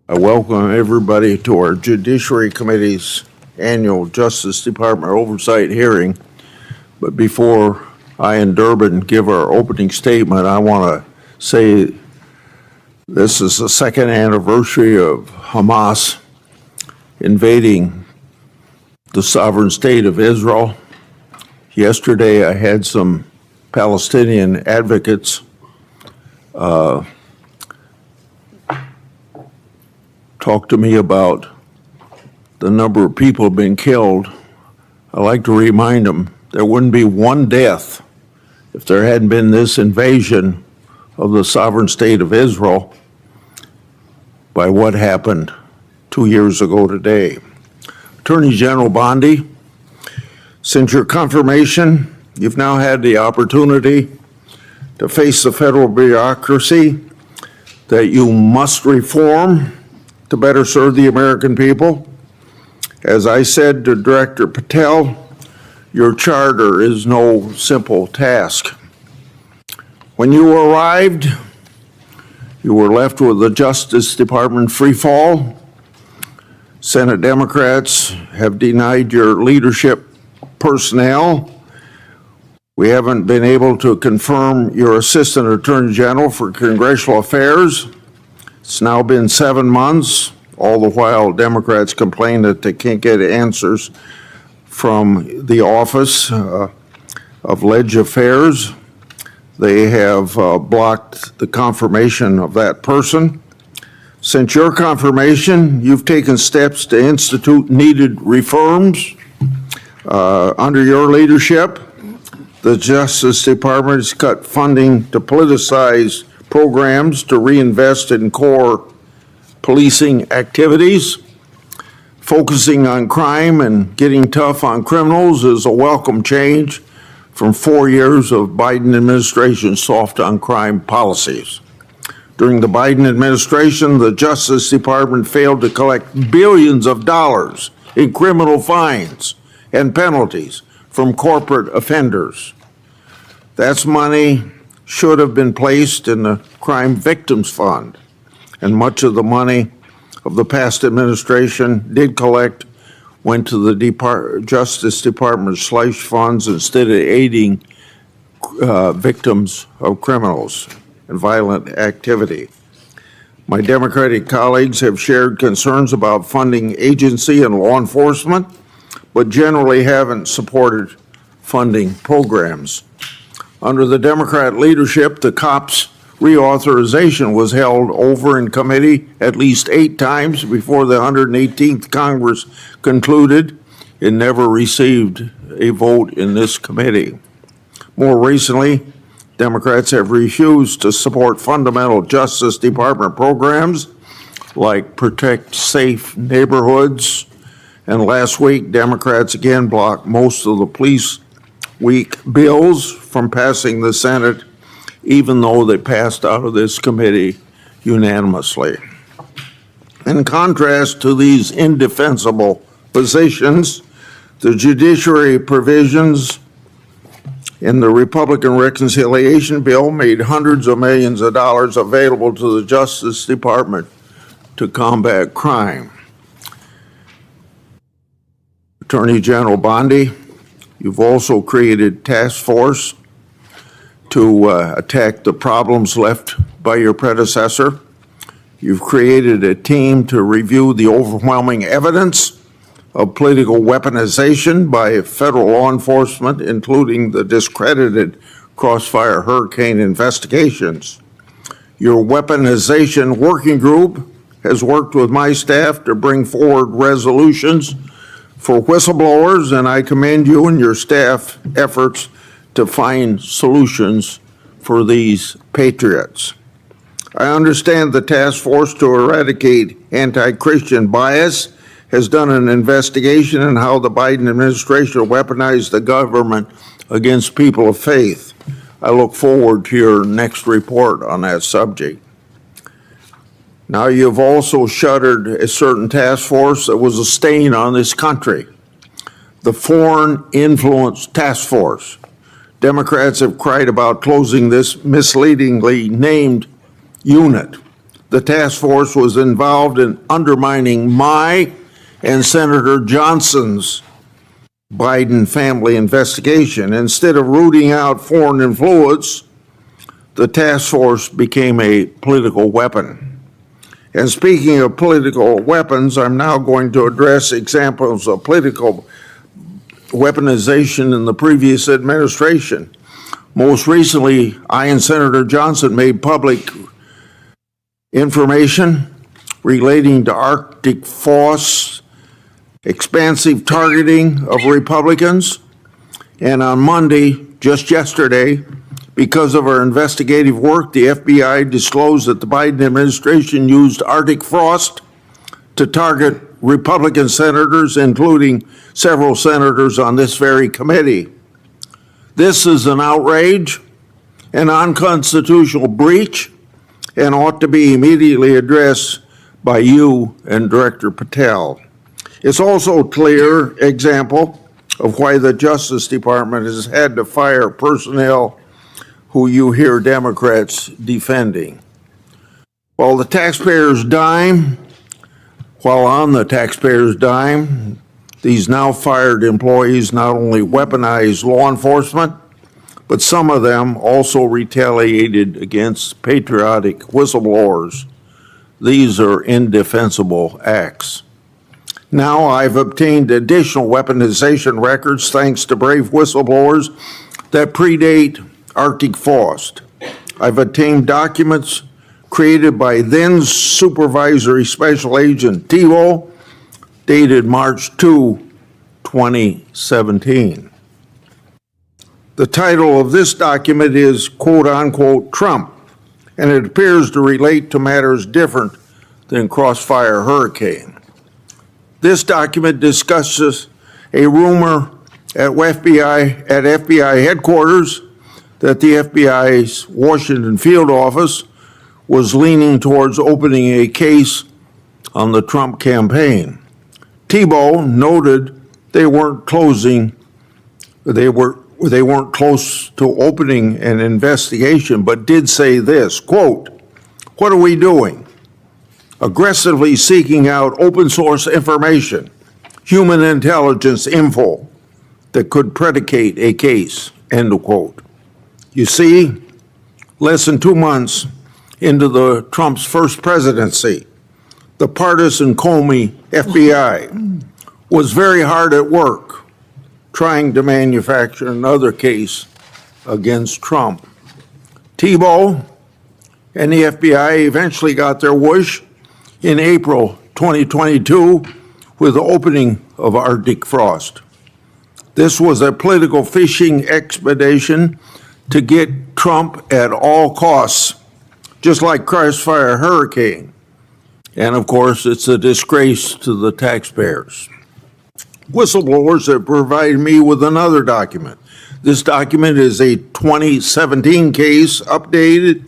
I welcome everybody to our Judiciary Committee's annual Justice Department oversight hearing. But before I and Durbin give our opening statement, I want to say this is the second anniversary of Hamas invading the sovereign state of Israel. Yesterday, I had some Palestinian advocates talk to me about the number of people being killed. I like to remind them there wouldn't be one death if there hadn't been this invasion of the sovereign state of Israel by what happened 2 years ago today. Attorney General Bondi, since your confirmation, you've now had the opportunity to face the federal bureaucracy that you must reform to better serve the American people. As I said to Director Patel, your charter is no simple task. When you arrived, you were left with the Justice Department free fall. Senate Democrats have denied your leadership personnel. We haven't been able to confirm your Assistant Attorney General for Congressional Affairs. It's now been 7 months. All the while, Democrats complain that they can't get answers from the Office of Leg Affairs. They have blocked the confirmation of that person. Since your confirmation, you've taken steps to institute needed reforms. Under your leadership, the Justice Department has cut funding to politicize programs to reinvest in core policing activities. Focusing on crime and getting tough on criminals is a welcome change from 4 years of Biden administration's soft on crime policies. During the Biden administration, the Justice Department failed to collect billions of dollars in criminal fines and penalties from corporate offenders. That's money should have been placed in the Crime Victims Fund, and much of the money of the past administration did collect went to the Justice Department slush funds instead of aiding victims of criminals and violent activity. My Democratic colleagues have shared concerns about funding agency and law enforcement, but generally haven't supported funding programs. Under the Democrat leadership, the COPS reauthorization was held over in committee at least 8 times before the 118th Congress concluded. It never received a vote in this committee. More recently, Democrats have refused to support fundamental Justice Department programs like Protect Safe Neighborhoods. And last week, Democrats again blocked most of the Police Week bills from passing the Senate, even though they passed out of this committee unanimously. In contrast to these indefensible positions, the judiciary provisions in the Republican reconciliation bill made hundreds of millions of dollars available to the Justice Department to combat crime. Attorney General Bondi, you've also created task force to attack the problems left by your predecessor. You've created a team to review the overwhelming evidence of political weaponization by federal law enforcement, including the discredited Crossfire Hurricane investigations. Your weaponization working group has worked with my staff to bring forward resolutions for whistleblowers, and I commend you and your staff efforts to find solutions for these patriots. I understand the task force to eradicate anti-Christian bias has done an investigation in how the Biden administration weaponized the government against people of faith. I look forward to your next report on that subject. Now, you've also shuttered a certain task force that was a stain on this country, the Foreign Influence Task Force. Democrats have cried about closing this misleadingly named unit, the task force was involved in undermining my and Senator Johnson's Biden family investigation. Instead of rooting out foreign influence, the task force became a political weapon. And speaking of political weapons, I'm now going to address examples of political weaponization in the previous administration. Most recently, I and Senator Johnson made public information relating to Arctic force, expansive targeting of Republicans, and on Monday, just yesterday, because of our investigative work, the FBI disclosed that the Biden administration used Arctic frost to target Republican senators, including several senators on this very committee. This is an outrage, an unconstitutional breach, and ought to be immediately addressed by you and Director Patel. It's also a clear example of why the Justice Department has had to fire personnel who you hear Democrats defending. While on the taxpayer's dime, these now fired employees not only weaponized law enforcement, but some of them also retaliated against patriotic whistleblowers. These are indefensible acts. Now I've obtained additional weaponization records thanks to brave whistleblowers that predate Arctic frost. I've obtained documents created by then Supervisory Special Agent Tebow, dated March 2, 2017. The title of this document is quote unquote Trump, and it appears to relate to matters different than Crossfire Hurricane. This document discusses a rumor at FBI headquarters that the FBI's Washington field office was leaning towards opening a case on the Trump campaign. Tebow noted they weren't close to opening an investigation, but did say this, quote, "What are we doing? Aggressively seeking out open source information, human intelligence info that could predicate a case," end of quote. You see, less than 2 months into the Trump's first presidency, the partisan Comey FBI was very hard at work trying to manufacture another case against Trump. Tebow and the FBI eventually got their wish in April 2022 with the opening of Arctic frost. This was a political fishing expedition to get Trump at all costs, just like Crossfire Hurricane. And of course, it's a disgrace to the taxpayers. Whistleblowers have provided me with another document. This document is a 2017 case, updated,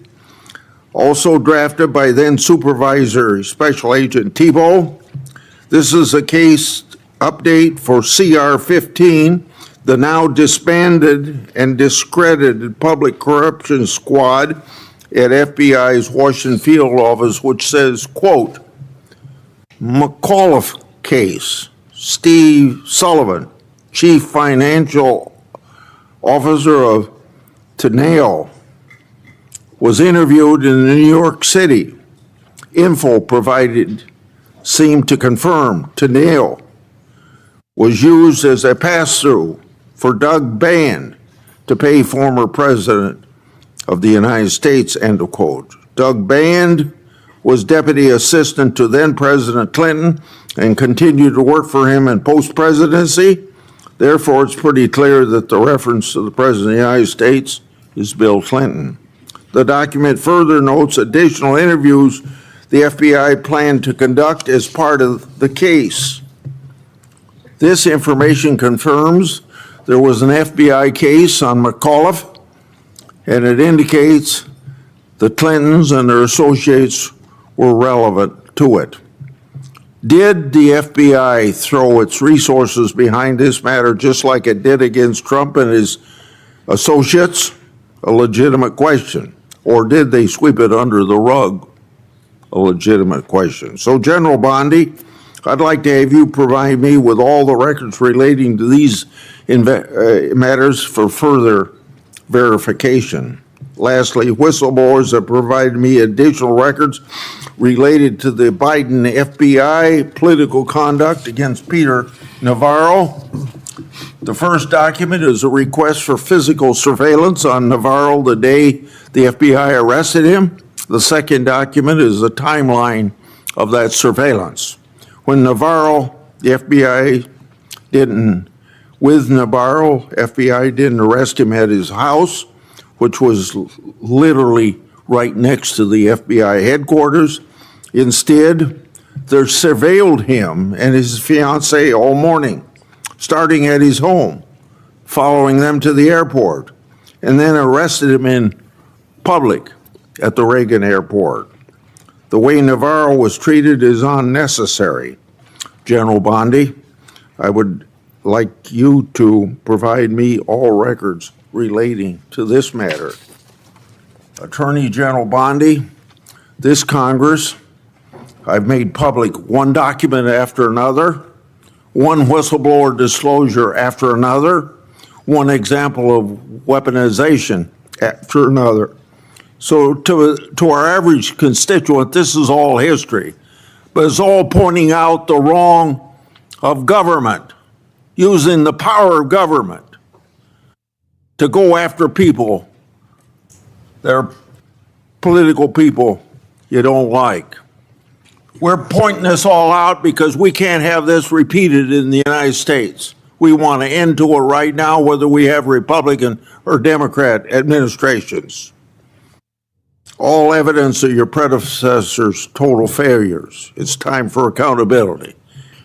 also drafted by then Supervisory Special Agent Tebow. This is a case update for CR-15, the now disbanded and discredited Public Corruption Squad at FBI's Washington field office, which says, quote, McAuliffe case, Steve Sullivan, Chief Financial Officer of Teneo, was interviewed in New York City. Info provided seemed to confirm Teneo was used as a pass-through for Doug Band to pay former President of the United States, end of quote. Doug Band was Deputy Assistant to then President Clinton and continued to work for him in post-presidency. Therefore, it's pretty clear that the reference to the President of the United States is Bill Clinton. The document further notes additional interviews the FBI planned to conduct as part of the case. This information confirms there was an FBI case on McAuliffe, and it indicates the Clintons and their associates were relevant to it. Did the FBI throw its resources behind this matter just like it did against Trump and his associates? A legitimate question. Or did they sweep it under the rug? a legitimate question. So, General Bondi, I'd like to have you provide me with all the records relating to these matters for further verification. Lastly, whistleblowers have provided me additional records related to the Biden FBI political conduct against Peter Navarro. The first document is a request for physical surveillance on Navarro the day the FBI arrested him. The second document is a timeline of that surveillance. When Navarro, the FBI didn't arrest him at his house, which was literally right next to the FBI headquarters. Instead, they surveilled him and his fiancée all morning, starting at his home, following them to the airport, and then arrested him in public at the Reagan airport. The way Navarro was treated is unnecessary. General Bondi, I would like you to provide me all records relating to this matter. Attorney General Bondi, this Congress, I've made public one document after another, one whistleblower disclosure after another, one example of weaponization after another. So to our average constituent, this is all history, but it's all pointing out the wrong of government, using the power of government to go after people that are political people you don't like. We're pointing this all out because we can't have this repeated in the United States. We want an end to it right now, whether we have Republican or Democrat administrations. All evidence of your predecessors' total failures. It's time for accountability.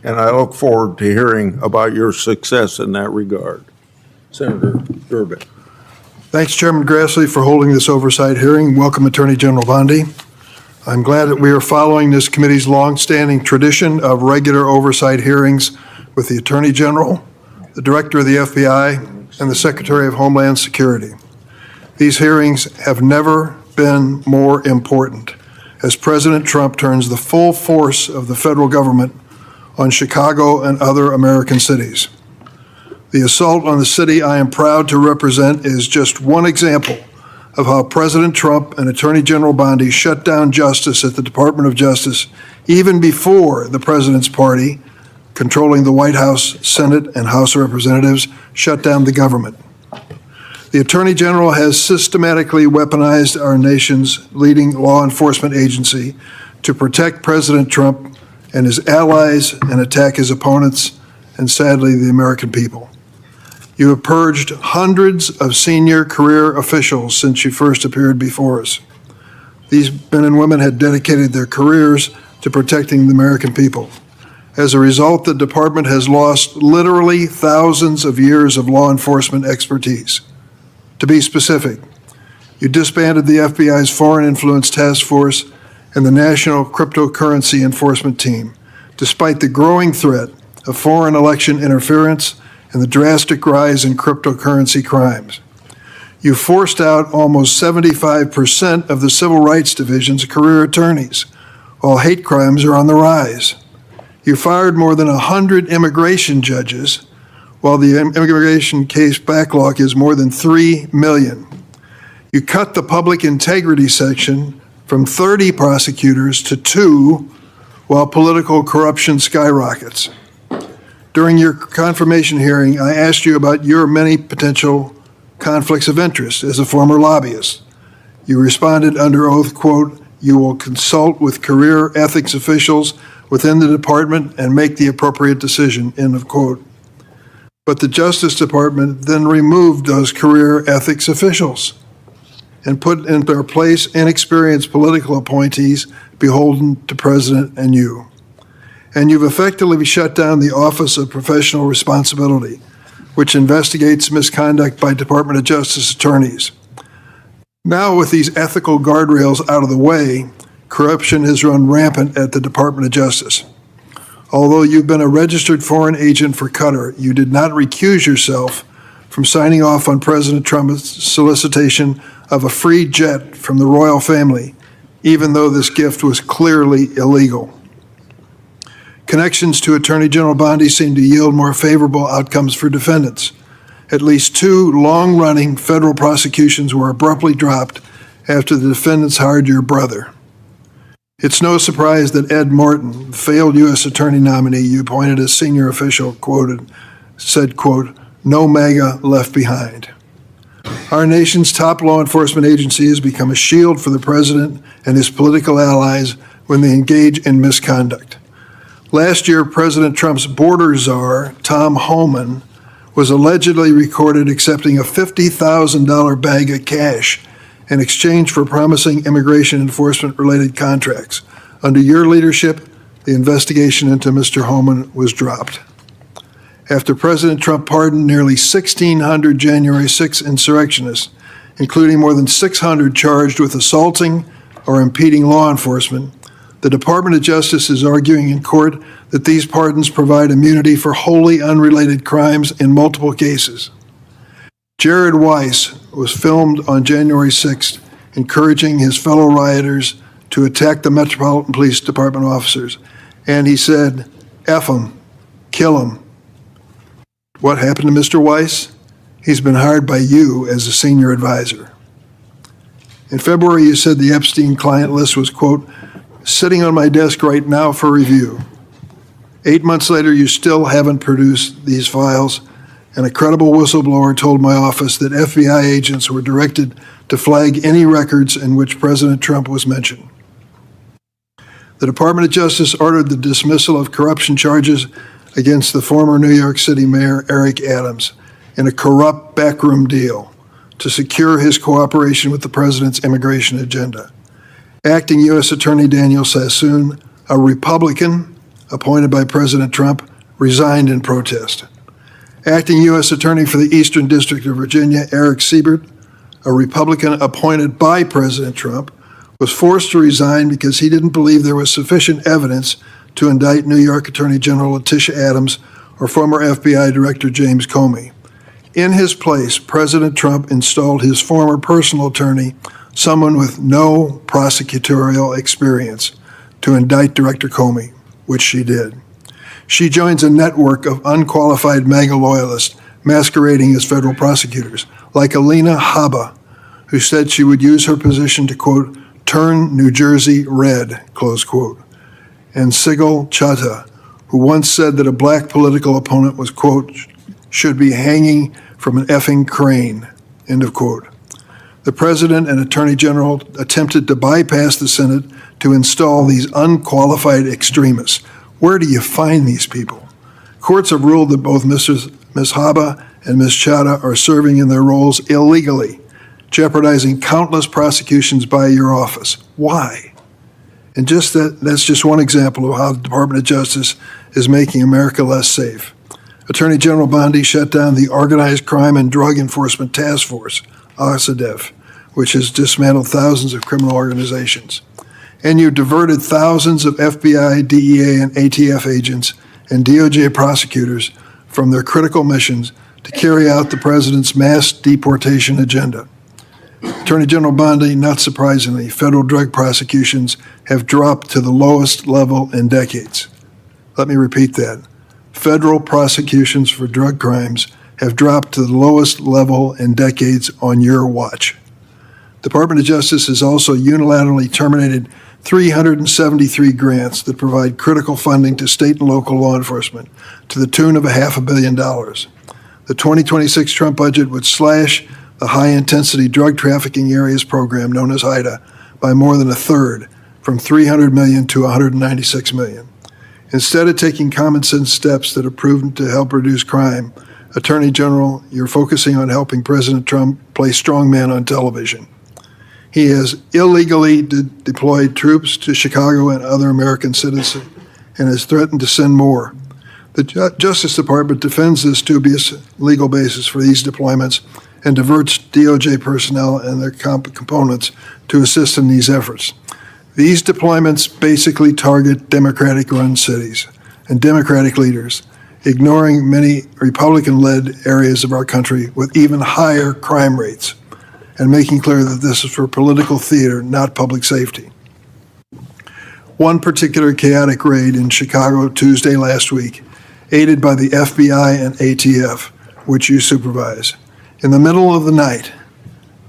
And I look forward to hearing about your success in that regard. Senator Durbin. Thanks, Chairman Grassley, for holding this oversight hearing. Welcome, Attorney General Bondi. I'm glad that we are following this committee's longstanding tradition of regular oversight hearings with the Attorney General, the Director of the FBI, and the Secretary of Homeland Security. These hearings have never been more important as President Trump turns the full force of the federal government on Chicago and other American cities. The assault on the city I am proud to represent is just one example of how President Trump and Attorney General Bondi shut down justice at the Department of Justice even before the president's party, controlling the White House, Senate, and House of Representatives, shut down the government. The Attorney General has systematically weaponized our nation's leading law enforcement agency to protect President Trump and his allies and attack his opponents and, sadly, the American people. You have purged hundreds of senior career officials since you first appeared before us. These men and women had dedicated their careers to protecting the American people. As a result, the department has lost literally thousands of years of law enforcement expertise. To be specific, you disbanded the FBI's Foreign Influence Task Force and the National Cryptocurrency Enforcement Team, despite the growing threat of foreign election interference and the drastic rise in cryptocurrency crimes. You forced out almost 75% of the Civil Rights Division's career attorneys, while hate crimes are on the rise. You fired more than 100 immigration judges, while the immigration case backlog is more than 3 million. You cut the public integrity section from 30 prosecutors to 2, while political corruption skyrockets. During your confirmation hearing, I asked you about your many potential conflicts of interest as a former lobbyist. You responded under oath, quote, "You will consult with career ethics officials within the department and make the appropriate decision," end of quote. But the Justice Department then removed those career ethics officials and put in their place inexperienced political appointees beholden to President and you. And you've effectively shut down the Office of Professional Responsibility, which investigates misconduct by Department of Justice attorneys. Now, with these ethical guardrails out of the way, corruption has run rampant at the Department of Justice. Although you've been a registered foreign agent for Qatar, you did not recuse yourself from signing off on President Trump's solicitation of a free jet from the royal family, even though this gift was clearly illegal. Connections to Attorney General Bondi seem to yield more favorable outcomes for defendants. At least 2 long-running federal prosecutions were abruptly dropped after the defendants hired your brother. It's no surprise that Ed Morton, the failed U.S. Attorney nominee you appointed as senior official, said, quote, "No MAGA left behind." Our nation's top law enforcement agency has become a shield for the president and his political allies when they engage in misconduct. Last year, President Trump's border czar, Tom Homan, was allegedly recorded accepting a $50,000 bag of cash in exchange for promising immigration enforcement-related contracts. Under your leadership, the investigation into Mr. Homan was dropped. After President Trump pardoned nearly 1,600 January 6 insurrectionists, including more than 600 charged with assaulting or impeding law enforcement, the Department of Justice is arguing in court that these pardons provide immunity for wholly unrelated crimes in multiple cases. Jared Weiss was filmed on January 6th, encouraging his fellow rioters to attack the Metropolitan Police Department officers. And he said, "F them, kill them." What happened to Mr. Weiss? He's been hired by you as a senior advisor. In February, you said the Epstein client list was, quote, "sitting on my desk right now for review." 8 months later, you still haven't produced these files, and a credible whistleblower told my office that FBI agents were directed to flag any records in which President Trump was mentioned. The Department of Justice ordered the dismissal of corruption charges against the former New York City Mayor Eric Adams in a corrupt backroom deal to secure his cooperation with the president's immigration agenda. Acting U.S. Attorney Daniel Sassoon, a Republican appointed by President Trump, resigned in protest. Acting U.S. Attorney for the Eastern District of Virginia, Eric Siebert, a Republican appointed by President Trump, was forced to resign because he didn't believe there was sufficient evidence to indict New York Attorney General Letitia Adams or former FBI Director James Comey. In his place, President Trump installed his former personal attorney, someone with no prosecutorial experience, to indict Director Comey, which she did. She joins a network of unqualified MAGA loyalists masquerading as federal prosecutors, like Alina Habba, who said she would use her position to, quote, "turn New Jersey red," close quote, and Sigal Chattah, who once said that a black political opponent was, quote, "should be hanging from an effing crane," end of quote. The president and attorney general attempted to bypass the Senate to install these unqualified extremists. Where do you find these people? Courts have ruled that both Ms. Habba and Ms. Chattah are serving in their roles illegally, jeopardizing countless prosecutions by your office. Why? And that's just one example of how the Department of Justice is making America less safe. Attorney General Bondi shut down the Organized Crime and Drug Enforcement Task Force, OSADEF, which has dismantled thousands of criminal organizations. And you diverted thousands of FBI, DEA, and ATF agents and DOJ prosecutors from their critical missions to carry out the president's mass deportation agenda. Attorney General Bondi, not surprisingly, federal drug prosecutions have dropped to the lowest level in decades. Let me repeat that. Federal prosecutions for drug crimes have dropped to the lowest level in decades on your watch. Department of Justice has also unilaterally terminated 373 grants that provide critical funding to state and local law enforcement to the tune of $500 million. The 2026 Trump budget would slash the high-intensity drug trafficking areas program known as HIDA by more than a third, from $300 million to $196 million. Instead of taking common-sense steps that are proven to help reduce crime, Attorney General, you're focusing on helping President Trump play strongman on television. He has illegally deployed troops to Chicago and other American cities and has threatened to send more. The Justice Department defends this dubious legal basis for these deployments and diverts DOJ personnel and their components to assist in these efforts. These deployments basically target Democratic-run cities and Democratic leaders, ignoring many Republican-led areas of our country with even higher crime rates, and making clear that this is for political theater, not public safety. one particular chaotic raid in Chicago Tuesday last week, aided by the FBI and ATF, which you supervise. In the middle of the night,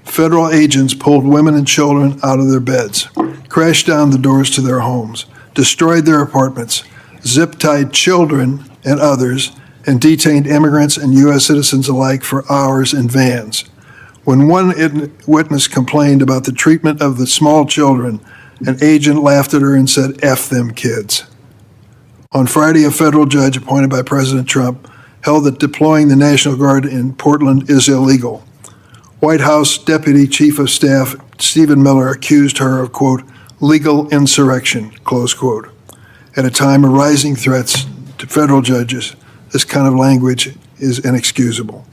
federal agents pulled women and children out of their beds, crashed down the doors to their homes, destroyed their apartments, zip-tied children and others, and detained immigrants and U.S. citizens alike for hours in vans. When one witness complained about the treatment of the small children, an agent laughed at her and said, "F them kids." On Friday, a federal judge appointed by President Trump held that deploying the National Guard in Portland is illegal. White House Deputy Chief of Staff Stephen Miller accused her of, quote, "legal insurrection," close quote. At a time of rising threats to federal judges, this kind of language is inexcusable.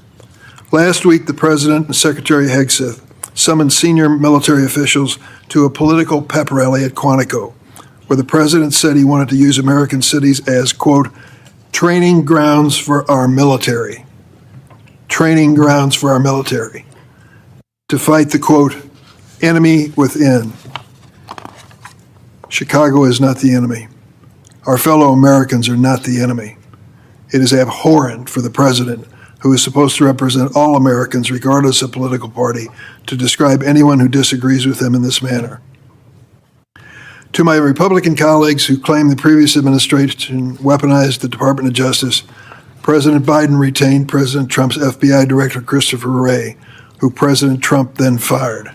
Last week, the President and Secretary Hegseth summoned senior military officials to a political pep rally at Quantico, where the President said he wanted to use American cities as, quote, training grounds for our military. Training grounds for our military. To fight the, quote, enemy within. Chicago is not the enemy. Our fellow Americans are not the enemy. It is abhorrent for the President, who is supposed to represent all Americans regardless of political party, to describe anyone who disagrees with him in this manner. To my Republican colleagues who claim the previous administration weaponized the Department of Justice, President Biden retained President Trump's FBI Director Christopher Wray, who President Trump then fired.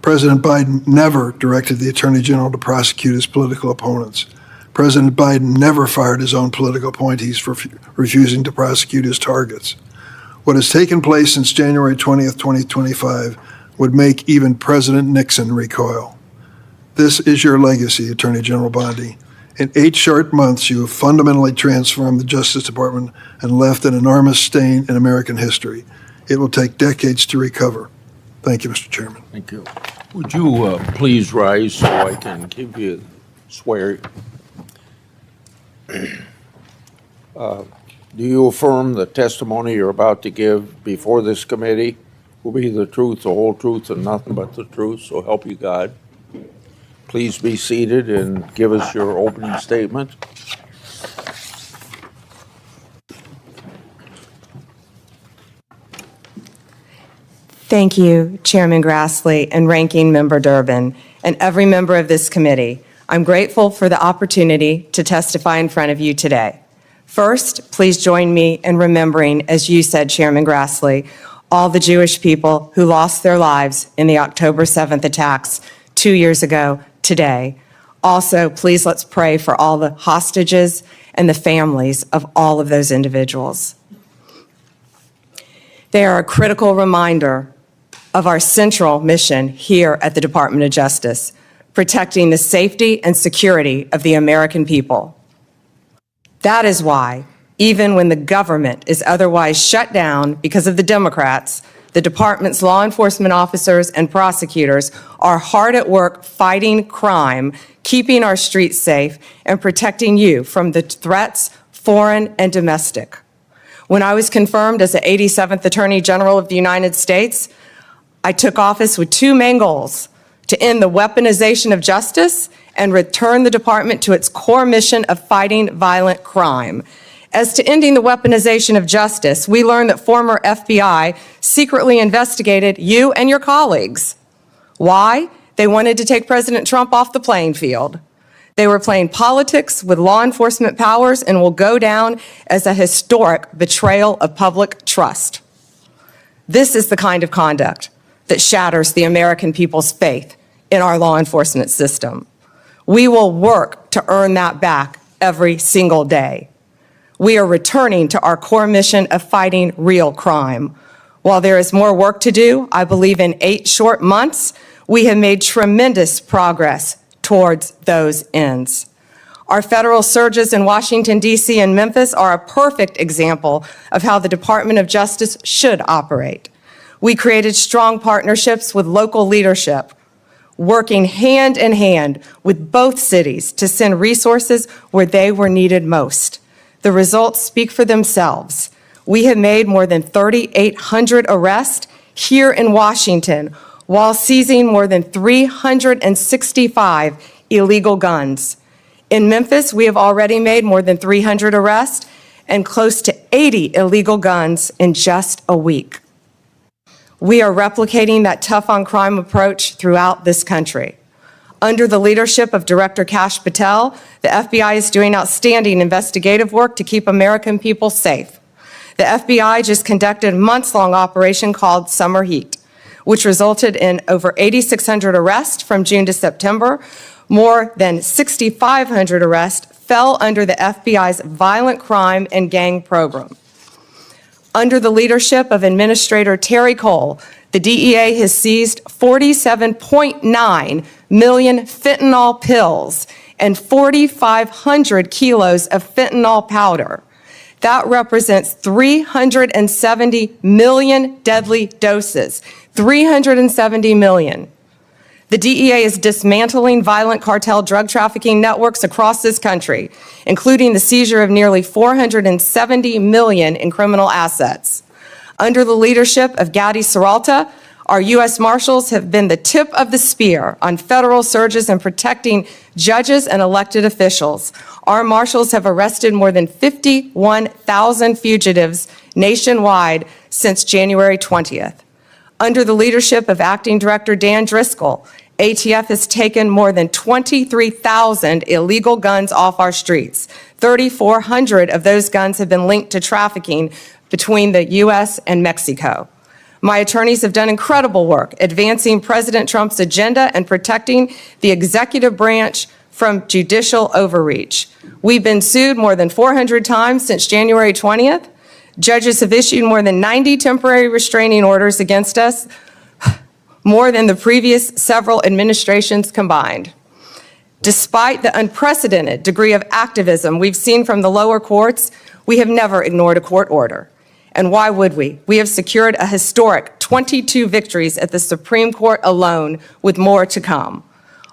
President Biden never directed the Attorney General to prosecute his political opponents. President Biden never fired his own political appointees for refusing to prosecute his targets. What has taken place since January 20th, 2025 would make even President Nixon recoil. This is your legacy, Attorney General Bondi. In 8 short months, you have fundamentally transformed the Justice Department and left an enormous stain in American history. It will take decades to recover. Thank you, Mr. Chairman. Thank you. Would you please rise so I can give you swear? Do you affirm the testimony you're about to give before this committee will be the truth, the whole truth, and nothing but the truth, so help you God? Please be seated and give us your opening statement. Thank you, Chairman Grassley and Ranking Member Durbin, and every member of this committee. I'm grateful for the opportunity to testify in front of you today. First, please join me in remembering, as you said, Chairman Grassley, all the Jewish people who lost their lives in the October 7th attacks 2 years ago today. Also, please let's pray for all the hostages and the families of all of those individuals. They are a critical reminder of our central mission here at the Department of Justice, protecting the safety and security of the American people. That is why, even when the government is otherwise shut down because of the Democrats, the department's law enforcement officers and prosecutors are hard at work fighting crime, keeping our streets safe, and protecting you from the threats, foreign and domestic. When I was confirmed as the 87th Attorney General of the United States, I took office with 2 main goals: to end the weaponization of justice and return the department to its core mission of fighting violent crime. As to ending the weaponization of justice, we learned that former FBI secretly investigated you and your colleagues. Why? They wanted to take President Trump off the playing field. They were playing politics with law enforcement powers and will go down as a historic betrayal of public trust. This is the kind of conduct that shatters the American people's faith in our law enforcement system. We will work to earn that back every single day. We are returning to our core mission of fighting real crime. While there is more work to do, I believe in 8 short months, we have made tremendous progress towards those ends. Our federal surges in Washington, D.C. and Memphis are a perfect example of how the Department of Justice should operate. We created strong partnerships with local leadership, working hand in hand with both cities to send resources where they were needed most. The results speak for themselves. We have made more than 3,800 arrests here in Washington while seizing more than 365 illegal guns. In Memphis, we have already made more than 300 arrests and close to 80 illegal guns in just a week. We are replicating that tough-on-crime approach throughout this country. Under the leadership of Director Kash Patel, the FBI is doing outstanding investigative work to keep American people safe. The FBI just conducted a months-long operation called Summer Heat, which resulted in over 8,600 arrests from June to September. More than 6,500 arrests fell under the FBI's violent crime and gang program. Under the leadership of Administrator Terry Cole, the DEA has seized 47.9 million fentanyl pills and 4,500 kilos of fentanyl powder. That represents 370 million deadly doses. 370 million. The DEA is dismantling violent cartel drug trafficking networks across this country, including the seizure of nearly 470 million in criminal assets. Under the leadership of Gadi Saralta, our U.S. Marshals have been the tip of the spear on federal surges in protecting judges and elected officials. Our Marshals have arrested more than 51,000 fugitives nationwide since January 20th. Under the leadership of Acting Director Dan Driscoll, ATF has taken more than 23,000 illegal guns off our streets. 3,400 of those guns have been linked to trafficking between the U.S. and Mexico. My attorneys have done incredible work advancing President Trump's agenda and protecting the executive branch from judicial overreach. We've been sued more than 400 times since January 20th. Judges have issued more than 90 temporary restraining orders against us, more than the previous several administrations combined. Despite the unprecedented degree of activism we've seen from the lower courts, we have never ignored a court order. And why would we? We have secured a historic 22 victories at the Supreme Court alone, with more to come.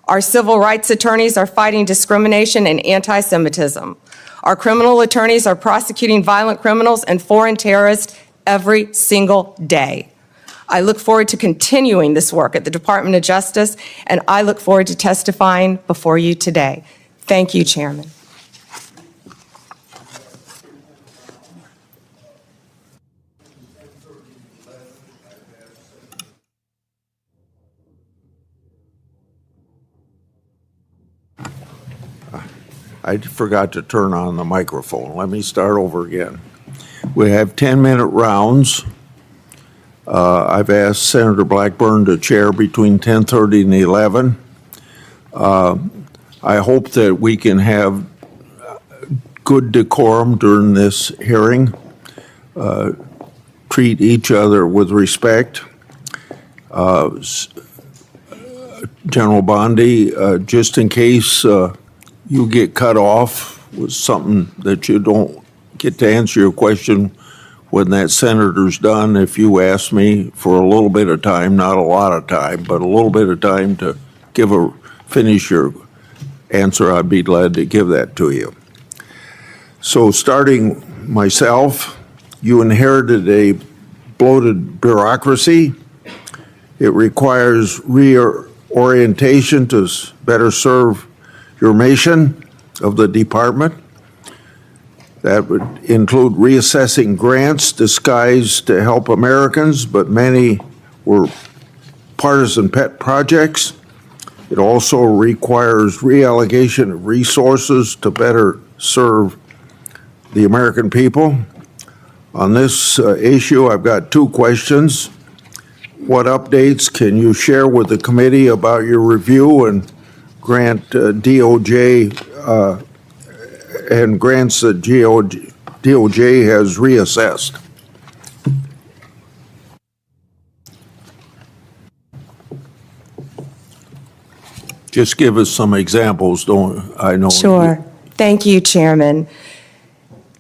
Our civil rights attorneys are fighting discrimination and anti-Semitism. Our criminal attorneys are prosecuting violent criminals and foreign terrorists every single day. I look forward to continuing this work at the Department of Justice, and I look forward to testifying before you today. Thank you, Chairman. I forgot to turn on the microphone. Let me start over again. We have 10-minute rounds. I've asked Senator Blackburn to chair between 10:30 and 11. I hope that we can have good decorum during this hearing, treat each other with respect. General Bondi, just in case you get cut off with something that you don't get to answer your question when that senator's done, if you ask me for a little bit of time, not a lot of time, but a little bit of time to finish your answer, I'd be glad to give that to you. So starting myself, you inherited a bloated bureaucracy. It requires reorientation to better serve your mission of the department. That would include reassessing grants disguised to help Americans, but many were partisan pet projects. It also requires reallocation of resources to better serve the American people. On this issue, I've got two questions. What updates can you share with the committee about your review and grant DOJ and grants that DOJ has reassessed? Just give us some examples, don't I know? Sure. Thank you, Chairman.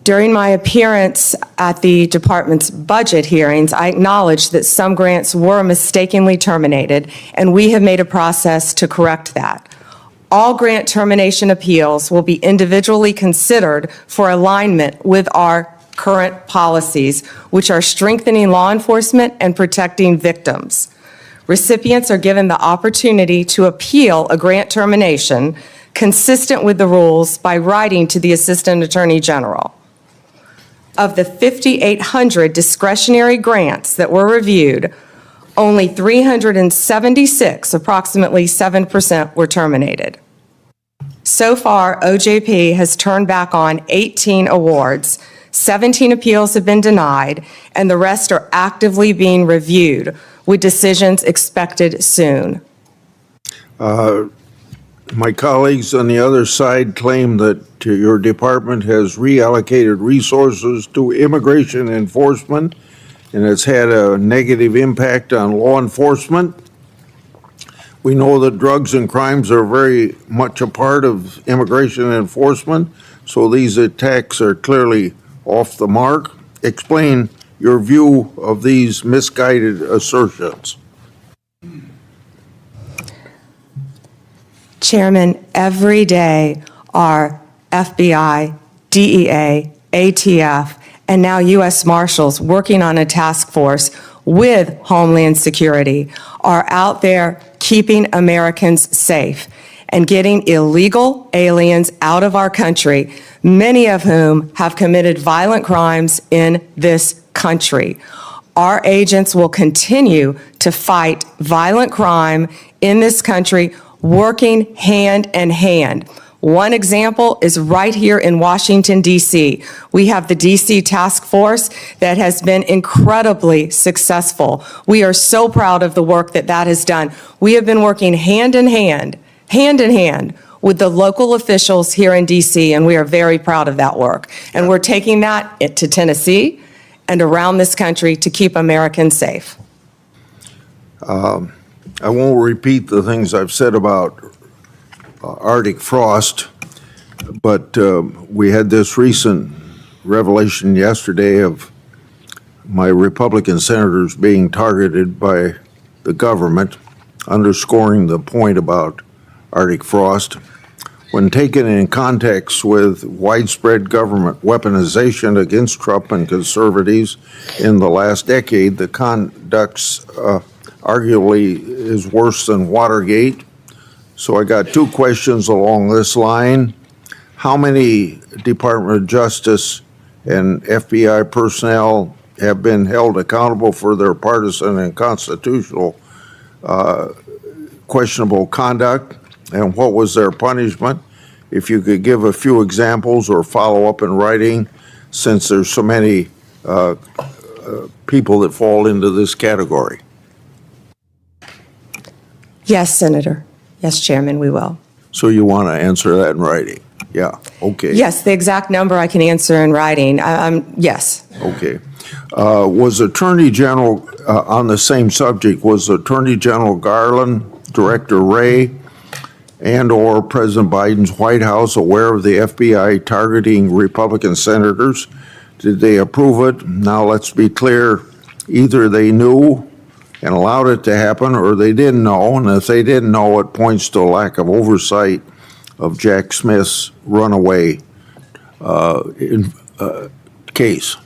During my appearance at the department's budget hearings, I acknowledged that some grants were mistakenly terminated, and we have made a process to correct that. All grant termination appeals will be individually considered for alignment with our current policies, which are strengthening law enforcement and protecting victims. Recipients are given the opportunity to appeal a grant termination consistent with the rules by writing to the Assistant Attorney General. Of the 5,800 discretionary grants that were reviewed, only 376, approximately 7%, were terminated. So far, OJP has turned back on 18 awards, 17 appeals have been denied, and the rest are actively being reviewed, with decisions expected soon. My colleagues on the other side claim that your department has reallocated resources to immigration enforcement, and it's had a negative impact on law enforcement. We know that drugs and crimes are very much a part of immigration enforcement, so these attacks are clearly off the mark. Explain your view of these misguided assertions. Chairman, every day our FBI, DEA, ATF, and now U.S. Marshals working on a task force with Homeland Security are out there keeping Americans safe and getting illegal aliens out of our country, many of whom have committed violent crimes in this country. Our agents will continue to fight violent crime in this country, working hand in hand. One example is right here in Washington, D.C. We have the D.C. Task Force that has been incredibly successful. We are so proud of the work that has done. We have been working hand in hand with the local officials here in D.C., and we are very proud of that work. And we're taking that to Tennessee and around this country to keep Americans safe. I won't repeat the things I've said about Arctic frost, but we had this recent revelation yesterday of my Republican senators being targeted by the government, underscoring the point about Arctic frost. When taken in context with widespread government weaponization against Trump and conservatives in the last decade, the conduct's arguably is worse than Watergate. So I got two questions along this line. How many Department of Justice and FBI personnel have been held accountable for their partisan and constitutional questionable conduct, and what was their punishment? If you could give a few examples or follow up in writing, since there's so many people that fall into this category. Yes, Senator. Yes, Chairman, we will. So you want to answer that in writing? Yeah, okay. Yes, the exact number I can answer in writing. Yes. Okay. Was Attorney General, on the same subject, was Attorney General Garland, Director Wray, and/or President Biden's White House aware of the FBI targeting Republican senators? Did they approve it? Now, let's be clear, either they knew and allowed it to happen, or they didn't know, and if they didn't know, it points to a lack of oversight of Jack Smith's runaway case.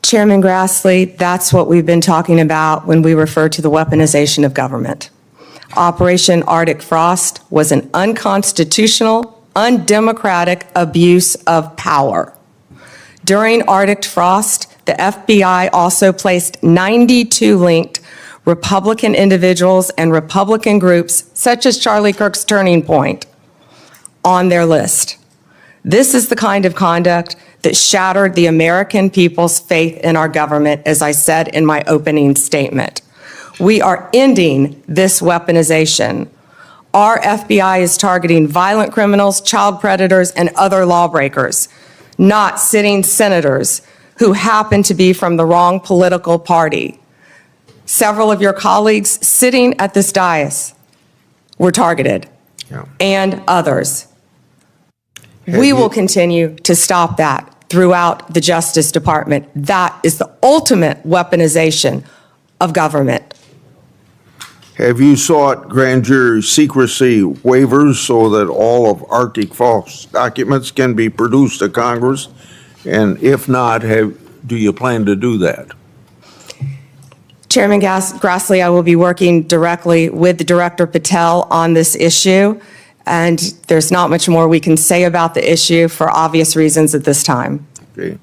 Chairman Grassley, that's what we've been talking about when we refer to the weaponization of government. Operation Arctic Frost was an unconstitutional, undemocratic abuse of power. During Arctic Frost, the FBI also placed 92 linked Republican individuals and Republican groups, such as Charlie Kirk's Turning Point, on their list. This is the kind of conduct that shattered the American people's faith in our government, as I said in my opening statement. We are ending this weaponization. Our FBI is targeting violent criminals, child predators, and other lawbreakers, not sitting senators who happen to be from the wrong political party. Several of your colleagues sitting at this dais were targeted, and others. We will continue to stop that throughout the Justice Department. That is the ultimate weaponization of government. Have you sought grand jury secrecy waivers so that all of Arctic Frost documents can be produced to Congress? And if not, do you plan to do that? Chairman Grassley, I will be working directly with Director Patel on this issue, and there's not much more we can say about the issue for obvious reasons at this time. Okay.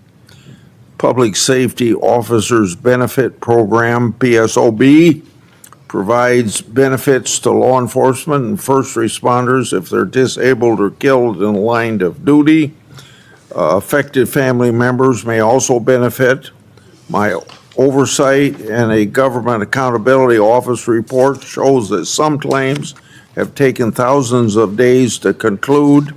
Public Safety Officers Benefit Program, PSOB, provides benefits to law enforcement and first responders if they're disabled or killed in the line of duty. Affected family members may also benefit. My oversight and a Government Accountability Office report shows that some claims have taken thousands of days to conclude.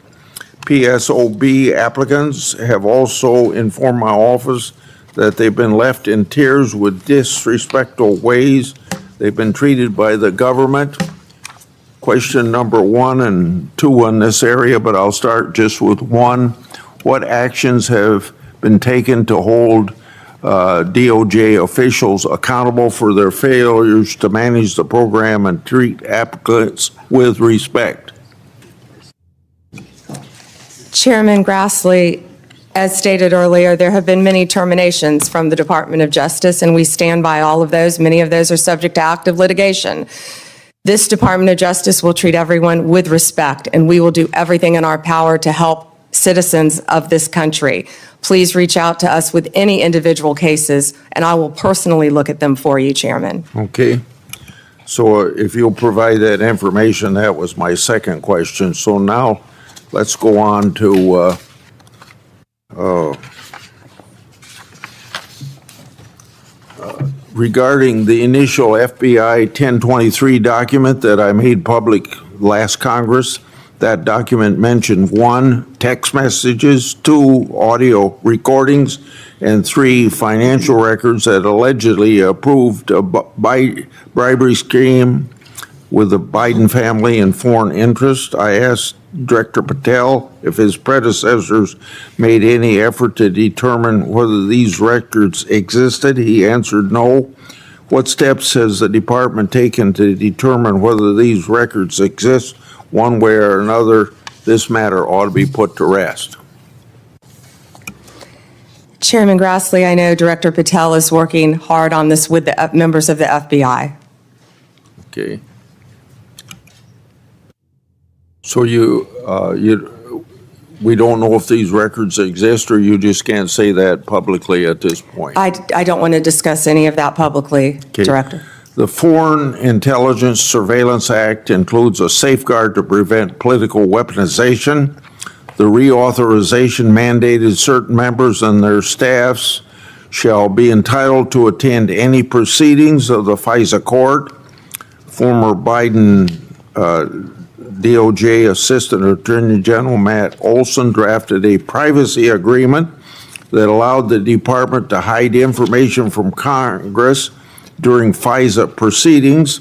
PSOB applicants have also informed my office that they've been left in tears with disrespectful ways they've been treated by the government. Question number 1 and 2 in this area, but I'll start just with 1. What actions have been taken to hold DOJ officials accountable for their failures to manage the program and treat applicants with respect? Chairman Grassley, as stated earlier, there have been many terminations from the Department of Justice, and we stand by all of those. Many of those are subject to active litigation. This Department of Justice will treat everyone with respect, and we will do everything in our power to help citizens of this country. Please reach out to us with any individual cases, and I will personally look at them for you, Chairman. Okay. So if you'll provide that information, that was my second question. So now let's go on to regarding the initial FBI 1023 document that I made public last Congress. That document mentioned 1, text messages, 2, audio recordings, and 3, financial records that allegedly approved a bribery scheme with the Biden family and foreign interest. I asked Director Patel if his predecessors made any effort to determine whether these records existed. He answered no. What steps has the department taken to determine whether these records exist? One way or another, this matter ought to be put to rest. Chairman Grassley, I know Director Patel is working hard on this with the members of the FBI. Okay. So we don't know if these records exist, or you just can't say that publicly at this point? I don't want to discuss any of that publicly, Okay. Director. The Foreign Intelligence Surveillance Act includes a safeguard to prevent political weaponization. The reauthorization mandated certain members and their staffs shall be entitled to attend any proceedings of the FISA court. Former Biden DOJ Assistant Attorney General Matt Olson drafted a privacy agreement that allowed the department to hide information from Congress during FISA proceedings.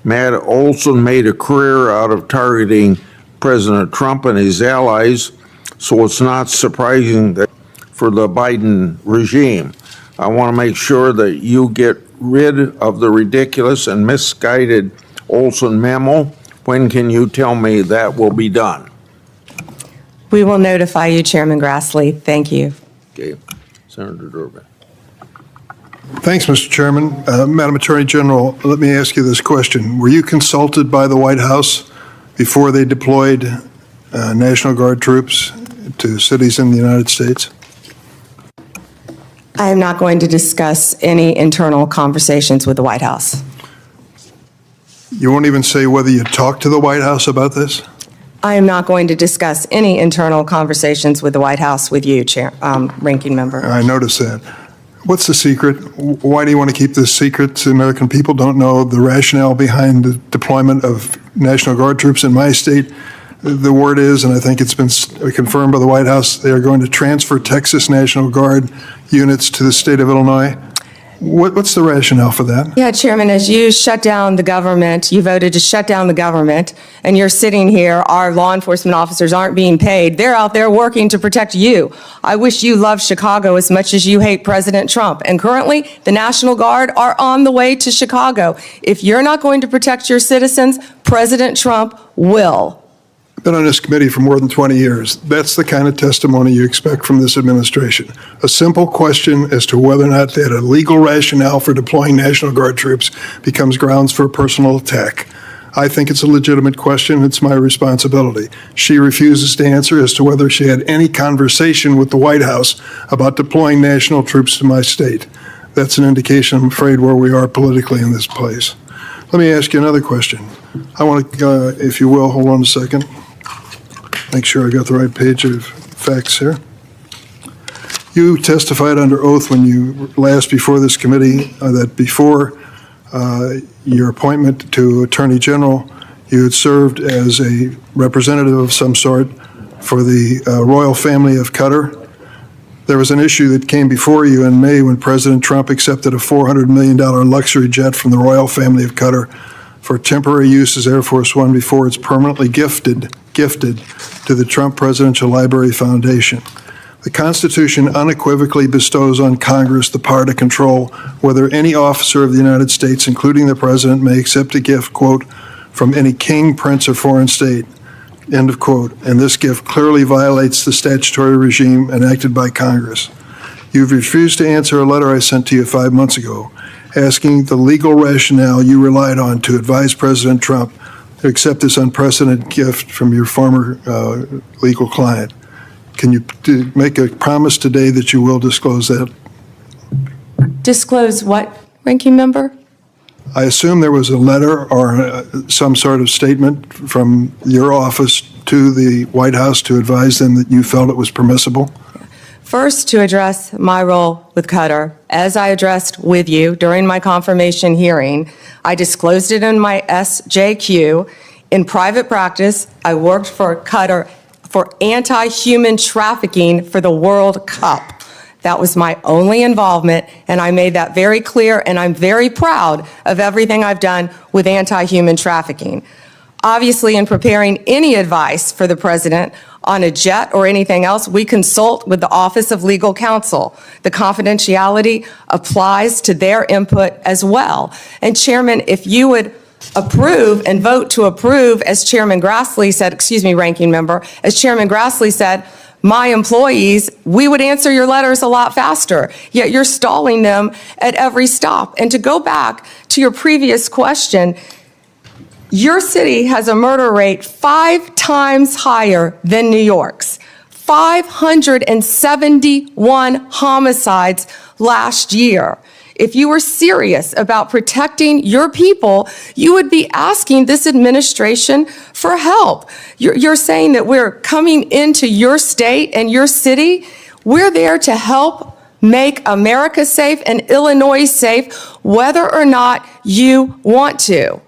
Matt Olson made a career out of targeting President Trump and his allies, so it's not surprising that for the Biden regime. I want to make sure that you get rid of the ridiculous and misguided Olson memo. When can you tell me that will be done? We will notify you, Chairman Grassley. Thank you. Okay, Senator Durbin. Thanks, Mr. Chairman. Madam Attorney General, let me ask you this question. Were you consulted by the White House before they deployed National Guard troops to cities in the United States? I am not going to discuss any internal conversations with the White House. You won't even say whether you talked to the White House about this? I am not going to discuss any internal conversations with the White House with you, Ranking Member. I noticed that. What's the secret? Why do you want to keep this secret? The American people don't know the rationale behind the deployment of National Guard troops in my state. The word is, and I think it's been confirmed by the White House, they are going to transfer Texas National Guard units to the state of Illinois. What's the rationale for that? Yeah, Chairman, as you shut down the government, you voted to shut down the government, and you're sitting here, our law enforcement officers aren't being paid. They're out there working to protect you. I wish you loved Chicago as much as you hate President Trump. And currently, the National Guard are on the way to Chicago. If you're not going to protect your citizens, President Trump will. been on this committee for more than 20 years. That's the kind of testimony you expect from this administration. A simple question as to whether or not they had a legal rationale for deploying National Guard troops becomes grounds for a personal attack. I think it's a legitimate question. It's my responsibility. She refuses to answer as to whether she had any conversation with the White House about deploying national troops to my state. That's an indication, I'm afraid, where we are politically in this place. Let me ask you another question. I want to, if you will, hold on a second. Make sure I got the right page of facts here. You testified under oath when you last before this committee that before your appointment to Attorney General, you had served as a representative of some sort for the royal family of Qatar. There was an issue that came before you in May when President Trump accepted a $400 million luxury jet from the royal family of Qatar for temporary use as Air Force One before it's permanently gifted to the Trump Presidential Library Foundation. The Constitution unequivocally bestows on Congress the power to control whether any officer of the United States, including the President, may accept a gift, quote, from any king, prince, or foreign state, end of quote. And this gift clearly violates the statutory regime enacted by Congress. You've refused to answer a letter I sent to you 5 months ago asking the legal rationale you relied on to advise President Trump to accept this unprecedented gift from your former legal client. Can you make a promise today that you will disclose that? Disclose what, Ranking Member? I assume there was a letter or some sort of statement from your office to the White House to advise them that you felt it was permissible? First, to address my role with Qatar, as I addressed with you during my confirmation hearing, I disclosed it in my SJQ. In private practice, I worked for Qatar for anti-human trafficking for the World Cup. That was my only involvement, and I made that very clear, and I'm very proud of everything I've done with anti-human trafficking. Obviously, in preparing any advice for the President on a jet or anything else, we consult with the Office of Legal Counsel. The confidentiality applies to their input as well. And Chairman, if you would approve and vote to approve, as Chairman Grassley said, excuse me, Ranking Member, as Chairman Grassley said, my employees, we would answer your letters a lot faster, yet you're stalling them at every stop. And to go back to your previous question, your city has a murder rate 5 times higher than New York's. 571 homicides last year. If you were serious about protecting your people, you would be asking this administration for help. You're saying that we're coming into your state and your city. We're there to help make America safe and Illinois safe, whether or not you want to.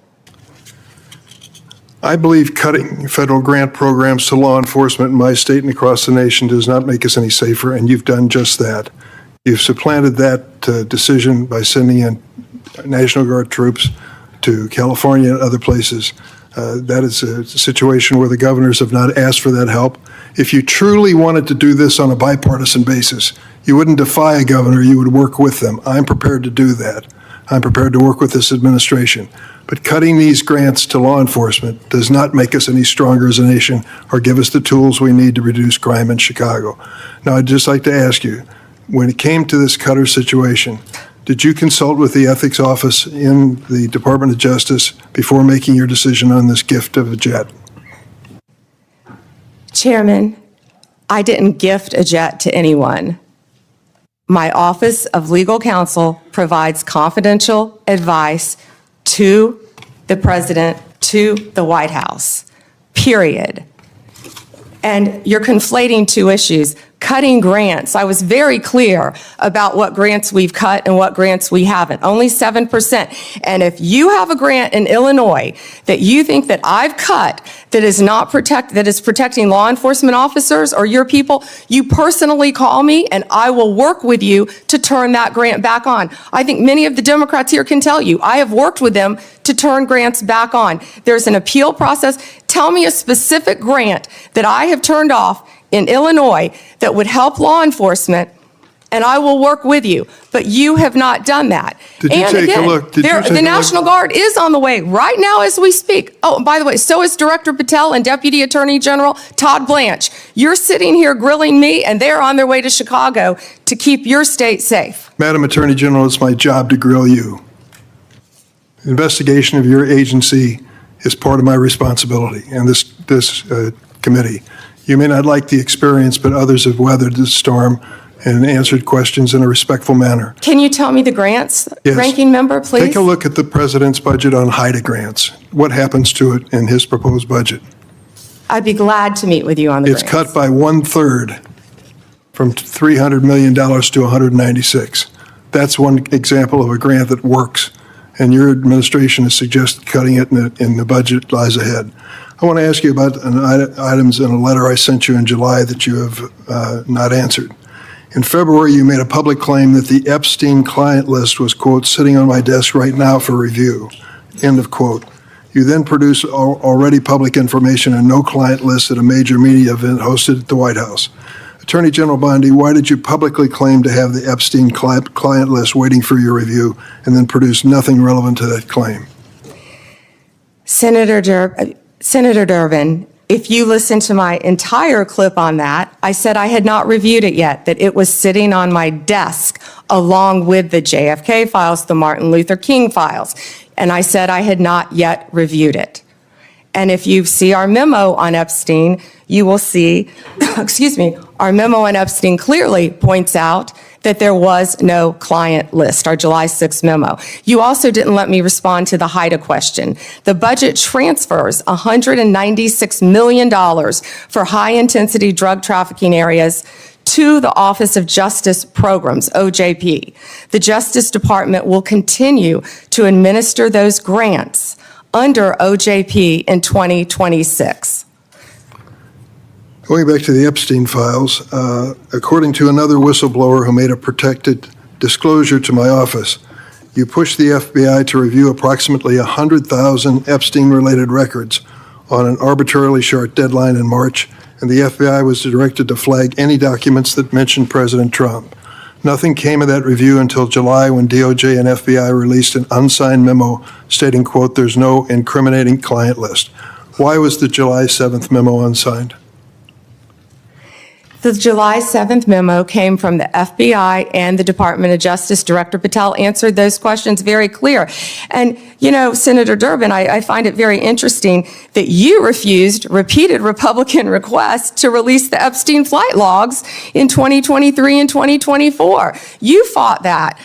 I believe cutting federal grant programs to law enforcement in my state and across the nation does not make us any safer, and you've done just that. You've supplanted that decision by sending in National Guard troops to California and other places. That is a situation where the governors have not asked for that help. If you truly wanted to do this on a bipartisan basis, you wouldn't defy a governor, you would work with them. I'm prepared to do that. I'm prepared to work with this administration. But cutting these grants to law enforcement does not make us any stronger as a nation or give us the tools we need to reduce crime in Chicago. Now, I'd just like to ask you, when it came to this Qatar situation, did you consult with the ethics office in the Department of Justice before making your decision on this gift of a jet? Chairman, I didn't gift a jet to anyone. My Office of Legal Counsel provides confidential advice to the President, to the White House, period. And you're conflating two issues. Cutting grants, I was very clear about what grants we've cut and what grants we haven't, only 7%. And if you have a grant in Illinois that you think that I've cut that is protecting law enforcement officers or your people, you personally call me and I will work with you to turn that grant back on. I think many of the Democrats here can tell you, I have worked with them to turn grants back on. There's an appeal process. Tell me a specific grant that I have turned off in Illinois that would help law enforcement and I will work with you. But you have not done that. Did you And take a again, look? Did you take a the look? National Guard is on the way right now as we speak. Oh, and by the way, so is Director Patel and Deputy Attorney General Todd Blanche. You're sitting here grilling me, and they're on their way to Chicago to keep your state safe. Madam Attorney General, it's my job to grill you. The investigation of your agency is part of my responsibility and this committee. You may not like the experience, but others have weathered the storm and answered questions in a respectful manner. Can you tell me the grants, Yes. ranking member, please? Take a look at the president's budget on HIDA grants. What happens to it in his proposed budget? I'd be glad to meet with you on the It's grants. cut by 1/3 from $300 million to 196. That's one example of a grant that works, and your administration has suggested cutting it, and the budget lies ahead. I want to ask you about items in a letter I sent you in July that you have not answered. In February, you made a public claim that the Epstein client list was, quote, sitting on my desk right now for review, end of quote. You then produced already public information and no client list at a major media event hosted at the White House. Attorney General Bondi, why did you publicly claim to have the Epstein client list waiting for your review and then produce nothing relevant to that claim? Senator Durbin, if you listen to my entire clip on that, I said I had not reviewed it yet, that it was sitting on my desk along with the JFK files, the Martin Luther King files, and I said I had not yet reviewed it. And if you see our memo on Epstein, you will see, excuse me, our memo on Epstein clearly points out that there was no client list, our July 6th memo. You also didn't let me respond to the HIDA question. The budget transfers $196 million for high-intensity drug trafficking areas to the Office of Justice Programs, OJP. The Justice Department will continue to administer those grants under OJP in 2026. Going back to the Epstein files, according to another whistleblower who made a protected disclosure to my office, you pushed the FBI to review approximately 100,000 Epstein-related records on an arbitrarily short deadline in March, and the FBI was directed to flag any documents that mentioned President Trump. Nothing came of that review until July when DOJ and FBI released an unsigned memo stating, quote, there's no incriminating client list. Why was the July 7th memo unsigned? The July 7th memo came from the FBI and the Department of Justice. Director Patel answered those questions very clear. And, you know, Senator Durbin, I find it very interesting that you refused repeated Republican requests to release the Epstein flight logs in 2023 and 2024. You fought that.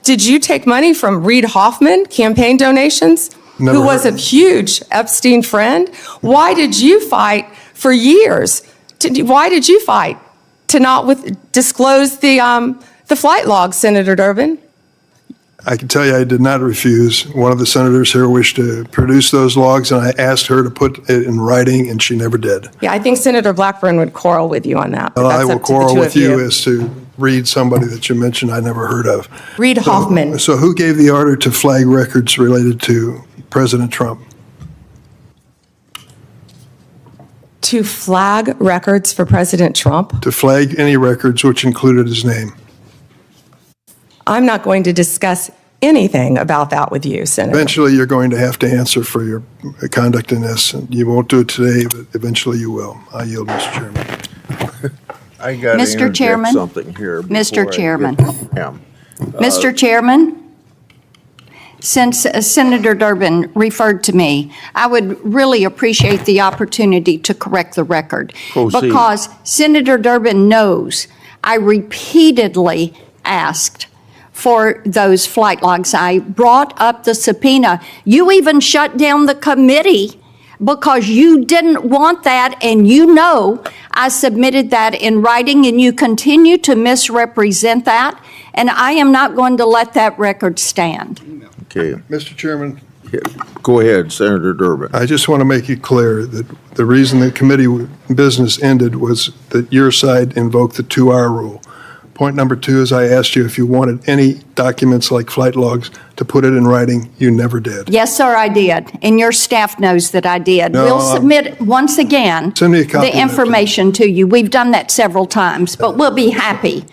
Did you take money from Reid Hoffman, campaign donations, Never who was heard. a huge Epstein friend? Why did you fight for years? Why did you fight to not disclose the flight logs, Senator Durbin? I can tell you I did not refuse. One of the senators here wished to produce those logs, and I asked her to put it in writing, and she never did. Yeah, I think Senator Blackburn would quarrel with you on that. But Well, I that's will up to the quarrel two with of you as to Reid, somebody that you mentioned I never heard of. Reid Hoffman. So who gave the order to flag records related to President Trump? To flag records for President Trump? To flag any records which included his name. I'm not going to discuss anything about that with you, Senator. Eventually, you're going to have to answer for your conduct in this. And you won't do it today, but eventually you will. I yield, Mr. Chairman. I got to Mr. interject Chairman? something here. Mr. before I Chairman. get to him. Mr. Chairman, since Senator Durbin referred to me, I would really appreciate the opportunity to correct the record. Proceed. Because Senator Durbin knows I repeatedly asked for those flight logs. I brought up the subpoena. You even shut down the committee because you didn't want that, and you know I submitted that in writing, and you continue to misrepresent that, and I am not going to let that record stand. Okay, Mr. Chairman, go ahead, Senator Durbin. I just want to make it clear that the reason the committee business ended was that your side invoked the 2-hour rule. Point number 2 is I asked you if you wanted any documents like flight logs to put it in writing. You never did. Yes, sir, I did, and your staff knows that I did. No, We'll submit, once again, Send me a copy the of that, information to you. We've done that several times, but we'll be happy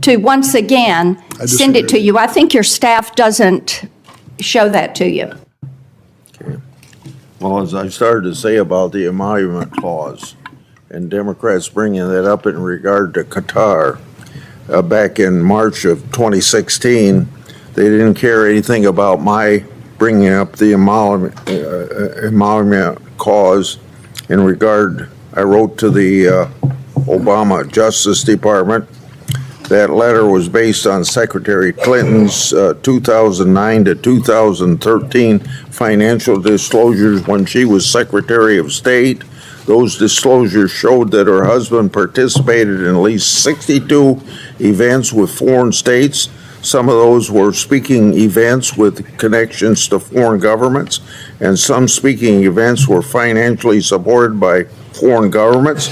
to once again send it to you. I think your staff doesn't show that to you. Well, as I started to say about the emolument clause, and Democrats bringing that up in regard to Qatar, back in March of 2016, they didn't care anything about my bringing up the emolument clause in regard. I wrote to the Obama Justice Department. That letter was based on Secretary Clinton's 2009 to 2013 financial disclosures when she was Secretary of State. Those disclosures showed that her husband participated in at least 62 events with foreign states. Some of those were speaking events with connections to foreign governments, and some speaking events were financially supported by foreign governments.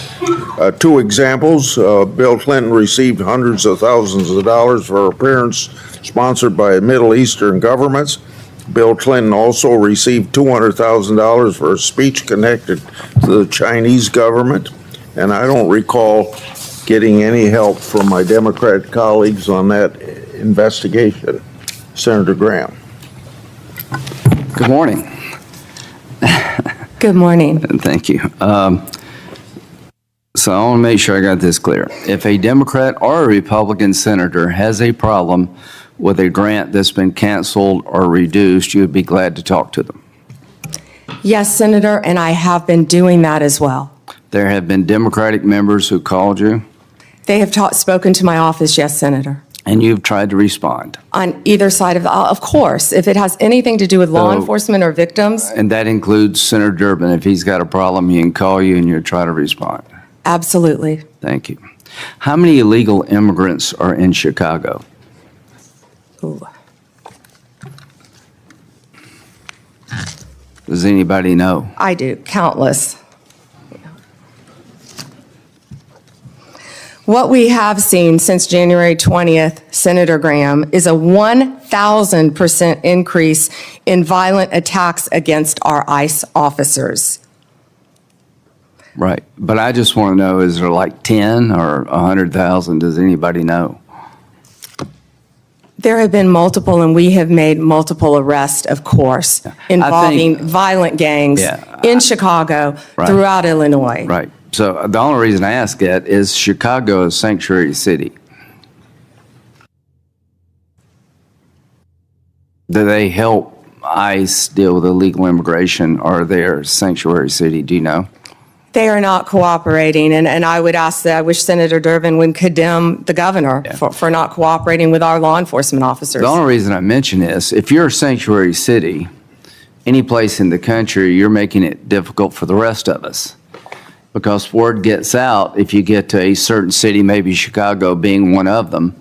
Two examples, Bill Clinton received hundreds of thousands of dollars for appearance sponsored by Middle Eastern governments. Bill Clinton also received $200,000 for a speech connected to the Chinese government, and I don't recall getting any help from my Democrat colleagues on that investigation. Senator Graham. Good morning. Good morning. Thank you. So I want to make sure I got this clear. If a Democrat or a Republican senator has a problem with a grant that's been canceled or reduced, you would be glad to talk to them. Yes, Senator, and I have been doing that as well. There have been Democratic members who called you, They have spoken to my office, yes, Senator. and you've tried to respond. On either side of course, if it has anything to do with law So- enforcement or victims, And that includes Senator Durbin. If he's got a problem, he can call you and you'll try to respond. absolutely. Thank you. How many illegal immigrants are in Chicago? Ooh. Does anybody know? I do, countless. What we have seen since January 20th, Senator Graham, is a 1,000% increase in violent attacks against our ICE officers. Right. But I just want to know, is there like 10 or 100,000? Does anybody know? There have been multiple, and we have made multiple arrests, of course, involving violent gangs in Chicago, throughout Illinois. Right. So the only reason I ask that is Chicago is a sanctuary city. Do they help ICE deal with illegal immigration, or they're a sanctuary city? Do you know? They are not cooperating, and I would ask that, I wish Senator Durbin would condemn the governor for not cooperating with our law enforcement officers. The only reason I mention this, if you're a sanctuary city, any place in the country, you're making it difficult for the rest of us. Because word gets out, if you get to a certain city, maybe Chicago being one of them,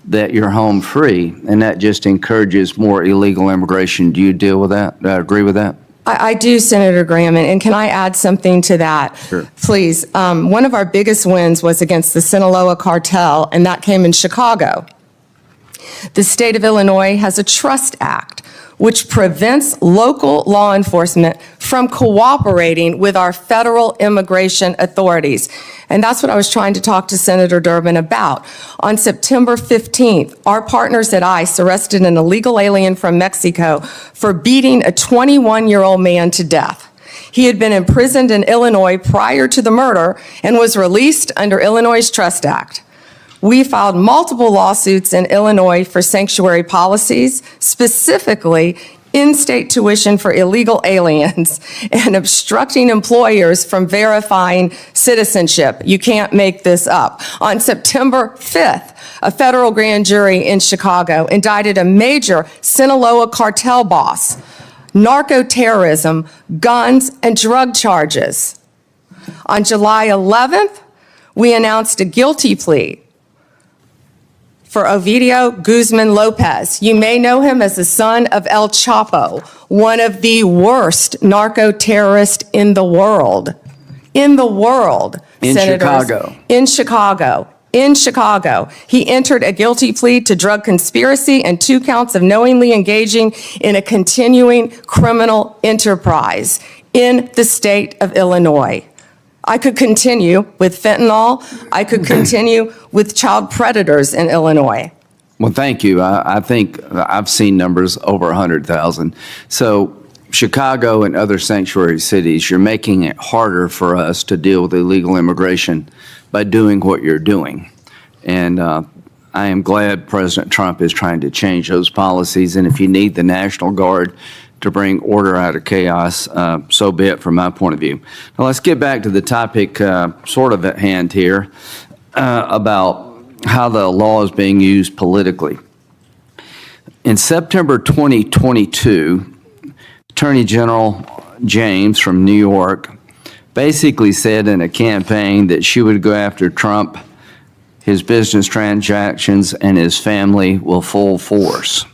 that you're home free, and that just encourages more illegal immigration. Do you deal with that? Do I agree with that? I do, Senator Graham, and can I add something to that? Sure. Please. One of our biggest wins was against the Sinaloa cartel, and that came in Chicago. The state of Illinois has a Trust Act, which prevents local law enforcement from cooperating with our federal immigration authorities. And that's what I was trying to talk to Senator Durbin about. On September 15th, our partners at ICE arrested an illegal alien from Mexico for beating a 21-year-old man to death. He had been imprisoned in Illinois prior to the murder and was released under Illinois' Trust Act. We filed multiple lawsuits in Illinois for sanctuary policies, specifically in-state tuition for illegal aliens and obstructing employers from verifying citizenship. You can't make this up. On September 5th, a federal grand jury in Chicago indicted a major Sinaloa cartel boss, narco-terrorism, guns, and drug charges. On July 11th, we announced a guilty plea for Ovidio Guzman Lopez. You may know him as the son of El Chapo, one of the worst narco-terrorists in the world. In the world, In Senators. Chicago. In Chicago. In Chicago. He entered a guilty plea to drug conspiracy and 2 counts of knowingly engaging in a continuing criminal enterprise in the state of Illinois. I could continue with fentanyl. I could continue with child predators in Illinois. Well, thank you. I think I've seen numbers over 100,000. So Chicago and other sanctuary cities, you're making it harder for us to deal with illegal immigration by doing what you're doing. And I am glad President Trump is trying to change those policies. And if you need the National Guard to bring order out of chaos, so be it from my point of view. Now let's get back to the topic sort of at hand here about how the law is being used politically. In September 2022, Attorney General James from New York basically said in a campaign that she would go after Trump, his business transactions, and his family with full force.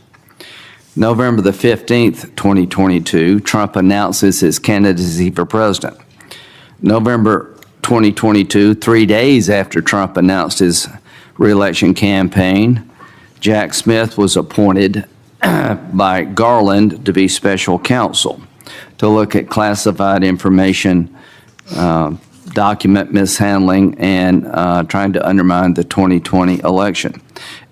November the 15th, 2022, Trump announces his candidacy for president. November 2022, 3 days after Trump announced his re-election campaign, Jack Smith was appointed by Garland to be special counsel to look at classified information, document mishandling, and trying to undermine the 2020 election.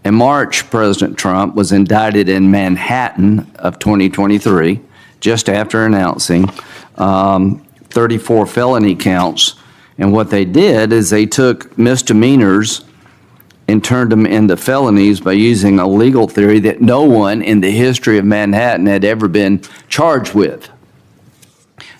In March, President Trump was indicted in Manhattan of 2023, just after announcing 34 felony counts. And what they did is they took misdemeanors and turned them into felonies by using a legal theory that no one in the history of Manhattan had ever been charged with.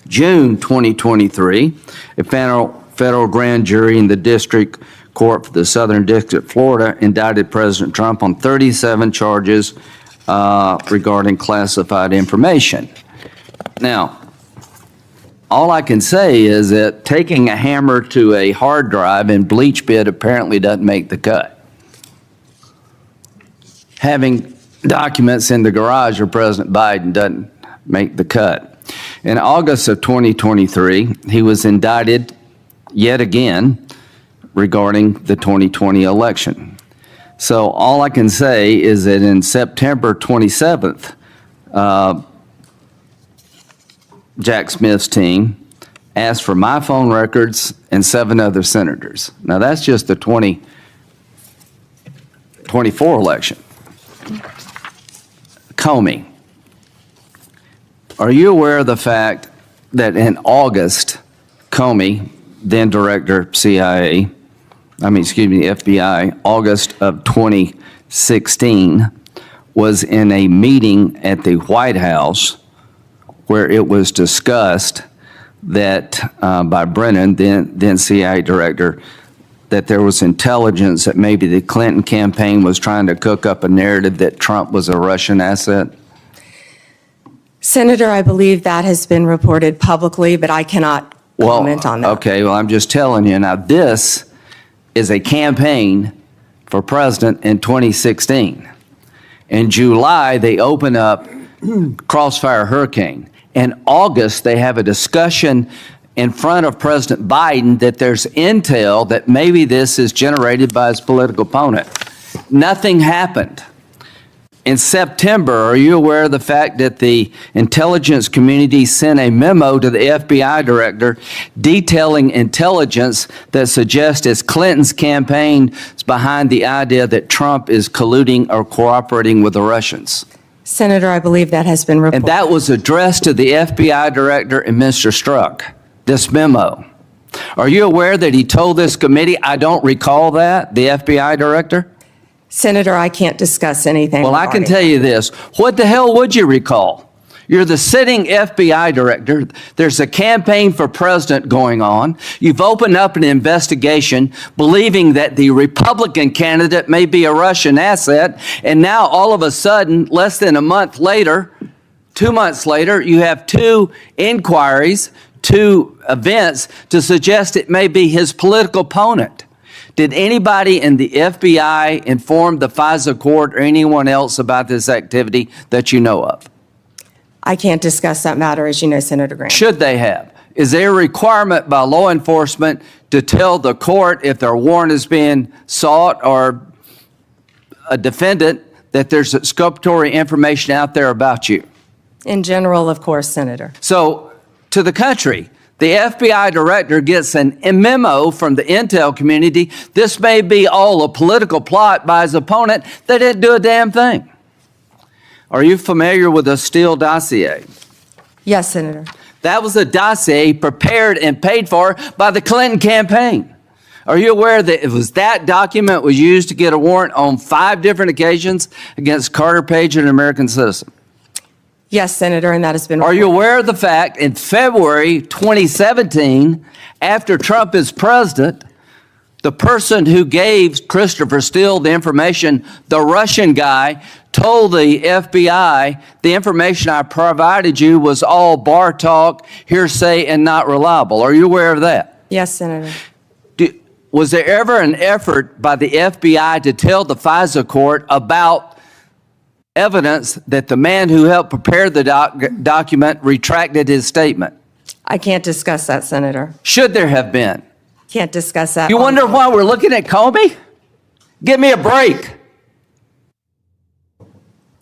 June 2023, a federal grand jury in the District Court for the Southern District of Florida indicted President Trump on 37 charges regarding classified information. Now, all I can say is that taking a hammer to a hard drive and bleach bit apparently doesn't make the cut. Having documents in the garage of President Biden doesn't make the cut. In August of 2023, he was indicted yet again regarding the 2020 election. So all I can say is that in September 27th, Jack Smith's team asked for my phone records and 7 other senators. Now that's just the 2024 election. Comey, are you aware of the fact that in August, Comey, then director CIA, FBI, August of 2016, was in a meeting at the White House where it was discussed that by Brennan, then CIA director, that there was intelligence that maybe the Clinton campaign was trying to cook up a narrative that Trump was a Russian asset? Senator, I believe that has been reported publicly, but I cannot comment on that. Okay, well, I'm just telling you. Now, this is a campaign for president in 2016. In July, they open up Crossfire Hurricane. In August, they have a discussion in front of President Biden that there's intel that maybe this is generated by his political opponent. Nothing happened. In September, are you aware of the fact that the intelligence community sent a memo to the FBI director detailing intelligence that suggests it's Clinton's campaign is behind the idea that Trump is colluding or cooperating with the Russians? Senator, I believe that has been reported. And that was addressed to the FBI director and Mr. Strzok, this memo. Are you aware that he told this committee, I don't recall that, the FBI director? Senator, I can't discuss anything. Well, I can regarding tell you this. What the hell would you recall? You're the sitting FBI director. There's a campaign for president going on. You've opened up an investigation believing that the Republican candidate may be a Russian asset. And now all of a sudden, less than a month later, 2 months later, you have 2 inquiries, 2 events to suggest it may be his political opponent. Did anybody in the FBI inform the FISA court or anyone else about this activity that you know of? I can't discuss that matter, as you know, Senator Grant. Should they have? Is there a requirement by law enforcement to tell the court if their warrant is being sought or a defendant that there's exculpatory information out there about you? In general, of course, Senator. So to the country, The FBI director gets a memo from the intel community. This may be all a political plot by his opponent. They didn't do a damn thing. Are you familiar with the Steele dossier? Yes, Senator. That was a dossier prepared and paid for by the Clinton campaign. Are you aware that it was that document was used to get a warrant on 5 different occasions against Carter Page, an American citizen? Yes, Senator, and that has been. Are you aware of the fact in February 2017, after Trump is president, the person who gave Christopher Steele the information, the Russian guy, told the FBI, the information I provided you was all bar talk, hearsay, and not reliable. Are you aware of that? Yes, Senator. Was there ever an effort by the FBI to tell the FISA court about evidence that the man who helped prepare the document retracted his statement? I can't discuss that, Senator. Should there have been? Can't discuss that. You wonder why we're looking at Comey? Give me a break.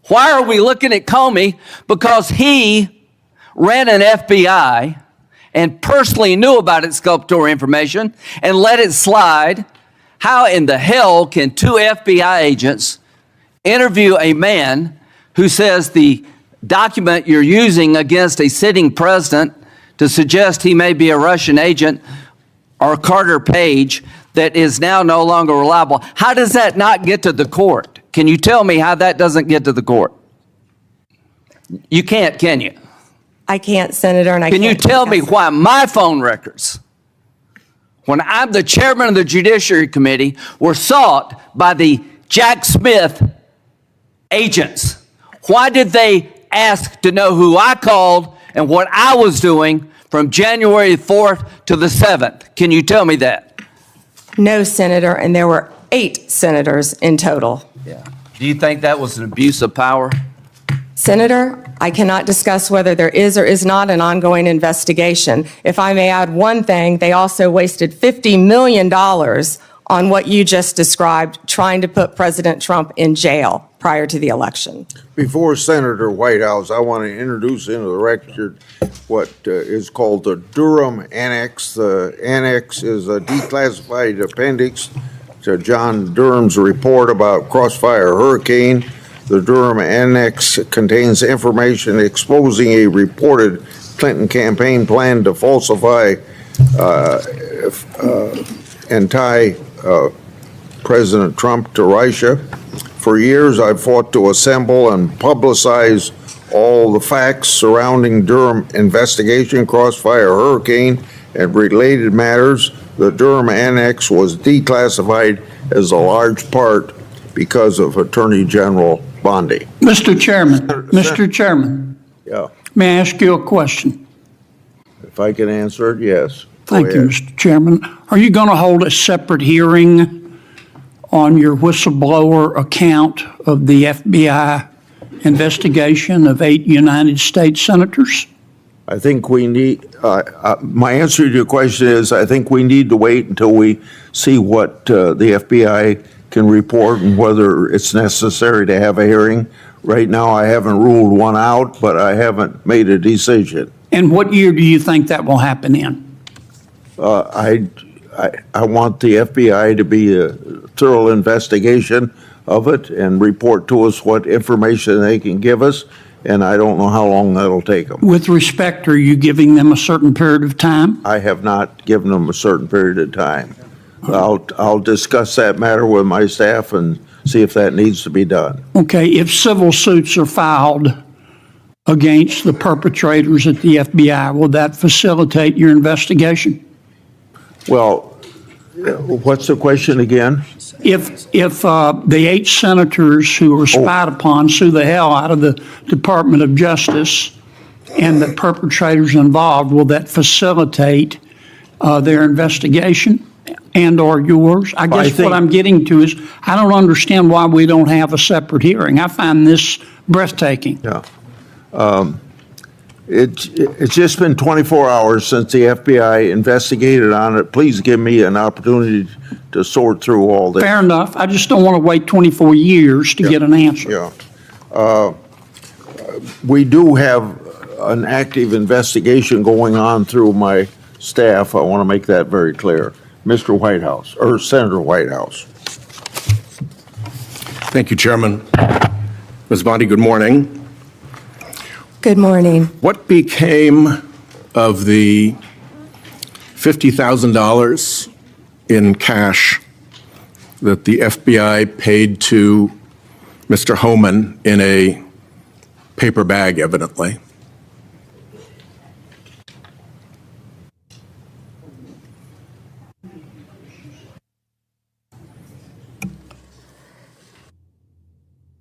Why are we looking at Comey? Because he ran an FBI and personally knew about exculpatory information and let it slide. How in the hell can 2 FBI agents interview a man who says the document you're using against a sitting president to suggest he may be a Russian agent or Carter Page that is now no longer reliable? How does that not get to the court? Can you tell me how that doesn't get to the court? You can't, can you? I can't, Senator, and I Can can't. you tell me discuss it. why my phone records, when I'm the chairman of the Judiciary Committee, were sought by the Jack Smith agents? Why did they ask to know who I called and what I was doing from January 4th to the 7th? Can you tell me that? No, Senator, and there were 8 senators in total. Yeah. Do you think that was an abuse of power? Senator, I cannot discuss whether there is or is not an ongoing investigation. If I may add one thing, they also wasted $50 million on what you just described, trying to put President Trump in jail prior to the election. Before Senator Whitehouse, I want to introduce into the record what is called the Durham Annex. The annex is a declassified appendix to John Durham's report about Crossfire Hurricane. The Durham Annex contains information exposing a reported Clinton campaign plan to falsify and tie President Trump to Russia. For years, I've fought to assemble and publicize all the facts surrounding Durham investigation, Crossfire Hurricane, and related matters. The Durham Annex was declassified as a large part because of Attorney General Bondi. Mr. Chairman, Yeah, may I ask you a question? if I can answer it, yes. Go Thank you, ahead. Mr. Chairman. Are you going to hold a separate hearing on your whistleblower account of the FBI investigation of 8 United States senators? I think we need, my answer to your question is, I think we need to wait until we see what the FBI can report and whether it's necessary to have a hearing. Right now, I haven't ruled one out, but I haven't made a decision. And what year do you think that will happen in? I want the FBI to be a thorough investigation of it and report to us what information they can give us, and I don't know how long that'll take them. With respect, are you giving them a certain period of time? I have not given them a certain period of time. I'll discuss that matter with my staff and see if that needs to be done. Okay, if civil suits are filed against the perpetrators at the FBI, will that facilitate your investigation? Well, what's the question again? If the 8 senators who were spied upon sue the hell out of the Department of Justice and the perpetrators involved, will that facilitate their investigation and/or yours? I guess what I'm getting to is, I don't understand why we don't have a separate hearing. I find this breathtaking. Yeah. It's just been 24 hours since the FBI investigated on it. Please give me an opportunity to sort through all this. Fair enough. I just don't want to wait 24 years to get an answer. Yeah. We do have an active investigation going on through my staff. I want to make that very clear. Mr. Whitehouse, or Senator Whitehouse. Thank you, Chairman. Ms. Bondi, good morning. Good morning. What became of the $50,000 in cash that the FBI paid to Mr. Homan in a paper bag, evidently?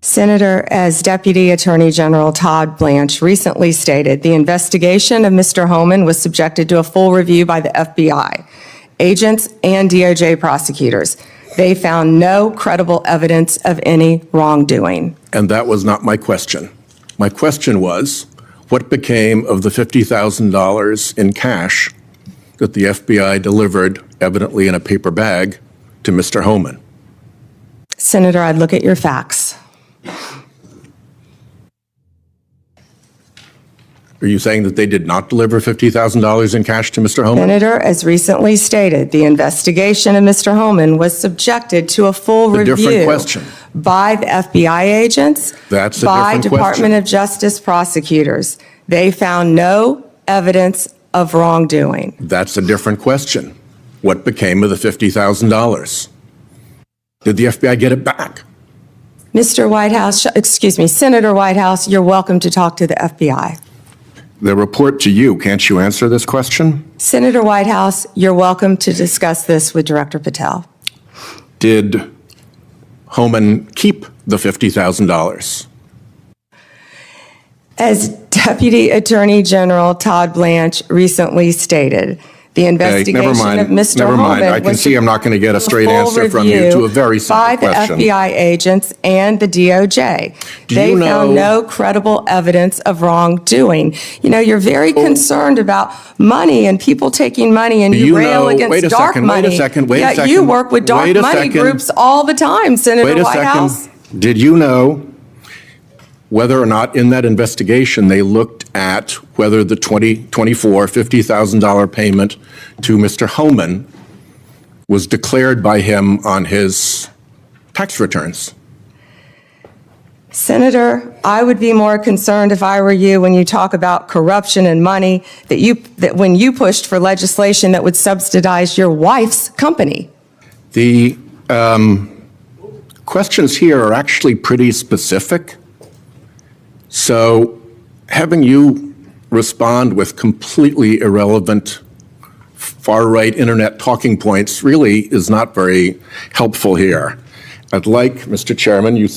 Senator, as Deputy Attorney General Todd Blanche recently stated, the investigation of Mr. Homan was subjected to a full review by the FBI, agents, and DOJ prosecutors. They found no credible evidence of any wrongdoing. And that was not my question. My question was, what became of the $50,000 in cash that the FBI delivered, evidently in a paper bag, to Mr. Homan? Senator, I'd look at your facts. Are you saying that they did not deliver $50,000 in cash to Mr. Homan? Senator, as recently stated, the investigation of Mr. Homan was subjected to a full review different question. by the FBI agents, That's a by different Department question. of Justice prosecutors. They found no evidence of wrongdoing. That's a different question. What became of the $50,000? Did the FBI get it back? Mr. Whitehouse, excuse me, Senator Whitehouse, you're welcome to talk to the FBI. The report to you, can't you answer this question? Senator Whitehouse, you're welcome to discuss this with Director Patel. Did Homan keep the $50,000? As Deputy Attorney General Todd Blanche recently stated, the investigation never mind. of Mr. Never mind. Homan I can was see I'm not going to get a straight full answer from you review to a very simple question. by the FBI agents and the DOJ. Do They you found know- no credible evidence of wrongdoing. You know, you're very concerned about money and people taking money, and Do you you rail know- against wait a dark second, wait a money. second, wait a Yet second, you work with dark wait a money second. groups all the time, Senator Wait a Whitehouse. second. Did you know whether or not in that investigation they looked at whether the $50,000 payment to Mr. Homan was declared by him on his tax returns? Senator, I would be more concerned if I were you when you talk about corruption and money that when you pushed for legislation that would subsidize your wife's company. The questions here are actually pretty specific. So having you respond with completely irrelevant far-right internet talking points really is not very helpful here. I'd like, Mr. Chairman, you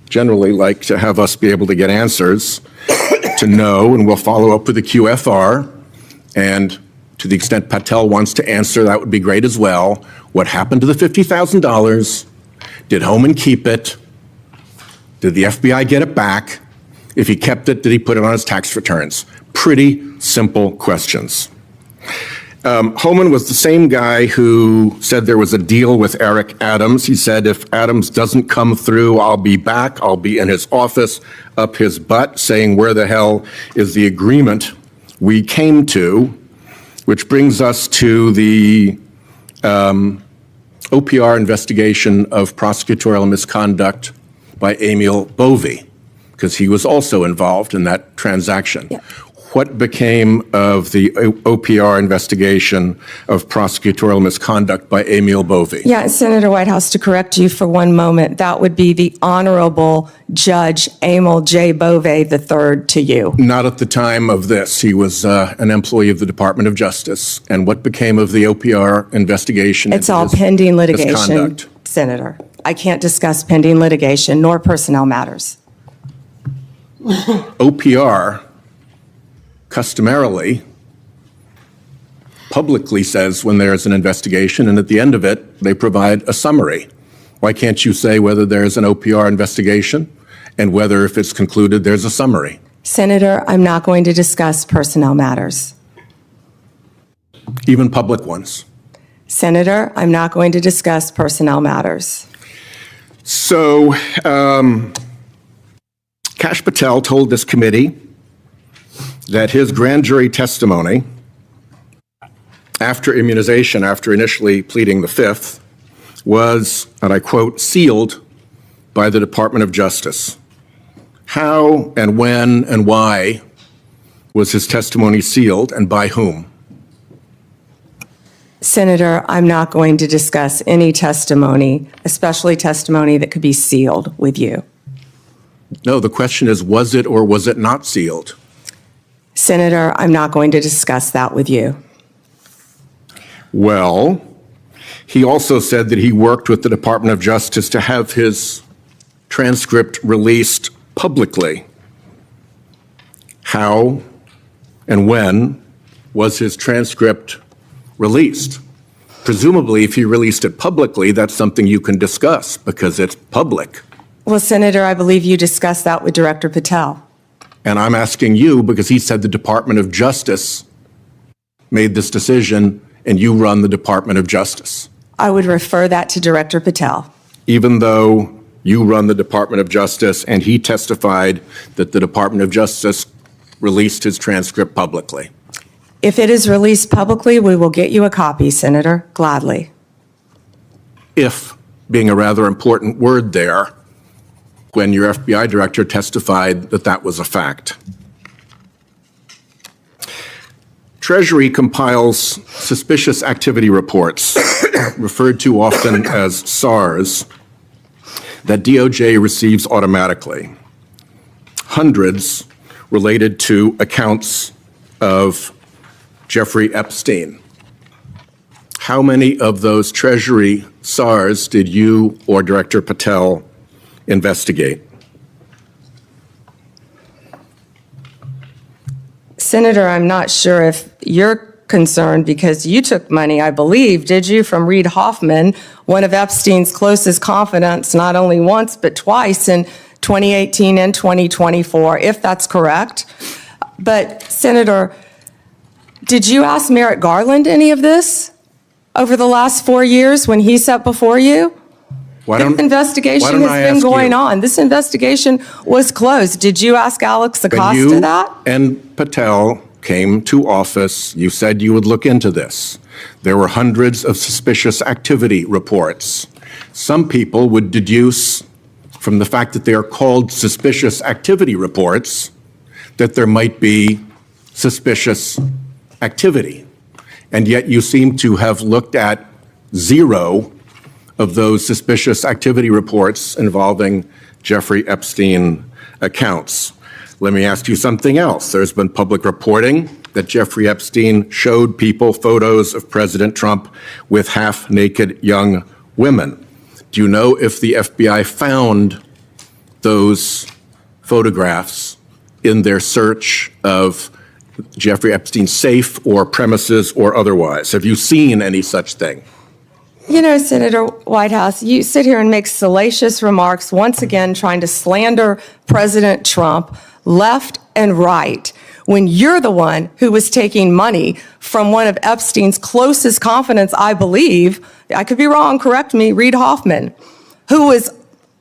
generally like to have us be able to get answers to know, and we'll follow up with the QFR. And to the extent Patel wants to answer, that would be great as well. What happened to the $50,000? Did Homan keep it? Did the FBI get it back? If he kept it, did he put it on his tax returns? Pretty simple questions. Homan was the same guy who said there was a deal with Eric Adams. He said, if Adams doesn't come through, I'll be back. I'll be in his office, up his butt, saying, where the hell is the agreement we came to? Which brings us to the OPR investigation of prosecutorial misconduct by Emil Bovee, because he was also involved in that transaction. Yeah. What became of the OPR investigation of prosecutorial misconduct by Emil Bovee? Yeah, Senator Whitehouse, to correct you for one moment, that would be the Honorable Judge Emil J. Bovee III to you. Not at the time of this. He was an employee of the Department of Justice. And what became of the OPR investigation? It's into all his pending litigation, misconduct? Senator. I can't discuss pending litigation nor personnel matters. OPR customarily publicly says when there's an investigation, and at the end of it, they provide a summary. Why can't you say whether there's an OPR investigation and whether, if it's concluded, there's a summary? Senator, I'm not going to discuss personnel matters. Even public ones. Senator, I'm not going to discuss personnel matters. So, Kash Patel told this committee that his grand jury testimony after immunization, after initially pleading the Fifth, was, and I quote, sealed by the Department of Justice. How and when and why was his testimony sealed, and by whom? Senator, I'm not going to discuss any testimony, especially testimony that could be sealed with you. No, the question is, was it or was it not sealed? Senator, I'm not going to discuss that with you. Well, he also said that he worked with the Department of Justice to have his transcript released publicly. How and when was his transcript released? Presumably, if he released it publicly, that's something you can discuss because it's public. Well, Senator, I believe you discussed that with Director Patel. And I'm asking you because he said the Department of Justice made this decision and you run the Department of Justice. I would refer that to Director Patel. Even though you run the Department of Justice and he testified that the Department of Justice released his transcript publicly. If it is released publicly, we will get you a copy, Senator, gladly. If being a rather important word there, when your FBI director testified that that was a fact. Treasury compiles suspicious activity reports, referred to often as SARs, that DOJ receives automatically. Hundreds related to accounts of Jeffrey Epstein. How many of those Treasury SARs did you or Director Patel investigate? Senator, I'm not sure if you're concerned because you took money, I believe, did you, from Reid Hoffman, one of Epstein's closest confidants, not only once but twice in 2018 and 2024, if that's correct. But, Senator, did you ask Merrick Garland any of this over the last 4 years when he sat before you? This investigation has been going on. This investigation was closed. Did you ask Alex Acosta that? When you and Patel came to office, you said you would look into this. There were hundreds of suspicious activity reports. Some people would deduce from the fact that they are called suspicious activity reports that there might be suspicious activity. And yet you seem to have looked at zero of those suspicious activity reports involving Jeffrey Epstein accounts. Let me ask you something else. There's been public reporting that Jeffrey Epstein showed people photos of President Trump with half-naked young women. Do you know if the FBI found those photographs in their search of Jeffrey Epstein's safe or premises or otherwise? Have you seen any such thing? You know, Senator Whitehouse, you sit here and make salacious remarks, once again trying to slander President Trump left and right, when you're the one who was taking money from one of Epstein's closest confidants, I believe, I could be wrong, correct me, Reid Hoffman, who was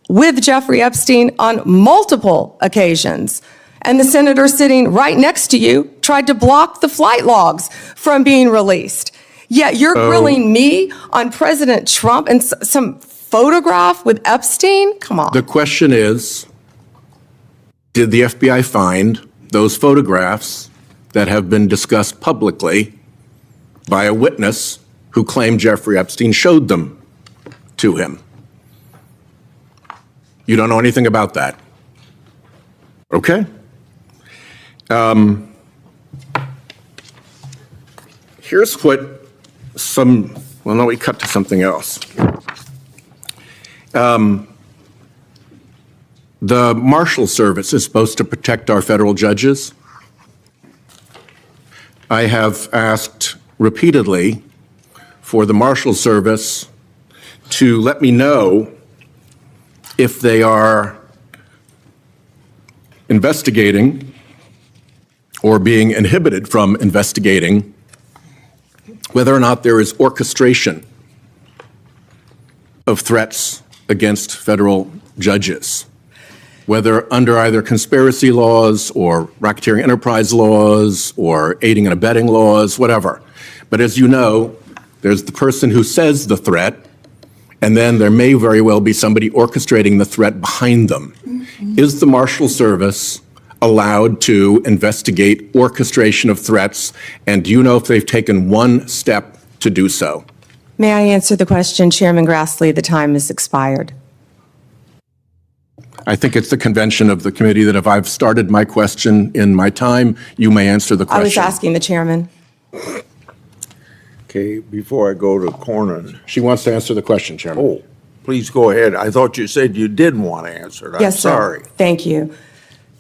with Jeffrey Epstein on multiple occasions. And the senator sitting right next to you tried to block the flight logs from being released. Yet you're grilling me on President Trump and some photograph with Epstein? Come on. The question is, did the FBI find those photographs that have been discussed publicly by a witness who claimed Jeffrey Epstein showed them to him? You don't know anything about that? Okay. Here's what well, no, we cut to something else. The Marshal Service is supposed to protect our federal judges. I have asked repeatedly for the Marshal Service to let me know if they are investigating or being inhibited from investigating whether or not there is orchestration of threats against federal judges, whether under either conspiracy laws or racketeering enterprise laws or aiding and abetting laws, whatever. But as you know, there's the person who says the threat, and then there may very well be somebody orchestrating the threat behind them. Is the Marshal Service allowed to investigate orchestration of threats, and do you know if they've taken one step to do so? May I answer the question, Chairman Grassley? The time has expired. I think it's the convention of the committee that if I've started my question in my time, you may answer the question. I was asking the chairman. Okay, before I go to Cornyn. She wants to answer the question, Chairman. Oh, please go ahead. I thought you said you didn't want to answer it. I'm Yes, sir. sorry. Thank you.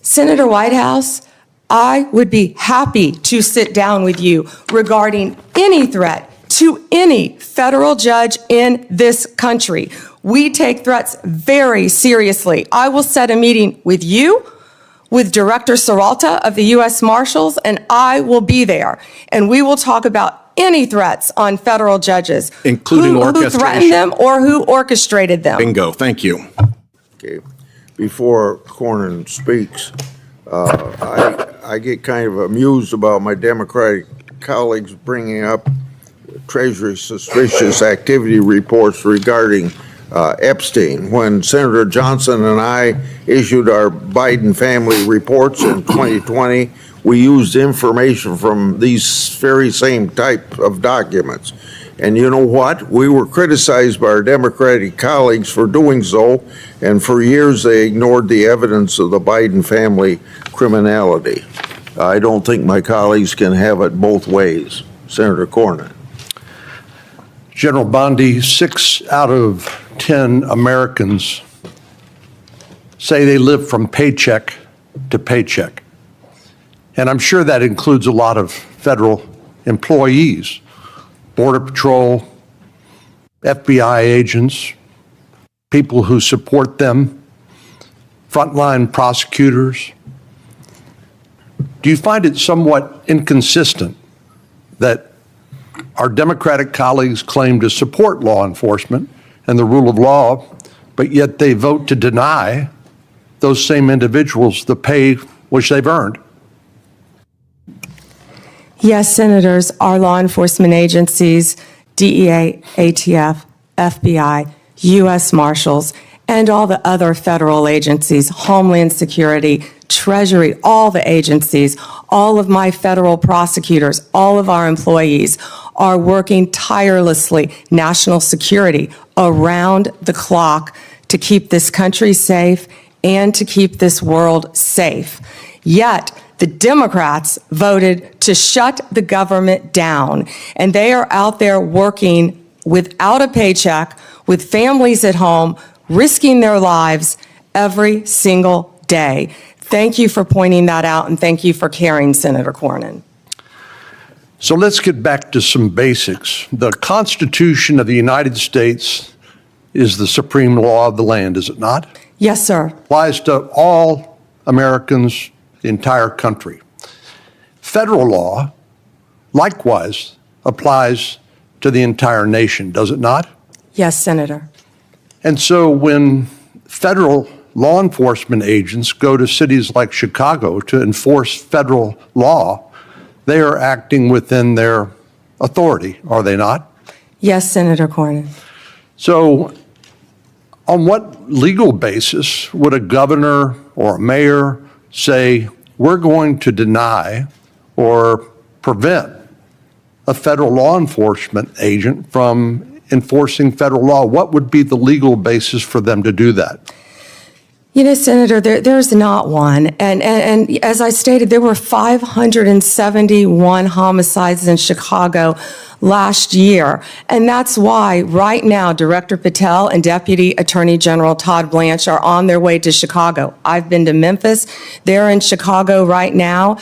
Senator Whitehouse, I would be happy to sit down with you regarding any threat to any federal judge in this country. We take threats very seriously. I will set a meeting with you, with Director Serralta of the U.S. Marshals, and I will be there. And we will talk about any threats on federal judges. Including who orchestration. threatened them or who orchestrated them. Bingo, thank you. Okay, before Cornyn speaks, I get kind of amused about my Democratic colleagues bringing up Treasury suspicious activity reports regarding Epstein. When Senator Johnson and I issued our Biden family reports in 2020, we used information from these very same type of documents. And you know what? We were criticized by our Democratic colleagues for doing so, and for years they ignored the evidence of the Biden family criminality. I don't think my colleagues can have it both ways. Senator Cornyn. General Bondi, 6 out of 10 Americans say they live from paycheck to paycheck. And I'm sure that includes a lot of federal employees, Border Patrol, FBI agents, people who support them, frontline prosecutors. Do you find it somewhat inconsistent that our Democratic colleagues claim to support law enforcement and the rule of law, but yet they vote to deny those same individuals the pay which they've earned? Yes, Senators, our law enforcement agencies, DEA, ATF, FBI, U.S. Marshals, and all the other federal agencies, Homeland Security, Treasury, all the agencies, all of my federal prosecutors, all of our employees are working tirelessly, national security, around the clock to keep this country safe and to keep this world safe. Yet, the Democrats voted to shut the government down, and they are out there working without a paycheck, with families at home, risking their lives every single day. Thank you for pointing that out, and thank you for caring, Senator Cornyn. So let's get back to some basics. The Constitution of the United States is the supreme law of the land, is it not? Yes, sir. Applies to all Americans, the entire country. Federal law, likewise, applies to the entire nation, does it not? Yes, Senator. And so when federal law enforcement agents go to cities like Chicago to enforce federal law, they are acting within their authority, are they not? Yes, Senator Cornyn. So on what legal basis would a governor or a mayor say, we're going to deny or prevent a federal law enforcement agent from enforcing federal law? What would be the legal basis for them to do that? You know, Senator, there's not one. And as I stated, there were 571 homicides in Chicago last year. And that's why right now, Director Patel and Deputy Attorney General Todd Blanche are on their way to Chicago. I've been to Memphis. They're in Chicago right now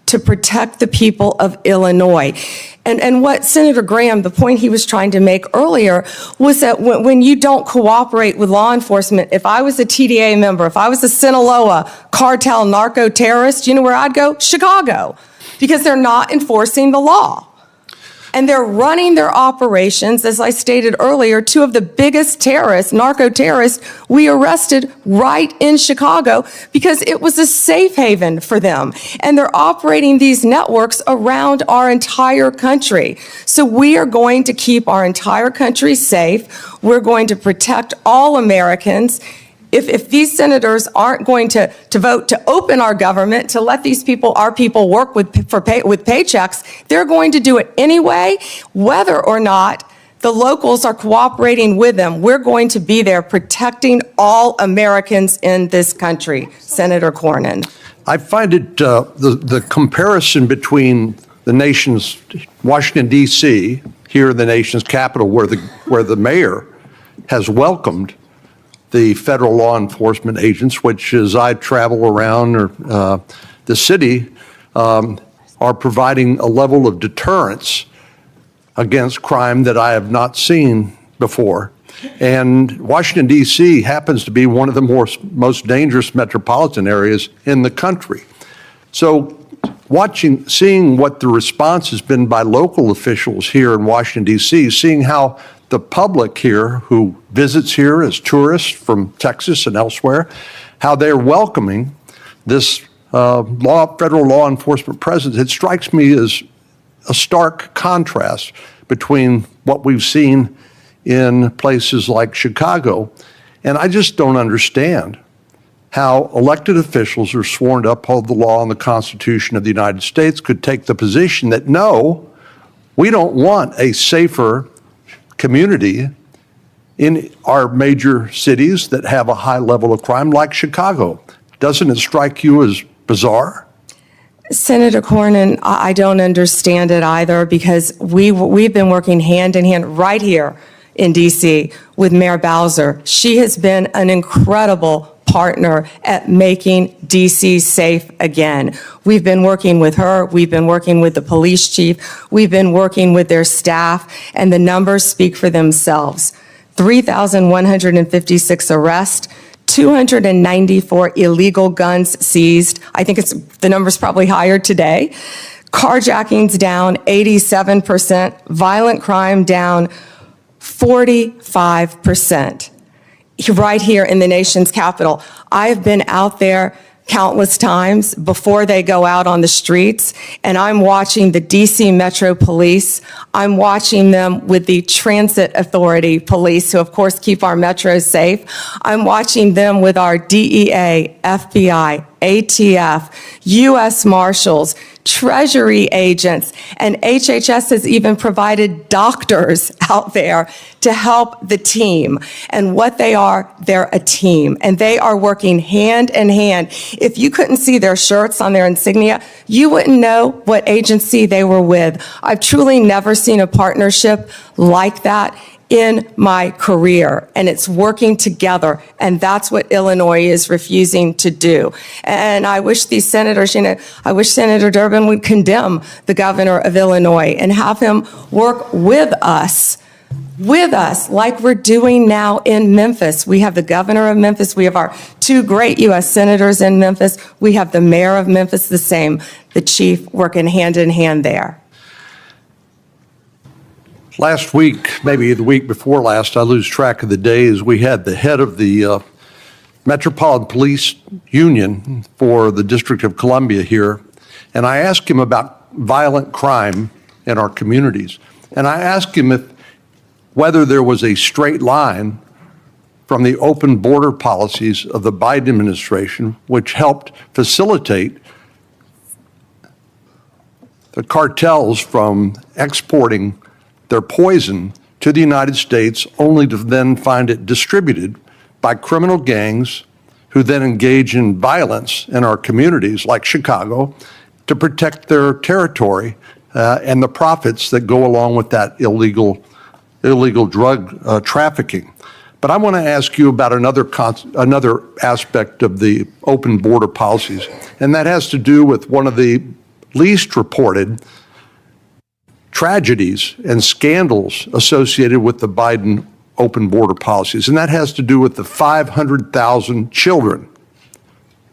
to protect the people of Illinois. And what Senator Graham, the point he was trying to make earlier, was that when you don't cooperate with law enforcement, if I was a TDA member, if I was a Sinaloa cartel narco terrorist, you know where I'd go? Chicago, because they're not enforcing the law. And they're running their operations, as I stated earlier, two of the biggest terrorists, narco-terrorists, we arrested right in Chicago because it was a safe haven for them. And they're operating these networks around our entire country. So we are going to keep our entire country safe. We're going to protect all Americans. If these senators aren't going to vote to open our government, to let these people, our people, work with paychecks, they're going to do it anyway, whether or not the locals are cooperating with them. We're going to be there protecting all Americans in this country. Senator Cornyn. I find it, the comparison between the nation's Washington, D.C., here in the nation's capital, where the mayor has welcomed the federal law enforcement agents, which as I travel around the city, are providing a level of deterrence against crime that I have not seen before. And Washington, D.C. happens to be one of the most dangerous metropolitan areas in the country. So seeing what the response has been by local officials here in Washington, D.C., seeing how the public here who visits here as tourists from Texas and elsewhere, how they're welcoming this federal law enforcement presence, it strikes me as a stark contrast between what we've seen in places like Chicago. And I just don't understand how elected officials who are sworn to uphold the law and the Constitution of the United States could take the position that, no, we don't want a safer community in our major cities that have a high level of crime like Chicago. Doesn't it strike you as bizarre? Senator Cornyn, I don't understand it either because we've been working hand in hand right here in D.C. with Mayor Bowser. She has been an incredible partner at making D.C. safe again. We've been working with her. We've been working with the police chief. We've been working with their staff, and the numbers speak for themselves. 3,156 arrests, 294 illegal guns seized. I think the number's probably higher today. Carjackings down 87%, violent crime down 45%. Right here in the nation's capital. I've been out there countless times before they go out on the streets, and I'm watching the DC Metro Police. I'm watching them with the Transit Authority Police, who of course keep our metros safe. I'm watching them with our DEA, FBI, ATF, U.S. Marshals, Treasury agents, and HHS has even provided doctors out there to help the team. And what they are, they're a team, and they are working hand in hand. If you couldn't see their shirts on their insignia, you wouldn't know what agency they were with. I've truly never seen a partnership like that in my career, and it's working together, and that's what Illinois is refusing to do. And I wish these senators, I wish Senator Durbin would condemn the governor of Illinois and have him work with us like we're doing now in Memphis. We have the governor of Memphis. We have our two great U.S. senators in Memphis. We have the mayor of Memphis, the same, the chief, working hand in hand there. Last week, maybe the week before last, I lose track of the days, we had the head of the Metropolitan Police Union for the District of Columbia here, and I asked him about violent crime in our communities. And I asked him whether there was a straight line from the open border policies of the Biden administration, which helped facilitate the cartels from exporting their poison to the United States, only to then find it distributed by criminal gangs who then engage in violence in our communities like Chicago to protect their territory and the profits that go along with that illegal drug trafficking. But I want to ask you about another aspect of the open border policies, and that has to do with one of the least reported tragedies and scandals associated with the Biden open border policies, and that has to do with the 500,000 children,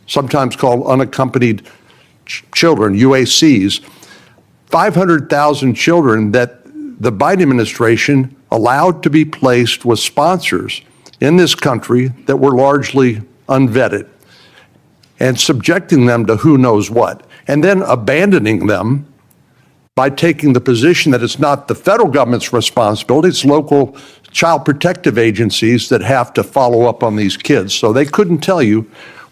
sometimes called unaccompanied children, UACs, 500,000 children that the Biden administration allowed to be placed with sponsors in this country that were largely unvetted and subjecting them to who knows what, and then abandoning them by taking the position that it's not the federal government's responsibility, it's local child protective agencies that have to follow up on these kids. So they couldn't tell you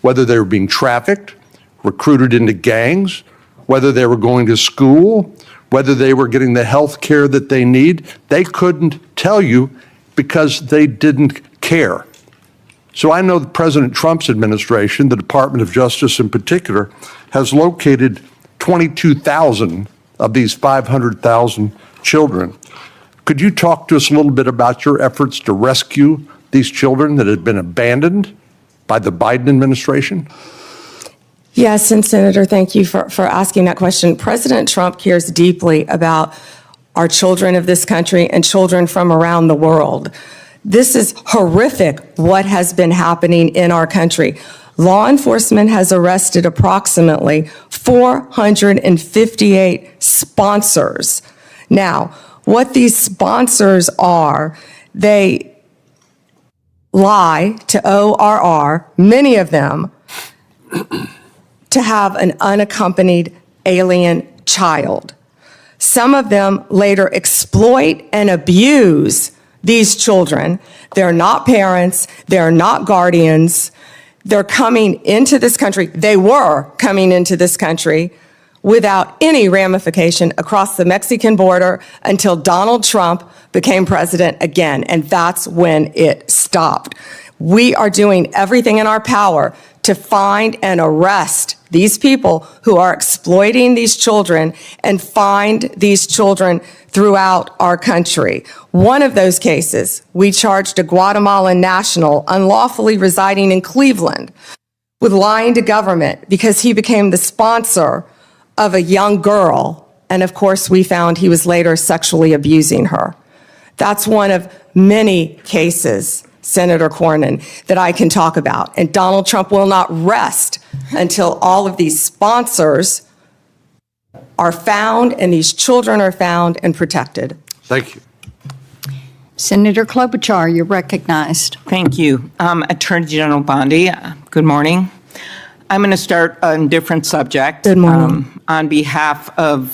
whether they were being trafficked, recruited into gangs, whether they were going to school, whether they were getting the health care that they need. They couldn't tell you because they didn't care. So I know that President Trump's administration, the Department of Justice in particular, has located 22,000 of these 500,000 children. Could you talk to us a little bit about your efforts to rescue these children that had been abandoned by the Biden administration? Yes, and Senator, thank you for asking that question. President Trump cares deeply about our children of this country and children from around the world. This is horrific what has been happening in our country. Law enforcement has arrested approximately 458 sponsors. Now, what these sponsors are, they lie to ORR, many of them, to have an unaccompanied alien child. Some of them later exploit and abuse these children. They're not parents, they're not guardians. They're coming into this country, they were coming into this country without any ramification across the Mexican border until Donald Trump became president again, and that's when it stopped. We are doing everything in our power to find and arrest these people who are exploiting these children and find these children throughout our country. One of those cases, we charged a Guatemalan national unlawfully residing in Cleveland with lying to government because he became the sponsor of a young girl, and of course we found he was later sexually abusing her. That's one of many cases, Senator Cornyn, that I can talk about. And Donald Trump will not rest until all of these sponsors are found and these children are found and protected. Thank you. Senator Klobuchar, you're recognized. Thank you. Attorney General Bondi, good morning. I'm going to start on a different subject. Good morning. On behalf of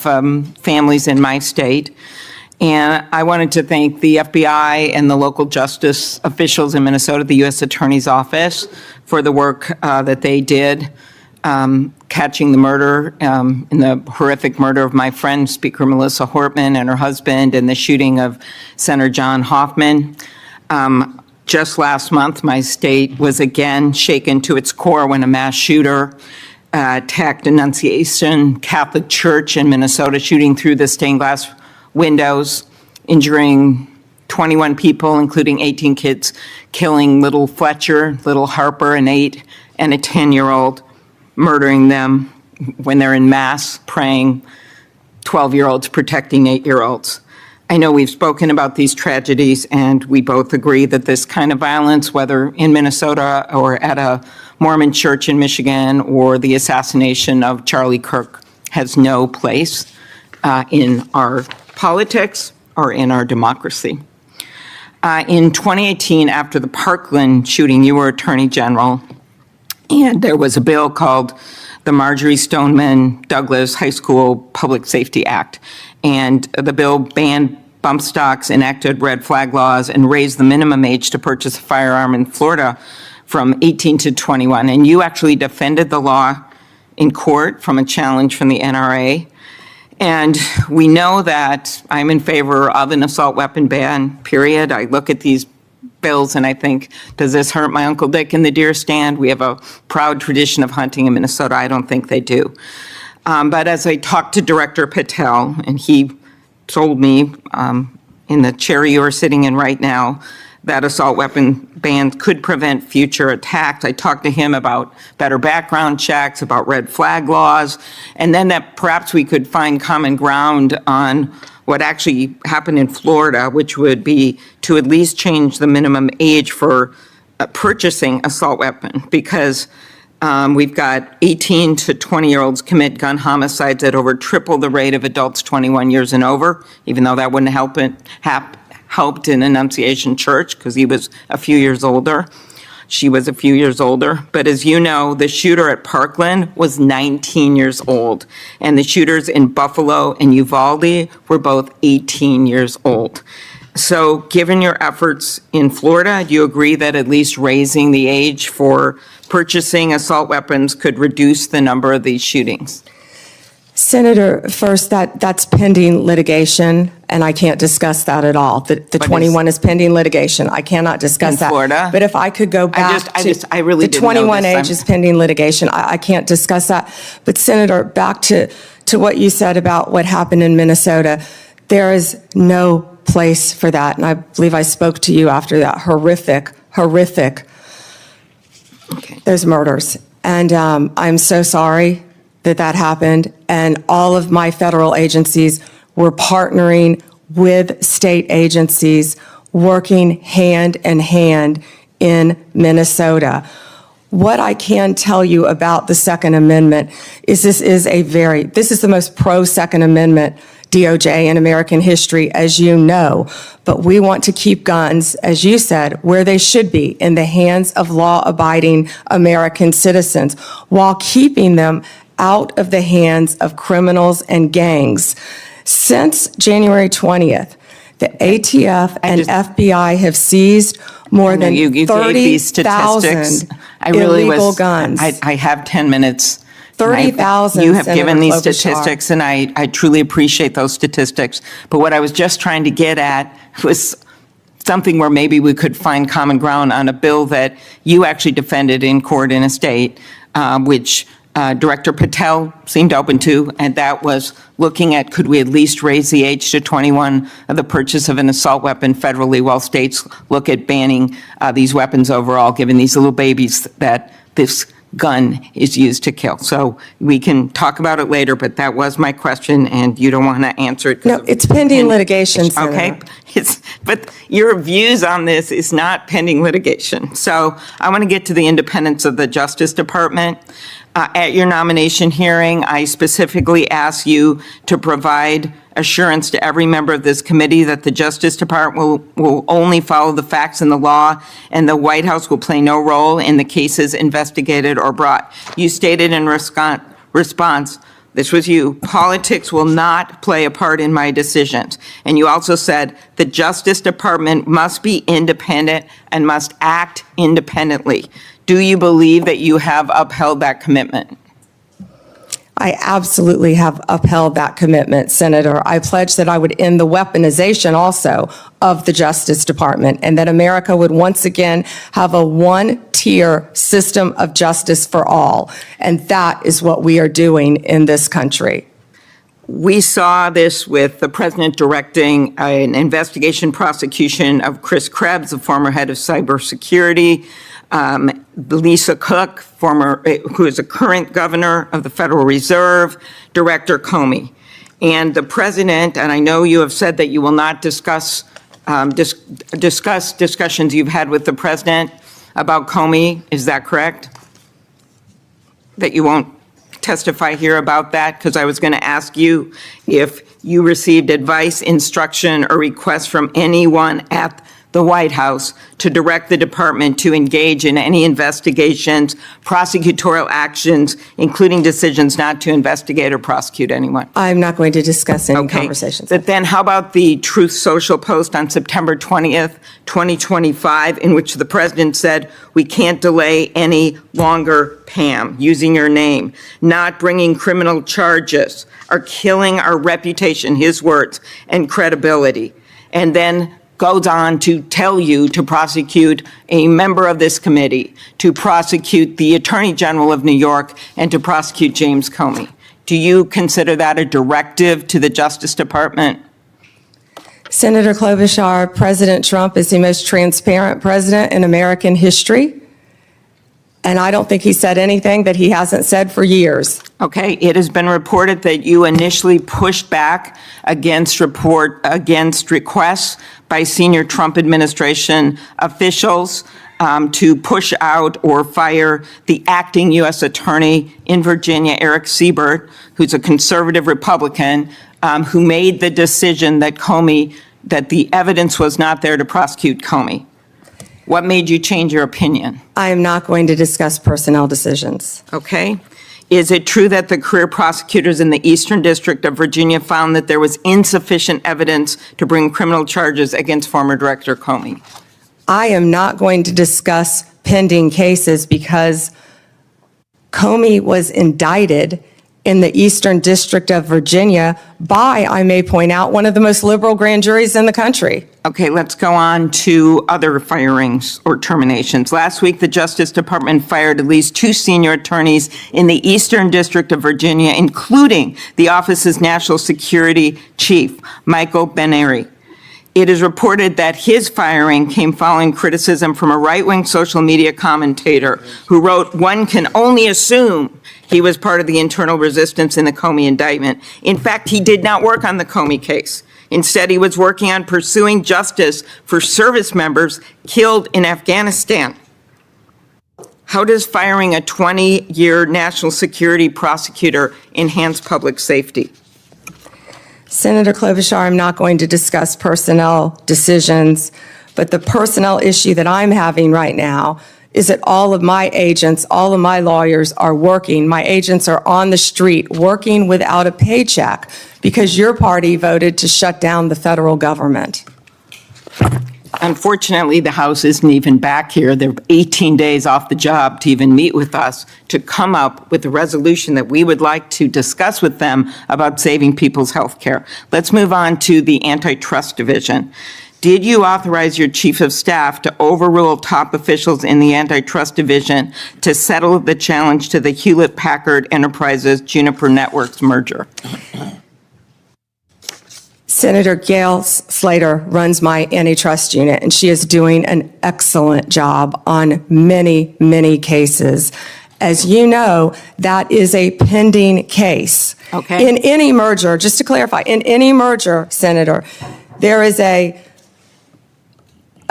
families in my state. And I wanted to thank the FBI and the local justice officials in Minnesota, the U.S. Attorney's Office, for the work that they did catching the murder, in the horrific murder of my friend, Speaker Melissa Hortman, and her husband, and the shooting of Senator John Hoffman. Just last month, my state was again shaken to its core when a mass shooter attacked Annunciation Catholic Church in Minnesota, shooting through the stained glass windows, injuring 21 people, including 18 kids, killing little Fletcher, little Harper, an 8 and a 10-year-old, murdering them when they're in mass praying, 12-year-olds protecting 8-year-olds. I know we've spoken about these tragedies, and we both agree that this kind of violence, whether in Minnesota or at a Mormon church in Michigan or the assassination of Charlie Kirk, has no place in our politics or in our democracy. In 2018, after the Parkland shooting, you were Attorney General, and there was a bill called the Marjorie Stoneman Douglas High School Public Safety Act. And the bill banned bump stocks, enacted red flag laws, and raised the minimum age to purchase a firearm in Florida from 18 to 21. And you actually defended the law in court from a challenge from the NRA. And we know that I'm in favor of an assault weapon ban, period. I look at these bills and I think, does this hurt my Uncle Dick in the deer stand? We have a proud tradition of hunting in Minnesota. I don't think they do. But as I talked to Director Patel, and he told me in the chair you are sitting in right now, that assault weapon bans could prevent future attacks. I talked to him about better background checks, about red flag laws, and then that perhaps we could find common ground on what actually happened in Florida, which would be to at least change the minimum age for purchasing assault weapon, because We've got 18 to 20-year-olds commit gun homicides at over triple the rate of adults 21 years and over, even though that wouldn't helped in Annunciation Church because he was a few years older. She was a few years older. But as you know, the shooter at Parkland was 19 years old, and the shooters in Buffalo and Uvalde were both 18 years old. So given your efforts in Florida, do you agree that at least raising the age for purchasing assault weapons could reduce the number of these shootings? Senator, first, that's pending litigation, and I can't discuss that at all. The 21 is pending litigation. I cannot discuss that. In Florida? But if I could go back I really the didn't know 21 this. age is pending litigation. I can't discuss that. But Senator, back to what you said about what happened in Minnesota, there is no place for that. And I believe I spoke to you after that horrific, those murders. And I'm so sorry that happened. And all of my federal agencies were partnering with state agencies, working hand in hand in Minnesota. What I can tell you about the Second Amendment is this is the most pro-Second Amendment DOJ in American history, as you know, but we want to keep guns, as you said, where they should be, in the hands of law-abiding American citizens, while keeping them out of the hands of criminals and gangs. Since January 20th, the ATF and FBI have seized more than 30,000 illegal guns. I have 10 minutes. 30,000. You have Senator given these Klobuchar. statistics, and I truly appreciate those statistics. But what I was just trying to get at was something where maybe we could find common ground on a bill that you actually defended in court in a state, which Director Patel seemed open to, and that was looking at could we at least raise the age to 21 of the purchase of an assault weapon federally while states look at banning these weapons overall, given these little babies that this gun is used to kill. So we can talk about it later, but that was my question, and you don't want to answer it. No, it's pending litigation, Senator. Okay, but your views on this is not pending litigation. So I want to get to the independence of the Justice Department. At your nomination hearing, I specifically asked you to provide assurance to every member of this committee that the Justice Department will only follow the facts and the law, and the White House will play no role in the cases investigated or brought. You stated in response, this was you, politics will not play a part in my decisions. And you also said the Justice Department must be independent and must act independently. Do you believe that you have upheld that commitment? I absolutely have upheld that commitment, Senator. I pledged that I would end the weaponization also of the Justice Department, and that America would once again have a one-tier system of justice for all. And that is what we are doing in this country. We saw this with the president directing an investigation prosecution of Chris Krebs, the former head of cybersecurity, Lisa Cook, who is a current governor of the Federal Reserve, Director Comey. And the president, and I know you have said that you will not discuss discussions you've had with the president about Comey. Is that correct? That you won't testify here about that? Because I was going to ask you if you received advice, instruction, or request from anyone at the White House to direct the department to engage in any investigations, prosecutorial actions, including decisions not to investigate or prosecute anyone. I'm not going to discuss any conversations. But then how about the Truth Social post on September 20th, 2025, in which the president said, we can't delay any longer, Pam, using your name, not bringing criminal charges, are killing our reputation, his words, and credibility. And then goes on to tell you to prosecute a member of this committee, to prosecute the Attorney General of New York, and to prosecute James Comey. Do you consider that a directive to the Justice Department? Senator Klobuchar, President Trump is the most transparent president in American history. And I don't think he said anything that he hasn't said for years. Okay, it has been reported that you initially pushed back against requests by senior Trump administration officials to push out or fire the acting U.S. Attorney in Virginia, Eric Siebert, who's a conservative Republican, who made the decision that that the evidence was not there to prosecute Comey. What made you change your opinion? I am not going to discuss personnel decisions. Okay. Is it true that the career prosecutors in the Eastern District of Virginia found that there was insufficient evidence to bring criminal charges against former Director Comey? I am not going to discuss pending cases because Comey was indicted in the Eastern District of Virginia by, I may point out, one of the most liberal grand juries in the country. Okay, let's go on to other firings or terminations. Last week, the Justice Department fired at least 2 senior attorneys in the Eastern District of Virginia, including the office's national security chief, Michael Benary. It is reported that his firing came following criticism from a right-wing social media commentator who wrote, "One can only assume he was part of the internal resistance in the Comey indictment." In fact, he did not work on the Comey case. Instead, he was working on pursuing justice for service members killed in Afghanistan. How does firing a 20-year national security prosecutor enhance public safety? Senator Klobuchar, I'm not going to discuss personnel decisions, but the personnel issue that I'm having right now is that all of my agents, all of my lawyers are working. My agents are on the street working without a paycheck because your party voted to shut down the federal government. Unfortunately, the House isn't even back here. They're 18 days off the job to even meet with us to come up with a resolution that we would like to discuss with them about saving people's health care. Let's move on to the Antitrust Division. Did you authorize your Chief of Staff to overrule top officials in the Antitrust Division to settle the challenge to the Hewlett-Packard Enterprises Juniper Networks merger? Senator Gail Slater runs my antitrust unit, and she is doing an excellent job on many, many cases. As you know, that is a pending case. Okay. In any merger, just to clarify, in any merger, Senator, there is a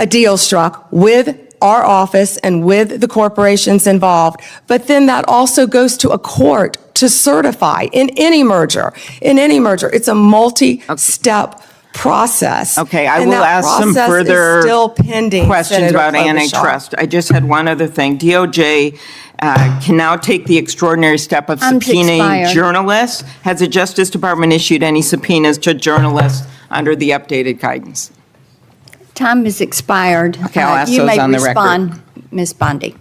deal struck with our office and with the corporations involved, but then that also goes to a court to certify in any merger. In any merger, it's a multi-step process. Okay, I And will that ask some process is further still pending, questions Senator about Klobuchar. antitrust. I just had one other thing. DOJ can now take the extraordinary step of Time's subpoenaing expired. journalists. Has the Justice Department issued any subpoenas to journalists under the updated guidance? Time has expired. Okay, I'll ask those on the record. You may respond, Ms. Bondi.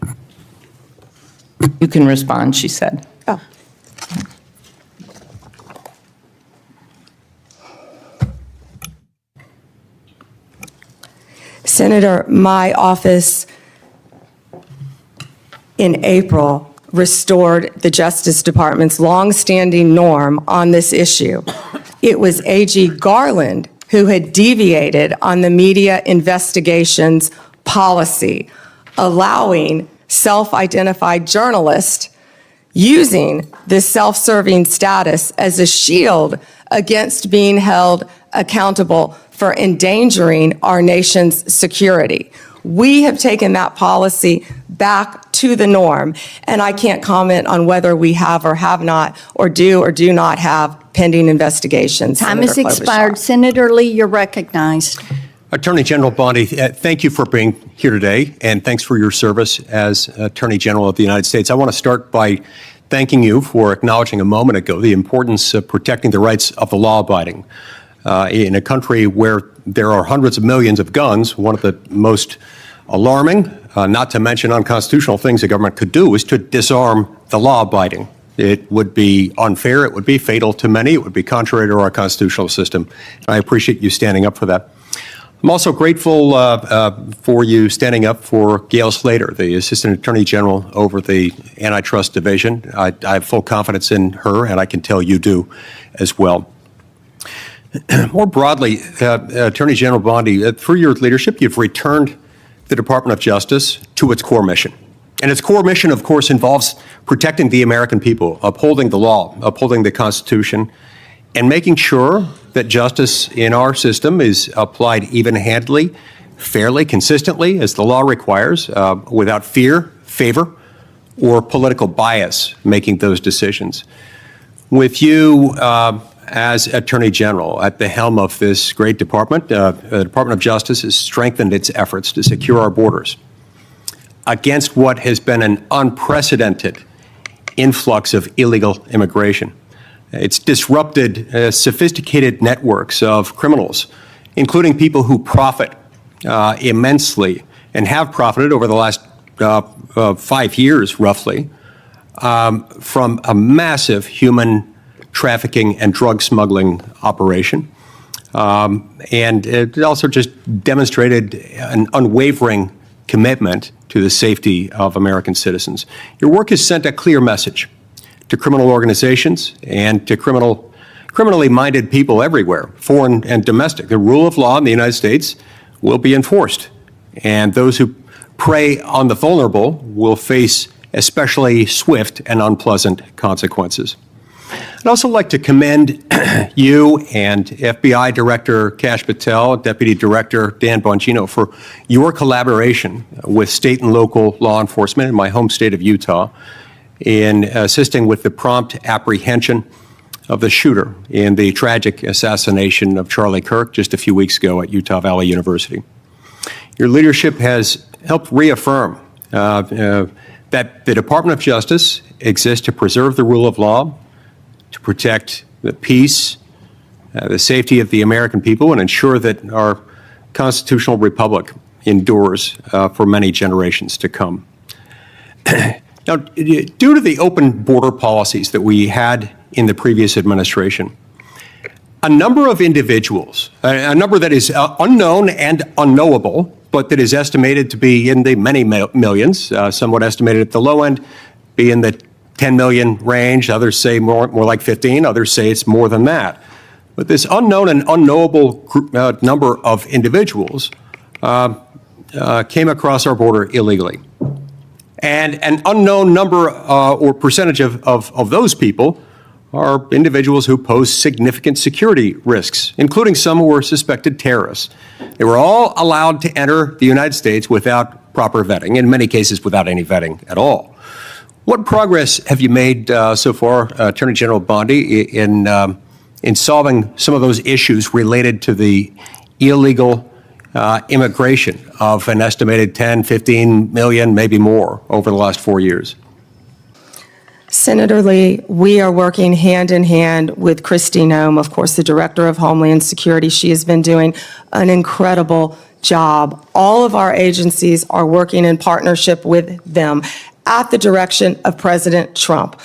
You can respond, she said. Oh. Senator, my office in April restored the Justice Department's longstanding norm on this issue. It was AG Garland who had deviated on the media investigations policy, allowing self-identified journalists using this self-serving status as a shield against being held accountable for endangering our nation's security. We have taken that policy back to the norm, and I can't comment on whether we have or have not, or do not have pending investigations. Time has Senator Klobuchar. expired. Senator Lee, you're recognized. Attorney General Bondi, thank you for being here today, and thanks for your service as Attorney General of the United States. I want to start by thanking you for acknowledging a moment ago the importance of protecting the rights of the law-abiding. In a country where there are hundreds of millions of guns, one of the most alarming, not to mention unconstitutional things the government could do is to disarm the law-abiding. It would be unfair, it would be fatal to many, it would be contrary to our constitutional system. I appreciate you standing up for that. I'm also grateful for you standing up for Gail Slater, the Assistant Attorney General over the Antitrust Division. I have full confidence in her, and I can tell you do as well. More broadly, Attorney General Bondi, through your leadership, you've returned the Department of Justice to its core mission. And its core mission, of course, involves protecting the American people, upholding the law, upholding the Constitution, and making sure that justice in our system is applied even-handedly, fairly, consistently, as the law requires, without fear, favor, or political bias making those decisions. With you as Attorney General at the helm of this great department, the Department of Justice has strengthened its efforts to secure our borders against what has been an unprecedented influx of illegal immigration. It's disrupted sophisticated networks of criminals, including people who profit immensely and have profited over the last 5 years, roughly, from a massive human trafficking and drug smuggling operation. And it also just demonstrated an unwavering commitment to the safety of American citizens. Your work has sent a clear message to criminal organizations and to criminally minded people everywhere, foreign and domestic. The rule of law in the United States will be enforced, and those who prey on the vulnerable will face especially swift and unpleasant consequences. I'd also like to commend you and FBI Director Kash Patel, Deputy Director Dan Bongino for your collaboration with state and local law enforcement in my home state of Utah in assisting with the prompt apprehension of the shooter in the tragic assassination of Charlie Kirk just a few weeks ago at Utah Valley University. Your leadership has helped reaffirm that the Department of Justice exists to preserve the rule of law, to protect the peace, the safety of the American people, and ensure that our constitutional republic endures for many generations to come. Now, due to the open border policies that we had in the previous administration, a number of individuals, a number that is unknown and unknowable, but that is estimated to be in the many millions, somewhat estimated at the low end, be in the 10 million range. Others say more like 15. Others say it's more than that. But this unknown and unknowable number of individuals came across our border illegally. And an unknown number or percentage of those people are individuals who pose significant security risks, including some who were suspected terrorists. They were all allowed to enter the United States without proper vetting, in many cases without any vetting at all. What progress have you made so far, Attorney General Bondi, in solving some of those issues related to the illegal immigration of an estimated 10, 15 million, maybe more, over the last 4 years? Senator Lee, we are working hand in hand with Kristi Noem, of course, the Director of Homeland Security. She has been doing an incredible job. All of our agencies are working in partnership with them at the direction of President Trump.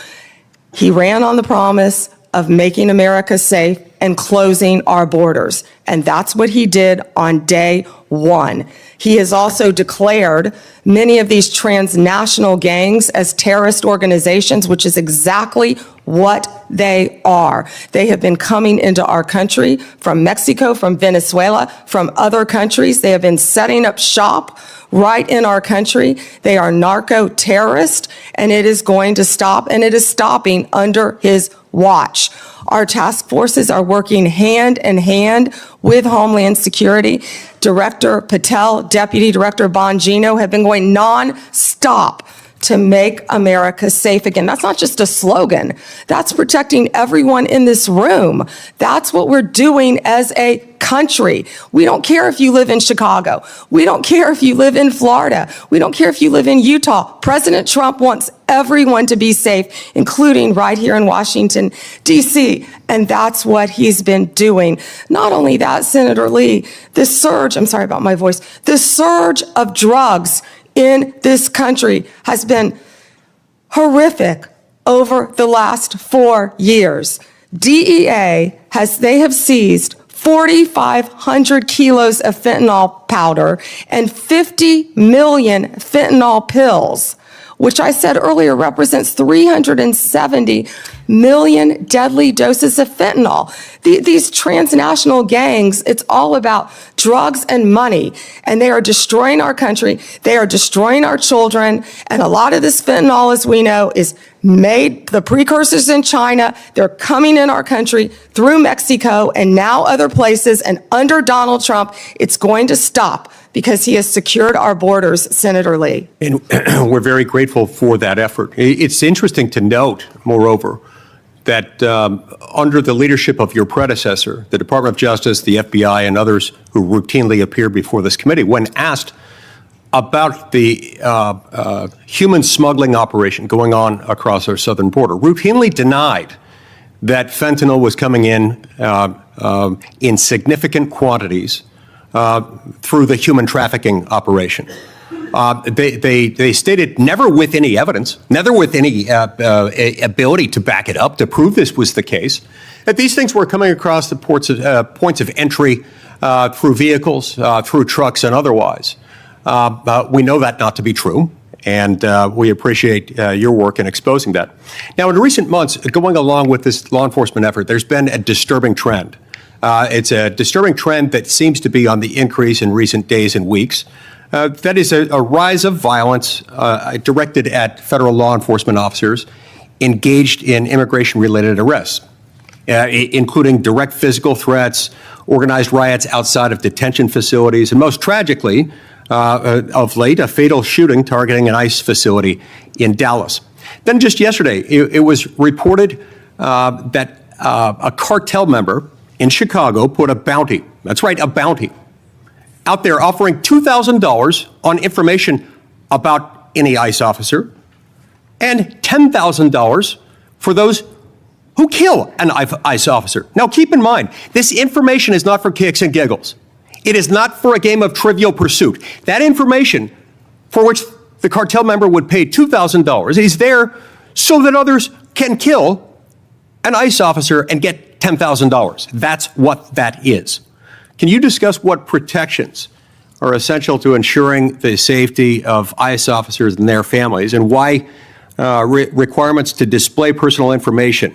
He ran on the promise of making America safe and closing our borders. And that's what he did on day one. He has also declared many of these transnational gangs as terrorist organizations, which is exactly what they are. They have been coming into our country from Mexico, from Venezuela, from other countries. They have been setting up shop right in our country. They are narco-terrorists, and it is going to stop, and it is stopping under his watch. Our task forces are working hand in hand with Homeland Security. Director Patel, Deputy Director Bongino have been going non-stop to make America safe again. That's not just a slogan. That's protecting everyone in this room. That's what we're doing as a country. We don't care if you live in Chicago. We don't care if you live in Florida. We don't care if you live in Utah. President Trump wants everyone to be safe, including right here in Washington, D.C., and that's what he's been doing. Not only that, Senator Lee, this surge, I'm sorry about my voice, this surge of drugs in this country has been horrific over the last 4 years. DEA they have seized 4,500 kilos of fentanyl powder and 50 million fentanyl pills, which I said earlier represents $370 million deadly doses of fentanyl. These transnational gangs, it's all about drugs and money, and they are destroying our country. They are destroying our children, and a lot of this fentanyl, as we know, is made, the precursors in China. They're coming in our country through Mexico and now other places, and under Donald Trump, it's going to stop because he has secured our borders, Senator Lee. And we're very grateful for that effort. It's interesting to note, moreover, that under the leadership of your predecessor, the Department of Justice, the FBI, and others who routinely appear before this committee, when asked about the human smuggling operation going on across our southern border, routinely denied that fentanyl was coming in significant quantities through the human trafficking operation. They stated never with any evidence, never with any ability to back it up, to prove this was the case, that these things were coming across the points of entry through vehicles, through trucks, and otherwise. We know that not to be true, and we appreciate your work in exposing that. Now, in recent months, going along with this law enforcement effort, there's been a disturbing trend. It's a disturbing trend that seems to be on the increase in recent days and weeks. That is a rise of violence directed at federal law enforcement officers engaged in immigration-related arrests, including direct physical threats, organized riots outside of detention facilities, and most tragically, of late, a fatal shooting targeting an ICE facility in Dallas. Then just yesterday, it was reported that a cartel member in Chicago put a bounty, that's right, a bounty, out there offering $2,000 on information about any ICE officer and $10,000 for those who kill an ICE officer. Now, keep in mind, this information is not for kicks and giggles. It is not for a game of Trivial Pursuit. That information, for which the cartel member would pay $2,000, is there so that others can kill an ICE officer and get $10,000. That's what that is. Can you discuss what protections are essential to ensuring the safety of ICE officers and their families, and why requirements to display personal information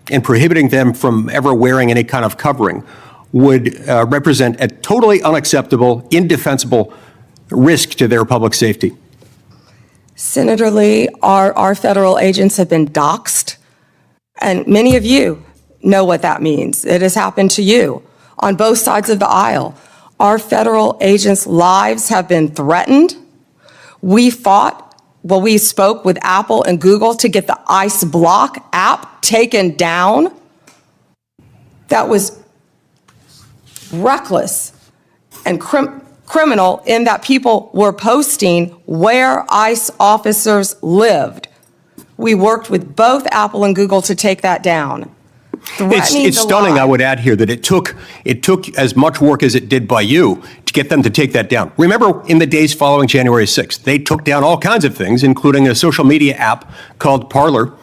and prohibiting them from ever wearing any kind of covering would represent a totally unacceptable, indefensible risk to their public safety? Senator Lee, our federal agents have been doxxed, and many of you know what that means. It has happened to you on both sides of the aisle. Our federal agents' lives have been threatened. We spoke with Apple and Google to get the ICE Block app taken down. That was reckless and criminal in that people were posting where ICE officers lived. We worked with both Apple and Google to take that down. It's stunning, I would add here, that it took as much work as it did by you to get them to take that down. Remember, in the days following January 6th, they took down all kinds of things, including a social media app called Parler,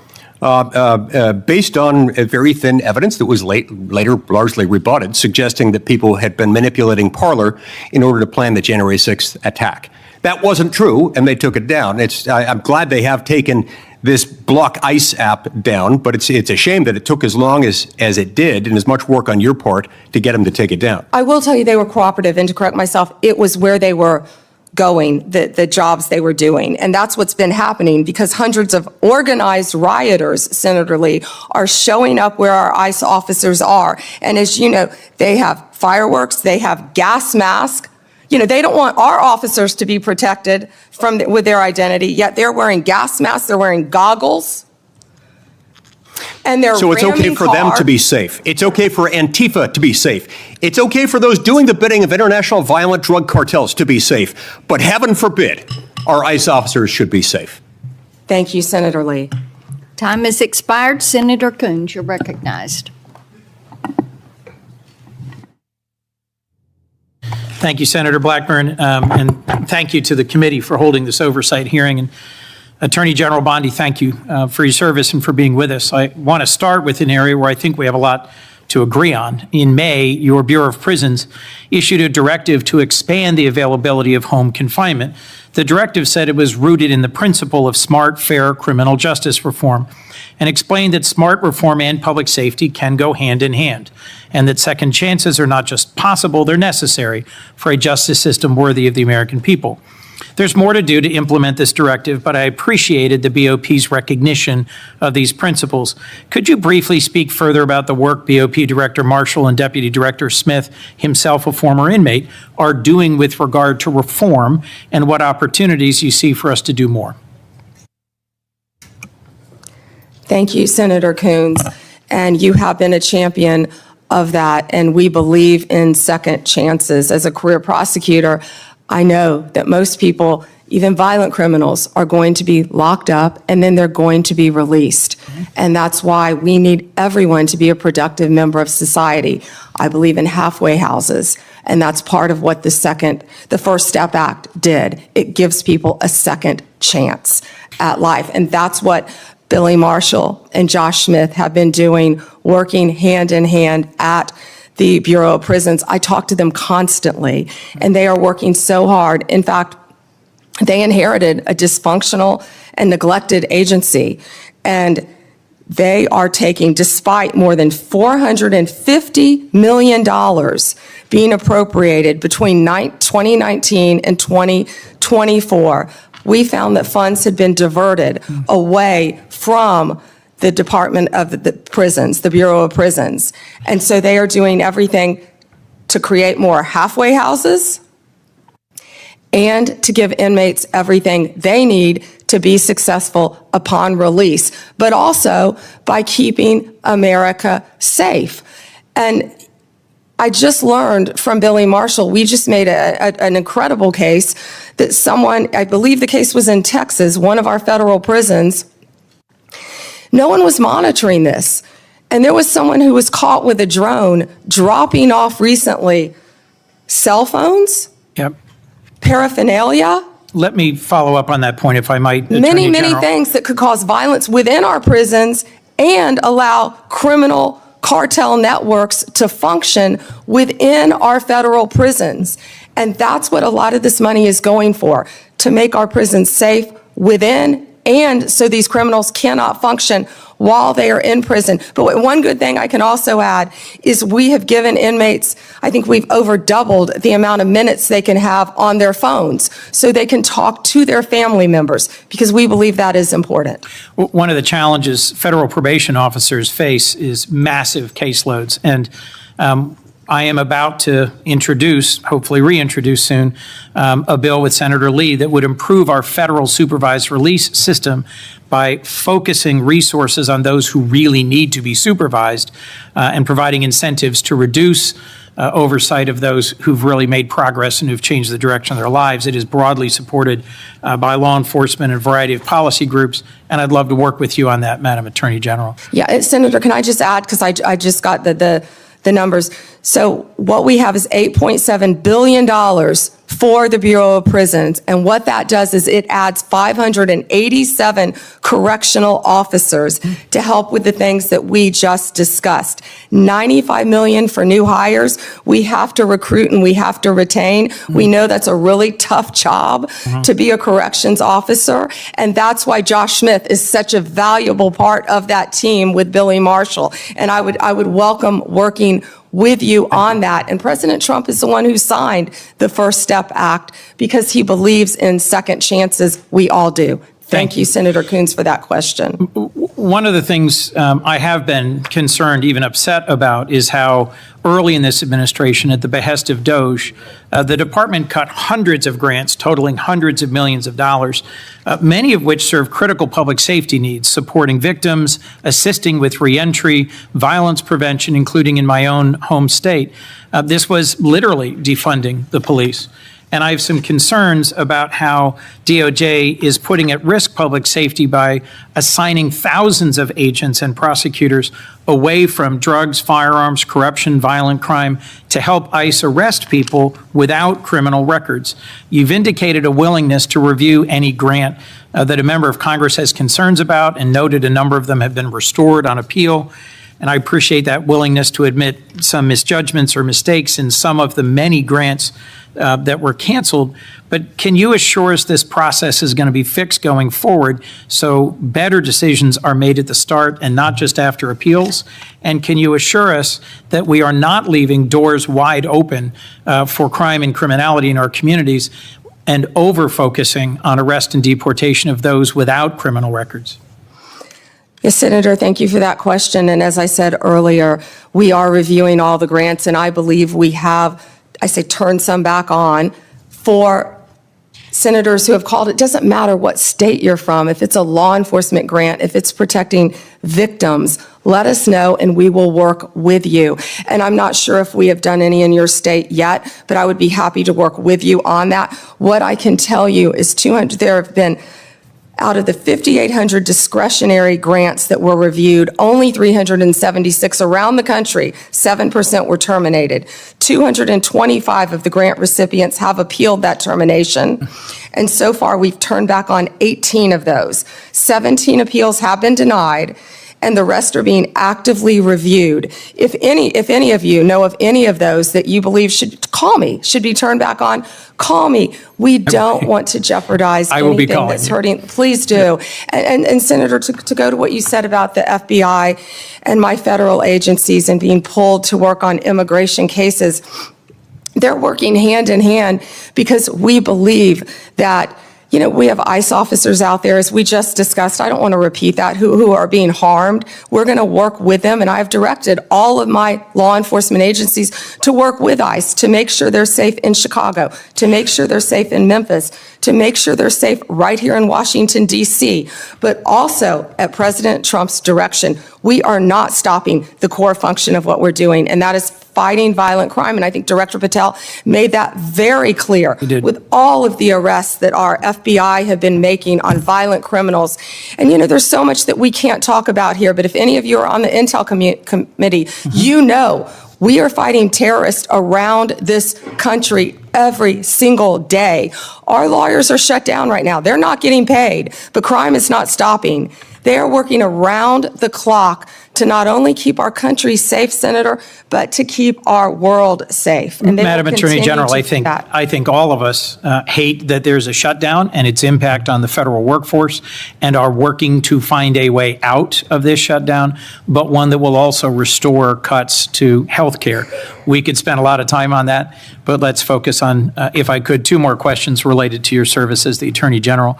based on very thin evidence that was later largely rebutted, suggesting that people had been manipulating Parler in order to plan the January 6th attack. That wasn't true, and they took it down. I'm glad they have taken this Block ICE app down, but it's a shame that it took as long as it did, and as much work on your part to get them to take it down. I will tell you they were cooperative, and to correct myself, it was where they were going, the jobs they were doing. And that's what's been happening, because hundreds of organized rioters, Senator Lee, are showing up where our ICE officers are. And as you know, they have fireworks, they have gas masks. You know, they don't want our officers to be protected with their identity, yet they're wearing gas masks, they're wearing goggles, and they're So it's okay for them to be safe. It's okay for Antifa to be safe. It's okay for those doing the bidding of international violent drug cartels to be safe. But heaven forbid, our ICE officers should be safe. Thank you, Senator Lee. Time has expired. Senator Coons, you're recognized. Thank you, Senator Blackburn, and thank you to the committee for holding this oversight hearing. And Attorney General Bondi, thank you for your service and for being with us. I want to start with an area where I think we have a lot to agree on. In May, your Bureau of Prisons issued a directive to expand the availability of home confinement. The directive said it was rooted in the principle of smart, fair criminal justice reform. and explained that smart reform and public safety can go hand in hand, and that second chances are not just possible, they're necessary for a justice system worthy of the American people. There's more to do to implement this directive, but I appreciated the BOP's recognition of these principles. Could you briefly speak further about the work BOP Director Marshall and Deputy Director Smith, himself a former inmate, are doing with regard to reform, and what opportunities you see for us to do more? Thank you, Senator Coons. And you have been a champion of that, and we believe in second chances. As a career prosecutor, I know that most people, even violent criminals, are going to be locked up and then they're going to be released. And that's why we need everyone to be a productive member of society. I believe in halfway houses, and that's part of what the First Step Act did. It gives people a second chance at life. And that's what Billy Marshall and Josh Smith have been doing, working hand in hand at the Bureau of Prisons. I talk to them constantly, and they are working so hard. In fact, they inherited a dysfunctional and neglected agency, and they are taking, despite more than $450 million being appropriated between 2019 and 2024, we found that funds had been diverted away from the Department of the Prisons, the Bureau of Prisons. And so they are doing everything to create more halfway houses and to give inmates everything they need to be successful upon release, but also by keeping America safe. And I just learned from Billy Marshall, we just made an incredible case that someone, I believe the case was in Texas, one of our federal prisons. No one was monitoring this. And there was someone who was caught with a drone dropping off recently cell phones, Yep. paraphernalia, Let me follow up on that point, if I might, Attorney many General. things that could cause violence within our prisons and allow criminal cartel networks to function within our federal prisons. And that's what a lot of this money is going for, to make our prisons safe within and so these criminals cannot function while they are in prison. But one good thing I can also add is we have given inmates, I think we've over doubled the amount of minutes they can have on their phones so they can talk to their family members, because we believe that is important. One of the challenges federal probation officers face is massive caseloads. And I am about to introduce, hopefully reintroduce soon, a bill with Senator Lee that would improve our federal supervised release system by focusing resources on those who really need to be supervised and providing incentives to reduce oversight of those who've really made progress and who've changed the direction of their lives. It is broadly supported by law enforcement and a variety of policy groups, and I'd love to work with you on that, Madam Attorney General. Yeah, Senator, can I just add, because I just got the numbers. So what we have is $8.7 billion for the Bureau of Prisons. And what that does is it adds 587 correctional officers to help with the things that we just discussed. $95 million for new hires. We have to recruit and we have to retain. We know that's a really tough job to be a corrections officer. And that's why Josh Smith is such a valuable part of that team with Billy Marshall. And I would welcome working with you on that. And President Trump is the one who signed the First Step Act because he believes in second chances. We all do. Thank you, Senator Coons, for that question. One of the things I have been concerned, even upset about, is how early in this administration, at the behest of DOJ, the department cut hundreds of grants totaling hundreds of millions of dollars, many of which serve critical public safety needs, supporting victims, assisting with reentry, violence prevention, including in my own home state. This was literally defunding the police. And I have some concerns about how DOJ is putting at risk public safety by assigning thousands of agents and prosecutors away from drugs, firearms, corruption, violent crime to help ICE arrest people without criminal records. You've indicated a willingness to review any grant that a member of Congress has concerns about, and noted a number of them have been restored on appeal. and I appreciate that willingness to admit some misjudgments or mistakes in some of the many grants that were canceled. But can you assure us this process is going to be fixed going forward so better decisions are made at the start and not just after appeals? And can you assure us that we are not leaving doors wide open for crime and criminality in our communities and over-focusing on arrest and deportation of those without criminal records? Yes, Senator, thank you for that question. And as I said earlier, we are reviewing all the grants, and I believe we have, turned some back on for senators who have called. It doesn't matter what state you're from. If it's a law enforcement grant, if it's protecting victims, let us know and we will work with you. And I'm not sure if we have done any in your state yet, but I would be happy to work with you on that. What I can tell you is there have been, out of the 5,800 discretionary grants that were reviewed, only 376 around the country, 7% were terminated. 225 of the grant recipients have appealed that termination. And so far, we've turned back on 18 of those. 17 appeals have been denied, and the rest are being actively reviewed. If any of you know of any of those that you believe should be turned back on, call me. We don't want to jeopardize anything that's hurting. Please do. And Senator, to go to what you said about the FBI and my federal agencies and being pulled to work on immigration cases, they're working hand in hand because we believe that we have ICE officers out there, as we just discussed. I don't want to repeat that, who are being harmed. We're going to work with them, and I've directed all of my law enforcement agencies to work with ICE to make sure they're safe in Chicago, to make sure they're safe in Memphis, to make sure they're safe right here in Washington, D.C. But also, at President Trump's direction, we are not stopping the core function of what we're doing, and that is fighting violent crime. And I think Director Patel made that very clear with all of the arrests that our FBI have been making on violent criminals. And there's so much that we can't talk about here, but if any of you are on the Intel Committee, we are fighting terrorists around this country every single day. Our lawyers are shut down right now. They're not getting paid, but crime is not stopping. They are working around the clock to not only keep our country safe, Senator, but to keep our world safe. And Madam Attorney General, I think all of us hate that there's a shutdown and its impact on the federal workforce, and are working to find a way out of this shutdown, but one that will also restore cuts to health care. We could spend a lot of time on that, but let's focus on, if I could, two more questions related to your service as the Attorney General.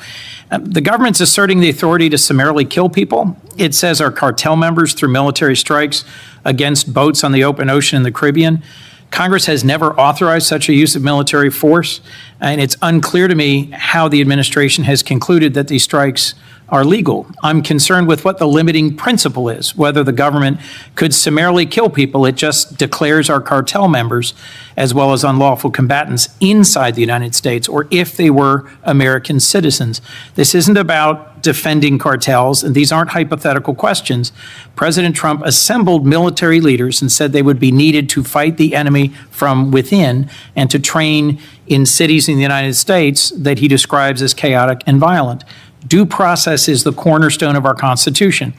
The government's asserting the authority to summarily kill people. It says our cartel members through military strikes against boats on the open ocean in the Caribbean. Congress has never authorized such a use of military force, and it's unclear to me how the administration has concluded that these strikes are legal. I'm concerned with what the limiting principle is, whether the government could summarily kill people. It just declares our cartel members, as well as unlawful combatants, inside the United States, or if they were American citizens. This isn't about defending cartels, and these aren't hypothetical questions. President Trump assembled military leaders and said they would be needed to fight the enemy from within and to train in cities in the United States that he describes as chaotic and violent. Due process is the cornerstone of our Constitution.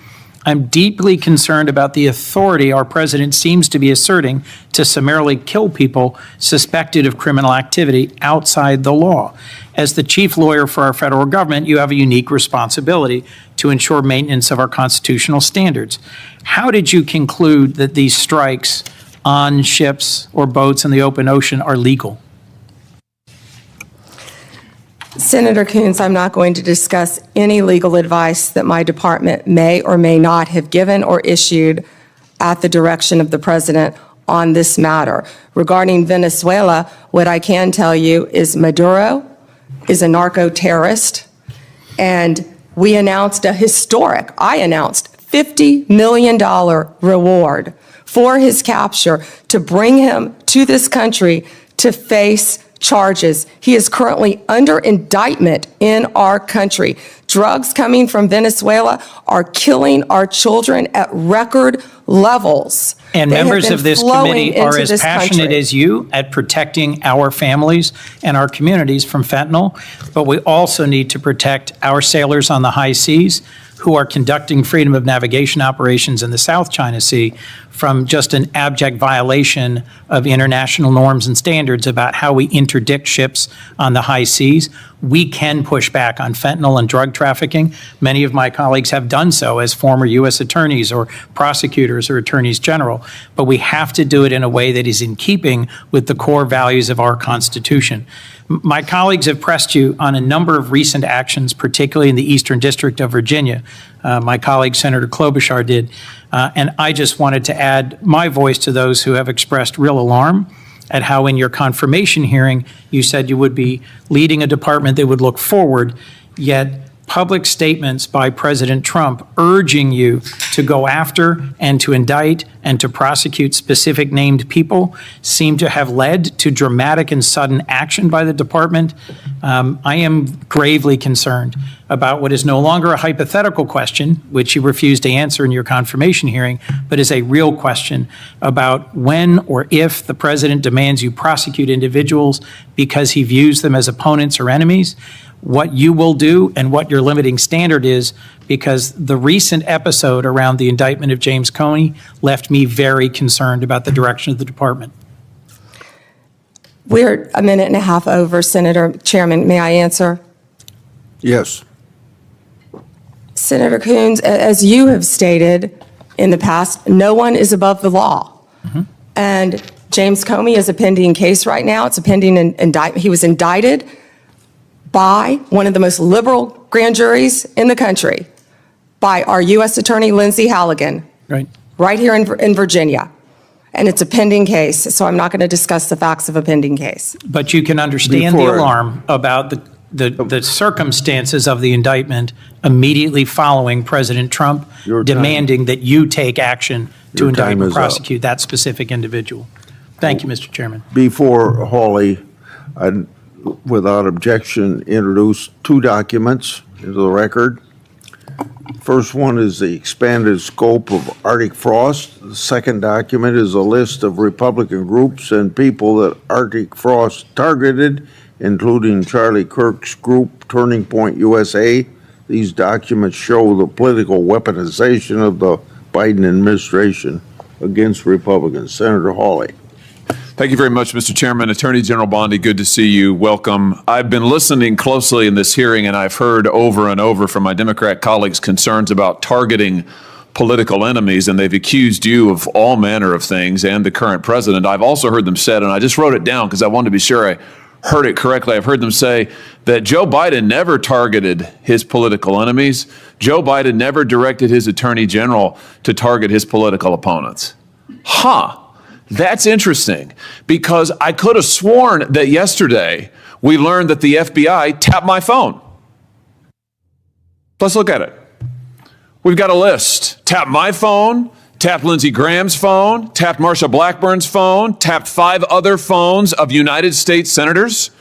I'm deeply concerned about the authority our president seems to be asserting to summarily kill people suspected of criminal activity outside the law. As the chief lawyer for our federal government, you have a unique responsibility to ensure maintenance of our constitutional standards. How did you conclude that these strikes on ships or boats in the open ocean are legal? Senator Coons, I'm not going to discuss any legal advice that my department may or may not have given or issued at the direction of the president on this matter. Regarding Venezuela, what I can tell you is Maduro is a narco-terrorist, and I announced $50 million reward for his capture to bring him to this country to face charges. He is currently under indictment in our country. Drugs coming from Venezuela are killing our children at record levels. And members of this committee are as passionate as you at protecting our families and our communities from fentanyl, but we also need to protect our sailors on the high seas, who are conducting freedom of navigation operations in the South China Sea from just an abject violation of international norms and standards about how we interdict ships on the high seas. We can push back on fentanyl and drug trafficking. Many of my colleagues have done so as former U.S. attorneys or prosecutors or attorneys general, but we have to do it in a way that is in keeping with the core values of our Constitution. My colleagues have pressed you on a number of recent actions, particularly in the Eastern District of Virginia. My colleague, Senator Klobuchar, did. And I just wanted to add my voice to those who have expressed real alarm at how in your confirmation hearing, you said you would be leading a department that would look forward, yet public statements by President Trump urging you to go after and to indict and to prosecute specific named people seem to have led to dramatic and sudden action by the department. I am gravely concerned about what is no longer a hypothetical question, which you refused to answer in your confirmation hearing, but is a real question about when or if the president demands you prosecute individuals because he views them as opponents or enemies, what you will do and what your limiting standard is, because the recent episode around the indictment of James Comey left me very concerned about the direction of the department. We're a minute and a half over, Senator Chairman. May I answer? Yes. Senator Coons, as you have stated in the past, no one is above the law. And James Comey is a pending case right now. It's a pending indictment. He was indicted by one of the most liberal grand juries in the country, by our U.S. Attorney Lindsay Halligan, right here in Virginia. And it's a pending case, so I'm not going to discuss the facts of a pending case. But you can understand the alarm about the circumstances of the indictment immediately following President Trump demanding that you take action to indict and prosecute that specific individual. Thank you, Mr. Chairman. Before Hawley, I'd, without objection, introduce two documents into the record. First one is the expanded scope of Arctic frost. The second document is a list of Republican groups and people that Arctic frost targeted, including Charlie Kirk's group, Turning Point USA. These documents show the political weaponization of the Biden administration against Republicans. Senator Hawley. Thank you very much, Mr. Chairman. Attorney General Bondi, good to see you. Welcome. I've been listening closely in this hearing, and I've heard over and over from my Democrat colleagues concerns about targeting political enemies, and they've accused you of all manner of things and the current president. I've also heard them said, and I just wrote it down because I wanted to be sure I heard it correctly. I've heard them say that Joe Biden never targeted his political enemies. Joe Biden never directed his attorney general to target his political opponents. That's interesting, because I could have sworn that yesterday we learned that the FBI tapped my phone. Let's look at it. We've got a list. Tapped my phone, tapped Lindsey Graham's phone, tapped Marsha Blackburn's phone, tapped 5 other phones of United States senators.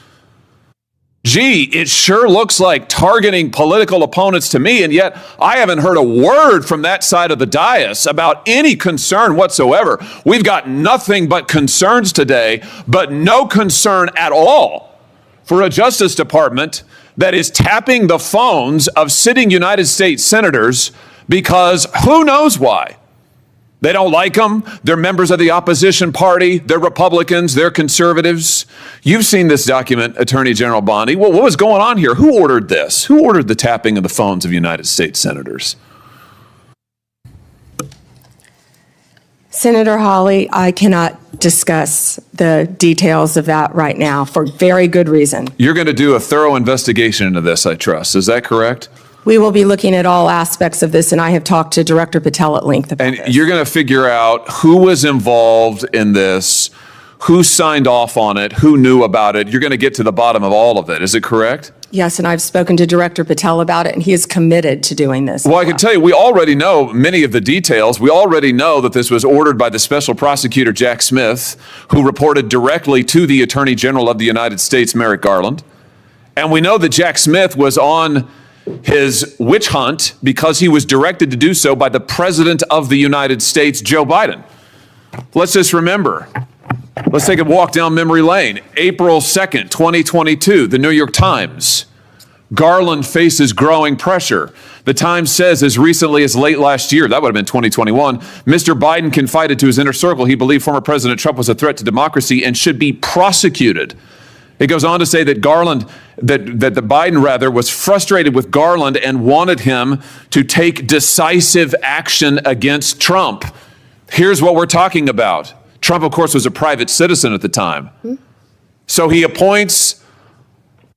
Gee, it sure looks like targeting political opponents to me, and yet I haven't heard a word from that side of the dais about any concern whatsoever. We've got nothing but concerns today, but no concern at all for a Justice Department that is tapping the phones of sitting United States senators because who knows why. They don't like them. They're members of the opposition party. They're Republicans. They're conservatives. You've seen this document, Attorney General Bondi. Well, what was going on here? Who ordered this? Who ordered the tapping of the phones of United States senators? Senator Hawley, I cannot discuss the details of that right now for very good reason. You're going to do a thorough investigation into this, I trust. Is that correct? We will be looking at all aspects of this, and I have talked to Director Patel at length about this. And you're going to figure out who was involved in this, who signed off on it, who knew about it. You're going to get to the bottom of all of it. Is it correct? Yes, and I've spoken to Director Patel about it, and he is committed to doing this. Well, I can tell you, we already know many of the details. We already know that this was ordered by the Special Prosecutor Jack Smith, who reported directly to the Attorney General of the United States, Merrick Garland. And we know that Jack Smith was on his witch hunt because he was directed to do so by the President of the United States, Joe Biden. Let's just remember. Let's take a walk down memory lane. April 2nd, 2022, the New York Times. Garland faces growing pressure. The Times says as recently as late last year, that would have been 2021, Mr. Biden confided to his inner circle he believed former President Trump was a threat to democracy and should be prosecuted. It goes on to say that Biden was frustrated with Garland and wanted him to take decisive action against Trump. Here's what we're talking about. Trump, of course, was a private citizen at the time. So he appoints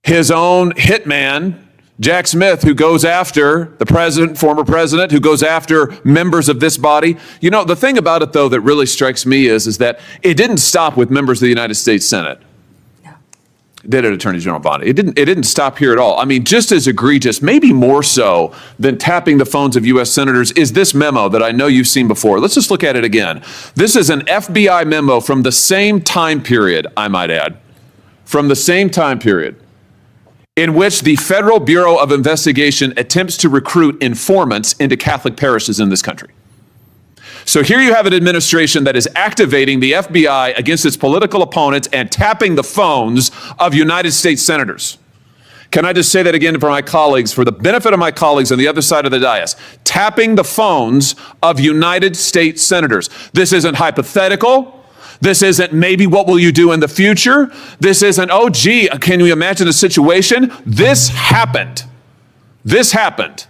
his own hitman, Jack Smith, who goes after the president, former president, who goes after members of this body. You know, the thing about it, though, that really strikes me is that it didn't stop with members of the United States Senate. Did it, Attorney General Bondy? It didn't stop here at all. I mean, just as egregious, maybe more so than tapping the phones of U.S. senators, is this memo that I know you've seen before. Let's just look at it again. This is an FBI memo from the same time period, I might add, from the same time period, in which the Federal Bureau of Investigation attempts to recruit informants into Catholic parishes in this country. So here you have an administration that is activating the FBI against its political opponents and tapping the phones of United States senators. Can I just say that again for my colleagues, for the benefit of my colleagues on the other side of the dais? Tapping the phones of United States senators. This isn't hypothetical. This isn't maybe what will you do in the future. This isn't, oh, gee, can you imagine a situation? This happened. This happened.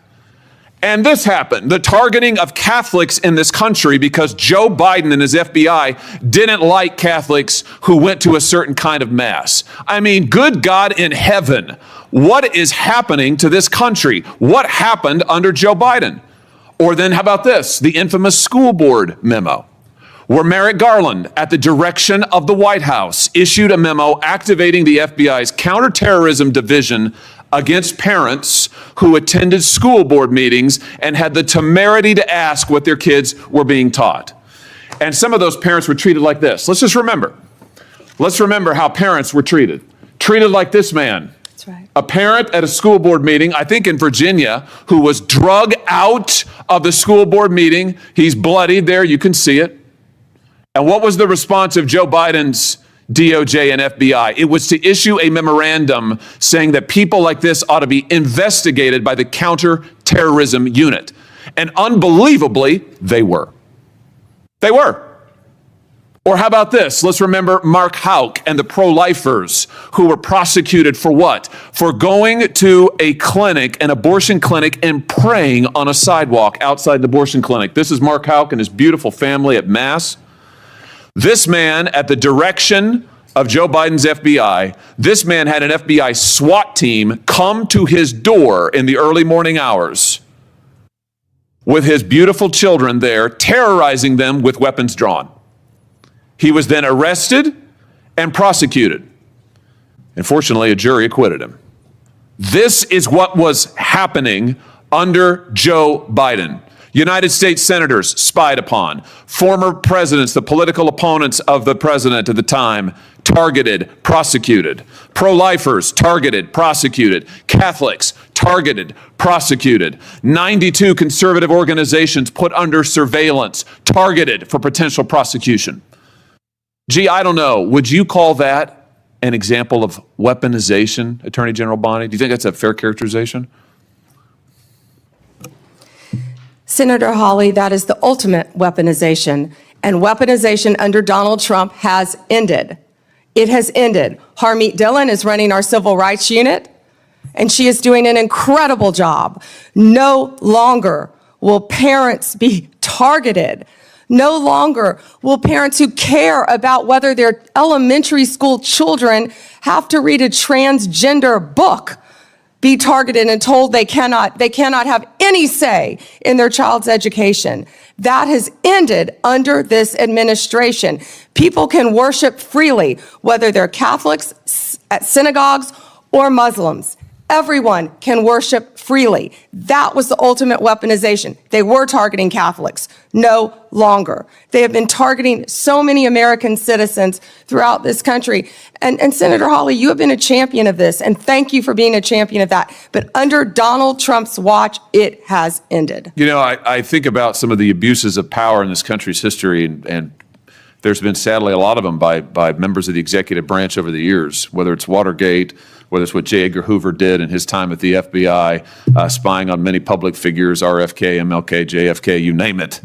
And this happened, the targeting of Catholics in this country because Joe Biden and his FBI didn't like Catholics who went to a certain kind of mass. I mean, good God in heaven, what is happening to this country? What happened under Joe Biden? Or then how about this, the infamous school board memo, where Merrick Garland, at the direction of the White House, issued a memo activating the FBI's counterterrorism division against parents who attended school board meetings and had the temerity to ask what their kids were being taught. And some of those parents were treated like this. Let's just remember. Let's remember how parents were treated. Treated like this man. That's right. A parent at a school board meeting, I think in Virginia, who was drug out of the school board meeting. He's bloodied there. You can see it. And what was the response of Joe Biden's DOJ and FBI? It was to issue a memorandum saying that people like this ought to be investigated by the counterterrorism unit. And unbelievably, they were. They were. Or how about this? Let's remember Mark Houck and the pro-lifers who were prosecuted for what? For going to a clinic, an abortion clinic, and praying on a sidewalk outside the abortion clinic. This is Mark Houck and his beautiful family at Mass. This man, at the direction of Joe Biden's FBI, this man had an FBI SWAT team come to his door in the early morning hours with his beautiful children there, terrorizing them with weapons drawn. He was then arrested and prosecuted. And fortunately, a jury acquitted him. This is what was happening under Joe Biden. United States senators spied upon, former presidents, the political opponents of the president at the time, targeted, prosecuted, pro-lifers targeted, prosecuted, Catholics targeted, prosecuted, 92 conservative organizations put under surveillance, targeted for potential prosecution. Gee, I don't know, would you call that an example of weaponization, Attorney General Bondy? Do you think that's a fair characterization? Senator Hawley, that is the ultimate weaponization, and weaponization under Donald Trump has ended. It has ended. Harmeet Dillon is running our civil rights unit, and she is doing an incredible job. No longer will parents be targeted. No longer will parents who care about whether their elementary school children have to read a transgender book be targeted and told they cannot have any say in their child's education. That has ended under this administration. People can worship freely, whether they're Catholics at synagogues or Muslims. Everyone can worship freely. That was the ultimate weaponization. They were targeting Catholics. No longer. They have been targeting so many American citizens throughout this country. And Senator Hawley, you have been a champion of this, and thank you for being a champion of that. But under Donald Trump's watch, it has ended. You know, I think about some of the abuses of power in this country's history and There's been, sadly, a lot of them by members of the executive branch over the years, whether it's Watergate, whether it's what J. Edgar Hoover did in his time at the FBI, spying on many public figures, RFK, MLK, JFK, you name it.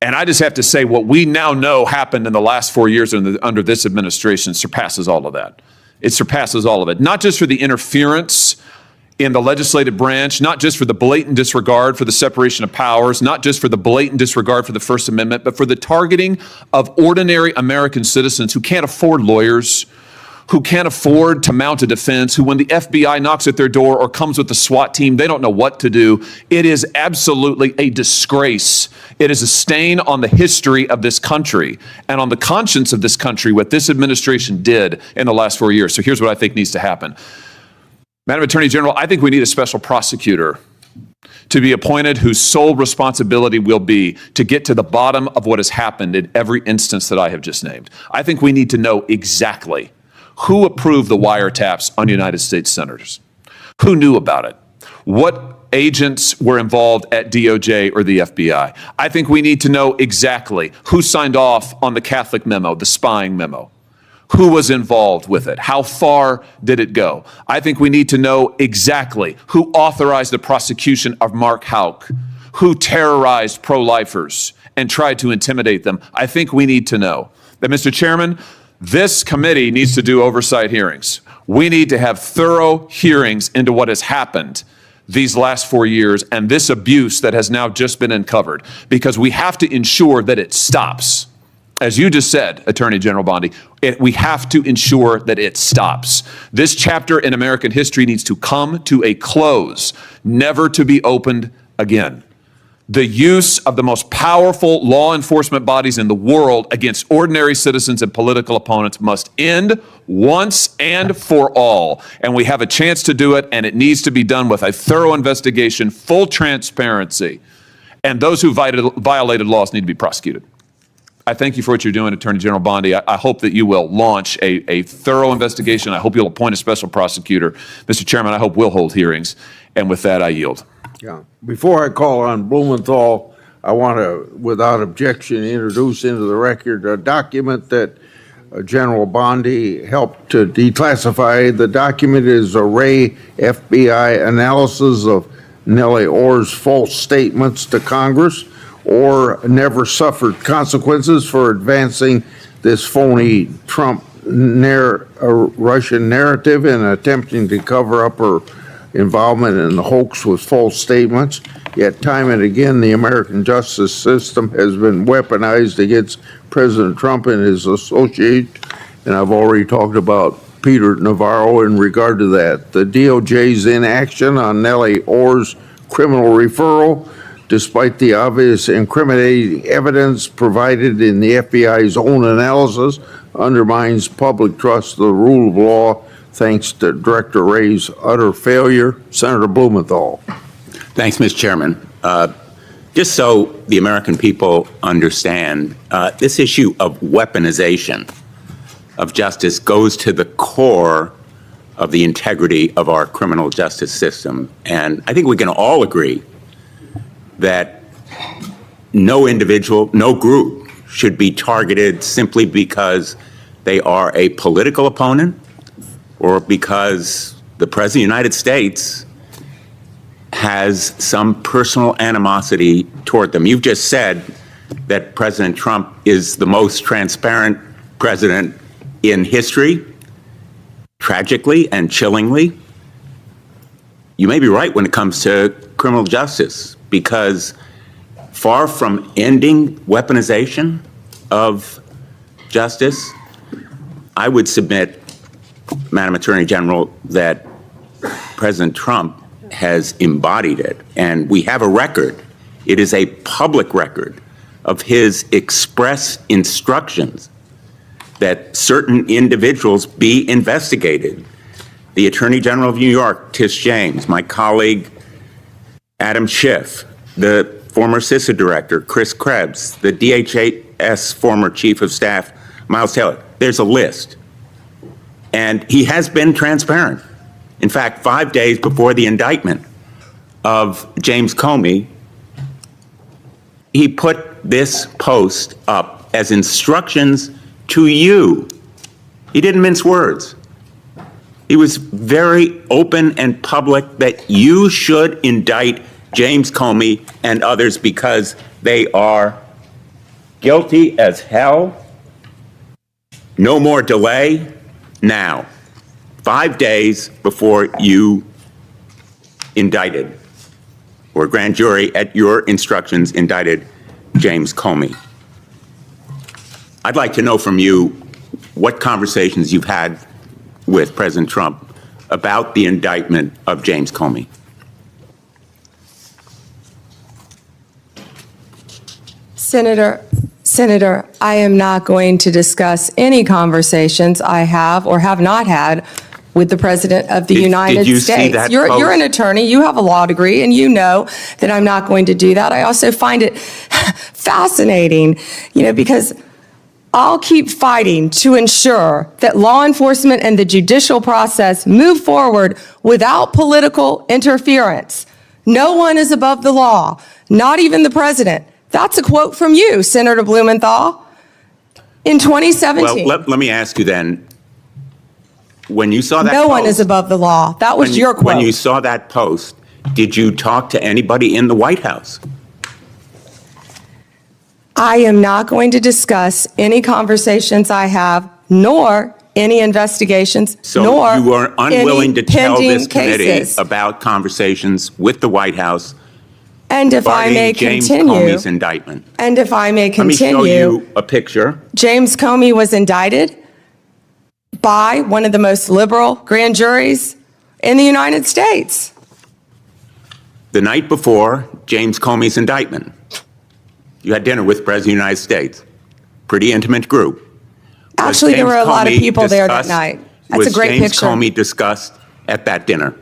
And I just have to say, what we now know happened in the last 4 years under this administration surpasses all of that. It surpasses all of it, not just for the interference in the legislative branch, not just for the blatant disregard for the separation of powers, not just for the blatant disregard for the First Amendment, but for the targeting of ordinary American citizens who can't afford lawyers, who can't afford to mount a defense, who when the FBI knocks at their door or comes with the SWAT team, they don't know what to do. It is absolutely a disgrace. It is a stain on the history of this country and on the conscience of this country, what this administration did in the last 4 years. So here's what I think needs to happen. Madam Attorney General, I think we need a special prosecutor to be appointed whose sole responsibility will be to get to the bottom of what has happened in every instance that I have just named. I think we need to know exactly who approved the wiretaps on United States senators, who knew about it, what agents were involved at DOJ or the FBI. I think we need to know exactly who signed off on the Catholic memo, the spying memo. Who was involved with it? How far did it go? I think we need to know exactly who authorized the prosecution of Mark Houck, who terrorized pro-lifers and tried to intimidate them. I think we need to know that, Mr. Chairman, this committee needs to do oversight hearings. We need to have thorough hearings into what has happened these last 4 years and this abuse that has now just been uncovered, because we have to ensure that it stops. As you just said, Attorney General Bondi, we have to ensure that it stops. This chapter in American history needs to come to a close, never to be opened again. The use of the most powerful law enforcement bodies in the world against ordinary citizens and political opponents must end once and for all. And we have a chance to do it, and it needs to be done with a thorough investigation, full transparency. And those who violated laws need to be prosecuted. I thank you for what you're doing, Attorney General Bondi. I hope that you will launch a thorough investigation. I hope you'll appoint a special prosecutor. Mr. Chairman, I hope we'll hold hearings. And with that, I yield. Yeah. Before I call on Blumenthal, I want to, without objection, introduce into the record a document that General Bondi helped to declassify. The document is array FBI analysis of Nellie Orr's false statements to Congress, or never suffered consequences for advancing this phony Trump Russian narrative and attempting to cover up her involvement in the hoax with false statements. Yet time and again, the American justice system has been weaponized against President Trump and his associates, and I've already talked about Peter Navarro in regard to that. The DOJ's inaction on Nellie Orr's criminal referral, despite the obvious incriminating evidence provided in the FBI's own analysis, undermines public trust of the rule of law thanks to Director Wray's utter failure. Senator Blumenthal. Thanks, Mr. Chairman. Just so the American people understand, this issue of weaponization of justice goes to the core of the integrity of our criminal justice system. And I think we can all agree that no individual, no group should be targeted simply because they are a political opponent or because the President of the United States has some personal animosity toward them. You've just said that President Trump is the most transparent president in history. Tragically and chillingly, you may be right when it comes to criminal justice, because far from ending weaponization of justice, I would submit, Madam Attorney General, that President Trump has embodied it. And we have a record, it is a public record, of his express instructions that certain individuals be investigated. The Attorney General of New York, Tish James, my colleague Adam Schiff, the former CISA director, Chris Krebs, the DHS former Chief of Staff, Miles Taylor. There's a list. And he has been transparent. In fact, 5 days before the indictment of James Comey, he put this post up as instructions to you. He didn't mince words. He was very open and public that you should indict James Comey and others because they are guilty as hell. No more delay now, 5 days before you indicted, or grand jury at your instructions indicted James Comey. I'd like to know from you what conversations you've had with President Trump about the indictment of James Comey. Senator, I am not going to discuss any conversations I have or have not had with the President of the United you States. see that You're post? an attorney, you have a law degree, and you know that I'm not going to do that. I also find it fascinating, because I'll keep fighting to ensure that law enforcement and the judicial process move forward without political interference. No one is above the law, not even the president. That's a quote from you, Senator Blumenthal, in 2017. Well, let me ask you then, when you saw that No post, one is above the law. That was your quote. When you saw that post, did you talk to anybody in the White House? I am not going to discuss any conversations I have, nor any investigations, So nor you are unwilling any to tell this pending committee cases. about conversations with the White House And if I regarding may James continue, Comey's indictment. and if I may Let me show continue, you a picture. James Comey was indicted by one of the most liberal grand juries in the United States. The night before James Comey's indictment, you had dinner with the President of the United States. Pretty intimate group. Was Actually, there James were a lot of Comey people there that discussed- night. That's a great Was James picture. Comey discussed at that dinner?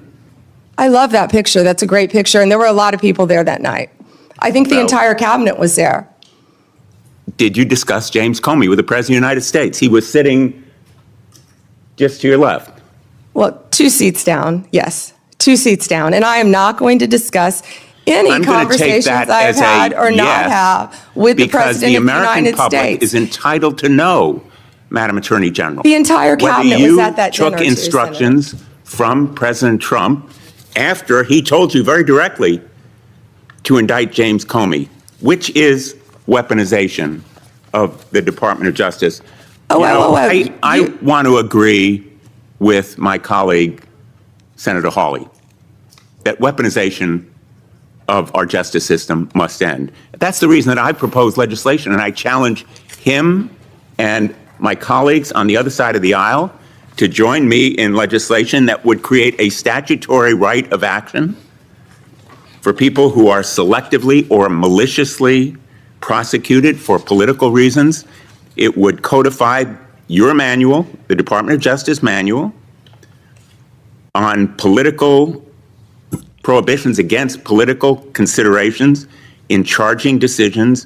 I love that picture. That's a great picture. And there were a lot of people there that night. I think the Well- entire cabinet was there. Did you discuss James Comey with the President of the United States? He was sitting just to your left. Well, 2 seats down, yes, 2 seats down. And I am not going to discuss any I'm going to take conversations that I have as a had or not yes, have with the because President the of the American United public States. is entitled to know, Madam Attorney General. The entire cabinet was at that dinner, Whether too, you took instructions from President Trump after he told you very directly to indict James Comey, which is weaponization of the Department of Justice. I want to agree with my colleague, Senator Hawley, that weaponization of our justice system must end. That's the reason that I proposed legislation, and I challenge him and my colleagues on the other side of the aisle to join me in legislation that would create a statutory right of action for people who are selectively or maliciously prosecuted for political reasons. It would codify your manual, the Department of Justice manual, on political prohibitions against political considerations in charging decisions,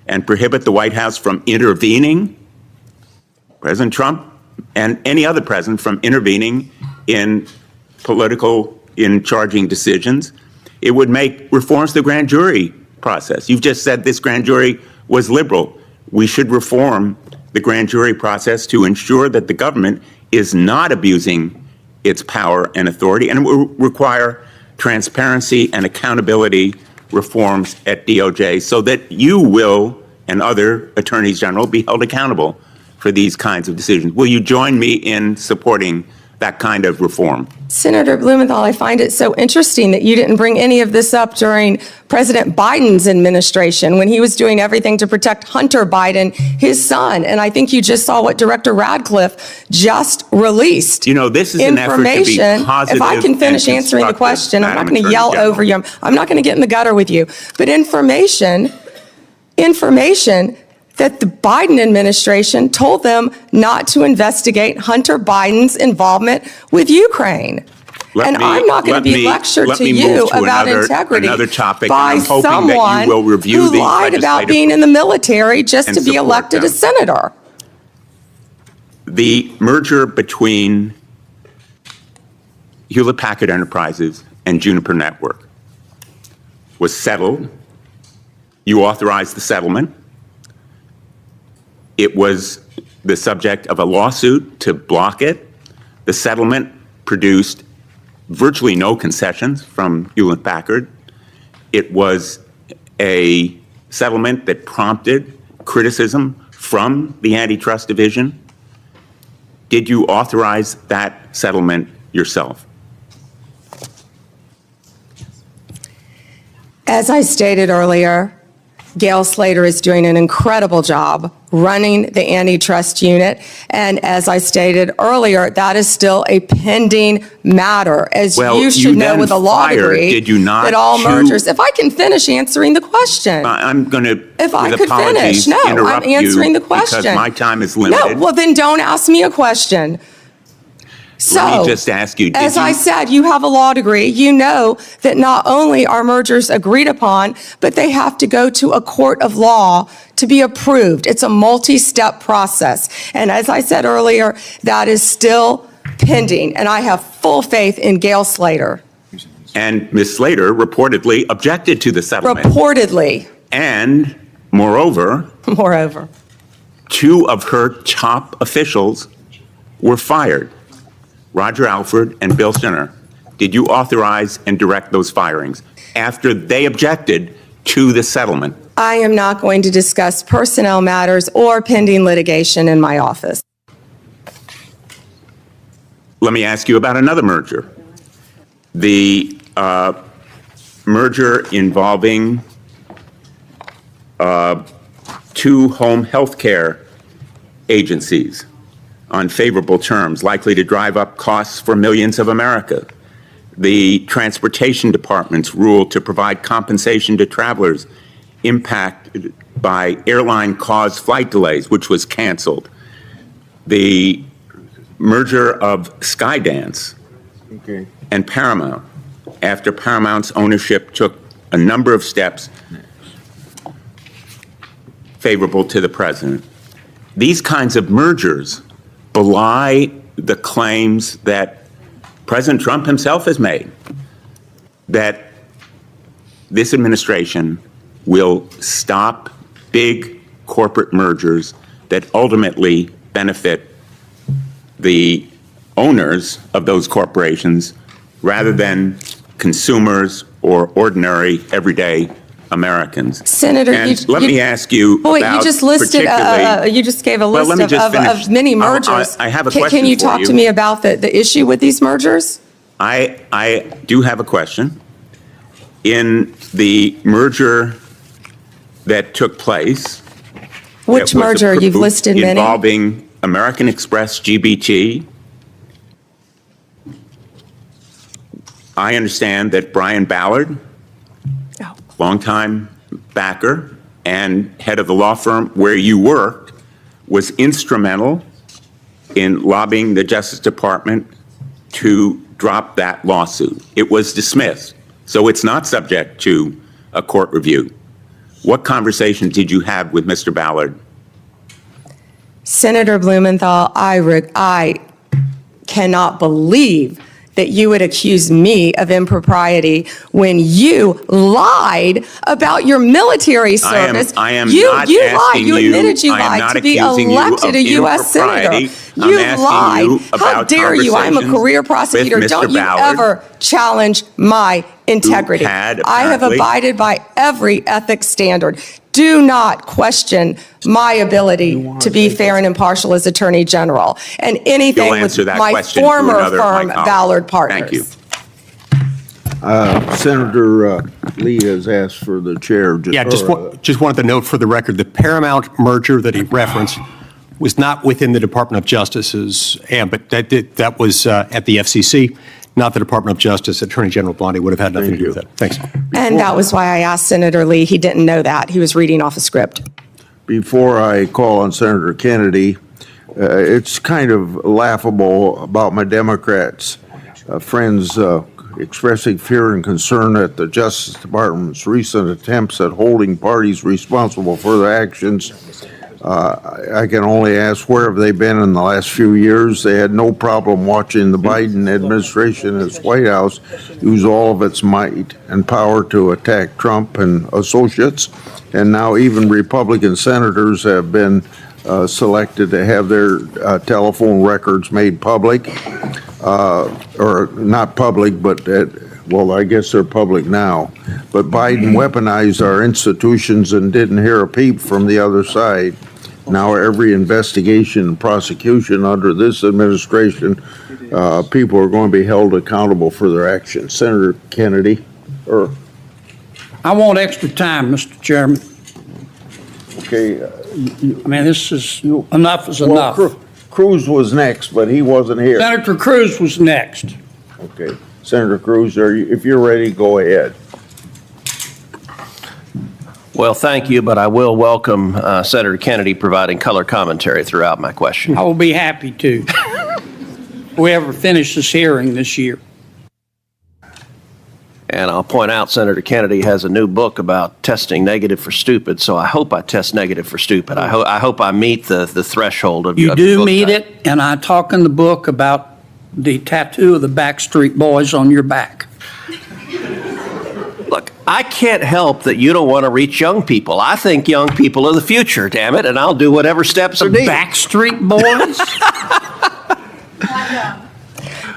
and prohibit the White House from intervening, President Trump and any other president from intervening in charging decisions. It would make reforms to the grand jury process. You've just said this grand jury was liberal. We should reform the grand jury process to ensure that the government is not abusing its power and authority, and it will require transparency and accountability reforms at DOJ so that you will and other attorneys general be held accountable for these kinds of decisions. Will you join me in supporting that kind of reform? Senator Blumenthal, I find it so interesting that you didn't bring any of this up during President Biden's administration when he was doing everything to protect Hunter Biden, his son. And I think you just saw what Director Radcliffe just released. This is an effort to be Information. positive. If I can finish and answering the constructive, question, I'm not Madam going to Attorney yell General. over you. I'm not going to get in the gutter with you. But information that the Biden administration told them not to investigate Hunter Biden's involvement with Ukraine. I'm not going to be lectured to you about integrity another topic, by and I'm hoping someone that you will review who these lied about legislative being in the military just and to be support elected a them. senator. The merger between Hewlett-Packard Enterprises and Juniper Network was settled. You authorized the settlement. It was the subject of a lawsuit to block it. The settlement produced virtually no concessions from Hewlett-Packard. It was a settlement that prompted criticism from the Antitrust Division. Did you authorize that settlement yourself? As I stated earlier, Gail Slater is doing an incredible job running the antitrust unit. And as I stated earlier, that is still a pending matter. As Well, you should know then with a law fired, degree, did you not, that all two- mergers, if I can finish answering the question. I'm going to, If I with could apologies, finish. No, I'm interrupt you answering the question. because my time is No, limited. well then don't ask me a question. So, Let me just ask you, did as I you- said, you have a law degree. You know that not only are mergers agreed upon, but they have to go to a court of law to be approved. It's a multi-step process. And as I said earlier, that is still pending. And I have full faith in Gail Slater. And Ms. Slater reportedly objected to the settlement. Reportedly, And moreover, moreover. 2 of her top officials were fired, Roger Alford and Bill Sinner. Did you authorize and direct those firings after they objected to the settlement? I am not going to discuss personnel matters or pending litigation in my office. Let me ask you about another merger. The merger involving 2 home health care agencies on favorable terms, likely to drive up costs for millions of America. The Transportation Department's rule to provide compensation to travelers impacted by airline-caused flight delays, which was canceled. The merger of Skydance and Paramount, after Paramount's ownership took a number of steps favorable to the president. These kinds of mergers belie the claims that President Trump himself has made, that this administration will stop big corporate mergers that ultimately benefit the owners of those corporations rather than consumers or ordinary, everyday Americans. Senator, and let me ask you wait, about you just listed, you just gave a Well, list let me just finish. of many mergers. I have a Can question you for talk you. to me about the issue with these mergers? I do have a question. In the merger that took place. Which that was merger? You've approved listed many. Involving American Express GBT. I understand that Brian Ballard, longtime backer and head of the law firm where you worked, was instrumental in lobbying the Justice Department to drop that lawsuit. It was dismissed, so it's not subject to a court review. What conversation did you have with Mr. Ballard? Senator Blumenthal, I cannot believe that you would accuse me of impropriety when you lied about your military service. I am you not lied. asking You you. admitted you I am lied not to be accusing you elected of a U.S. senator. impropriety. I'm You asking lied. you How about dare you? I'm a conversations career with prosecutor. Mr. Don't you Ballard, ever challenge my integrity. had I have apparently- abided by every ethics standard. Do not question my ability to be fair and impartial as Attorney General and anything You'll with answer that my question to former another of my firm, colleagues. Ballard Partners. Thank you. Senator Lee has asked for the chair. Yeah, just wanted to note for the record, the Paramount merger that he referenced was not within the Department of Justice's ambit. That was at the FCC, not the Department of Justice. Attorney General Bondi would have had nothing to do with that. Thanks. And that was why I asked Senator Lee. He didn't know that. He was reading off a script. Before I call on Senator Kennedy, it's kind of laughable about my Democrats friends expressing fear and concern at the Justice Department's recent attempts at holding parties responsible for their actions. I can only ask, where have they been in the last few years? They had no problem watching the Biden administration and its White House use all of its might and power to attack Trump and associates. And now even Republican senators have been selected to have their telephone records made public, or not public, but well, I guess they're public now. But Biden weaponized our institutions and didn't hear a peep from the other side. Now every investigation and prosecution under this administration, people are going to be held accountable for their actions. Senator Kennedy, or I want extra time, Mr. Chairman. okay, I mean, this is, enough is enough. Cruz was next, but he wasn't here. Senator Cruz was next. Okay, Senator Cruz, if you're ready, go ahead. Well, thank you, but I will welcome Senator Kennedy providing color commentary throughout my question. I will be happy to. If we ever finish this hearing this year. And I'll point out Senator Kennedy has a new book about testing negative for stupid, so I hope I test negative for stupid. I hope I meet the threshold of You of do book meet type. it, and I talk in the book about the tattoo of the Backstreet Boys on your back. Look, I can't help that you don't want to reach young people. I think young people are the future, damn it, and I'll do whatever steps are The needed. Backstreet Boys?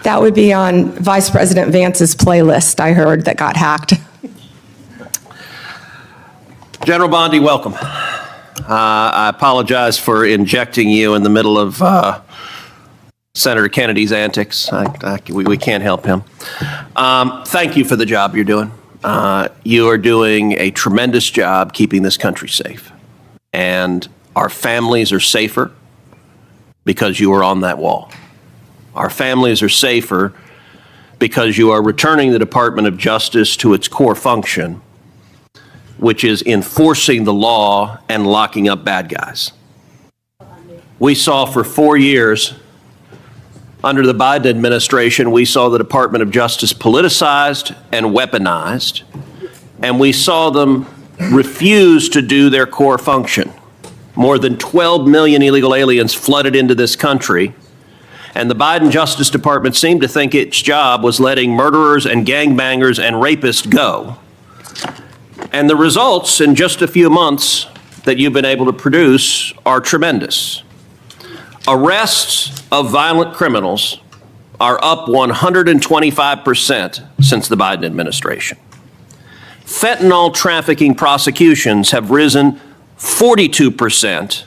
That would be on Vice President Vance's playlist, I heard, that got hacked. General Bondi, welcome. I apologize for injecting you in the middle of Senator Kennedy's antics. We can't help him. Thank you for the job you're doing. You are doing a tremendous job keeping this country safe. And our families are safer because you are on that wall. Our families are safer because you are returning the Department of Justice to its core function, which is enforcing the law and locking up bad guys. We saw for 4 years, under the Biden administration, we saw the Department of Justice politicized and weaponized, and we saw them refuse to do their core function. More than 12 million illegal aliens flooded into this country, and the Biden Justice Department seemed to think its job was letting murderers and gangbangers and rapists go. And the results in just a few months that you've been able to produce are tremendous. Arrests of violent criminals are up 125% since the Biden administration. Fentanyl trafficking prosecutions have risen 42%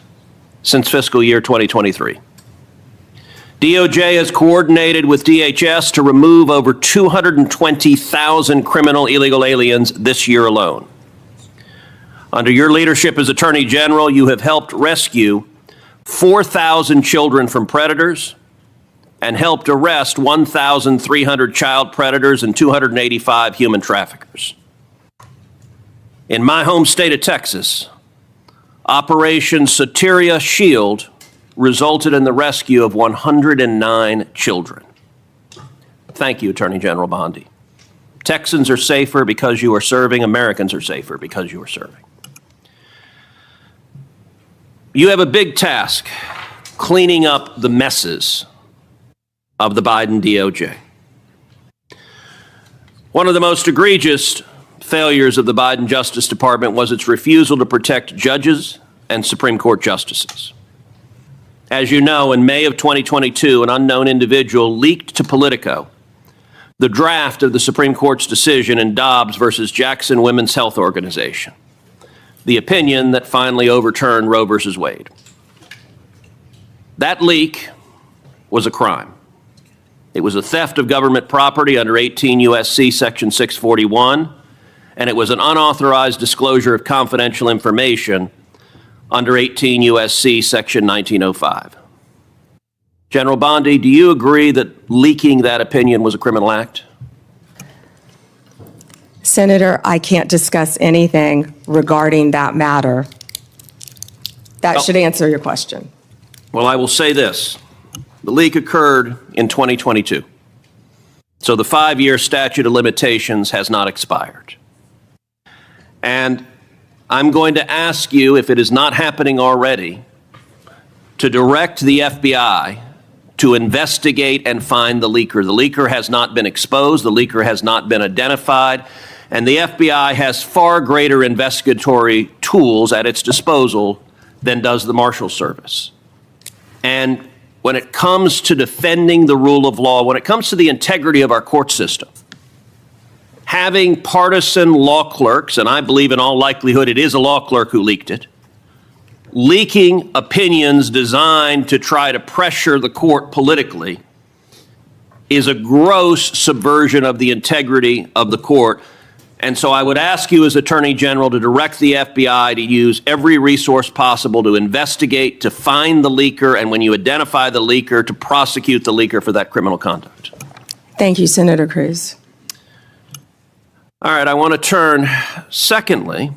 since fiscal year 2023. DOJ has coordinated with DHS to remove over 220,000 criminal illegal aliens this year alone. Under your leadership as Attorney General, you have helped rescue 4,000 children from predators and helped arrest 1,300 child predators and 285 human traffickers. In my home state of Texas, Operation Soteria Shield resulted in the rescue of 109 children. Thank you, Attorney General Bondi. Texans are safer because you are serving. Americans are safer because you are serving. You have a big task cleaning up the messes of the Biden DOJ. One of the most egregious failures of the Biden Justice Department was its refusal to protect judges and Supreme Court justices. As you know, in May of 2022, an unknown individual leaked to Politico the draft of the Supreme Court's decision in Dobbs versus Jackson Women's Health Organization, the opinion that finally overturned Roe versus Wade. That leak was a crime. It was a theft of government property under 18 U.S.C. Section 641, and it was an unauthorized disclosure of confidential information under 18 U.S.C. Section 1905. General Bondi, do you agree that leaking that opinion was a criminal act? Senator, I can't discuss anything regarding that matter. That should answer your question. Well, I will say this. The leak occurred in 2022. So the 5-year statute of limitations has not expired. And I'm going to ask you, if it is not happening already, to direct the FBI to investigate and find the leaker. The leaker has not been exposed. The leaker has not been identified. And the FBI has far greater investigatory tools at its disposal than does the Marshal Service. And when it comes to defending the rule of law, when it comes to the integrity of our court system, having partisan law clerks, and I believe in all likelihood it is a law clerk who leaked it, leaking opinions designed to try to pressure the court politically is a gross subversion of the integrity of the court. And so I would ask you as Attorney General to direct the FBI to use every resource possible to investigate, to find the leaker, and when you identify the leaker, to prosecute the leaker for that criminal conduct. Thank you, Senator Cruz. All right, I want to turn, secondly,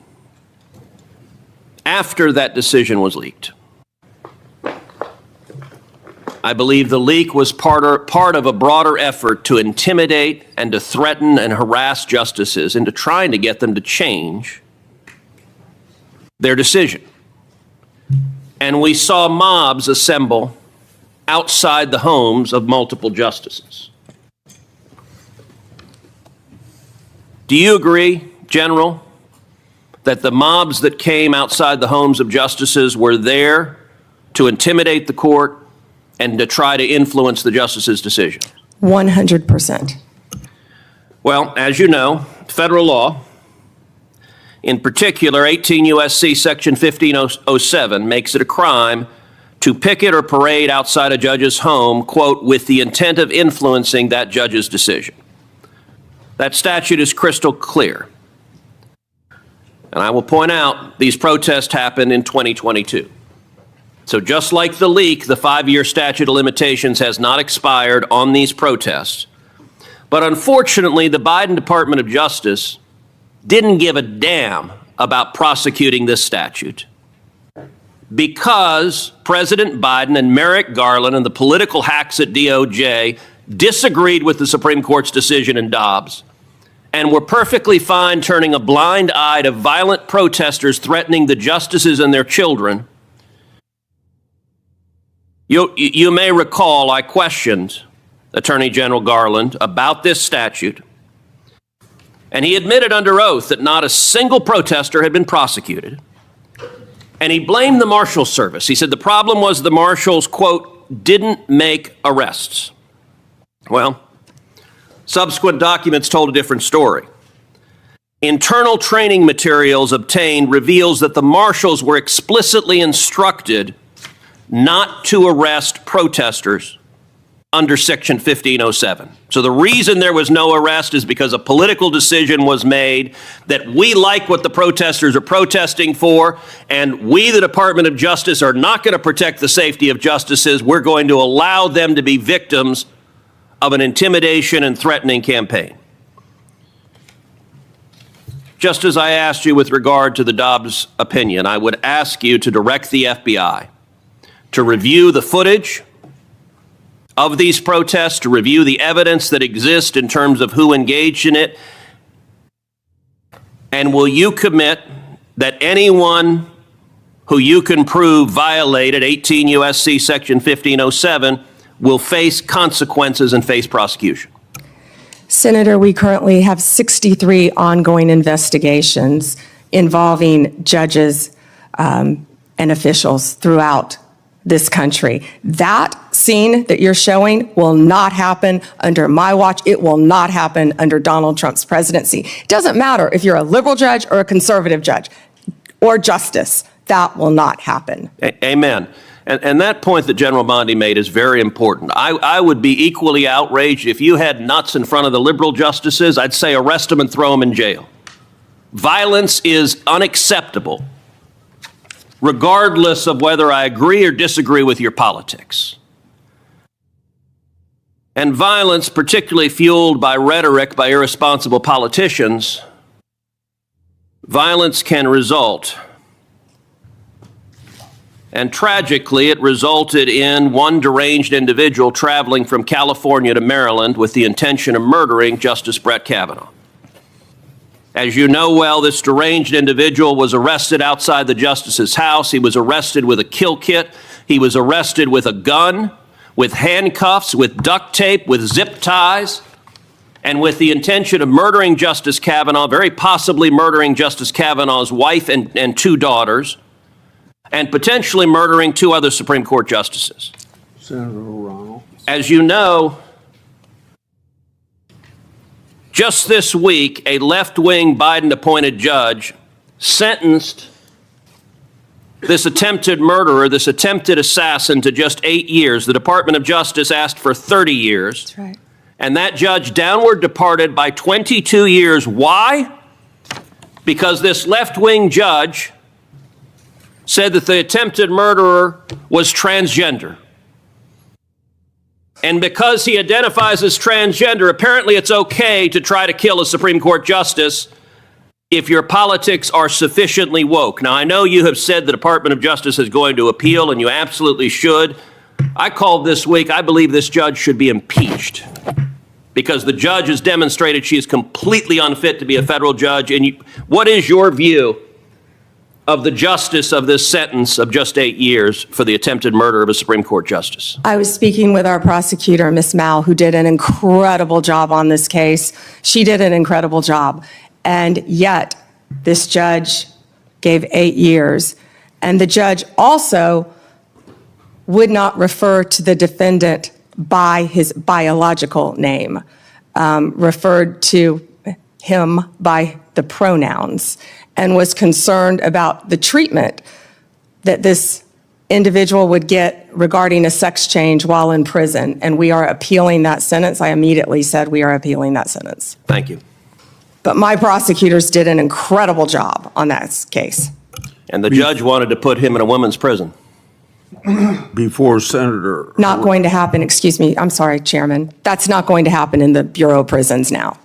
after that decision was leaked. I believe the leak was part of a broader effort to intimidate and to threaten and harass justices into trying to get them to change their decision. And we saw mobs assemble outside the homes of multiple justices. Do you agree, General, that the mobs that came outside the homes of justices were there to intimidate the court and to try to influence the justice's decision? 100%. Well, as you know, federal law, in particular 18 U.S.C. Section 1507, makes it a crime to picket or parade outside a judge's home, quote, with the intent of influencing that judge's decision. That statute is crystal clear. And I will point out, these protests happened in 2022. So just like the leak, the 5-year statute of limitations has not expired on these protests. But unfortunately, the Biden Department of Justice didn't give a damn about prosecuting this statute because President Biden and Merrick Garland and the political hacks at DOJ disagreed with the Supreme Court's decision in Dobbs and were perfectly fine turning a blind eye to violent protesters threatening the justices and their children. You may recall I questioned Attorney General Garland about this statute, and he admitted under oath that not a single protester had been prosecuted. And he blamed the Marshal Service. He said the problem was the marshals, quote, didn't make arrests. Well, subsequent documents told a different story. Internal training materials obtained reveals that the marshals were explicitly instructed not to arrest protesters under Section 1507. So the reason there was no arrest is because a political decision was made that we like what the protesters are protesting for, and we, the Department of Justice, are not going to protect the safety of justices. We're going to allow them to be victims of an intimidation and threatening campaign. Just as I asked you with regard to the Dobbs opinion, I would ask you to direct the FBI to review the footage of these protests, to review the evidence that exists in terms of who engaged in it, and will you commit that anyone who you can prove violated 18 U.S.C. Section 1507 will face consequences and face prosecution? Senator, we currently have 63 ongoing investigations involving judges and officials throughout this country. That scene that you're showing will not happen under my watch. It will not happen under Donald Trump's presidency. It doesn't matter if you're a liberal judge or a conservative judge or justice. That will not happen. Amen. And that point that General Bondi made is very important. I would be equally outraged if you had nuts in front of the liberal justices. I'd say arrest them and throw them in jail. Violence is unacceptable, regardless of whether I agree or disagree with your politics. And violence, particularly fueled by rhetoric by irresponsible politicians, violence can result. And tragically, it resulted in one deranged individual traveling from California to Maryland with the intention of murdering Justice Brett Kavanaugh. As you know well, this deranged individual was arrested outside the justice's house. He was arrested with a kill kit. He was arrested with a gun, with handcuffs, with duct tape, with zip ties, and with the intention of murdering Justice Kavanaugh, very possibly murdering Justice Kavanaugh's wife and 2 daughters, and potentially murdering 2 other Supreme Court justices. Senator Ronald. As you know, just this week, a left-wing Biden-appointed judge sentenced this attempted murderer, this attempted assassin, to just 8 years. The Department of Justice asked for 30 years. That's right. And that judge downward departed by 22 years. Why? Because this left-wing judge said that the attempted murderer was transgender. And because he identifies as transgender, apparently it's okay to try to kill a Supreme Court justice if your politics are sufficiently woke. Now, I know you have said the Department of Justice is going to appeal, and you absolutely should. I called this week, I believe this judge should be impeached because the judge has demonstrated she is completely unfit to be a federal judge. And what is your view of the justice of this sentence of just 8 years for the attempted murder of a Supreme Court justice? I was speaking with our prosecutor, Ms. Mao, who did an incredible job on this case. She did an incredible job. And yet, this judge gave 8 years. And the judge also would not refer to the defendant by his biological name, referred to him by the pronouns, and was concerned about the treatment that this individual would get regarding a sex change while in prison. And we are appealing that sentence. I immediately said we are appealing that sentence. Thank you. But my prosecutors did an incredible job on that case. And the judge wanted to put him in a women's prison. Before Senator. Not going to happen, excuse me, I'm sorry, Chairman. That's not going to happen in the Bureau of Prisons now.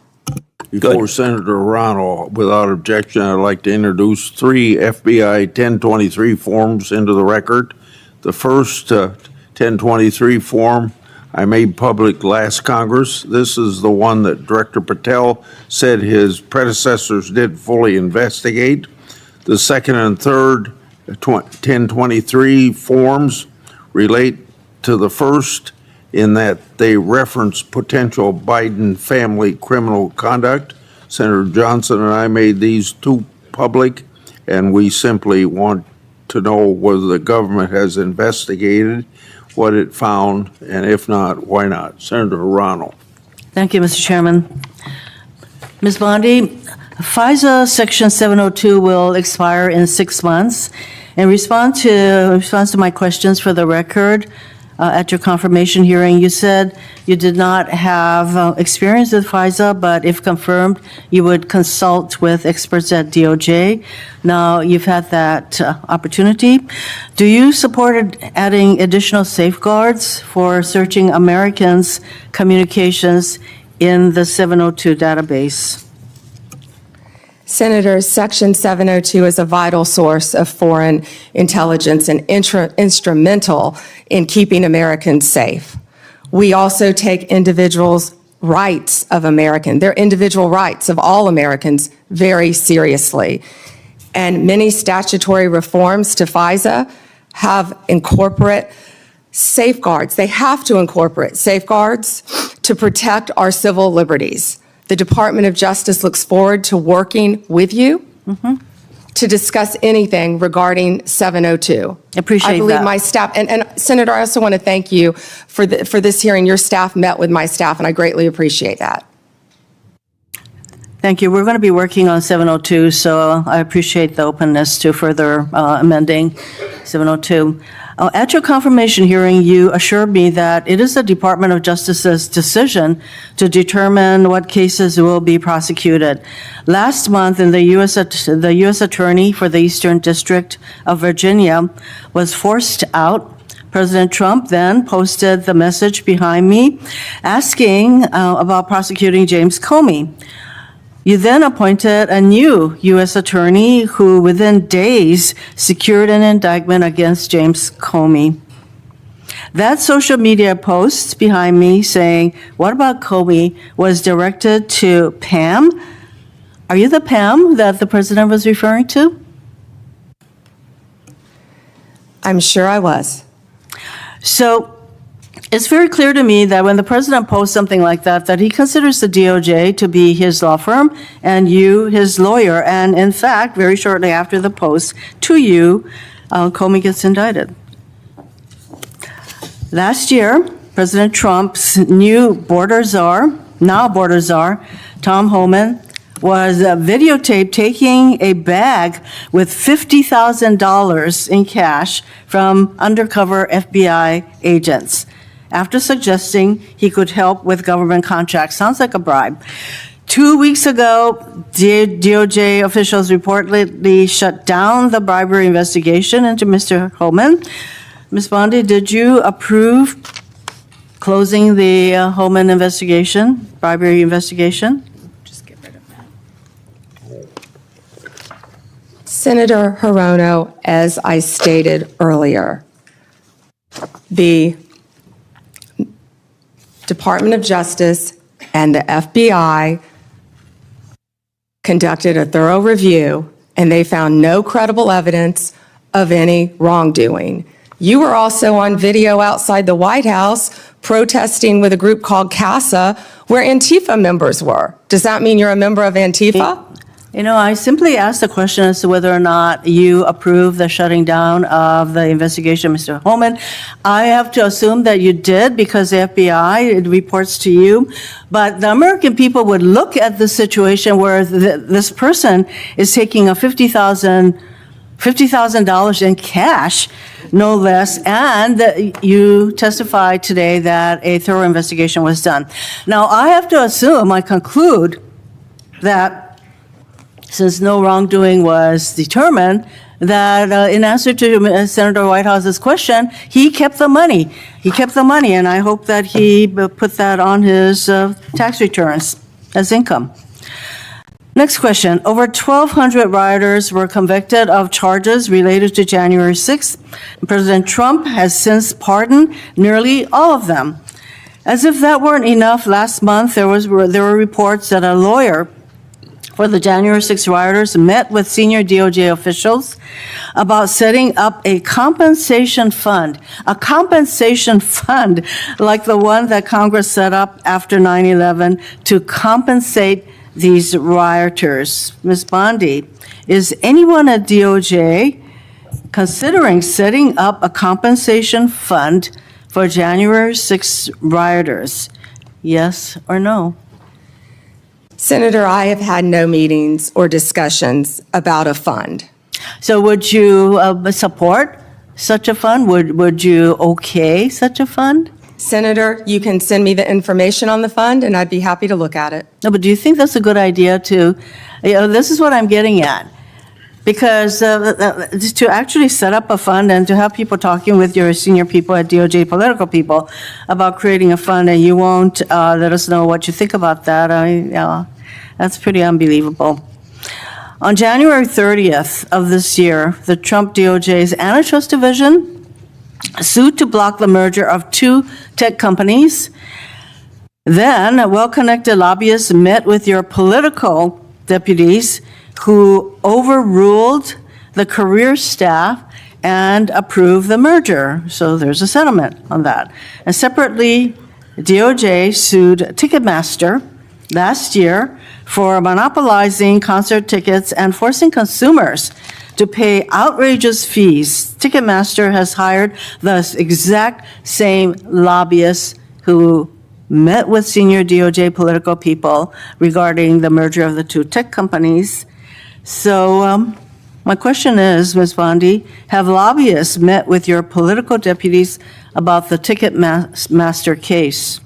Before Senator Ronald, without objection, I'd like to introduce 3 FBI 1023 forms into the record. The first 1023 form I made public last Congress. This is the one that Director Patel said his predecessors did fully investigate. The second and third 1023 forms relate to the first in that they reference potential Biden family criminal conduct. Senator Johnson and I made these 2 public, and we simply want to know whether the government has investigated what it found, and if not, why not? Senator Ronald. Thank you, Mr. Chairman. Ms. Bondi, FISA Section 702 will expire in 6 months. In response to my questions for the record, at your confirmation hearing, you said you did not have experience with FISA, but if confirmed, you would consult with experts at DOJ. Now, you've had that opportunity. Do you support adding additional safeguards for searching Americans' communications in the 702 database? Senator, Section 702 is a vital source of foreign intelligence and instrumental in keeping Americans safe. We also take individuals' rights of their individual rights of all Americans very seriously. And many statutory reforms to FISA have incorporate safeguards. They have to incorporate safeguards to protect our civil liberties. The Department of Justice looks forward to working with you to discuss anything regarding 702. Appreciate that. I believe my staff, and Senator, I also want to thank you for this hearing. Your staff met with my staff, and I greatly appreciate that. Thank you. We're going to be working on 702, so I appreciate the openness to further amending 702. At your confirmation hearing, you assured me that it is the Department of Justice's decision to determine what cases will be prosecuted. Last month, the U.S. Attorney for the Eastern District of Virginia was forced out. President Trump then posted the message behind me asking about prosecuting James Comey. You then appointed a new U.S. attorney who within days secured an indictment against James Comey. That social media post behind me saying, "What about Comey?" was directed to Pam. Are you the Pam that the president was referring to? I'm sure I was. So it's very clear to me that when the president posts something like that, that he considers the DOJ to be his law firm and you his lawyer. And in fact, very shortly after the post to you, Comey gets indicted. Last year, President Trump's new border czar, Tom Homan, was videotaped taking a bag with $50,000 in cash from undercover FBI agents after suggesting he could help with government contracts. Sounds like a bribe. 2 weeks ago, DOJ officials reportedly shut down the bribery investigation into Mr. Homan. Ms. Bondi, did you approve closing the Homan investigation, bribery investigation? Just get rid of that. Senator Hirono, as I stated earlier, the Department of Justice and the FBI conducted a thorough review, and they found no credible evidence of any wrongdoing. You were also on video outside the White House protesting with a group called CASA, where Antifa members were. Does that mean you're a member of Antifa? You know, I simply asked the question as to whether or not you approve the shutting down of the investigation, Mr. Homan. I have to assume that you did because the FBI, it reports to you. But the American people would look at the situation where this person is taking a $50,000 in cash, no less, and you testified today that a thorough investigation was done. Now, I have to assume, I conclude that since no wrongdoing was determined, that in answer to Senator Whitehouse's question, he kept the money. He kept the money, and I hope that he put that on his tax returns as income. Next question. Over 1,200 rioters were convicted of charges related to January 6th. President Trump has since pardoned nearly all of them. As if that weren't enough, last month there were reports that a lawyer for the January 6 rioters met with senior DOJ officials about setting up a compensation fund like the one that Congress set up after 9/11 to compensate these rioters. Ms. Bondi, is anyone at DOJ considering setting up a compensation fund for January 6 rioters? Yes or no? Senator, I have had no meetings or discussions about a fund. So would you support such a fund? Would you okay such a fund? Senator, you can send me the information on the fund, and I'd be happy to look at it. No, but do you think that's a good idea this is what I'm getting at. Because to actually set up a fund and to have people talking with your senior people at DOJ, political people, about creating a fund, and you won't let us know what you think about that, that's pretty unbelievable. On January 30th of this year, the Trump DOJ's Antitrust Division sued to block the merger of two tech companies. Then, well-connected lobbyists met with your political deputies who overruled the career staff and approved the merger. So there's a settlement on that. And separately, DOJ sued Ticketmaster last year for monopolizing concert tickets and forcing consumers to pay outrageous fees. Ticketmaster has hired the exact same lobbyists who met with senior DOJ political people regarding the merger of the two tech companies. So my question is, Ms. Bondi, have lobbyists met with your political deputies about the Ticketmaster case?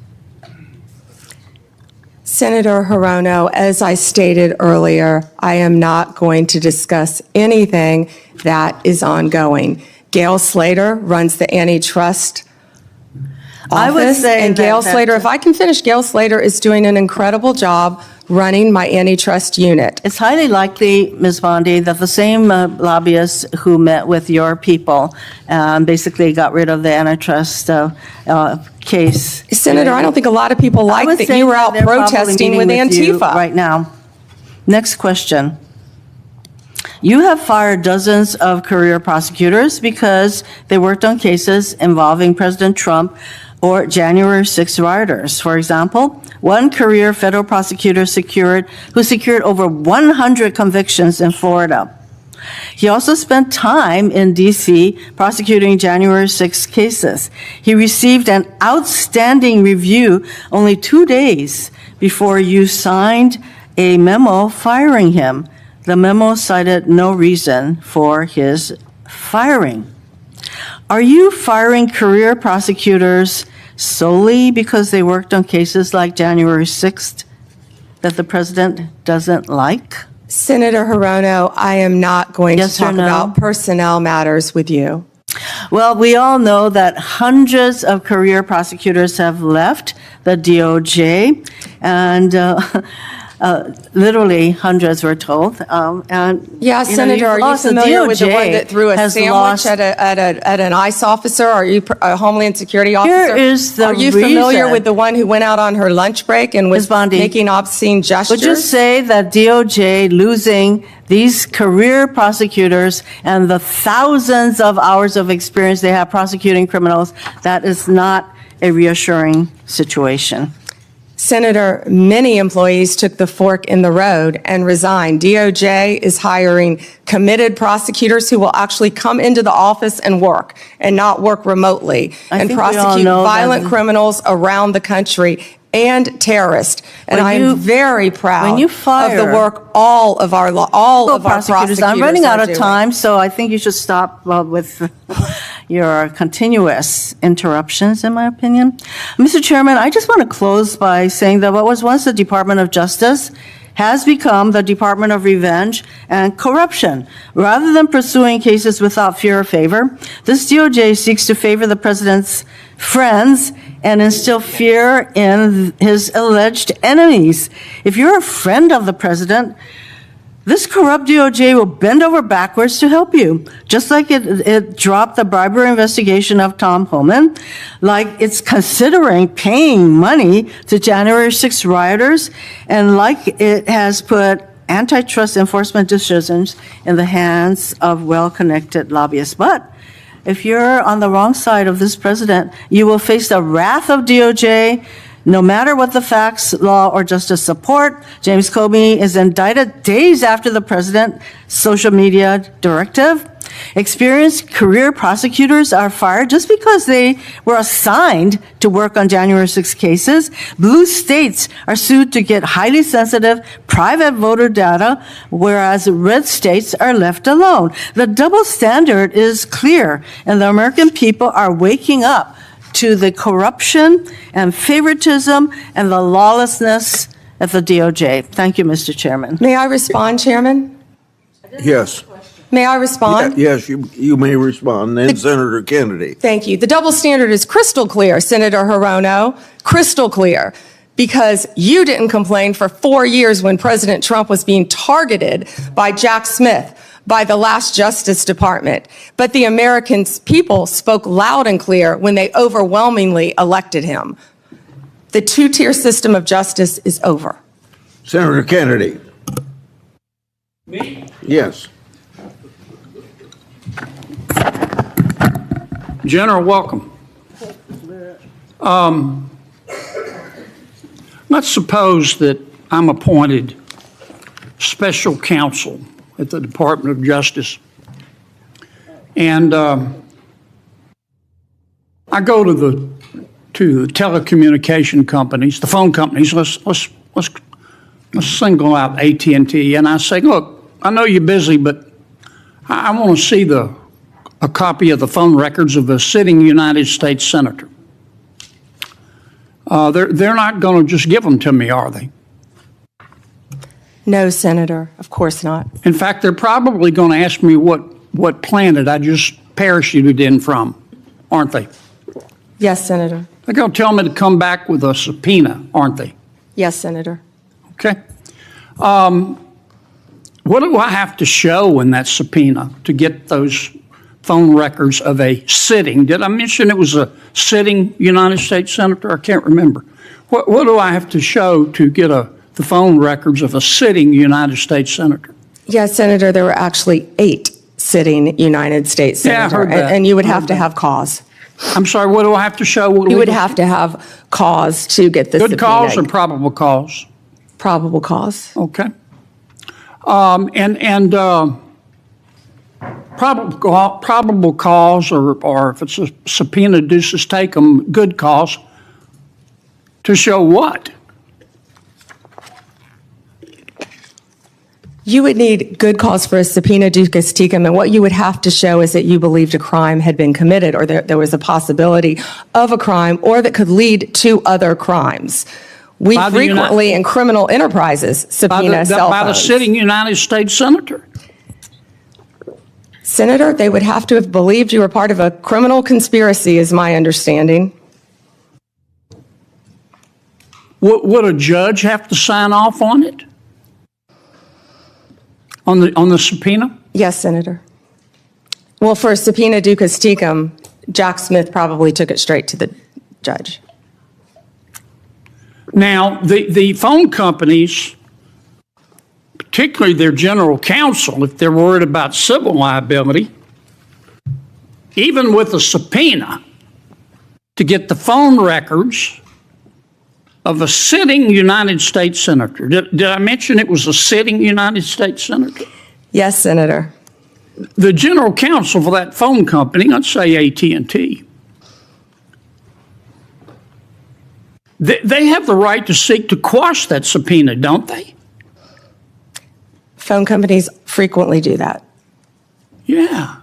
Senator Hirono, as I stated earlier, I am not going to discuss anything that is ongoing. Gail Slater runs the antitrust I would office, say and Gail Slater, if I can finish, Gail Slater is doing an incredible job running my antitrust unit. It's highly likely, Ms. Bondi, that the same lobbyists who met with your people basically got rid of the antitrust case. Senator, I don't think a lot of people like that you were out protesting with Antifa. Right now. Next question. You have fired dozens of career prosecutors because they worked on cases involving President Trump or January 6 rioters. For example, one career federal prosecutor who secured over 100 convictions in Florida He also spent time in D.C. prosecuting January 6 cases. He received an outstanding review only 2 days before you signed a memo firing him. The memo cited no reason for his firing. Are you firing career prosecutors solely because they worked on cases like January 6th that the president doesn't like? Senator Hirono, I am not going to talk about personnel matters with you. Well, we all know that hundreds of career prosecutors have left the DOJ, and literally hundreds, we're told. Yeah, Senator, are you familiar with the one that threw a sandwich at an ICE officer? Are you a Homeland Security officer? Here is the Are you familiar reason. with the one who went out on her lunch break and was making obscene gestures? Would you say that DOJ losing these career prosecutors and the thousands of hours of experience they have prosecuting criminals, that is not a reassuring situation? Senator, many employees took the fork in the road and resigned. DOJ is hiring committed prosecutors who will actually come into the office and work, and not work remotely, and prosecute violent criminals around the country and terrorists. And I am very proud of the work all of our prosecutors I'm running out of doing. time, so I think you should stop with your continuous interruptions, in my opinion. Mr. Chairman, I just want to close by saying that what was once the Department of Justice has become the Department of Revenge and Corruption. Rather than pursuing cases without fear or favor, this DOJ seeks to favor the president's friends and instill fear in his alleged enemies. If you're a friend of the president, this corrupt DOJ will bend over backwards to help you, just like it dropped the bribery investigation of Tom Homan, like it's considering paying money to January 6 rioters, and like it has put antitrust enforcement decisions in the hands of well-connected lobbyists. But if you're on the wrong side of this president, you will face the wrath of DOJ, no matter what the facts, law, or justice support. James Comey is indicted days after the president's social media directive. Experienced career prosecutors are fired just because they were assigned to work on January 6 cases. Blue states are sued to get highly sensitive private voter data, whereas red states are left alone. The double standard is clear, and the American people are waking up to the corruption and favoritism and the lawlessness at the DOJ. Thank you, Mr. Chairman. May I respond, Chairman? Yes. May I respond? Yes, you may respond. Then Senator Kennedy. Thank you. The double standard is crystal clear, Senator Hirono, crystal clear, because you didn't complain for 4 years when President Trump was being targeted by Jack Smith, by the last Justice Department. But the American people spoke loud and clear when they overwhelmingly elected him. The two-tier system of justice is over. Senator Kennedy. Me? Yes. General, welcome. Let's suppose that I'm appointed special counsel at the Department of Justice, and I go to the telecommunication companies, the phone companies. Let's single out AT&T, and I say, look, I know you're busy, but I want to see a copy of the phone records of a sitting United States senator. They're not going to just give them to me, are they? No, Senator, of course not. In fact, they're probably going to ask me what planet I just parachuted in from, aren't they? Yes, Senator. They're going to tell me to come back with a subpoena, aren't they? Yes, Senator. Okay. What do I have to show in that subpoena to get those phone records of a sitting? Did I mention it was a sitting United States senator? I can't remember. What do I have to show to get the phone records of a sitting United States senator? Yes, Senator, there were actually 8 sitting United States senators. Yeah, I heard that. And you would have to have cause. I'm sorry, what do I have to show? You would have to have cause to get the Good cause or probable cause? Probable cause. Okay. probable cause, or if it's a subpoena duces tecum, good cause, to show what? You would need good cause for a subpoena duces tecum, and what you would have to show is that you believed a crime had been committed, or there was a possibility of a crime, or that could lead to other crimes. We By the frequently, in criminal enterprises, subpoena cell By the phones. sitting United States senator. Senator, they would have to have believed you were part of a criminal conspiracy, is my understanding. Would a judge have to sign off on it? On the subpoena? Yes, Senator. Well, for a subpoena duces tecum, Jack Smith probably took it straight to the judge. Now, the phone companies, particularly their general counsel, if they're worried about civil liability, even with a subpoena to get the phone records of a sitting United States senator. Did I mention it was a sitting United States senator? Yes, Senator. The general counsel for that phone company, let's say AT&T, they have the right to seek to quash that subpoena, don't they? Phone companies frequently do that. Yeah.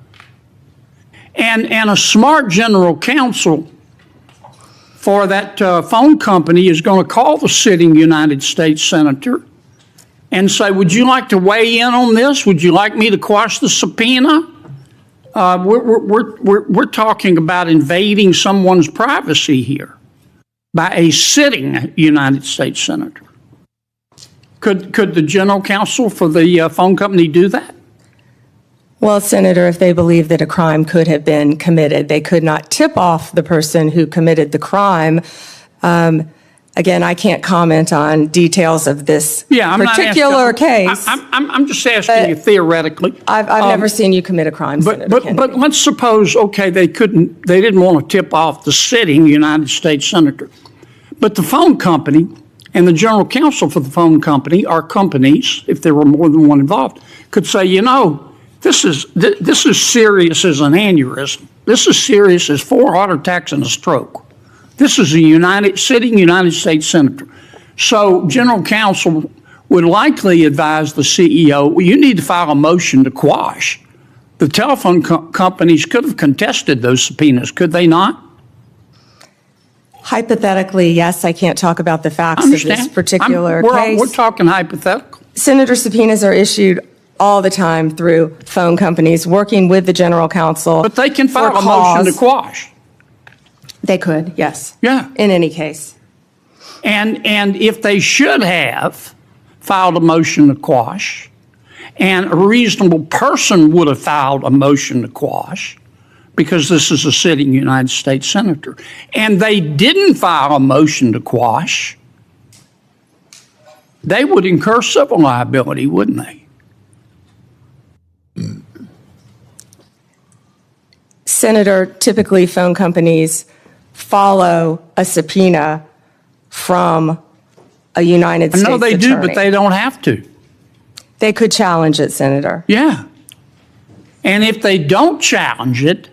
And a smart general counsel for that phone company is going to call the sitting United States senator and say, would you like to weigh in on this? Would you like me to quash the subpoena? We're talking about invading someone's privacy here by a sitting United States senator. Could the general counsel for the phone company do that? Well, Senator, if they believe that a crime could have been committed, they could not tip off the person who committed the crime. Again, I can't comment on details of this particular case. I'm just asking you theoretically. I've never seen you commit a crime, Senator Kennedy. But let's suppose, okay, they didn't want to tip off the sitting United States senator. But the phone company and the general counsel for the phone company, or companies, if there were more than one involved, could say, you know, this is serious as an aneurysm. This is serious as 4 heart attacks and a stroke. This is a sitting United States senator. So general counsel would likely advise the CEO, well, you need to file a motion to quash. The telephone companies could have contested those subpoenas, could they not? Hypothetically, yes. I can't talk about the facts of this particular case. We're talking hypothetical. Senator, subpoenas are issued all the time through phone companies working with the general counsel. But they can file a motion to quash. They could, yes. Yeah. In any case. And if they should have filed a motion to quash, and a reasonable person would have filed a motion to quash, because this is a sitting United States senator, and they didn't file a motion to quash, they would incur civil liability, wouldn't they? Senator, typically phone companies follow a subpoena from a United States attorney. I know they do, but they don't have to. They could challenge it, Senator. Yeah. And if they don't challenge it,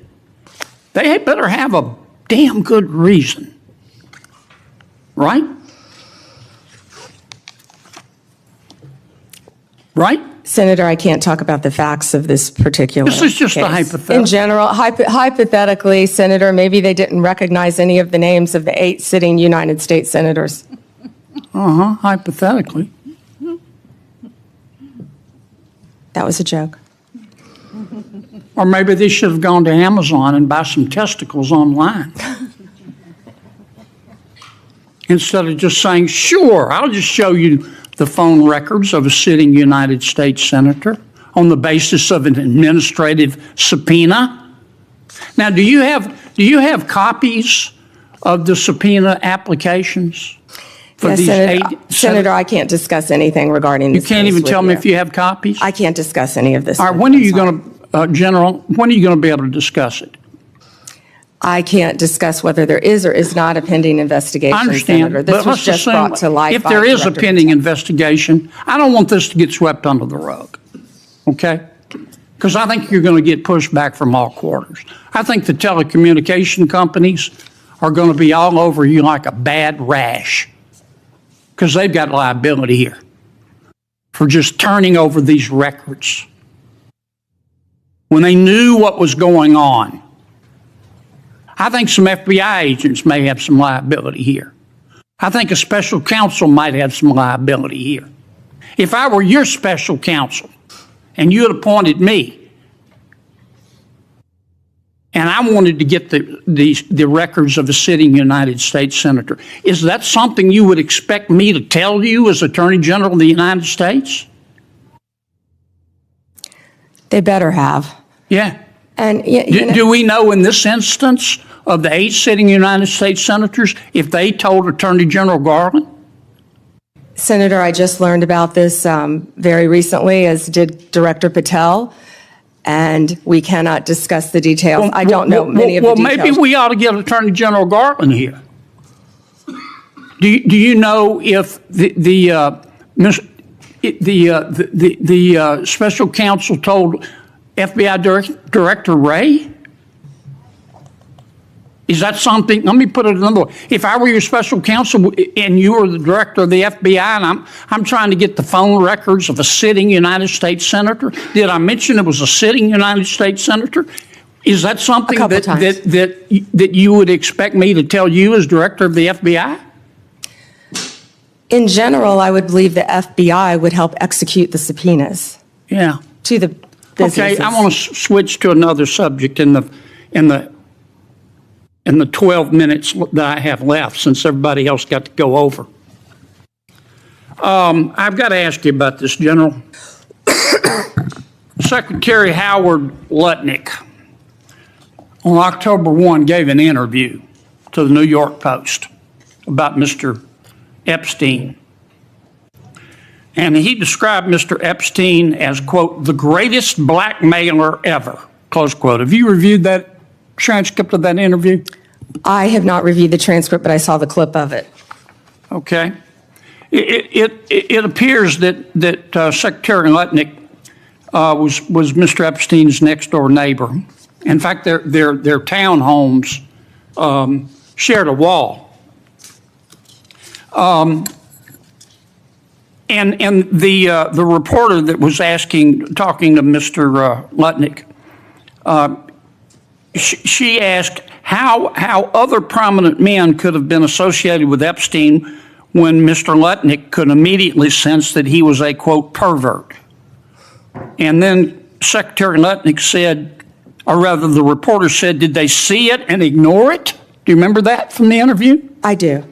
they better have a damn good reason. Right? Right? Senator, I can't talk about the facts of this particular case. This is just a hypothetical. In general, hypothetically, Senator, maybe they didn't recognize any of the names of the 8 sitting United States senators. Hypothetically. That was a joke. Or maybe they should have gone to Amazon and buy some testicles online. Instead of just saying, sure, I'll just show you the phone records of a sitting United States senator on the basis of an administrative subpoena. Now, do you have copies of the subpoena applications? Yes, Senator, I can't discuss anything regarding this. You can't even tell me if you have copies? I can't discuss any of this. All right, when are you going to, General, when are you going to be able to discuss it? I can't discuss whether there is or is not a pending investigation, I understand, Senator. This but was let's just assume brought to light if by there is a Director pending investigation, I don't want this to get swept under the rug, okay? because I think you're going to get pushback from all quarters. I think the telecommunication companies are going to be all over you like a bad rash because they've got liability here for just turning over these records when they knew what was going on. I think some FBI agents may have some liability here. I think a special counsel might have some liability here. If I were your special counsel and you had appointed me and I wanted to get the records of a sitting United States senator, is that something you would expect me to tell you as Attorney General of the United States? They better have. Yeah. And do we know in this instance of the 8 sitting United States senators if they told Attorney General Garland? Senator, I just learned about this very recently, as did Director Patel, and we cannot discuss the details. I don't know many of the details. Well, maybe we ought to get Attorney General Garland here. Do you know if the special counsel told FBI Director Wray? Is that something? Let me put it another way. If I were your special counsel and you were the director of the FBI and I'm trying to get the phone records of a sitting United States senator, did I mention it was a sitting United States senator? Is that something that you would expect me to tell you as director of the FBI? In general, I would believe the FBI would help execute the subpoenas. Yeah. To the businesses. Okay, I want to switch to another subject in the 12 minutes that I have left, since everybody else got to go over. I've got to ask you about this, General. Secretary Howard Lutnick on October 1 gave an interview to the New York Post about Mr. Epstein. And he described Mr. Epstein as, quote, the greatest blackmailer ever, close quote. Have you reviewed that transcript of that interview? I have not reviewed the transcript, but I saw the clip of it. Okay. It appears that Secretary Lutnick was Mr. Epstein's next door neighbor. In fact, their townhomes shared a wall. And the reporter that was talking to Mr. Lutnick, she asked how other prominent men could have been associated with Epstein when Mr. Lutnick could immediately sense that he was a, quote, pervert. And then Secretary Lutnick said, or rather the reporter said, did they see it and ignore it? Do you remember that from the interview? I do.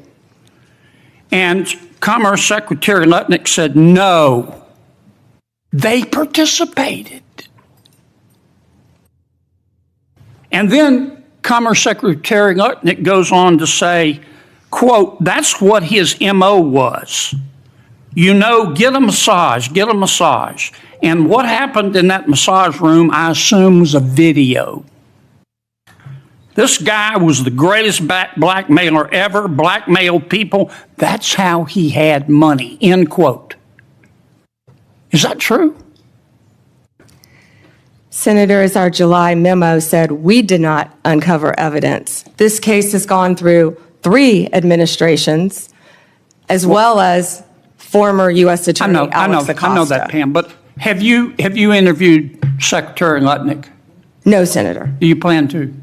And Commerce Secretary Lutnick said, no, they participated. And then Commerce Secretary Lutnick goes on to say, quote, that's what his MO was. You know, get a massage, get a massage. And what happened in that massage room, I assume, was a video. This guy was the greatest blackmailer ever, blackmailed people. That's how he had money, end quote. Is that true? Senator, as our July memo said, we did not uncover evidence. This case has gone through 3 administrations, as well as former U.S. Attorney Alex Acosta. I know that, Pam, but have you interviewed Secretary Lutnick? No, Senator. Do you plan to?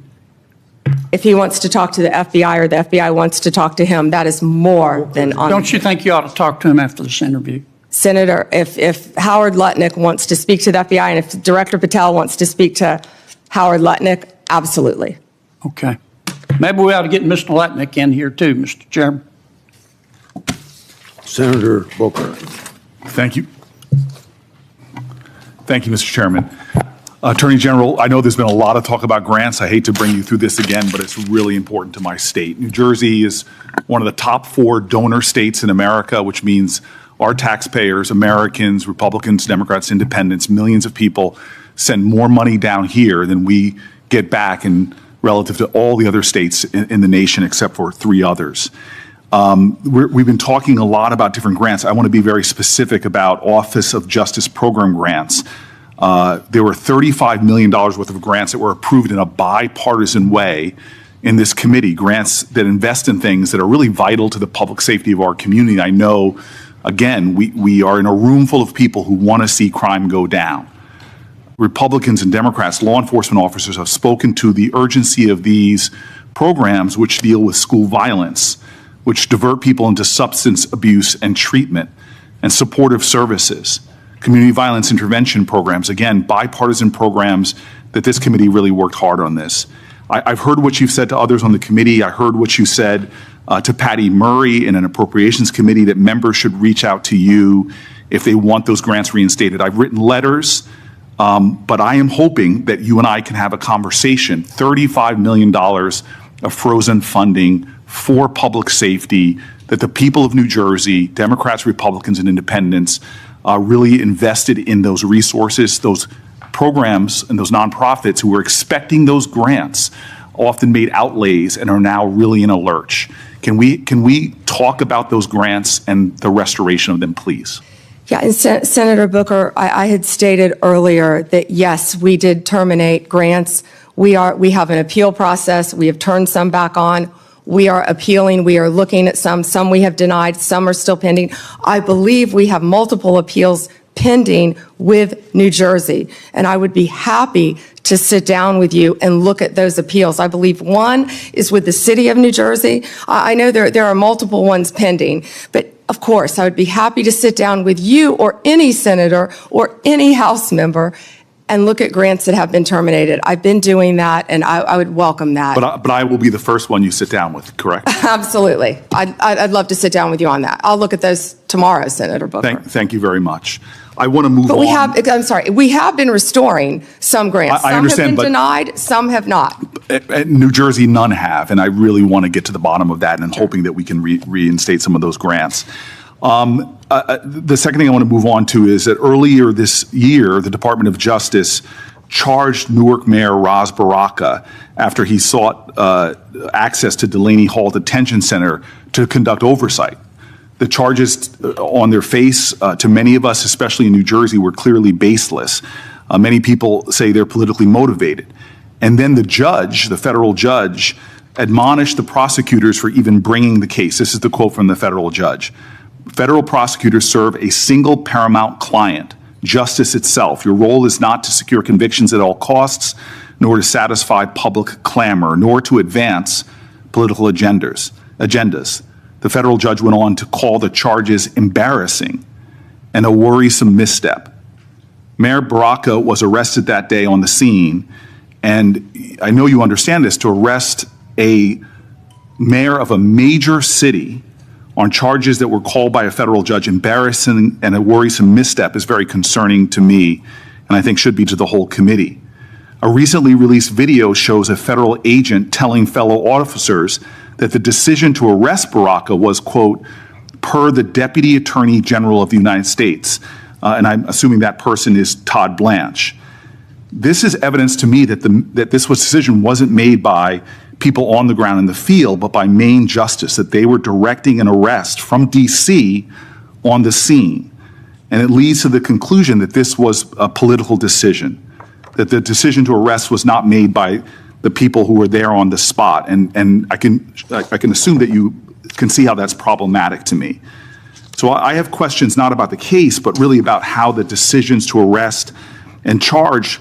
If he wants to talk to the FBI or the FBI wants to talk to him, that is more than on. Don't you think you ought to talk to him after this interview? Senator, if Howard Lutnick wants to speak to the FBI and if Director Patel wants to speak to Howard Lutnick, absolutely. Okay. Maybe we ought to get Mr. Lutnick in here too, Mr. Chairman. Senator Booker. Thank you. Thank you, Mr. Chairman. Attorney General, I know there's been a lot of talk about grants. I hate to bring you through this again, but it's really important to my state. New Jersey is one of the top 4 donor states in America, which means our taxpayers, Americans, Republicans, Democrats, Independents, millions of people send more money down here than we get back in relative to all the other states in the nation except for 3 others. We've been talking a lot about different grants. I want to be very specific about Office of Justice Program grants. There were $35 million worth of grants that were approved in a bipartisan way in this committee, grants that invest in things that are really vital to the public safety of our community. I know, again, we are in a room full of people who want to see crime go down. Republicans and Democrats, law enforcement officers have spoken to the urgency of these programs which deal with school violence, which divert people into substance abuse and treatment, and supportive services, community violence intervention programs, again, bipartisan programs that this committee really worked hard on this. I've heard what you've said to others on the committee. I heard what you said to Patty Murray in an appropriations committee that members should reach out to you if they want those grants reinstated. I've written letters, but I am hoping that you and I can have a conversation. $35 million of frozen funding for public safety that the people of New Jersey, Democrats, Republicans, and independents really invested in those resources, those programs, and those nonprofits who were expecting those grants often made outlays and are now really in a lurch. Can we talk about those grants and the restoration of them, please? Yeah, and Senator Booker, I had stated earlier that yes, we did terminate grants. We have an appeal process. We have turned some back on. We are appealing. We are looking at some. Some we have denied. Some are still pending. I believe we have multiple appeals pending with New Jersey, and I would be happy to sit down with you and look at those appeals. I believe one is with the city of New Jersey. I know there are multiple ones pending, but of course, I would be happy to sit down with you or any senator or any House member and look at grants that have been terminated. I've been doing that, and I would welcome that. But I will be the first one you sit down with, correct? Absolutely. I'd love to sit down with you on that. I'll look at those tomorrow, Senator Booker. Thank you very much. I want to move on. But we have been restoring some grants. I understand, some have been denied, some have not. At New Jersey, none have, and I really want to get to the bottom of that, and I'm hoping that we can reinstate some of those grants. The second thing I want to move on to is that earlier this year, the Department of Justice charged Newark Mayor Ras Baraka after he sought access to Delaney Hall Detention Center to conduct oversight. The charges on their face, to many of us, especially in New Jersey, were clearly baseless. Many people say they're politically motivated. And then the judge, the federal judge, admonished the prosecutors for even bringing the case. This is the quote from the federal judge. Federal prosecutors serve a single paramount client, justice itself. Your role is not to secure convictions at all costs, nor to satisfy public clamor, nor to advance political agendas. The federal judge went on to call the charges embarrassing and a worrisome misstep. Mayor Baraka was arrested that day on the scene, and I know you understand this, to arrest a mayor of a major city on charges that were called by a federal judge embarrassing and a worrisome misstep is very concerning to me, and I think should be to the whole committee. A recently released video shows a federal agent telling fellow officers that the decision to arrest Baraka was, quote, per the Deputy Attorney General of the United States, and I'm assuming that person is Todd Blanche. This is evidence to me that this decision wasn't made by people on the ground in the field, but by Maine Justice, that they were directing an arrest from D.C. on the scene. And it leads to the conclusion that this was a political decision, that the decision to arrest was not made by the people who were there on the spot. And I can assume that you can see how that's problematic to me. So I have questions not about the case, but really about how the decisions to arrest and charge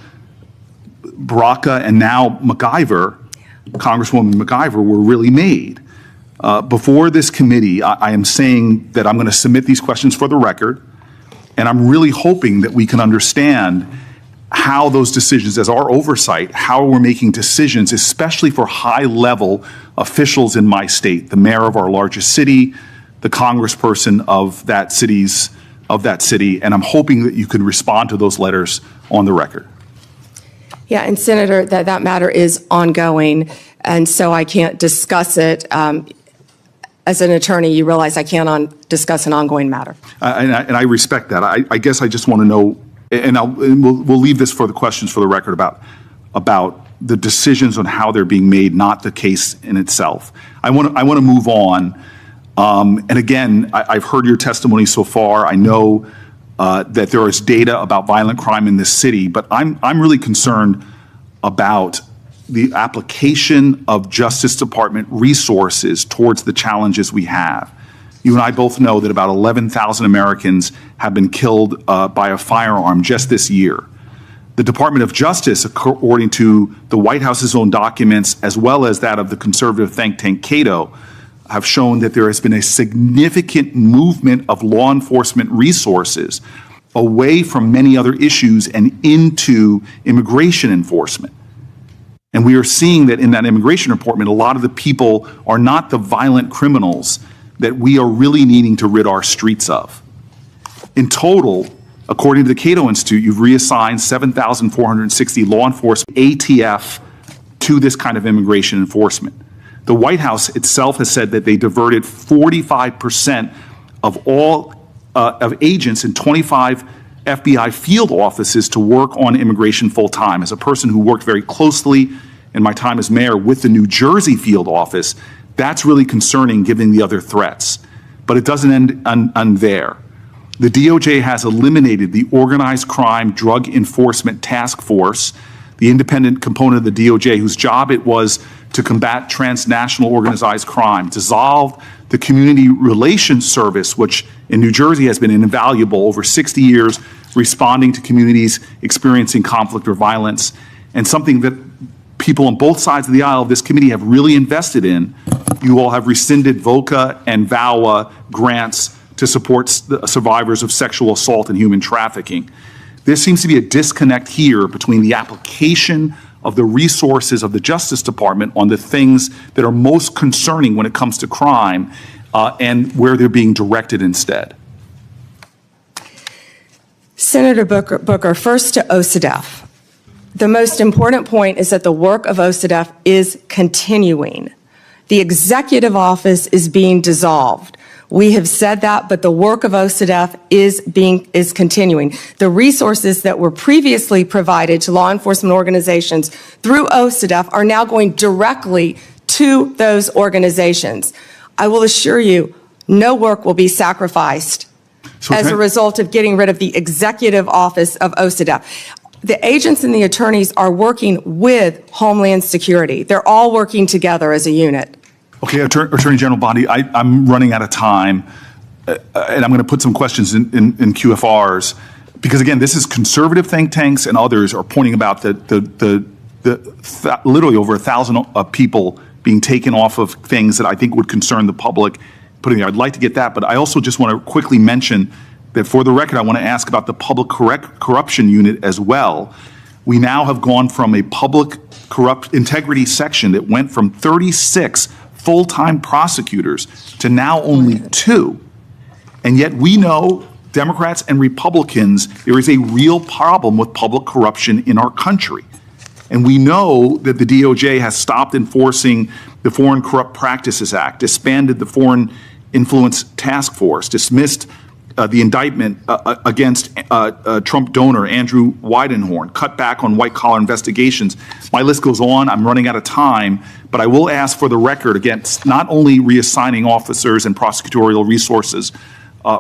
Baraka and now MacIver, Congresswoman MacIver, were really made. Before this committee, I am saying that I'm going to submit these questions for the record, and I'm really hoping that we can understand how those decisions, as our oversight, how we're making decisions, especially for high-level officials in my state, the mayor of our largest city, the congressperson of that city, and I'm hoping that you can respond to those letters on the record. Yeah, and Senator, that matter is ongoing, and so I can't discuss it. As an attorney, you realize I can't discuss an ongoing matter. And I respect that. I guess I just want to know, and we'll leave this for the questions for the record about the decisions on how they're being made, not the case in itself. I want to move on. And again, I've heard your testimony so far. I know that there is data about violent crime in this city, but I'm really concerned about the application of Justice Department resources towards the challenges we have. You and I both know that about 11,000 Americans have been killed by a firearm just this year. The Department of Justice, according to the White House's own documents, as well as that of the conservative think tank Cato, have shown that there has been a significant movement of law enforcement resources away from many other issues and into immigration enforcement. And we are seeing that in that immigration report, a lot of the people are not the violent criminals that we are really needing to rid our streets of. In total, according to the Cato Institute, you've reassigned 7,460 law enforcement ATF to this kind of immigration enforcement. The White House itself has said that they diverted 45% of all of agents in 25 FBI field offices to work on immigration full-time. As a person who worked very closely in my time as mayor with the New Jersey field office, that's really concerning given the other threats. But it doesn't end there. The DOJ has eliminated the Organized Crime Drug Enforcement Task Force, the independent component of the DOJ whose job it was to combat transnational organized crime, dissolved the Community Relations Service, which in New Jersey has been invaluable over 60 years, responding to communities experiencing conflict or violence, and something that people on both sides of the aisle of this committee have really invested in. You all have rescinded VOCA and VAWA grants to support survivors of sexual assault and human trafficking. There seems to be a disconnect here between the application of the resources of the Justice Department on the things that are most concerning when it comes to crime and where they're being directed instead. Senator Booker, first to OCDETF. The most important point is that the work of OCDETF is continuing. The executive office is being dissolved. We have said that, but the work of OCDETF is continuing. The resources that were previously provided to law enforcement organizations through OCDETF are now going directly to those organizations. I will assure you, no work will be sacrificed as a result of getting rid of the executive office of OCDETF. The agents and the attorneys are working with Homeland Security. They're all working together as a unit. Okay, Attorney General Bondi, I'm running out of time, and I'm going to put some questions in QFRs, because again, this is conservative think tanks and others are pointing about literally over 1,000 people being taken off of things that I think would concern the public. I'd like to get that, but I also just want to quickly mention that for the record, I want to ask about the public corruption unit as well. We now have gone from a public corrupt integrity section that went from 36 full-time prosecutors to now only 2. And yet we know, Democrats and Republicans, there is a real problem with public corruption in our country. And we know that the DOJ has stopped enforcing the Foreign Corrupt Practices Act, disbanded the Foreign Influence Task Force, dismissed the indictment against Trump donor Andrew Weidenhorn, cut back on white-collar investigations. My list goes on. I'm running out of time, but I will ask for the record against not only reassigning officers and prosecutorial resources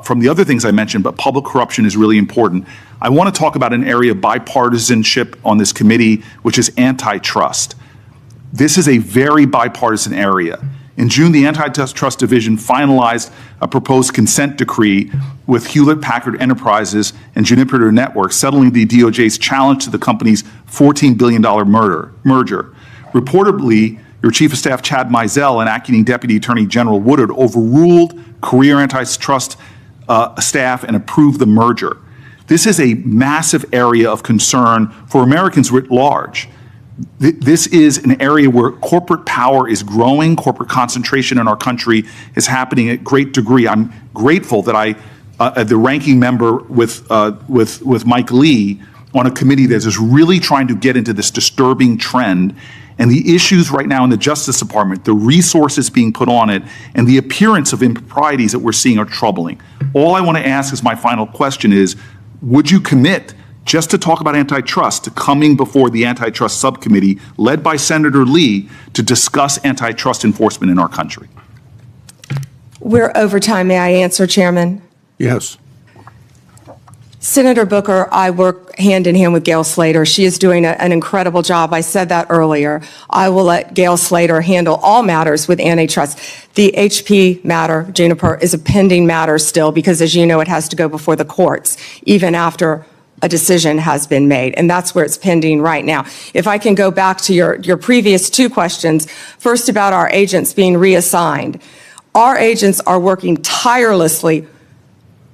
from the other things I mentioned, but public corruption is really important. I want to talk about an area of bipartisanship on this committee, which is antitrust. This is a very bipartisan area. In June, the Antitrust Division finalized a proposed consent decree with Hewlett-Packard Enterprises and Juniper Networks, settling the DOJ's challenge to the company's $14 billion merger. Reportedly, your Chief of Staff, Chad Mizell, and Acting Deputy Attorney General Woodard overruled career antitrust staff and approved the merger. This is a massive area of concern for Americans writ large. This is an area where corporate power is growing. Corporate concentration in our country is happening at great degree. I'm grateful that the ranking member with Mike Lee on a committee that is really trying to get into this disturbing trend. And the issues right now in the Justice Department, the resources being put on it, and the appearance of improprieties that we're seeing are troubling. All I want to ask as my final question is, would you commit just to talk about antitrust, to coming before the antitrust subcommittee led by Senator Lee to discuss antitrust enforcement in our country? We're over time. May I answer, Chairman? Yes. Senator Booker, I work hand in hand with Gail Slater. She is doing an incredible job. I said that earlier. I will let Gail Slater handle all matters with antitrust. The HP matter, Juniper, is a pending matter still because, as you know, it has to go before the courts, even after a decision has been made, and that's where it's pending right now. If I can go back to your previous two questions, first about our agents being reassigned. Our agents are working tirelessly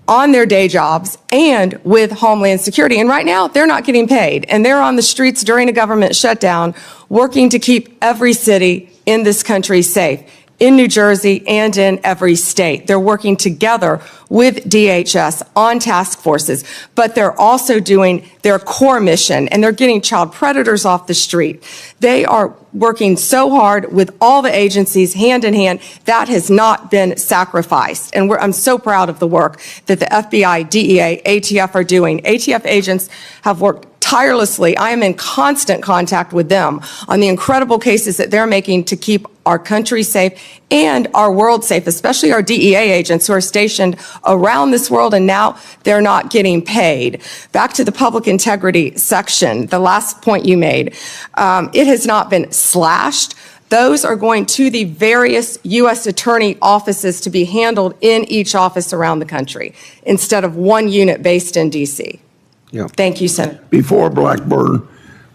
on their day jobs and with Homeland Security. And right now, they're not getting paid. And they're on the streets during a government shutdown, working to keep every city in this country safe, in New Jersey and in every state. They're working together with DHS on task forces, but they're also doing their core mission, and they're getting child predators off the street. They are working so hard with all the agencies hand in hand. That has not been sacrificed. And I'm so proud of the work that the FBI, DEA, ATF are doing. ATF agents have worked tirelessly. I am in constant contact with them on the incredible cases that they're making to keep our country safe and our world safe, especially our DEA agents who are stationed around this world, and now they're not getting paid. Back to the public integrity section, the last point you made. It has not been slashed. Those are going to the various U.S. attorney offices to be handled in each office around the country instead of one unit based in D.C. Yeah. Thank you, Senator. Before Blackburn,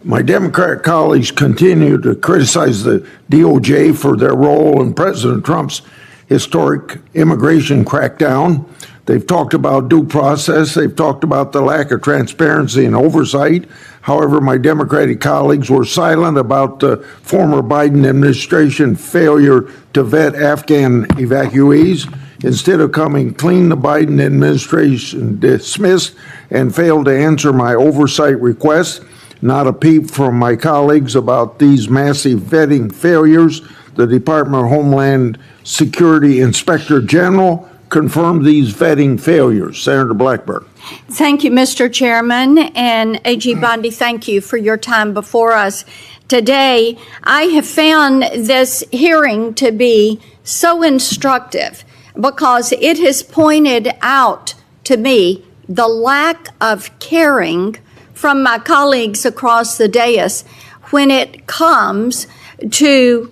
my Democratic colleagues continue to criticize the DOJ for their role in President Trump's historic immigration crackdown. They've talked about due process. They've talked about the lack of transparency and oversight. However, my Democratic colleagues were silent about the former Biden administration failure to vet Afghan evacuees. Instead of coming clean, the Biden administration dismissed and failed to answer my oversight request. Not a peep from my colleagues about these massive vetting failures. The Department of Homeland Security Inspector General confirmed these vetting failures. Senator Blackburn. Thank you, Mr. Chairman, and AG Bondi, thank you for your time before us today. I have found this hearing to be so instructive because it has pointed out to me the lack of caring from my colleagues across the dais when it comes to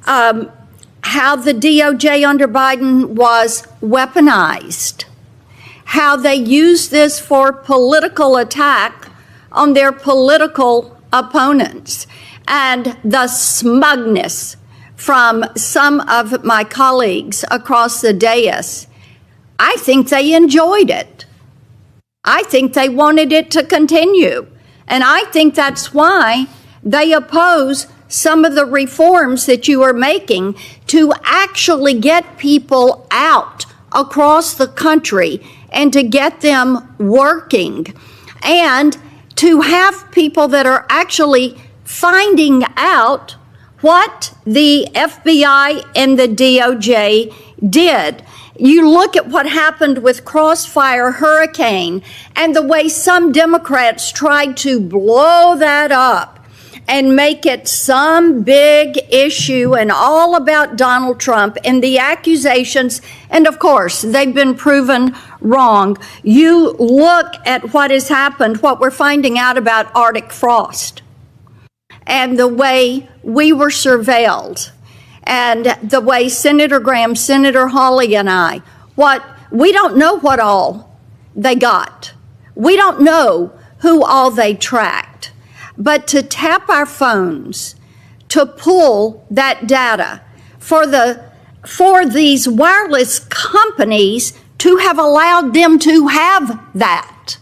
how the DOJ under Biden was weaponized, how they used this for political attack on their political opponents, and the smugness from some of my colleagues across the dais. I think they enjoyed it. I think they wanted it to continue. And I think that's why they oppose some of the reforms that you are making to actually get people out across the country and to get them working and to have people that are actually finding out what the FBI and the DOJ did. You look at what happened with Crossfire Hurricane and the way some Democrats tried to blow that up and make it some big issue and all about Donald Trump and the accusations. And of course, they've been proven wrong. You look at what has happened, what we're finding out about Arctic frost and the way we were surveilled and the way Senator Graham, Senator Hawley, and I, we don't know what all they got. We don't know who all they tracked. But to tap our phones, to pull that data for these wireless companies to have allowed them to have that,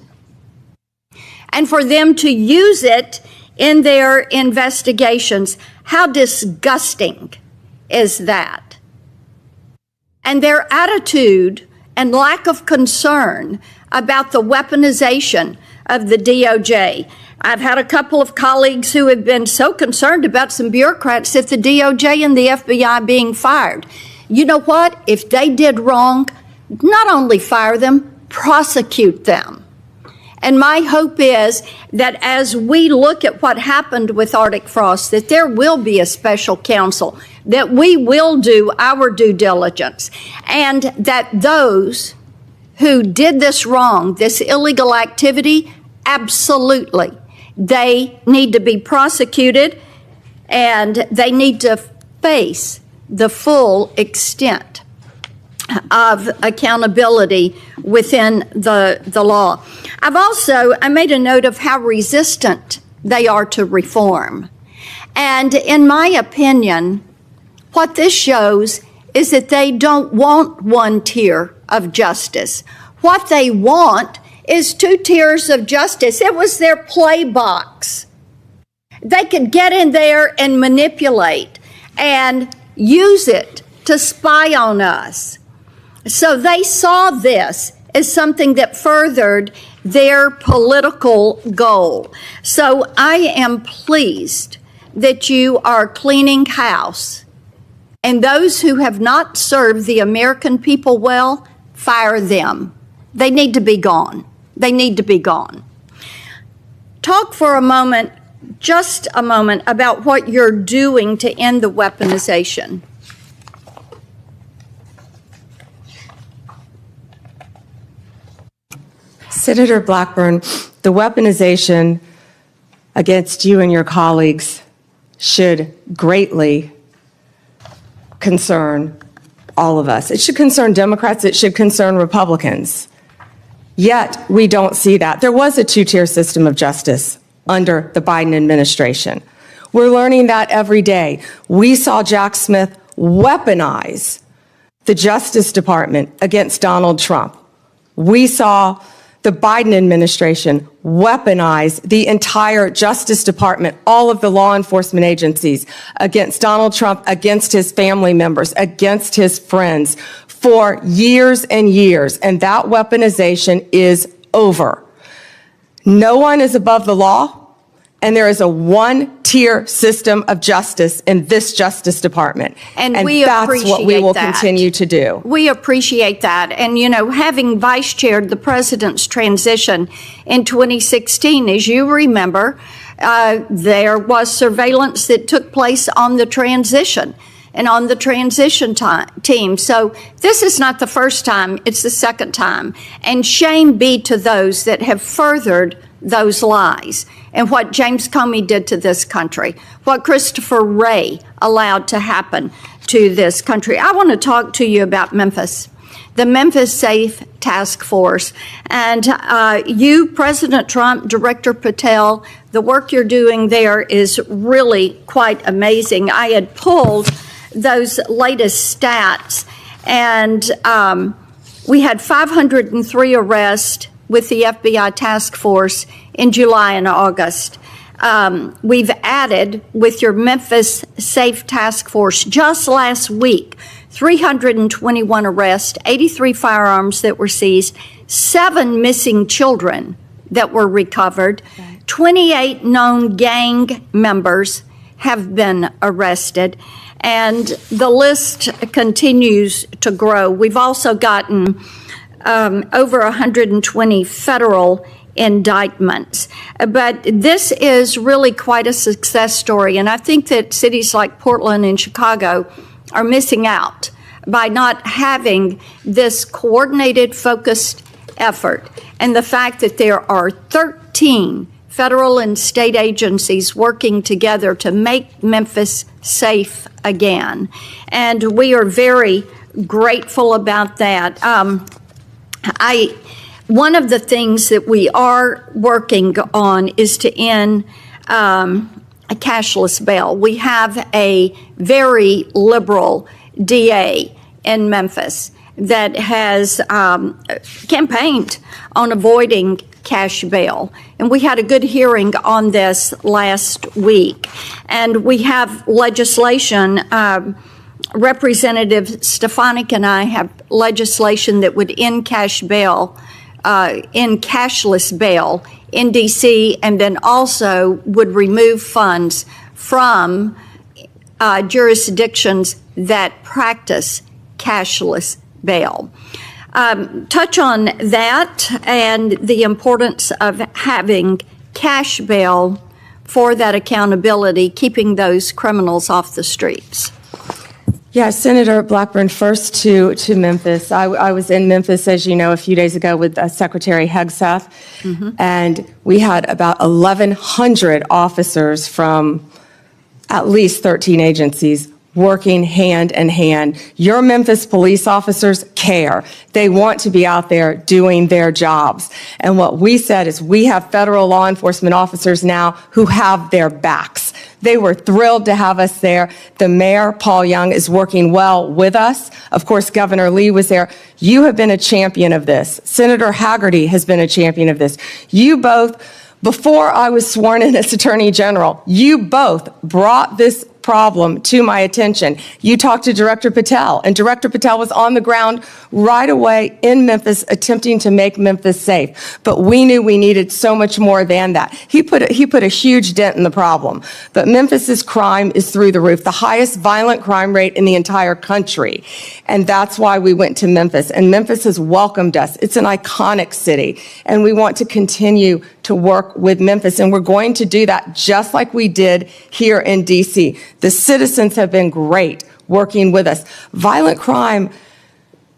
and for them to use it in their investigations, how disgusting is that? And their attitude and lack of concern about the weaponization of the DOJ. I've had a couple of colleagues who have been so concerned about some bureaucrats at the DOJ and the FBI being fired. You know what? If they did wrong, not only fire them, prosecute them. And my hope is that as we look at what happened with Arctic frost, that there will be a special counsel, that we will do our due diligence, and that those who did this wrong, this illegal activity, absolutely. They need to be prosecuted, and they need to face the full extent of accountability within the law. I made a note of how resistant they are to reform. And in my opinion, what this shows is that they don't want one tier of justice. What they want is two tiers of justice. It was their play box. They could get in there and manipulate and use it to spy on us. So they saw this as something that furthered their political goal. So I am pleased that you are cleaning house. And those who have not served the American people well, fire them. They need to be gone. They need to be gone. Talk for a moment, just a moment, about what you're doing to end the weaponization. Senator Blackburn, the weaponization against you and your colleagues should greatly concern all of us. It should concern Democrats. It should concern Republicans. Yet, we don't see that. There was a two-tier system of justice under the Biden administration. We're learning that every day. We saw Jack Smith weaponize the Justice Department against Donald Trump. We saw the Biden administration weaponize the entire Justice Department, all of the law enforcement agencies, against Donald Trump, against his family members, against his friends for years and years. And that weaponization is over. No one is above the law, and there is a one-tier system of justice in this Justice Department. And we that's appreciate what we will that. continue to do. We appreciate that. And, you know, having vice chaired the president's transition in 2016, as you remember, there was surveillance that took place on the transition and on the transition team. So this is not the first time, it's the second time. And shame be to those that have furthered those lies and what James Comey did to this country, what Christopher Wray allowed to happen to this country. I want to talk to you about Memphis, the Memphis Safe Task Force. And you, President Trump, Director Patel, the work you're doing there is really quite amazing. I had pulled those latest stats, and we had 503 arrests with the FBI task force in July and August. We've added, with your Memphis Safe Task Force, just last week, 321 arrests, 83 firearms that were seized, 7 missing children that were recovered, 28 known gang members have been arrested, and the list continues to grow. We've also gotten over 120 federal indictments. But this is really quite a success story, and I think that cities like Portland and Chicago are missing out by not having this coordinated, focused effort, and the fact that there are 13 federal and state agencies working together to make Memphis safe again. And we are very grateful about that. One of the things that we are working on is to end a cashless bail. We have a very liberal DA in Memphis that has campaigned on avoiding cash bail. And we had a good hearing on this last week. And we have legislation, Representative Stefanik and I have legislation that would end cash bail, end cashless bail in D.C., and then also would remove funds from jurisdictions that practice cashless bail. Touch on that and the importance of having cash bail for that accountability, keeping those criminals off the streets. Yeah, Senator Blackburn, first to Memphis. I was in Memphis, as you know, a few days ago with Secretary Hegseth, and we had about 1,100 officers from at least 13 agencies working hand in hand. Your Memphis police officers care. They want to be out there doing their jobs. And what we said is we have federal law enforcement officers now who have their backs. They were thrilled to have us there. The mayor, Paul Young, is working well with us. Of course, Governor Lee was there. You have been a champion of this. Senator Haggerty has been a champion of this. You both, before I was sworn in as Attorney General, you both brought this problem to my attention. You talked to Director Patel, and Director Patel was on the ground right away in Memphis attempting to make Memphis safe. But we knew we needed so much more than that. He put a huge dent in the problem. But Memphis's crime is through the roof, the highest violent crime rate in the entire country. And that's why we went to Memphis. And Memphis has welcomed us. It's an iconic city. And we want to continue to work with Memphis. And we're going to do that just like we did here in D.C. The citizens have been great working with us. Violent crime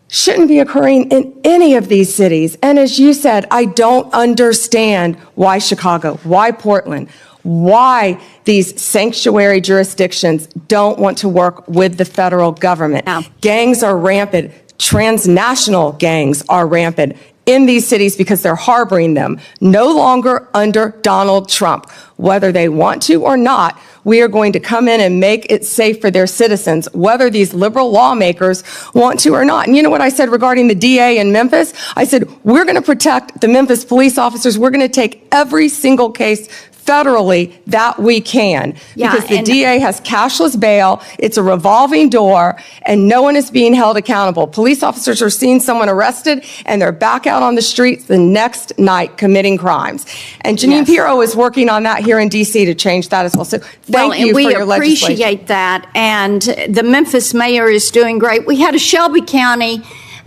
shouldn't be occurring in any of these cities. And as you said, I don't understand why Chicago, why Portland, why these sanctuary jurisdictions don't want to work with the federal government. Yeah. Gangs are rampant. Transnational gangs are rampant in these cities because they're harboring them, no longer under Donald Trump. Whether they want to or not, we are going to come in and make it safe for their citizens, whether these liberal lawmakers want to or not. And you know what I said regarding the DA in Memphis? I said, we're going to protect the Memphis police officers. We're going to take every single case federally that we can, because the DA has cashless bail, it's a revolving door, and no one is being held accountable. Police officers are seeing someone arrested, and they're back out on the streets the next night committing crimes. And Janine Pirro is working on that here in D.C. to change that as well. So thank you for your legislation. We appreciate that, and the Memphis mayor is doing great. We had a Shelby County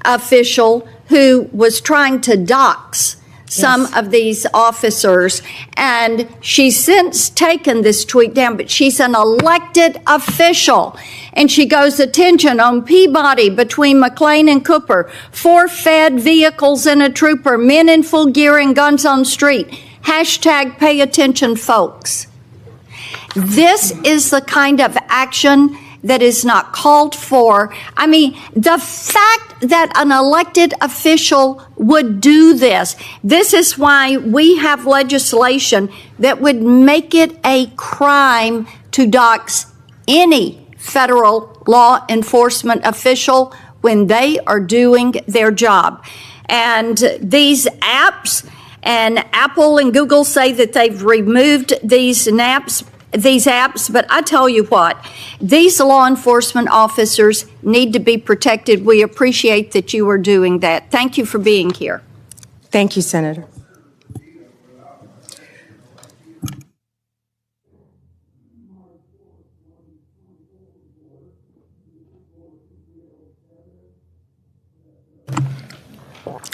official who was trying to dox some of these officers, and she's since taken this tweet down, but she's an elected official. And she goes, attention, on Peabody between McLean and Cooper, 4 fed vehicles and a trooper, men in full gear and guns on street. Hashtag pay attention, folks. This is the kind of action that is not called for. I mean, the fact that an elected official would do this is why we have legislation that would make it a crime to dox any federal law enforcement official when they are doing their job. And these apps, and Apple and Google say that they've removed these apps, but I tell you what, these law enforcement officers need to be protected. We appreciate that you are doing that. Thank you for being here. Thank you, Senator.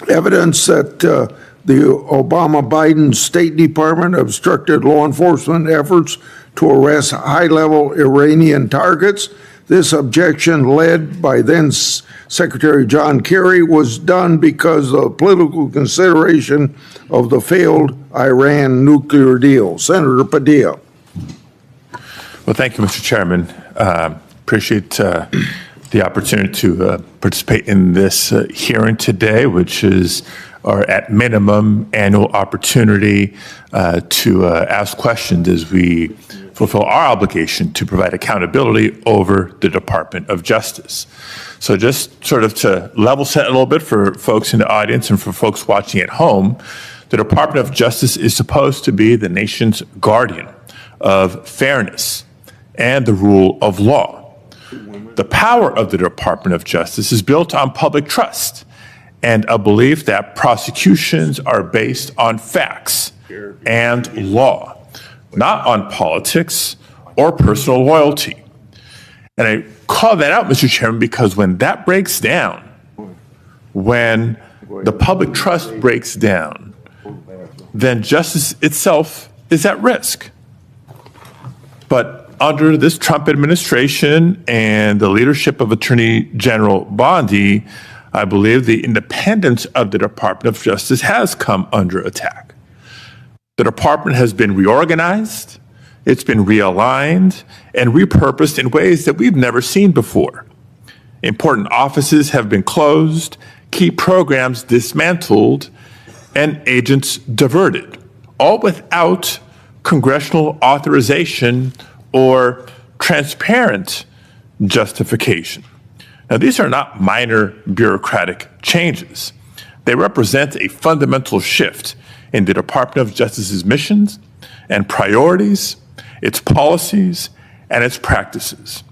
Evidence that the Obama-Biden State Department obstructed law enforcement efforts to arrest high-level Iranian targets. This objection, led by then Secretary John Kerry, was done because of political consideration of the failed Iran nuclear deal. Senator Padilla. Well, thank you, Mr. Chairman. Appreciate the opportunity to participate in this hearing today, which is our, at minimum, annual opportunity to ask questions as we fulfill our obligation to provide accountability over the Department of Justice. So just sort of to level set a little bit for folks in the audience and for folks watching at home, the Department of Justice is supposed to be the nation's guardian of fairness and the rule of law. The power of the Department of Justice is built on public trust and a belief that prosecutions are based on facts and law, not on politics or personal loyalty. And I call that out, Mr. Chairman, because when that breaks down, when the public trust breaks down, then justice itself is at risk. But under this Trump administration and the leadership of Attorney General Bondi, I believe the independence of the Department of Justice has come under attack. The department has been reorganized, it's been realigned, and repurposed in ways that we've never seen before. Important offices have been closed, key programs dismantled, and agents diverted, all without congressional authorization or transparent justification. Now, these are not minor bureaucratic changes. They represent a fundamental shift in the Department of Justice's missions and priorities, its policies, and its practices.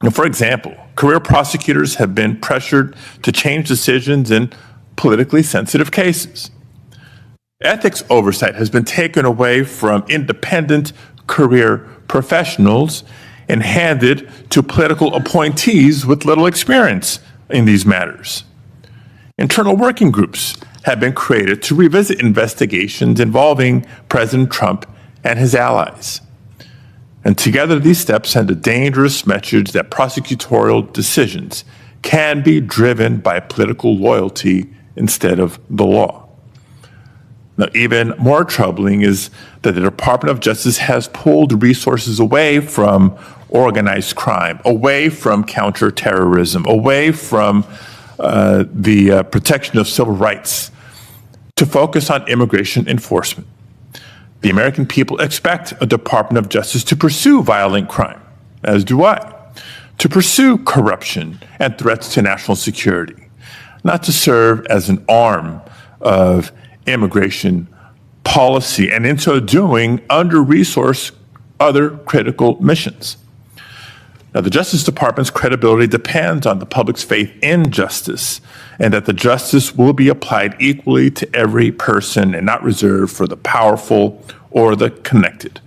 Now, for example, career prosecutors have been pressured to change decisions in politically sensitive cases. Ethics oversight has been taken away from independent career professionals and handed to political appointees with little experience in these matters. Internal working groups have been created to revisit investigations involving President Trump and his allies. And together, these steps send a dangerous message that prosecutorial decisions can be driven by political loyalty instead of the law. Now, even more troubling is that the Department of Justice has pulled resources away from organized crime, away from counterterrorism, away from the protection of civil rights to focus on immigration enforcement. The American people expect a Department of Justice to pursue violent crime, as do I, to pursue corruption and threats to national security, not to serve as an arm of immigration policy, and in so doing, under-resource other critical missions. Now, the Justice Department's credibility depends on the public's faith in justice, and that the justice will be applied equally to every person and not reserved for the powerful or the connected.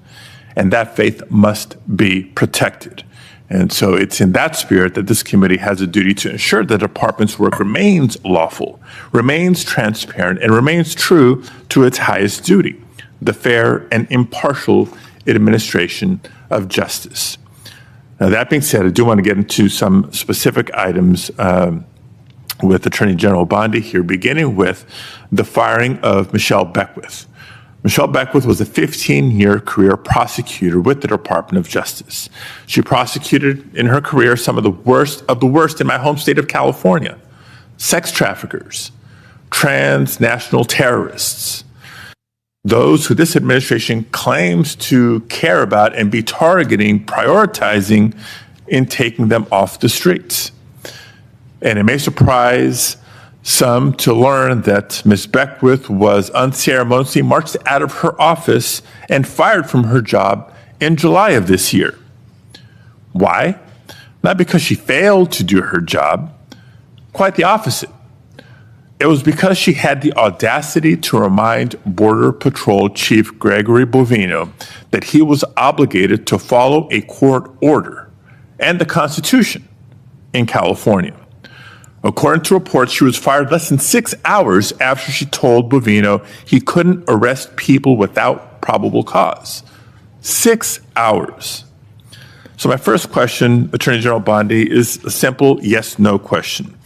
And that faith must be protected. And so it's in that spirit that this committee has a duty to ensure the department's work remains lawful, remains transparent, and remains true to its highest duty, the fair and impartial administration of justice. Now, that being said, I do want to get into some specific items with Attorney General Bondi here, beginning with the firing of Michelle Beckwith. Michelle Beckwith was a 15-year career prosecutor with the Department of Justice. She prosecuted in her career some of the worst in my home state of California: sex traffickers, transnational terrorists, those who this administration claims to care about and be targeting, prioritizing in taking them off the streets. And it may surprise some to learn that Ms. Beckwith was unceremoniously marched out of her office and fired from her job in July of this year. Why? Not because she failed to do her job, quite the opposite. It was because she had the audacity to remind Border Patrol Chief Gregory Bovino that he was obligated to follow a court order and the Constitution in California. According to reports, she was fired less than 6 hours after she told Bovino he couldn't arrest people without probable cause. 6 hours. So my first question, Attorney General Bondi, is a simple yes-no question.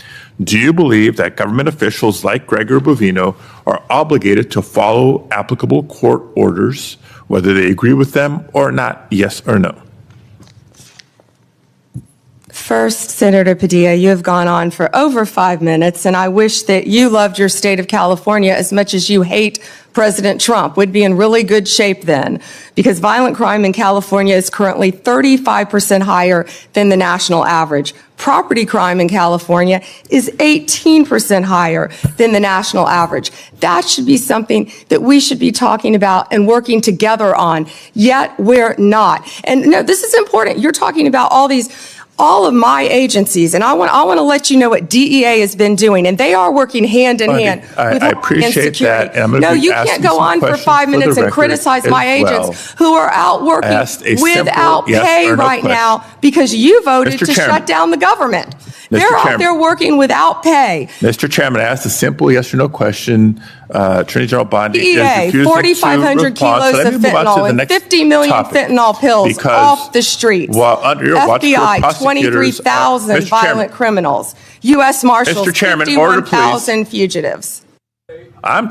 Do you believe that government officials like Gregory Bovino are obligated to follow applicable court orders, whether they agree with them or not, yes or no? First, Senator Padilla, you have gone on for over 5 minutes, and I wish that you loved your state of California as much as you hate President Trump. We'd be in really good shape then, because violent crime in California is currently 35% higher than the national average. Property crime in California is 18% higher than the national average. That should be something that we should be talking about and working together on, yet we're not. And no, this is important. You're talking about all of my agencies, and I want to let you know what DEA has been doing, and they are working hand in hand with I appreciate that. And I'm no, you can't go on for 5 minutes and criticize my agents who are out working without pay right now because you voted to shut down the government. They're out there working without pay. Mr. Chairman, I asked a simple yes or no question Attorney General Bondi is DEA, refusing 4,500 to respond. kilos So let of me move on to fentanyl the and next 50 million topic, fentanyl pills because off the streets. while under your watch, FBI, prosecutors 23,000 Mr. Chairman. violent criminals. U.S. Marshals, Mr. Chairman, order, please. 51,000 fugitives. I'm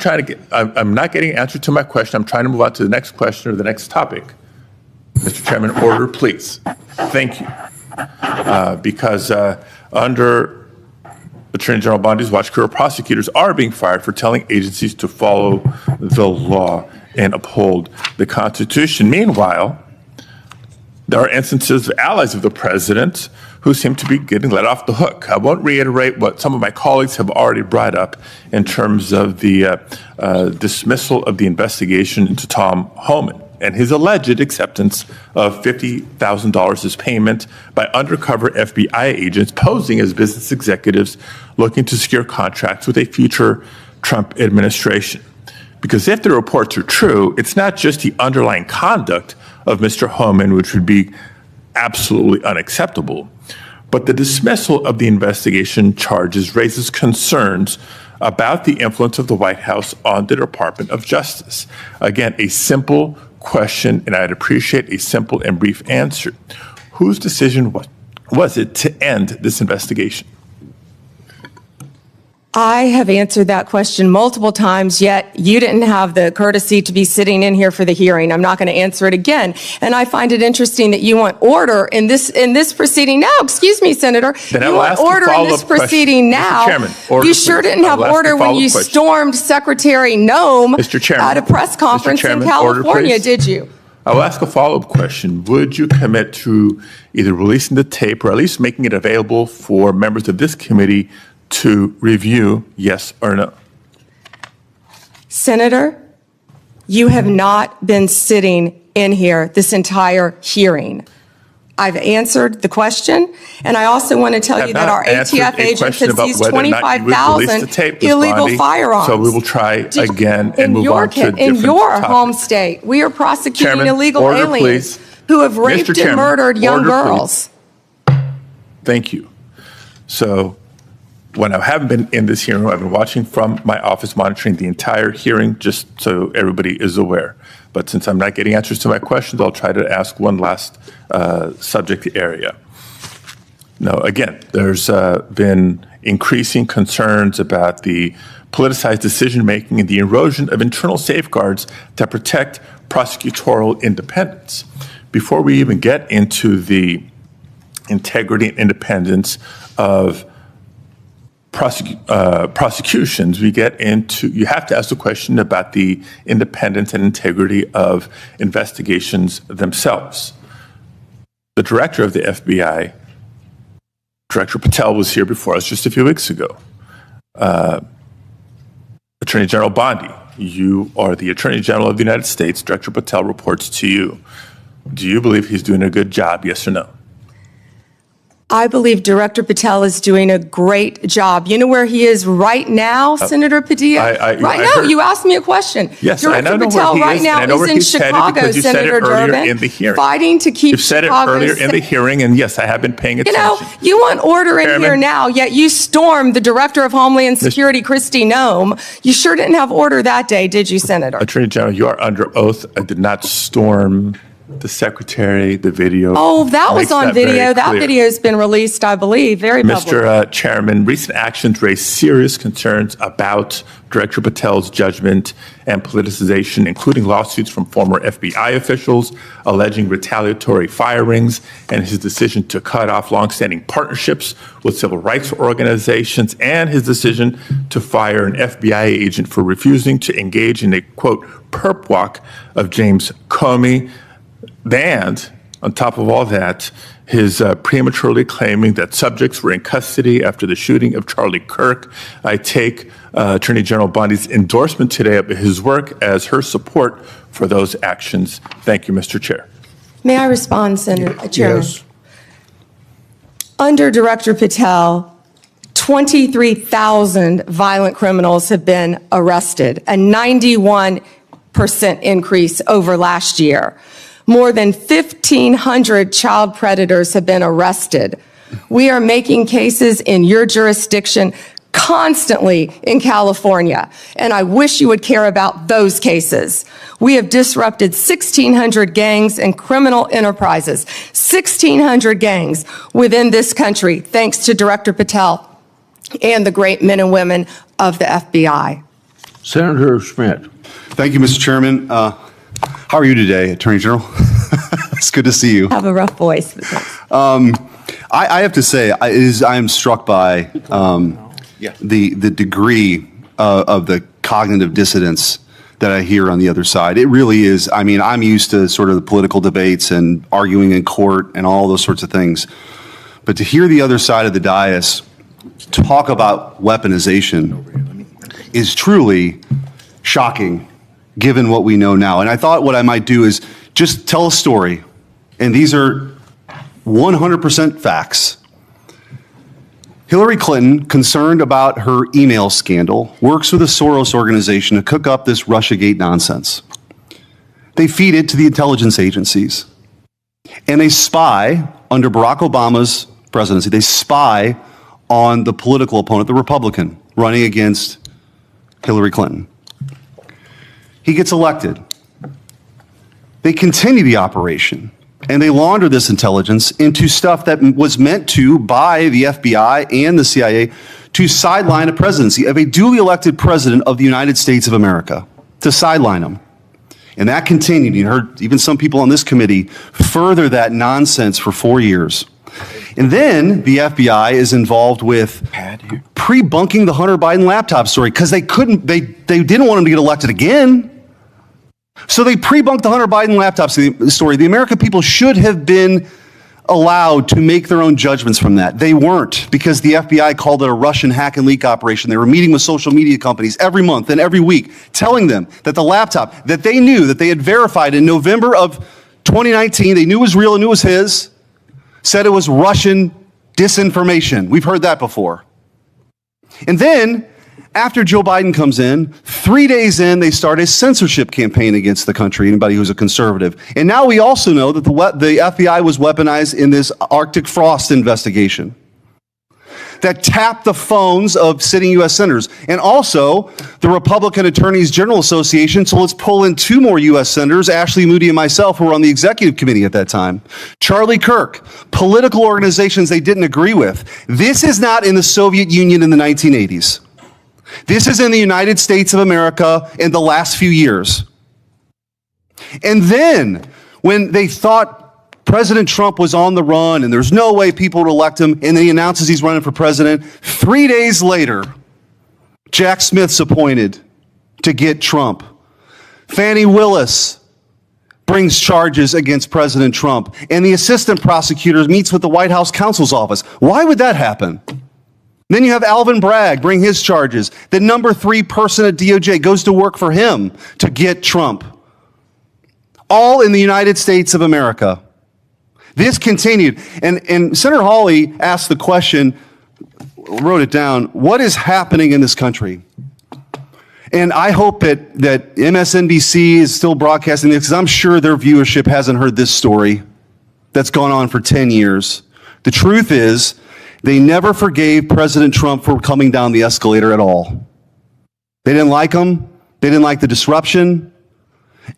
not getting an answer to my question. I'm trying to move on to the next question or the next topic. Mr. Chairman, order, please. Thank you. Because under Attorney General Bondi's watch, career prosecutors are being fired for telling agencies to follow the law and uphold the Constitution. Meanwhile, there are instances of allies of the president who seem to be getting let off the hook. I won't reiterate what some of my colleagues have already brought up in terms of the dismissal of the investigation into Tom Homan and his alleged acceptance of $50,000 as payment by undercover FBI agents posing as business executives looking to secure contracts with a future Trump administration. Because if the reports are true, it's not just the underlying conduct of Mr. Homan, which would be absolutely unacceptable, but the dismissal of the investigation charges raises concerns about the influence of the White House on the Department of Justice. Again, a simple question, and I'd appreciate a simple and brief answer. Whose decision was it to end this investigation? I have answered that question multiple times, yet you didn't have the courtesy to be sitting in here for the hearing. I'm not going to answer it again. And I find it interesting that you want order in this proceeding now. Excuse me, Senator. Then you I'll want ask a order in follow-up this proceeding question. now. Mr. Chairman, order, you sure please. didn't have I'll ask order a when you follow-up question. stormed Secretary Noem Mr. Chairman, at a press conference Mr. Chairman, in California, order, please. did you? I'll ask a follow-up question. Would you commit to either releasing the tape or at least making it available for members of this committee to review, yes or no? Senator, you have not been sitting in here this entire hearing. I've answered the question, and I also want to tell you that our ATF agents have seized 25,000 illegal firearms. So we will try again and move on to a different In your topic. home state, we are prosecuting Chairman, illegal order, aliens please. who have raped Mr. Chairman, and murdered young order, girls. please. Thank you. So when I haven't been in this hearing, I've been watching from my office, monitoring the entire hearing, just so everybody is aware. But since I'm not getting answers to my questions, I'll try to ask one last subject area. Now, again, there's been increasing concerns about the politicized decision-making and the erosion of internal safeguards that protect prosecutorial independence. Before we even get into the integrity and independence of prosecutions, we get into, you have to ask the question about the independence and integrity of investigations themselves. The director of the FBI, Director Patel, was here before us just a few weeks ago. Attorney General Bondi, you are the Attorney General of the United States. Director Patel reports to you. Do you believe he's doing a good job, yes or no? I believe Director Patel is doing a great job. You know where he is right now, Senator Padilla? Right now, you asked me a question. Yes, I know Director where Patel he right is, now and I know is where in he's headed Chicago, because you said it Senator earlier Durbin, in the hearing. fighting to keep You've said Chicago it earlier in the safe. hearing, and yes, I have been paying attention. You know, you want order in Chairman. here now, yet you stormed the Director of Homeland Security, Kristi Noem. You sure didn't have order that day, did you, Senator? Attorney General, you are under oath. I did not storm the secretary, the video. Oh, that was makes on very video. That clear. video has been released, I believe, very public. Mr. Chairman, recent actions raise serious concerns about Director Patel's judgment and politicization, including lawsuits from former FBI officials alleging retaliatory firings and his decision to cut off longstanding partnerships with civil rights organizations and his decision to fire an FBI agent for refusing to engage in a, quote, perp walk of James Comey. And on top of all that, his prematurely claiming that subjects were in custody after the shooting of Charlie Kirk. I take Attorney General Bondi's endorsement today of his work as her support for those actions. Thank you, Mr. Chair. May I respond, Senator Chairman? Yes. Under Director Patel, 23,000 violent criminals have been arrested, a 91% increase over last year. More than 1,500 child predators have been arrested. We are making cases in your jurisdiction constantly in California, and I wish you would care about those cases. We have disrupted 1,600 gangs and criminal enterprises, 1,600 gangs within this country, thanks to Director Patel and the great men and women of the FBI. Senator Schmidt. Thank you, Mr. Chairman. How are you today, Attorney General? It's good to see you. I have a rough voice. I have to say, I am struck by the degree of the cognitive dissonance that I hear on the other side. It really is. I mean, I'm used to sort of the political debates and arguing in court and all those sorts of things. But to hear the other side of the dais talk about weaponization is truly shocking, given what we know now. And I thought what I might do is just tell a story. And these are 100% facts. Hillary Clinton, concerned about her email scandal, works with a Soros organization to cook up this Russiagate nonsense. They feed it to the intelligence agencies. And they spy, under Barack Obama's presidency, they spy on the political opponent, the Republican, running against Hillary Clinton. He gets elected. They continue the operation. And they launder this intelligence into stuff that was meant to, by the FBI and the CIA, to sideline a presidency of a duly elected president of the United States of America, to sideline him. And that continued. You heard even some people on this committee further that nonsense for 4 years. And then the FBI is involved with pre-bunking the Hunter Biden laptop story because they didn't want him to get elected again. So they pre-bunked the Hunter Biden laptop story. The American people should have been allowed to make their own judgments from that. They weren't, because the FBI called it a Russian hack and leak operation. They were meeting with social media companies every month and every week, telling them that the laptop that they knew, that they had verified in November of 2019, they knew was real and knew was his, said it was Russian disinformation. We've heard that before. And then, after Joe Biden comes in, 3 days in, they start a censorship campaign against the country, anybody who's a conservative. And now we also know that the FBI was weaponized in this Arctic frost investigation that tapped the phones of sitting U.S. senators. And also, the Republican Attorneys General Association, so let's pull in 2 more U.S. senators, Ashley Moody and myself, who were on the executive committee at that time. Charlie Kirk, political organizations they didn't agree with. This is not in the Soviet Union in the 1980s. This is in the United States of America in the last few years. And then, when they thought President Trump was on the run and there's no way people would elect him, and then he announces he's running for president, 3 days later, Jack Smith's appointed to get Trump. Fannie Willis brings charges against President Trump, and the assistant prosecutor meets with the White House counsel's office. Why would that happen? Then you have Alvin Bragg bring his charges. The number 3 person at DOJ goes to work for him to get Trump. All in the United States of America. This continued. And Senator Hawley asked the question, wrote it down, what is happening in this country? And I hope that MSNBC is still broadcasting this, because I'm sure their viewership hasn't heard this story that's gone on for 10 years. The truth is, they never forgave President Trump for coming down the escalator at all. They didn't like him. They didn't like the disruption.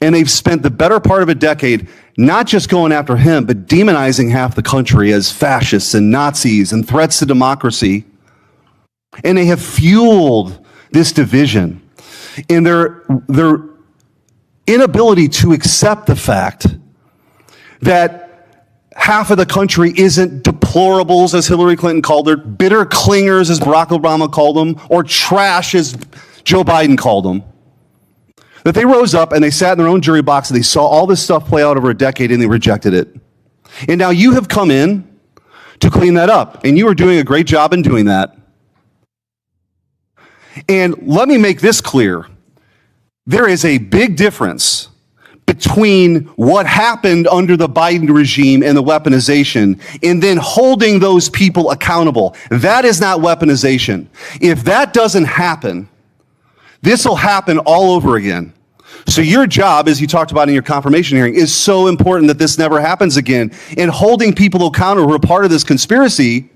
And they've spent the better part of a decade not just going after him, but demonizing half the country as fascists and Nazis and threats to democracy. And they have fueled this division in their inability to accept the fact that half of the country isn't deplorables, as Hillary Clinton called them, bitter clingers, as Barack Obama called them, or trash, as Joe Biden called them. That they rose up and they sat in their own jury box and they saw all this stuff play out over a decade and they rejected it. And now you have come in to clean that up, and you are doing a great job in doing that. And let me make this clear. There is a big difference between what happened under the Biden regime and the weaponization, and then holding those people accountable. That is not weaponization. If that doesn't happen, this will happen all over again. So your job, as you talked about in your confirmation hearing, is so important that this never happens again. And holding people accountable who are part of this conspiracy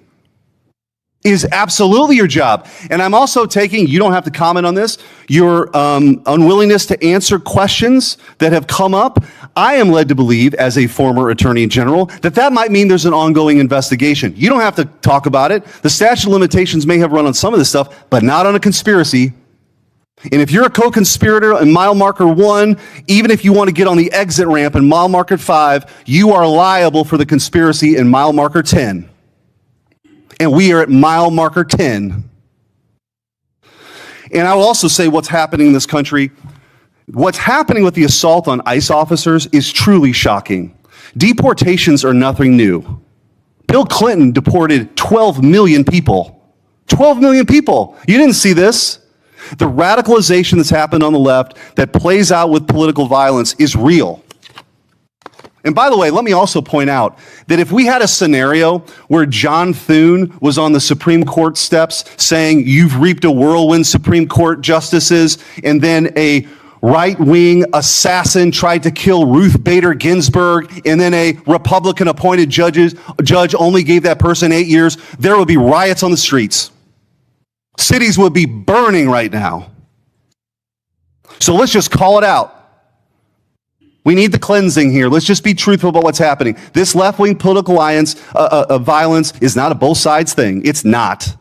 is absolutely your job. And I'm also taking, you don't have to comment on this, your unwillingness to answer questions that have come up. I am led to believe, as a former attorney general, that might mean there's an ongoing investigation. You don't have to talk about it. The statute of limitations may have run on some of this stuff, but not on a conspiracy. And if you're a co-conspirator in mile marker 1, even if you want to get on the exit ramp in mile marker 5, you are liable for the conspiracy in mile marker 10. And we are at mile marker 10. And I will also say what's happening in this country. What's happening with the assault on ICE officers is truly shocking. Deportations are nothing new. Bill Clinton deported 12 million people. 12 million people. You didn't see this. The radicalization that's happened on the left that plays out with political violence is real. And by the way, let me also point out that if we had a scenario where John Thune was on the Supreme Court steps saying, "You've reaped a whirlwind, Supreme Court justices," and then a right-wing assassin tried to kill Ruth Bader Ginsburg, and then a Republican-appointed judge only gave that person 8 years, there would be riots on the streets. Cities would be burning right now. So let's just call it out. We need the cleansing here. Let's just be truthful about what's happening. This left-wing political violence is not a both sides thing. It's not.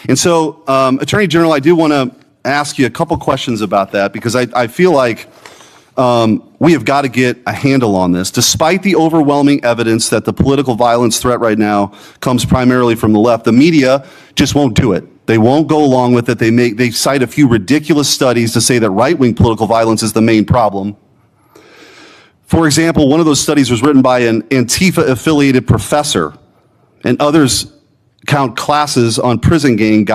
And so, Attorney General, I do want to ask you a couple questions about that, because I feel like we have got to get a handle on this. Despite the overwhelming evidence that the political violence threat right now comes primarily from the left, the media just won't do it. They won't go along with it. They cite a few ridiculous studies to say that right-wing political violence is the main problem. For example, one of those studies was written by an Antifa-affiliated professor, and others count classes on prison gang,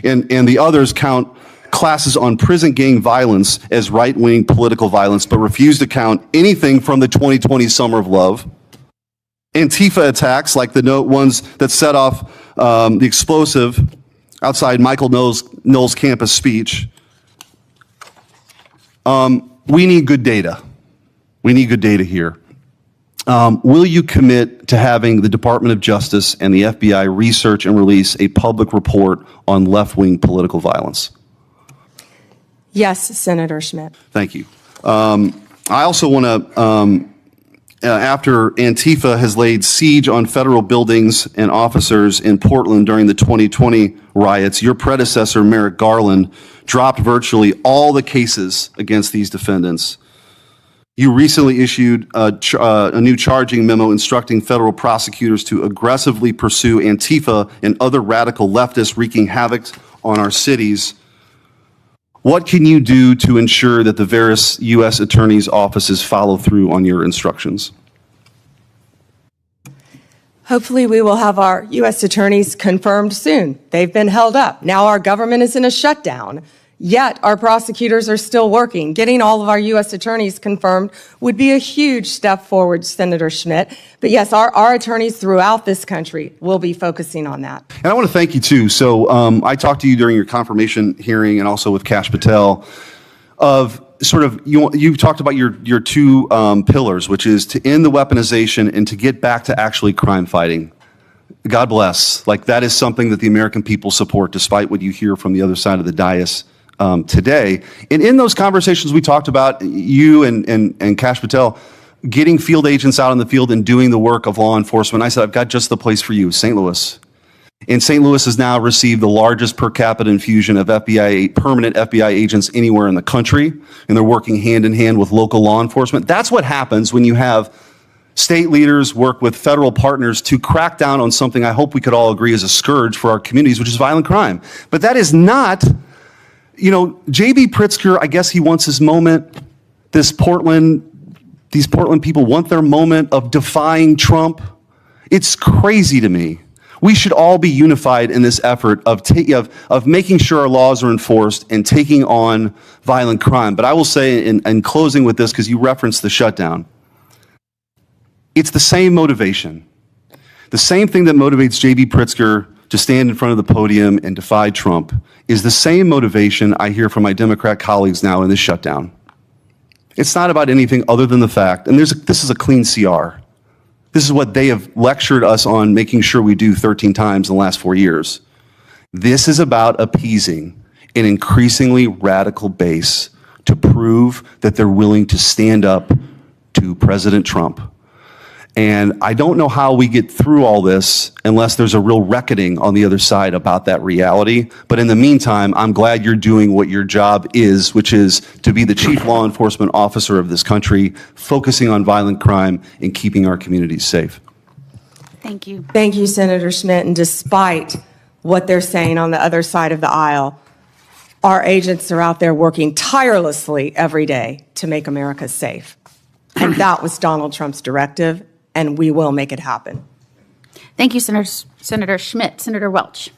and the others count classes on prison gang violence as right-wing political violence, but refuse to count anything from the 2020 Summer of Love. Antifa attacks, like the ones that set off the explosive outside Michael Knowles' campus speech. We need good data. We need good data here. Will you commit to having the Department of Justice and the FBI research and release a public report on left-wing political violence? Yes, Senator Schmidt. Thank you. I also want to, after Antifa has laid siege on federal buildings and officers in Portland during the 2020 riots, your predecessor, Merrick Garland, dropped virtually all the cases against these defendants. You recently issued a new charging memo instructing federal prosecutors to aggressively pursue Antifa and other radical leftists wreaking havoc on our cities. What can you do to ensure that the various U.S. attorneys' offices follow through on your instructions? Hopefully, we will have our U.S. attorneys confirmed soon. They've been held up. Now our government is in a shutdown. Yet our prosecutors are still working. Getting all of our U.S. attorneys confirmed would be a huge step forward, Senator Schmidt. But yes, our attorneys throughout this country will be focusing on that. And I want to thank you, too. So I talked to you during your confirmation hearing and also with Kash Patel of sort of, you've talked about your two pillars, which is to end the weaponization and to get back to actually crime fighting. God bless. Like, that is something that the American people support, despite what you hear from the other side of the dais today. And in those conversations, we talked about you and Kash Patel getting field agents out in the field and doing the work of law enforcement. I said, I've got just the place for you, St. Louis. And St. Louis has now received the largest per capita infusion of permanent FBI agents anywhere in the country, and they're working hand in hand with local law enforcement. That's what happens when you have state leaders work with federal partners to crack down on something I hope we could all agree is a scourge for our communities, which is violent crime. But that is not, J.B. Pritzker, I guess he wants his moment. These Portland people want their moment of defying Trump. It's crazy to me. We should all be unified in this effort of making sure our laws are enforced and taking on violent crime. But I will say, in closing with this, because you referenced the shutdown, it's the same motivation. The same thing that motivates J.B. Pritzker to stand in front of the podium and defy Trump is the same motivation I hear from my Democrat colleagues now in this shutdown. It's not about anything other than the fact, and this is a clean CR. This is what they have lectured us on making sure we do 13 times in the last 4 years. This is about appeasing an increasingly radical base to prove that they're willing to stand up to President Trump. And I don't know how we get through all this unless there's a real reckoning on the other side about that reality. But in the meantime, I'm glad you're doing what your job is, which is to be the chief law enforcement officer of this country, focusing on violent crime and keeping our communities safe. Thank you. Thank you, Senator Schmidt. And despite what they're saying on the other side of the aisle, our agents are out there working tirelessly every day to make America safe. And that was Donald Trump's directive, and we will make it happen. Thank you, Senator Schmidt. Senator Welch.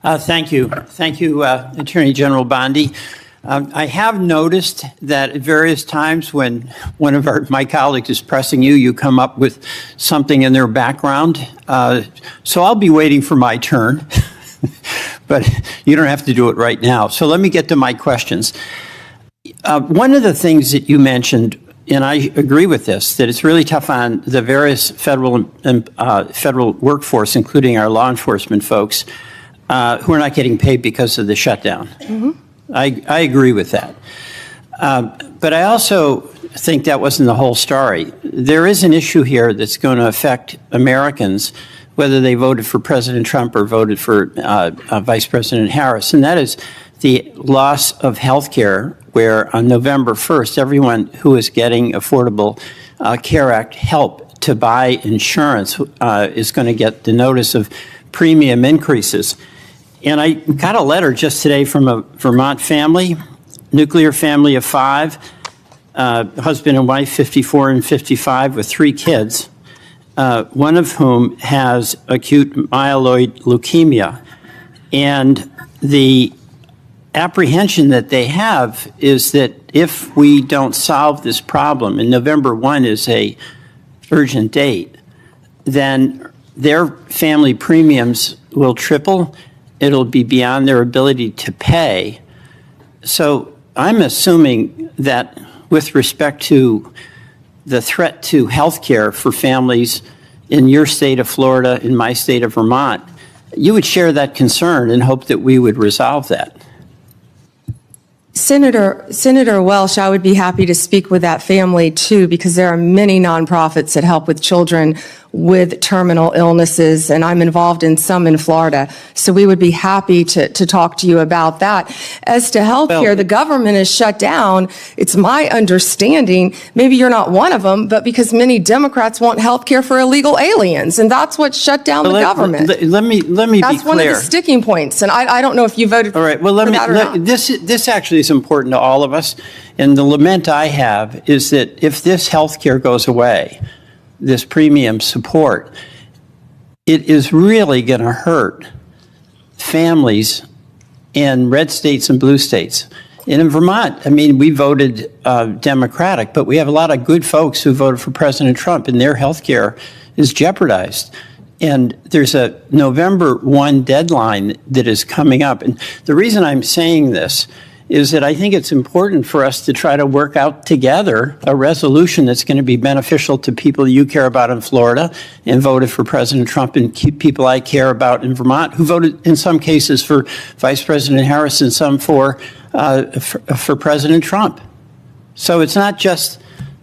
Thank you. Thank you, Attorney General Bondi. I have noticed that at various times when one of my colleagues is pressing you, you come up with something in their background. So I'll be waiting for my turn, but you don't have to do it right now. So let me get to my questions. One of the things that you mentioned, and I agree with this, that it's really tough on the various federal workforce, including our law enforcement folks, who are not getting paid because of the shutdown. Mm-hmm. I agree with that. But I also think that wasn't the whole story. There is an issue here that's going to affect Americans, whether they voted for President Trump or voted for Vice President Harris, and that is the loss of health care, where on November 1st, everyone who is getting Affordable Care Act help to buy insurance is going to get the notice of premium increases. And I got a letter just today from a Vermont family, nuclear family of 5, husband and wife, 54 and 55, with 3 kids, one of whom has acute myeloid leukemia. And the apprehension that they have is that if we don't solve this problem, and November 1 is a urgent date, then their family premiums will triple. It'll be beyond their ability to pay. So I'm assuming that with respect to the threat to health care for families in your state of Florida, in my state of Vermont, you would share that concern and hope that we would resolve that. Senator Welch, I would be happy to speak with that family too, because there are many nonprofits that help with children with terminal illnesses, and I'm involved in some in Florida. So we would be happy to talk to you about that. As to health care, the government is shut down. It's my understanding, maybe you're not one of them, but because many Democrats want health care for illegal aliens, and that's what shut down the government. Let me be clear. That's one of the sticking points, and I don't know if you voted for that or not. This actually is important to all of us, and the lament I have is that if this health care goes away, this premium support, it is really going to hurt families in red states and blue states. And in Vermont, I mean, we voted Democratic, but we have a lot of good folks who voted for President Trump, and their health care is jeopardized. And there's a November 1 deadline that is coming up. And the reason I'm saying this is that I think it's important for us to try to work out together a resolution that's going to be beneficial to people you care about in Florida and voted for President Trump, and people I care about in Vermont who voted in some cases for Vice President Harris and some for President Trump. So it's not just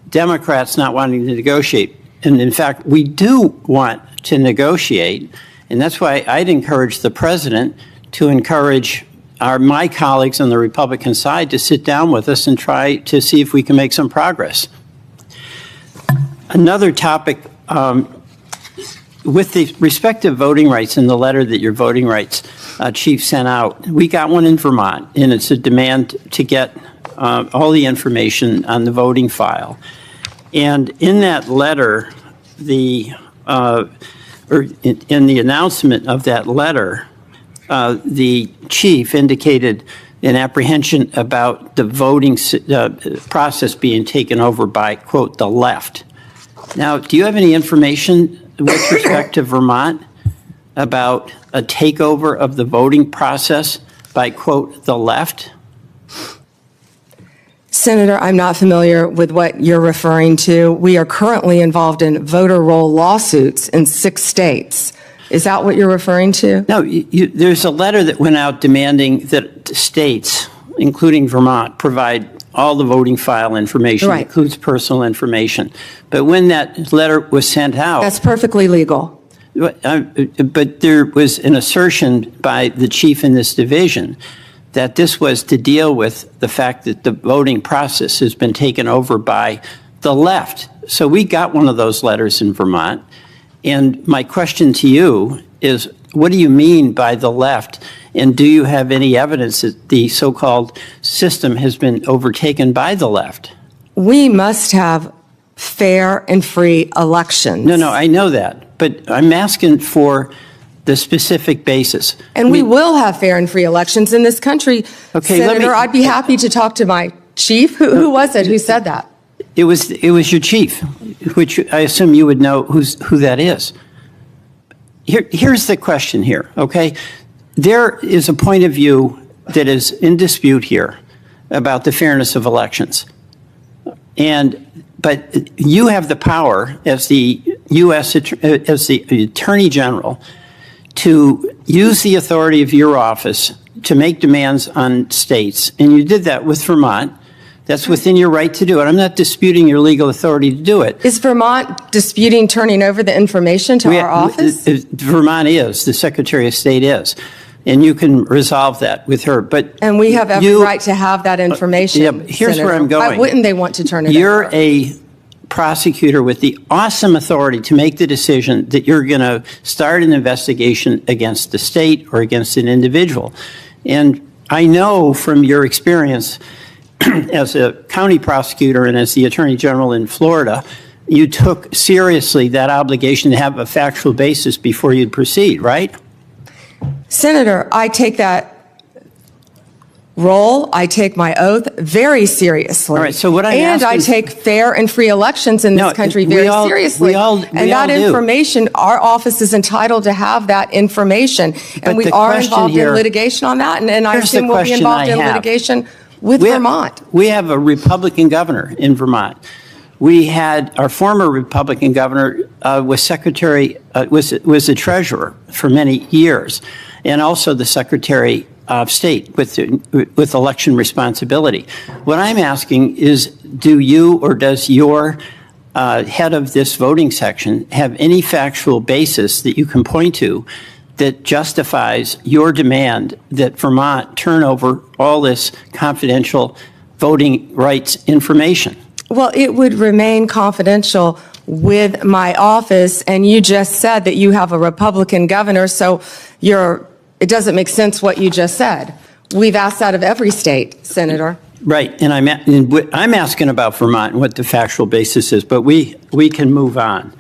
Democrats not wanting to negotiate. And in fact, we do want to negotiate. And that's why I'd encourage the president to encourage my colleagues on the Republican side to sit down with us and try to see if we can make some progress. Another topic, with the respect to voting rights in the letter that your voting rights chief sent out, we got one in Vermont, and it's a demand to get all the information on the voting file. And in that letter, in the announcement of that letter, the chief indicated an apprehension about the voting process being taken over by, quote, the left. Now, do you have any information with respect to Vermont about a takeover of the voting process by, quote, the left? Senator, I'm not familiar with what you're referring to. We are currently involved in voter roll lawsuits in 6 states. Is that what you're referring to? No, there's a letter that went out demanding that states, including Vermont, provide all the voting file information, Right. includes personal information. But when that letter was sent out. That's perfectly legal. But there was an assertion by the chief in this division that this was to deal with the fact that the voting process has been taken over by the left. So we got one of those letters in Vermont. And my question to you is, what do you mean by the left? And do you have any evidence that the so-called system has been overtaken by the left? We must have fair and free elections. No, I know that. But I'm asking for the specific basis. And we will have fair and free elections in this country. Okay, Senator, I'd be happy to talk to my chief. Who was it who said that? It was your chief, which I assume you would know who that is. Here's the question here, okay? There is a point of view that is in dispute here about the fairness of elections. But you have the power as the as the Attorney General to use the authority of your office to make demands on states, and you did that with Vermont. That's within your right to do it. I'm not disputing your legal authority to do it. Is Vermont disputing turning over the information to our office? Vermont is, the Secretary of State is, and you can resolve that with her. And we have every right to have that information. Here's Senator. where I'm going. Why wouldn't they want to turn it You're over? a prosecutor with the awesome authority to make the decision that you're going to start an investigation against the state or against an individual. And I know from your experience as a county prosecutor and as the Attorney General in Florida, you took seriously that obligation to have a factual basis before you'd proceed, right? Senator, I take that role, I take my oath very seriously. All right, so what I'm And I asking- take fair and free elections in this country very seriously. And that do. information, our office is entitled to have that information. But And we the are question involved in here- litigation on that, and I Here's the assume we'll be question involved I in have. litigation with Vermont. We have a Republican governor in Vermont. We had our former Republican governor was the treasurer for many years, and also the Secretary of State with election responsibility. What I'm asking is, do you or does your head of this voting section have any factual basis that you can point to that justifies your demand that Vermont turn over all this confidential voting rights information? Well, it would remain confidential with my office, and you just said that you have a Republican governor, so it doesn't make sense what you just said. We've asked that of every state, Senator. Right, and I'm asking about Vermont and what the factual basis is, but we can move on.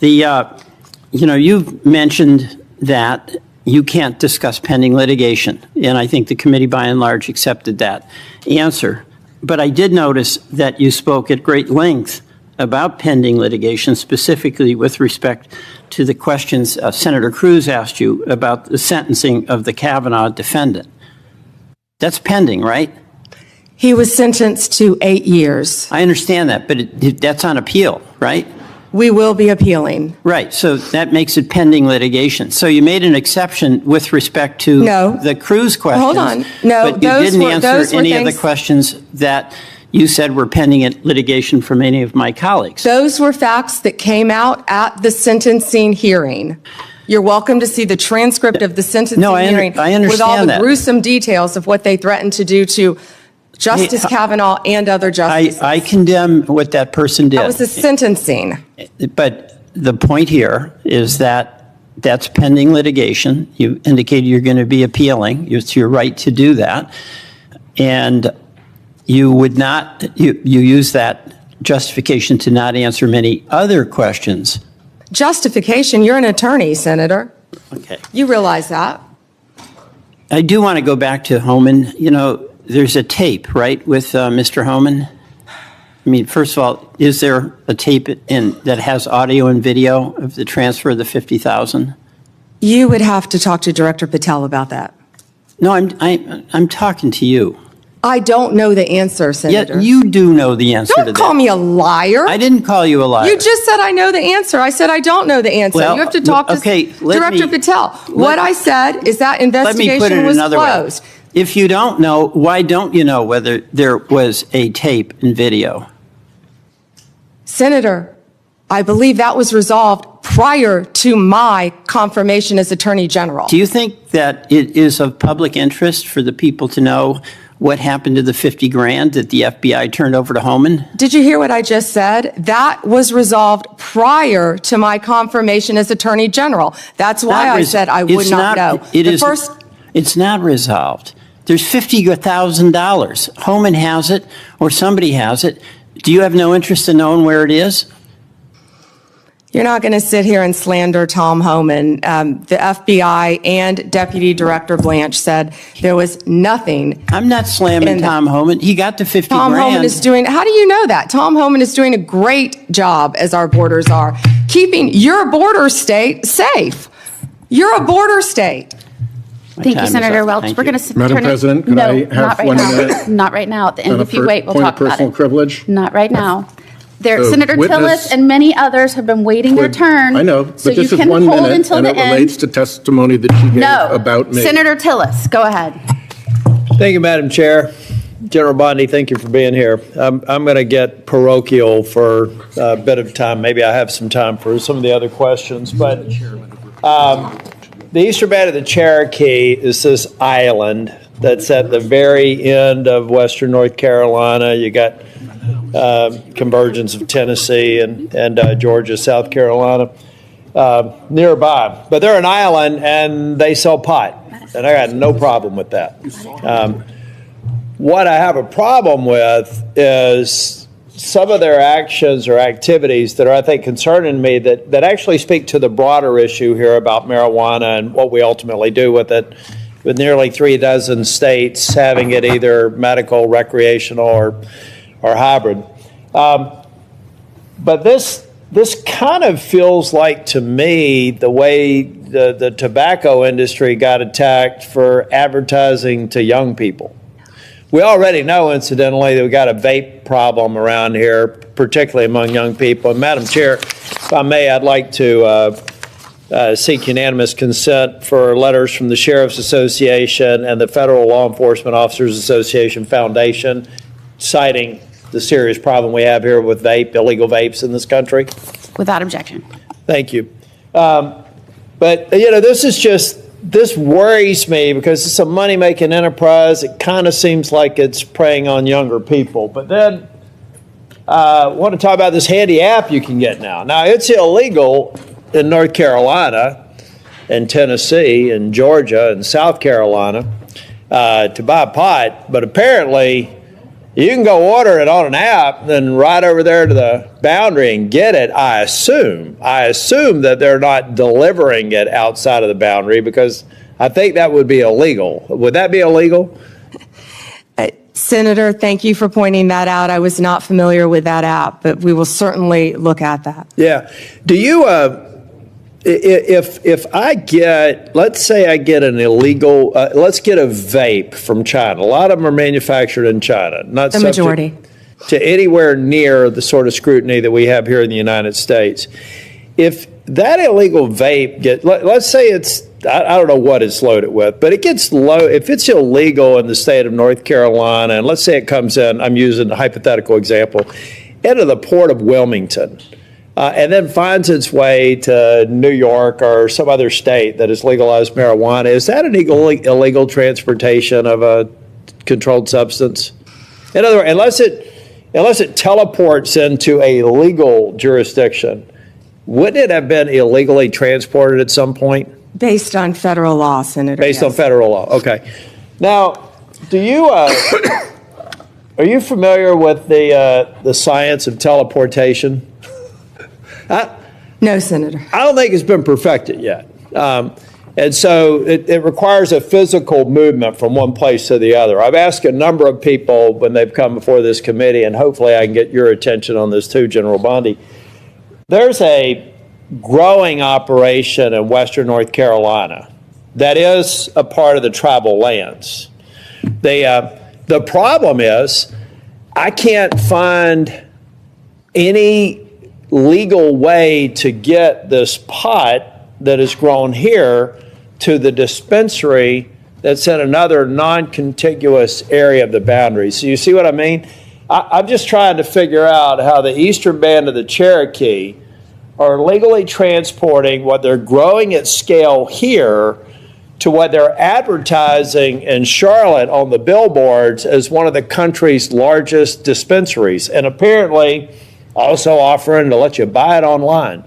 You've mentioned that you can't discuss pending litigation, and I think the committee by and large accepted that answer. But I did notice that you spoke at great length about pending litigation, specifically with respect to the questions Senator Cruz asked you about the sentencing of the Kavanaugh defendant. That's pending, right? He was sentenced to 8 years. I understand that, but that's on appeal, right? We will be appealing. Right, so that makes it pending litigation. So you made an exception with respect to the Cruz questions. Hold on. No, but you didn't answer any of the questions that you said were pending at litigation from any of my colleagues. Those were facts that came out at the sentencing hearing. You're welcome to see the transcript of the sentencing hearing I understand with all the that. gruesome details of what they threatened to do to Justice Kavanaugh and other justices. I condemn what that person did. That was the sentencing. But the point here is that that's pending litigation. You indicated you're going to be appealing. It's your right to do that. And you would not, you use that justification to not answer many other questions. Justification, you're an attorney, Senator. Okay. You realize that. I do want to go back to Homan. There's a tape, right, with Mr. Homan? I mean, first of all, is there a tape that has audio and video of the transfer of the $50,000? You would have to talk to Director Patel about that. No, I'm talking to you. I don't know the answer, Senator. Yeah, you do know the answer to that. Don't call me a liar. I didn't call you a liar. You just said I know the answer. I said I don't know the answer. Well, you have to talk to Director Patel. What I said is that investigation was closed. Way. If you don't know, why don't you know whether there was a tape and video? Senator, I believe that was resolved prior to my confirmation as Attorney General. Do you think that it is of public interest for the people to know what happened to the 50 grand that the FBI turned over to Homan? Did you hear what I just said? That was resolved prior to my confirmation as Attorney General. That's why I said I would not know. It's not resolved. There's $50,000. Homan has it, or somebody has it. Do you have no interest in knowing where it is? You're not going to sit here and slander Tom Homan. The FBI and Deputy Director Blanche said there was nothing. I'm not slamming Tom Homan. He got the 50 Tom grand. Homan is doing, how do you know that? Tom Homan is doing a great job, as our borders are, keeping your border state safe. You're a border state. Thank you, Senator Welch. We're going to Madam President, could I have 1 minute? Not right now. At the end, if you wait, we'll talk about it. Personal privilege? Not right now. Senator Tillis and many others have been waiting their turn. I know, but so this you is can 1 hold minute, until and the it end. relates to testimony that she gave about me. Senator Tillis, go ahead. Thank you, Madam Chair. General Bondi, thank you for being here. I'm going to get parochial for a bit of time. Maybe I have some time for some of the other questions, but the eastern band of the Cherokee is this island that's at the very end of western North Carolina. You got convergence of Tennessee and Georgia, South Carolina nearby. But they're an island and they sell pot, and I got no problem with that. What I have a problem with is some of their actions or activities that are, I think, concerning me that actually speak to the broader issue here about marijuana and what we ultimately do with it, with nearly 36 states having it either medical, recreational, or hybrid. But this kind of feels like, to me, the way the tobacco industry got attacked for advertising to young people. We already know, incidentally, that we've got a vape problem around here, particularly among young people. And Madam Chair, if I may, I'd like to seek unanimous consent for letters from the Sheriff's Association and the Federal Law Enforcement Officers Association Foundation citing the serious problem we have here with illegal vapes in this country. Without objection. Thank you. But, you know, this worries me because it's a money-making enterprise. It kind of seems like it's preying on younger people. But then I want to talk about this handy app you can get now. Now, it's illegal in North Carolina and Tennessee and Georgia and South Carolina to buy pot, but apparently you can go order it on an app, then right over there to the boundary and get it. I assume that they're not delivering it outside of the boundary, because I think that would be illegal. Would that be illegal? Senator, thank you for pointing that out. I was not familiar with that app, but we will certainly look at that. Yeah. Do you, if I get, let's say I get an illegal, let's get a vape from China. A lot of them are manufactured in China, not the majority to anywhere near the sort of scrutiny that we have here in the United States. If that illegal vape let's say it's, I don't know what it's loaded with, but it gets if it's illegal in the state of North Carolina, and let's say it comes in, I'm using a hypothetical example, into the port of Wilmington, and then finds its way to New York or some other state that has legalized marijuana, is that an illegal transportation of a controlled substance? In other words, unless it teleports into a legal jurisdiction, wouldn't it have been illegally transported at some point? Based on federal law, Senator. Based on federal law, okay. Now, do you are you familiar with the science of teleportation? No, Senator. I don't think it's been perfected yet. And so it requires a physical movement from one place to the other. I've asked a number of people when they've come before this committee, and hopefully I can get your attention on this too, General Bondi. There's a growing operation in western North Carolina that is a part of the tribal lands. The problem is, I can't find any legal way to get this pot that has grown here to the dispensary that's in another non-contiguous area of the boundary. So you see what I mean? I'm just trying to figure out how the eastern band of the Cherokee are legally transporting what they're growing at scale here to what they're advertising in Charlotte on the billboards as one of the country's largest dispensaries, and apparently also offering to let you buy it online.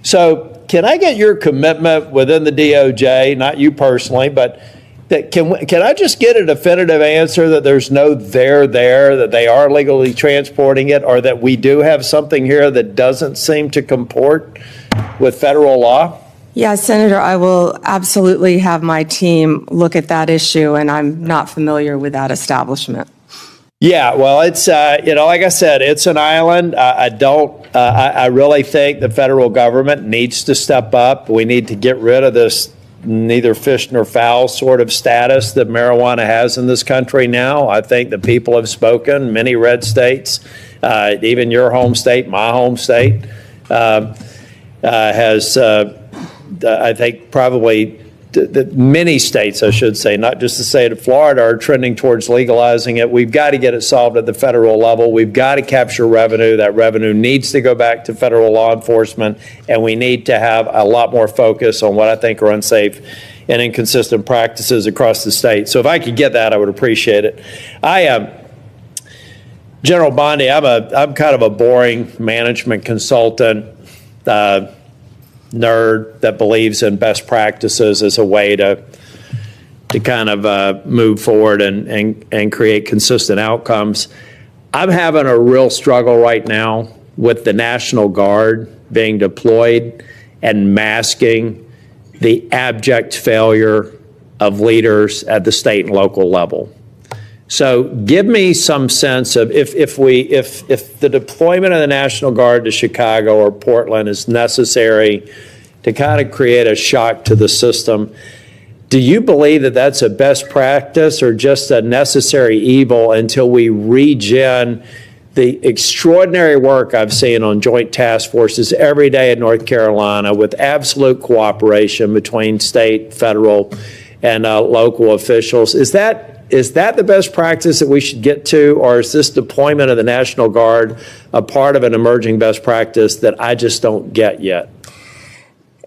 So can I get your commitment within the DOJ, not you personally, but that can I just get a definitive answer that there's no there, that they are legally transporting it, or that we do have something here that doesn't seem to comport with federal law? Yeah, Senator, I will absolutely have my team look at that issue, and I'm not familiar with that establishment. Yeah, well, it's, like I said, it's an island. I really think the federal government needs to step up. We need to get rid of this neither fish nor fowl sort of status that marijuana has in this country now. I think the people have spoken. Many red states, even your home state, my home state, has, I think, probably many states, I should say, not just the state of Florida, are trending towards legalizing it. We've got to get it solved at the federal level. We've got to capture revenue. That revenue needs to go back to federal law enforcement, and we need to have a lot more focus on what I think are unsafe and inconsistent practices across the state. So if I could get that, I would appreciate it. General Bondi, I'm kind of a boring management consultant, nerd that believes in best practices as a way to kind of move forward and create consistent outcomes. I'm having a real struggle right now with the National Guard being deployed and masking the abject failure of leaders at the state and local level. So give me some sense of if the deployment of the National Guard to Chicago or Portland is necessary to kind of create a shock to the system, do you believe that that's a best practice or just a necessary evil until we regen the extraordinary work I've seen on joint task forces every day in North Carolina with absolute cooperation between state, federal, and local officials? Is that the best practice that we should get to, or is this deployment of the National Guard a part of an emerging best practice that I just don't get yet?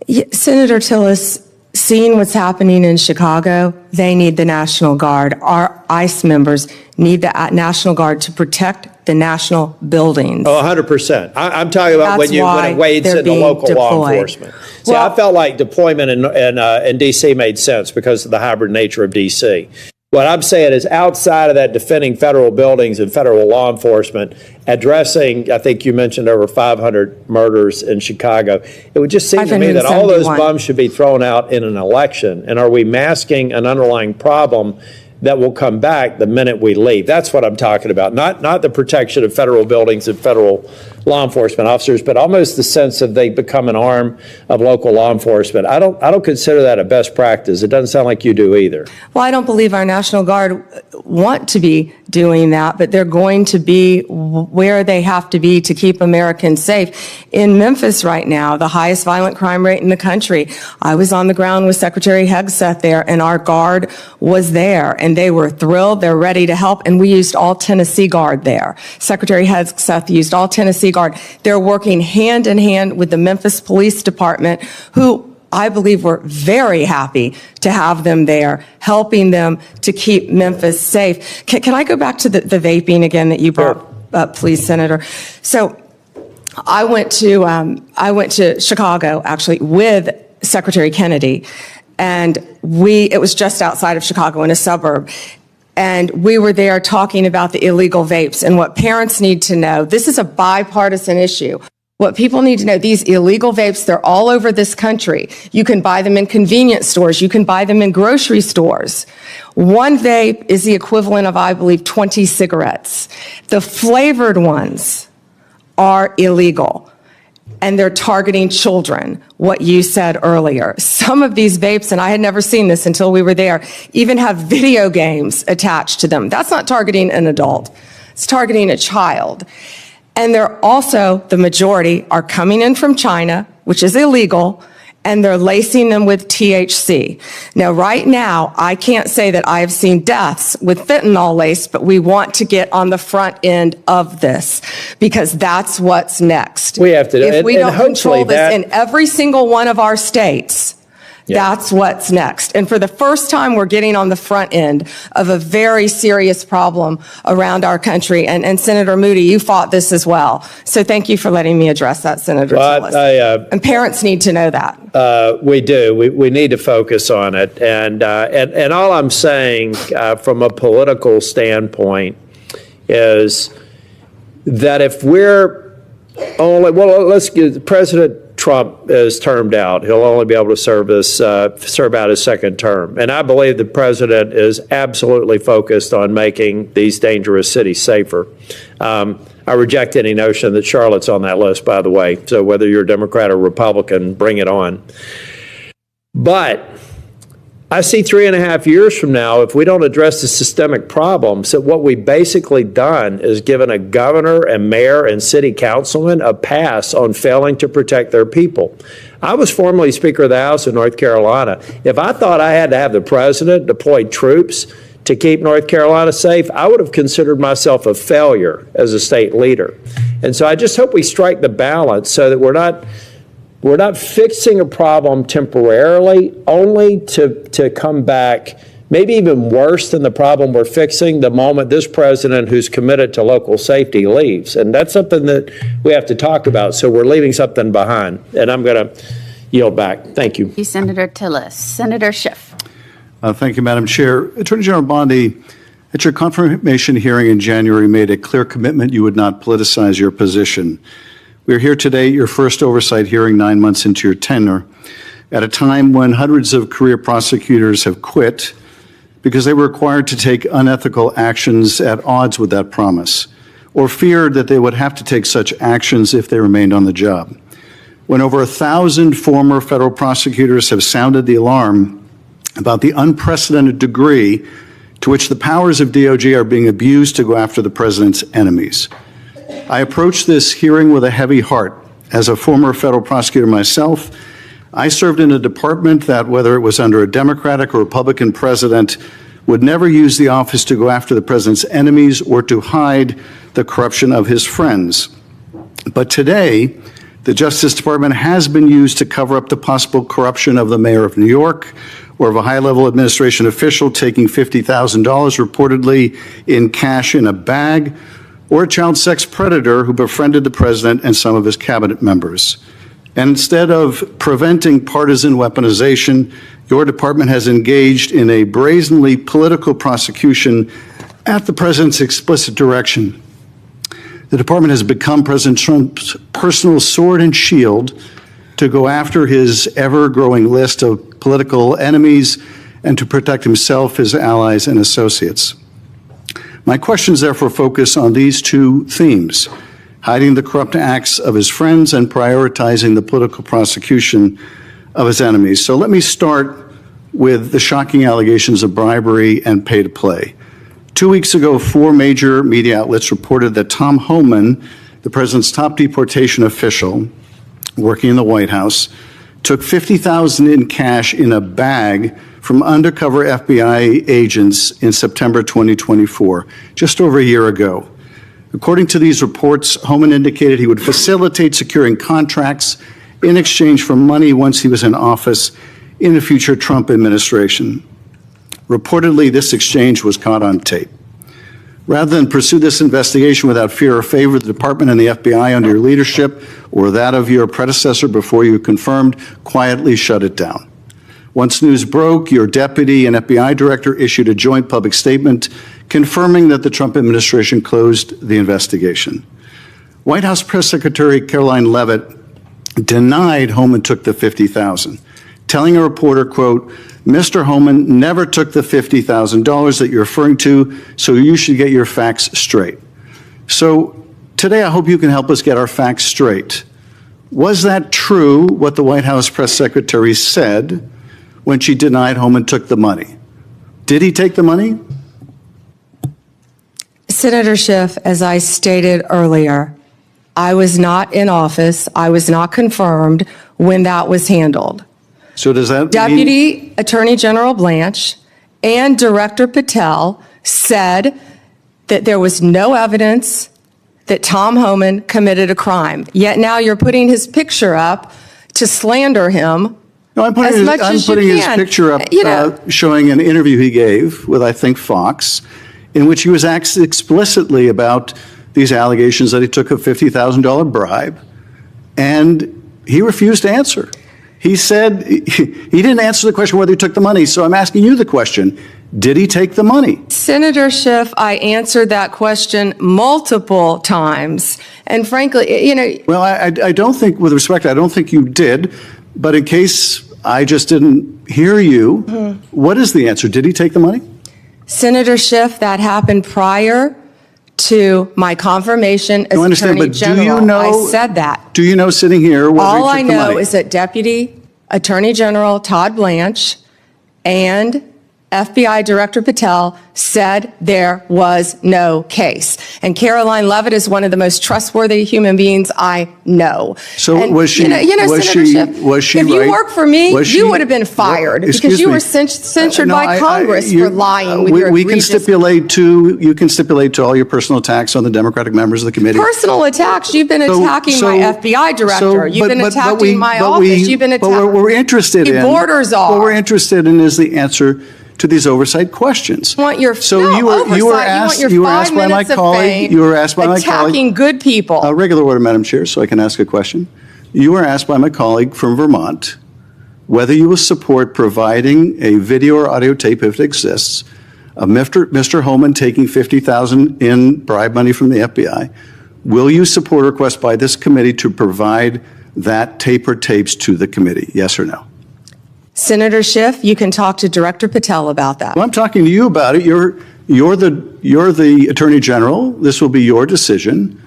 Yeah, Senator Tillis, seeing what's happening in Chicago, they need the National Guard. Our ICE members need the National Guard to protect the national buildings. Oh, 100%. I'm talking about when it wades into local law enforcement. See, I felt like deployment in D.C. made sense because of the hybrid nature of D.C. What I'm saying is outside of that, defending federal buildings and federal law enforcement, addressing, I think you mentioned over 500 murders in Chicago, it would just seem to me that all those bums should be thrown out in an election. And are we masking an underlying problem that will come back the minute we leave? That's what I'm talking about. Not the protection of federal buildings and federal law enforcement officers, but almost the sense of they become an arm of local law enforcement. I don't consider that a best practice. It doesn't sound like you do either. Well, I don't believe our National Guard want to be doing that, but they're going to be where they have to be to keep Americans safe. In Memphis right now, the highest violent crime rate in the country. I was on the ground with Secretary Hegseth there, and our Guard was there, and they were thrilled. They're ready to help, and we used all Tennessee Guard there. Secretary Hegseth used all Tennessee Guard. They're working hand in hand with the Memphis Police Department, who I believe we're very happy to have them there, helping them to keep Memphis safe. Can I go back to the vaping again that you brought up, please, Senator? So I went to Chicago, actually, with Secretary Kennedy, and it was just outside of Chicago in a suburb. And we were there talking about the illegal vapes and what parents need to know. This is a bipartisan issue. What people need to know, these illegal vapes, they're all over this country. You can buy them in convenience stores. You can buy them in grocery stores. One vape is the equivalent of, I believe, 20 cigarettes. The flavored ones are illegal. and they're targeting children, what you said earlier. Some of these vapes, and I had never seen this until we were there, even have video games attached to them. That's not targeting an adult. It's targeting a child. And they're also, the majority, are coming in from China, which is illegal, and they're lacing them with THC. Now, right now, I can't say that I have seen deaths with fentanyl laced, but we want to get on the front end of this because that's what's next. We have to, If we don't control this that, in every single one of our states, that's what's next. And for the first time, we're getting on the front end of a very serious problem around our country. And Senator Moody, you fought this as well. So thank you for letting me address that, Senator Tillis. And parents need to know that. We do. We need to focus on it. And all I'm saying from a political standpoint is that if we're only, well, let's get President Trump is termed out. He'll only be able to serve out his second term. And I believe the president is absolutely focused on making these dangerous cities safer. I reject any notion that Charlotte's on that list, by the way. So whether you're a Democrat or Republican, bring it on. But I see 3.5 years from now, if we don't address the systemic problems, that what we've basically done is given a governor and mayor and city councilman a pass on failing to protect their people. I was formerly Speaker of the House in North Carolina. If I thought I had to have the president deploy troops to keep North Carolina safe, I would have considered myself a failure as a state leader. And so I just hope we strike the balance so that we're not fixing a problem temporarily, only to come back, maybe even worse than the problem we're fixing the moment this president who's committed to local safety leaves. And that's something that we have to talk about. So we're leaving something behind. And I'm going to yield back. Thank you. Senator Tillis. Senator Schiff. Thank you, Madam Chair. Attorney General Bondi, at your confirmation hearing in January, made a clear commitment you would not politicize your position. We are here today at your first oversight hearing 9 months into your tenure, at a time when hundreds of career prosecutors have quit because they were required to take unethical actions at odds with that promise, or feared that they would have to take such actions if they remained on the job. When over 1,000 former federal prosecutors have sounded the alarm about the unprecedented degree to which the powers of DOJ are being abused to go after the president's enemies. I approach this hearing with a heavy heart. As a former federal prosecutor myself, I served in a department that, whether it was under a Democratic or Republican president, would never use the office to go after the president's enemies or to hide the corruption of his friends. But today, the Justice Department has been used to cover up the possible corruption of the mayor of New York or of a high-level administration official taking $50,000 reportedly in cash in a bag, or a child sex predator who befriended the president and some of his cabinet members. And instead of preventing partisan weaponization, your department has engaged in a brazenly political prosecution at the president's explicit direction. The department has become President Trump's personal sword and shield to go after his ever-growing list of political enemies and to protect himself, his allies, and associates. My questions therefore focus on these two themes: hiding the corrupt acts of his friends and prioritizing the political prosecution of his enemies. So let me start with the shocking allegations of bribery and pay to play. 2 weeks ago, 4 major media outlets reported that Tom Homan, the president's top deportation official working in the White House, took $50,000 in cash in a bag from undercover FBI agents in September 2024, just over a year ago. According to these reports, Homan indicated he would facilitate securing contracts in exchange for money once he was in office in a future Trump administration. Reportedly, this exchange was caught on tape. Rather than pursue this investigation without fear or favor, the department and the FBI under your leadership or that of your predecessor before you confirmed quietly shut it down. Once news broke, your deputy and FBI director issued a joint public statement confirming that the Trump administration closed the investigation. White House Press Secretary Caroline Leavitt denied Homan took the $50,000, telling a reporter, quote, "Mr. Homan never took the $50,000 that you're referring to, so you should get your facts straight." So today I hope you can help us get our facts straight. Was that true, what the White House press secretary said when she denied Homan took the money? Did he take the money? Senator Schiff, as I stated earlier, I was not in office. I was not confirmed when that was handled. So does that mean... Deputy Attorney General Blanche and Director Patel said that there was no evidence that Tom Homan committed a crime. Yet now you're putting his picture up to slander him. No, I'm putting his picture up showing an interview he gave with, I think, Fox, in which he was asked explicitly about these allegations that he took a $50,000 bribe, and he refused to answer. He said he didn't answer the question whether he took the money, so I'm asking you the question. Did he take the money? Senator Schiff, I answered that question multiple times. And frankly, you know... Well, I don't think, with respect, I don't think you did. But in case I just didn't hear you, what is the answer? Did he take the money? Senator Schiff, that happened prior to my confirmation as Attorney General. I said that. Do you know, sitting here, whether he took the money? All I know is that Deputy Attorney General Todd Blanche and FBI Director Patel said there was no case. And Caroline Leavitt is one of the most trustworthy human beings I know. So and, was she, Senator Schiff, if you worked for me, you would have been fired because you were censured by Congress for lying with your egregious... You can stipulate to all your personal attacks on the Democratic members of the committee. Personal attacks? You've been attacking my FBI director. You've been attacking my office. You've been attacking... What we're interested in... Borders are. What we're interested in is the answer to these oversight questions. You want your you were asked by my colleague. You were asked by my colleague. Attacking good people. Regular order, Madam Chair, so I can ask a question. You were asked by my colleague from Vermont whether you will support providing a video or audio tape, if it exists, of Mr. Homan taking $50,000 in bribe money from the FBI. Will you support a request by this committee to provide that tape or tapes to the committee? Yes or no? Senator Schiff, you can talk to Director Patel about that. Well, I'm talking to you about it. You're the Attorney General. This will be your decision.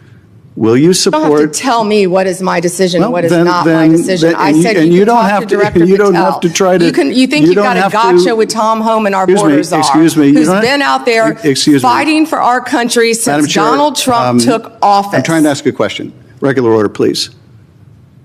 Will you support? You don't have to tell me what is my decision and what is not my decision. I said you can talk to Director Patel. You don't have to try to. You think you've got a gotcha with Tom Homan, our borders are. Excuse me. Who's been out there fighting for our country since Donald Trump took office. I'm trying to ask a question. Regular order, please.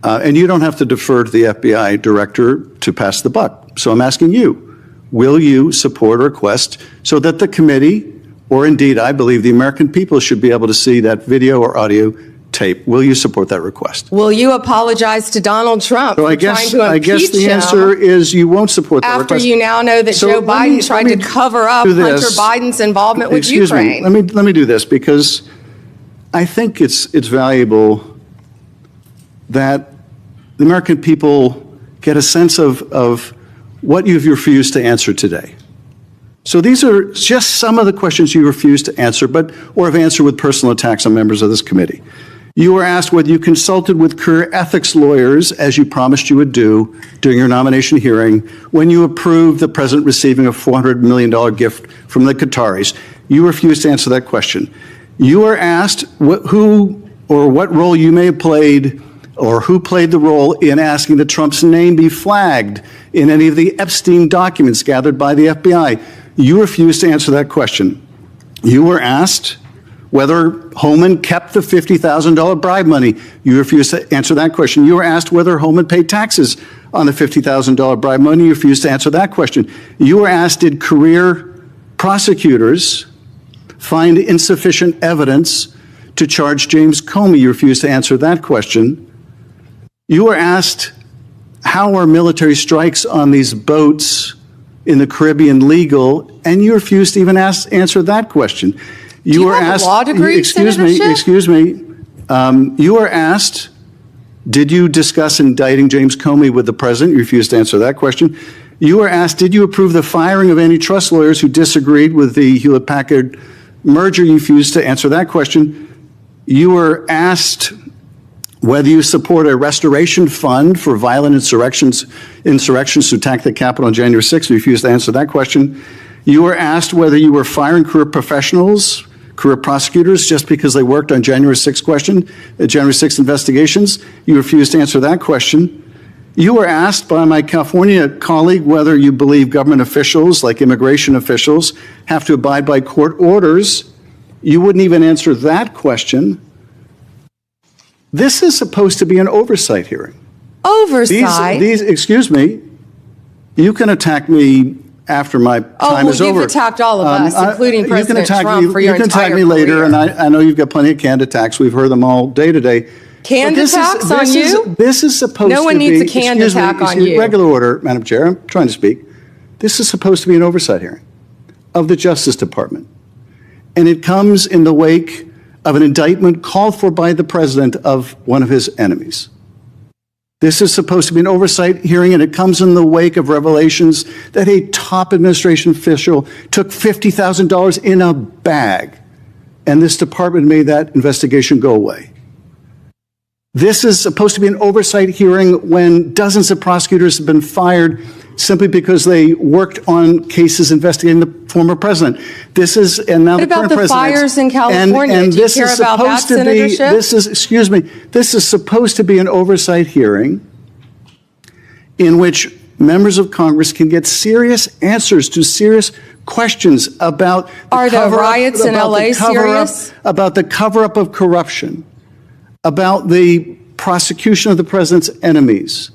And you don't have to defer to the FBI director to pass the buck. So I'm asking you, will you support a request so that the committee, or indeed, I believe the American people should be able to see that video or audio tape? Will you support that request? Will you apologize to Donald Trump for trying to impeach him? I guess the answer is you won't support that request. After you now know that Joe Biden tried to cover up Hunter Biden's involvement with Ukraine. Let me do this, because I think it's valuable that the American people get a sense of what you've refused to answer today. So these are just some of the questions you refused to answer, or have answered with personal attacks on members of this committee. You were asked whether you consulted with career ethics lawyers, as you promised you would do during your nomination hearing, when you approved the president receiving a $400 million gift from the Qataris. You refused to answer that question. You were asked who or what role you may have played, or who played the role in asking that Trump's name be flagged in any of the Epstein documents gathered by the FBI. You refused to answer that question. You were asked whether Homan kept the $50,000 bribe money. You refused to answer that question. You were asked whether Homan paid taxes on the $50,000 bribe money. You refused to answer that question. You were asked, did career prosecutors find insufficient evidence to charge James Comey? You refused to answer that question. You were asked, how are military strikes on these boats in the Caribbean legal? And you refused to even answer that question. You were asked, law degree, excuse me. You were asked, did you discuss indicting James Comey with the president? You refused to answer that question. You were asked, did you approve the firing of antitrust lawyers who disagreed with the Hewlett-Packard merger? You refused to answer that question. You were asked whether you support a restoration fund for violent insurrections to attack the Capitol on January 6th. You refused to answer that question. You were asked whether you were firing career professionals, career prosecutors just because they worked on January 6th investigations? You refused to answer that question. You were asked by my California colleague whether you believe government officials, like immigration officials, have to abide by court orders. You wouldn't even answer that question. This is supposed to be an oversight hearing. Oversight? Excuse me, you can attack me after my time is over. You've attacked all of us, including President Trump, for your entire career. You can attack me later, and I know you've got plenty of canned attacks. We've heard them all day to day. Canned attacks on you? This is supposed to be... No one needs a canned attack on you. Regular order, Madam Chair. I'm trying to speak. This is supposed to be an oversight hearing of the Justice Department. And it comes in the wake of an indictment called for by the president of one of his enemies. This is supposed to be an oversight hearing, and it comes in the wake of revelations that a top administration official took $50,000 in a bag, and this department made that investigation go away. This is supposed to be an oversight hearing when dozens of prosecutors have been fired simply because they worked on cases investigating the former president. This is, and now what the current president. What about the fires in California? And Do you this care is about that, supposed to be, this is supposed to be an oversight hearing in which members of Congress can get serious answers to serious questions about Are the riots in LA serious? About the cover-up of corruption, about the prosecution of the president's enemies.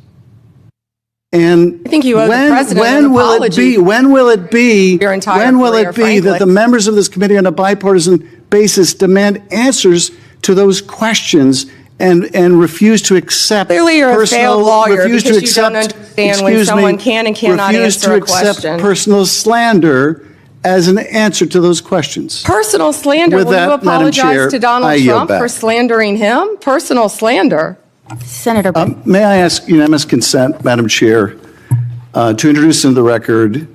And I think you owe the president an apology. When will it be your entire career, frankly, that the members of this committee on a bipartisan basis demand answers to those questions and refuse to accept Clearly you're a failed lawyer because you don't accept, understand when someone can and cannot answer a question. Refuse to accept personal slander as an answer to those questions. Personal slander? With Will that, you apologize Madam Chair, to Donald I yield Trump back. for slandering him? Personal slander? Senator Brett. May I ask unanimous consent, Madam Chair, to introduce into the record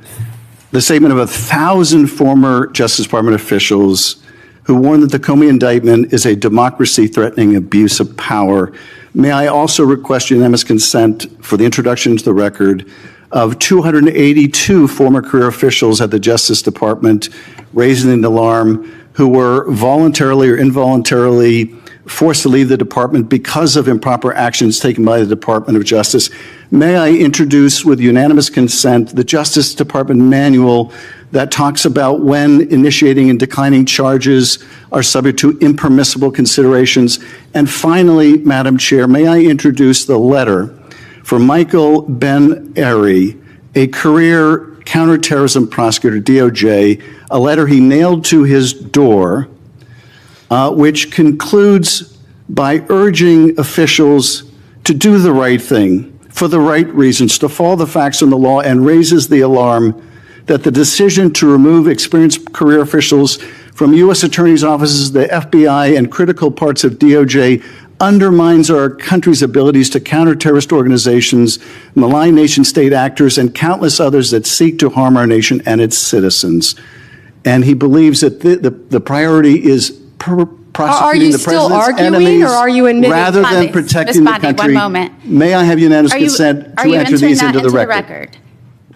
the statement of 1,000 former Justice Department officials who warned that the Comey indictment is a democracy-threatening abuse of power. May I also request unanimous consent for the introduction into the record of 282 former career officials at the Justice Department raising an alarm who were voluntarily or involuntarily forced to leave the department because of improper actions taken by the Department of Justice. May I introduce, with unanimous consent, the Justice Department manual that talks about when initiating and declining charges are subject to impermissible considerations. And finally, Madam Chair, may I introduce the letter from Michael Ben-Ari, a career counterterrorism prosecutor, DOJ, a letter he nailed to his door, which concludes by urging officials to do the right thing for the right reasons, to follow the facts and the law, and raises the alarm that the decision to remove experienced career officials from U.S. attorneys' offices, the FBI, and critical parts of DOJ undermines our country's abilities to counter terrorist organizations, malign nation-state actors, and countless others that seek to harm our nation and its citizens. And he believes that the priority is prosecuting the president's enemies or are you admitting rather than Ms. protecting the Bondi, country. one moment. May I have unanimous consent to enter these into the record? record?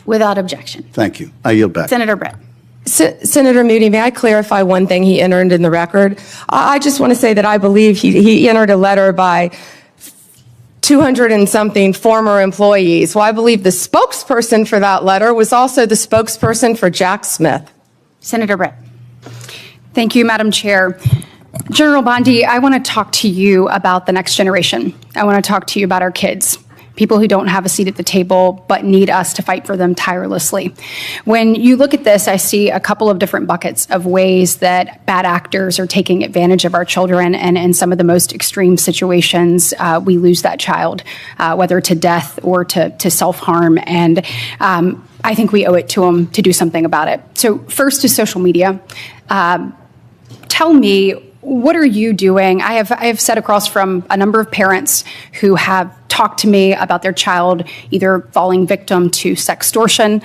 Without objection. Thank you. I yield back. Senator Brett. Senator Moody, may I clarify one thing he entered in the record? I just want to say that I believe he entered a letter by 200 and something former employees. Well, I believe the spokesperson for that letter was also the spokesperson for Jack Smith. Senator Brett. Thank you, Madam Chair. General Bondi, I want to talk to you about the next generation. I want to talk to you about our kids. People who don't have a seat at the table but need us to fight for them tirelessly. When you look at this, I see a couple of different buckets of ways that bad actors are taking advantage of our children, and in some of the most extreme situations, we lose that child, whether to death or to self-harm, and I think we owe it to them to do something about it. So first is social media. Tell me, what are you doing? I have sat across from a number of parents who have talked to me about their child either falling victim to sextortion,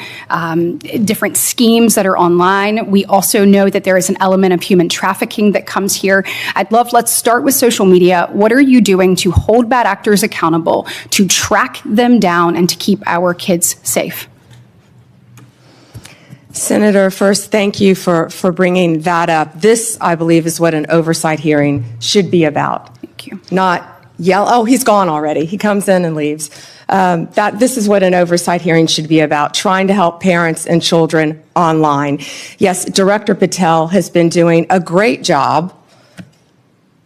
different schemes that are online. We also know that there is an element of human trafficking that comes here. Let's start with social media. What are you doing to hold bad actors accountable, to track them down, and to keep our kids safe? Senator, first, thank you for bringing that up. This, I believe, is what an oversight hearing should be about. Thank you. Not yell, oh, he's gone already. He comes in and leaves. This is what an oversight hearing should be about, trying to help parents and children online. Yes, Director Patel has been doing a great job.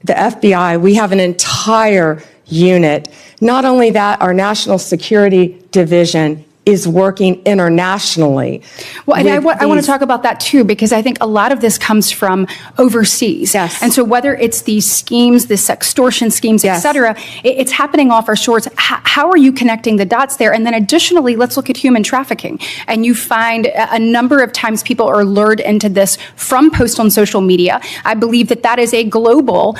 The FBI, we have an entire unit. Not only that, our National Security Division is working internationally. Well, and I want to talk about that too, because I think a lot of this comes from overseas. Yes. And so whether it's these schemes, this extortion schemes, et cetera, it's happening off our shores. How are you connecting the dots there? And then additionally, let's look at human trafficking. And you find a number of times people are lured into this from posts on social media. I believe that that is a global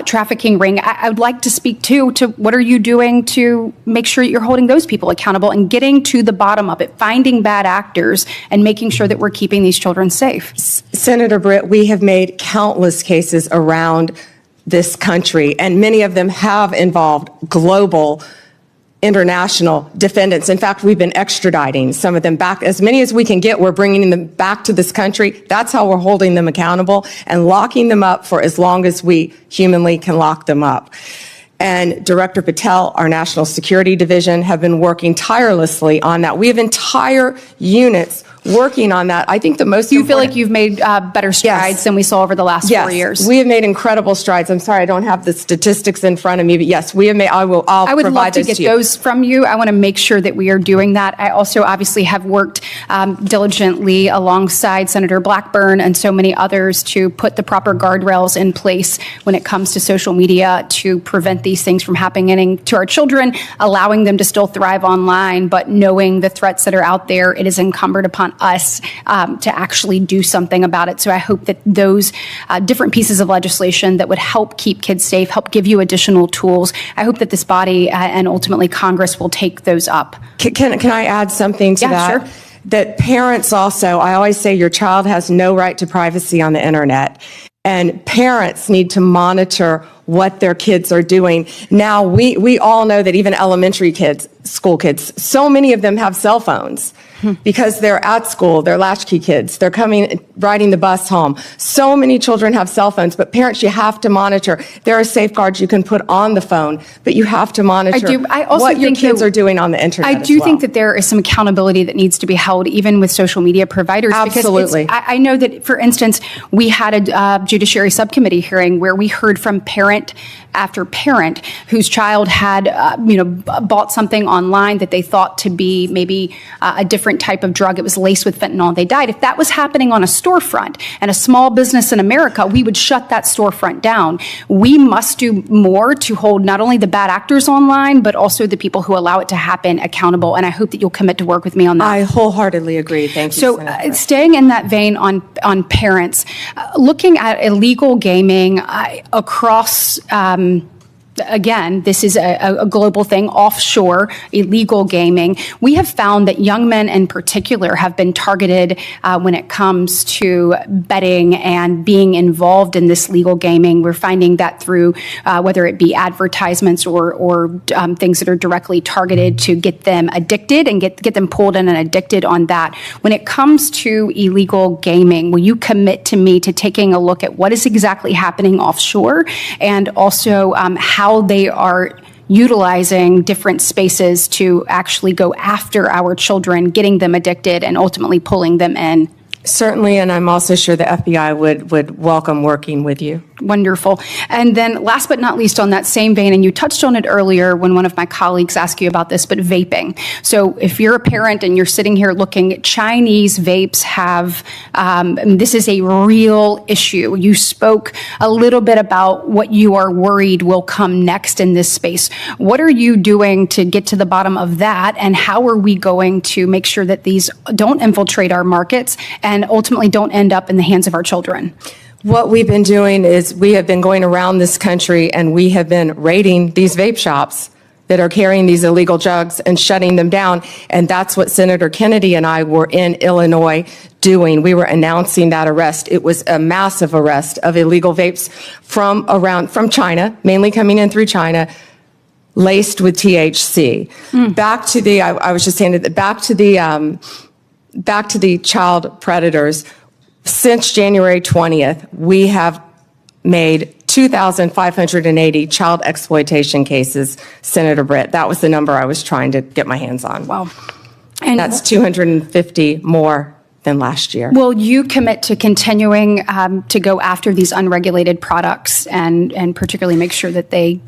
trafficking ring. I would like to speak to what are you doing to make sure that you're holding those people accountable and getting to the bottom of it, finding bad actors and making sure that we're keeping these children safe. Senator Britt, we have made countless cases around this country, and many of them have involved global international defendants. In fact, we've been extraditing some of them back. As many as we can get, we're bringing them back to this country. That's how we're holding them accountable and locking them up for as long as we humanly can lock them up. And Director Patel, our National Security Division, have been working tirelessly on that. We have entire units working on that. I think the most You feel like you've made better strides than we saw over the last 4 years? We have made incredible strides. I'm sorry, I don't have the statistics in front of me, but yes, we have made, I would love to get those from you. I want to make sure that we are doing that. I also obviously have worked diligently alongside Senator Blackburn and so many others to put the proper guardrails in place when it comes to social media to prevent these things from happening to our children, allowing them to still thrive online, but knowing the threats that are out there, it is incumbent upon us to actually do something about it. So I hope that those different pieces of legislation that would help keep kids safe, help give you additional tools, I hope that this body and ultimately Congress will take those up. Can I add something to that? Sure. That parents also, I always say your child has no right to privacy on the internet. And parents need to monitor what their kids are doing. Now, we all know that even elementary kids, school kids, so many of them have cell phones because they're at school, they're latchkey kids, they're riding the bus home. So many children have cell phones, but parents, you have to monitor. There are safeguards you can put on the phone, but you have to monitor what your kids are doing on the internet. I do think that there is some accountability that needs to be held even with social media providers. Absolutely. Because I know that, for instance, we had a judiciary subcommittee hearing where we heard from parent after parent whose child had, bought something online that they thought to be maybe a different type of drug. It was laced with fentanyl. They died. If that was happening on a storefront and a small business in America, we would shut that storefront down. We must do more to hold not only the bad actors online, but also the people who allow it to happen accountable. And I hope that you'll commit to work with me on that. I wholeheartedly agree. Thank you, So staying in that vein on parents, looking at illegal gaming across again, this is a global thing, offshore illegal gaming. We have found that young men in particular have been targeted when it comes to betting and being involved in this legal gaming. We're finding that through whether it be advertisements or things that are directly targeted to get them addicted and get them pulled in and addicted on that. When it comes to illegal gaming, will you commit to me to taking a look at what is exactly happening offshore and also how they are utilizing different spaces to actually go after our children, getting them addicted, and ultimately pulling them in? Certainly, and I'm also sure the FBI would welcome working with you. Wonderful. And then last but not least on that same vein, and you touched on it earlier when one of my colleagues asked you about this, but vaping. So if you're a parent and you're sitting here looking, Chinese vapes have, this is a real issue. You spoke a little bit about what you are worried will come next in this space. What are you doing to get to the bottom of that? And how are we going to make sure that these don't infiltrate our markets and ultimately don't end up in the hands of our children? What we've been doing is we have been going around this country and we have been raiding these vape shops that are carrying these illegal drugs and shutting them down. And that's what Senator Kennedy and I were in Illinois doing. We were announcing that arrest. It was a massive arrest of illegal vapes from China, mainly coming in through China, laced with THC. Back to the, I was just saying that back to the back to the child predators. Since January 20th, we have made 2,580 child exploitation cases, Senator Britt. That was the number I was trying to get my hands on. Wow. And that's 250 more than last year. Will you commit to continuing to go after these unregulated products and particularly make sure that they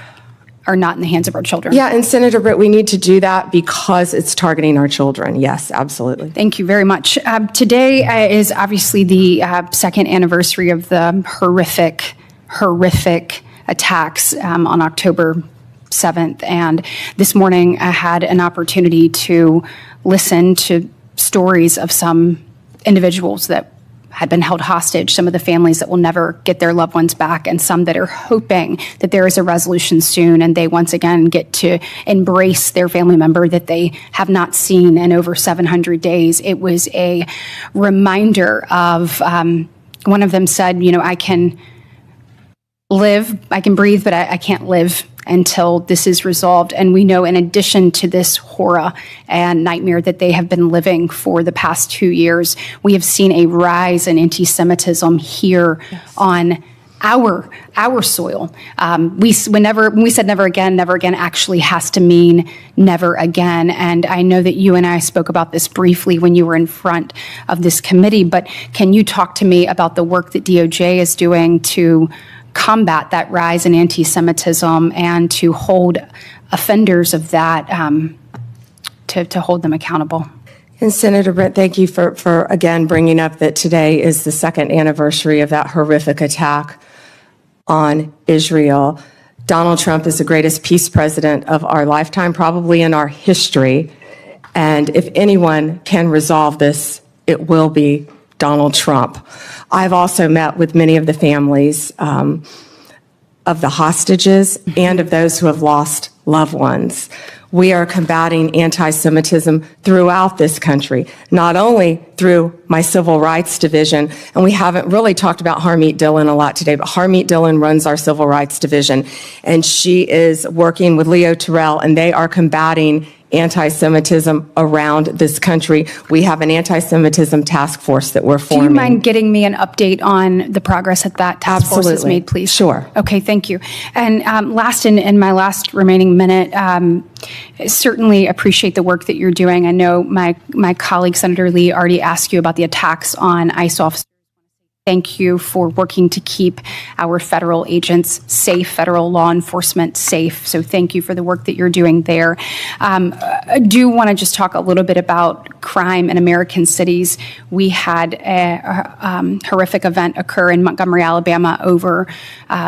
are not in the hands of our children? Yeah, and Senator Britt, we need to do that because it's targeting our children. Yes, absolutely. Thank you very much. Today is obviously the second anniversary of the horrific attacks on October 7th. And this morning I had an opportunity to listen to stories of some individuals that had been held hostage, some of the families that will never get their loved ones back, and some that are hoping that there is a resolution soon and they once again get to embrace their family member that they have not seen in over 700 days. It was a reminder of, one of them said, you know, I can breathe, but I can't live until this is resolved. And we know in addition to this horror and nightmare that they have been living for the past 2 years, we have seen a rise in anti-Semitism here on our soil. When we said never again actually has to mean never again. And I know that you and I spoke about this briefly when you were in front of this committee, but can you talk to me about the work that DOJ is doing to combat that rise in anti-Semitism and to hold offenders of that, to hold them accountable? And Senator Britt, thank you for again bringing up that today is the second anniversary of that horrific attack on Israel. Donald Trump is the greatest peace president of our lifetime, probably in our history. And if anyone can resolve this, it will be Donald Trump. I've also met with many of the families of the hostages and of those who have lost loved ones. We are combating anti-Semitism throughout this country, not only through my Civil Rights Division, and we haven't really talked about Harmeet Dillon a lot today, but Harmeet Dillon runs our Civil Rights Division, and she is working with Leo Terrell, and they are combating anti-Semitism around this country. We have an anti-Semitism task force that we're forming. Do you mind getting me an update on the progress that that task force has made, please? Sure. Okay, thank you. And last, in my last remaining minute, certainly appreciate the work that you're doing. I know my colleague, Senator Lee, already asked you about the attacks on ICE officers. Thank you for working to keep our federal agents safe, federal law enforcement safe. So thank you for the work that you're doing there. I do want to just talk a little bit about crime in American cities. We had a horrific event occur in Montgomery, Alabama over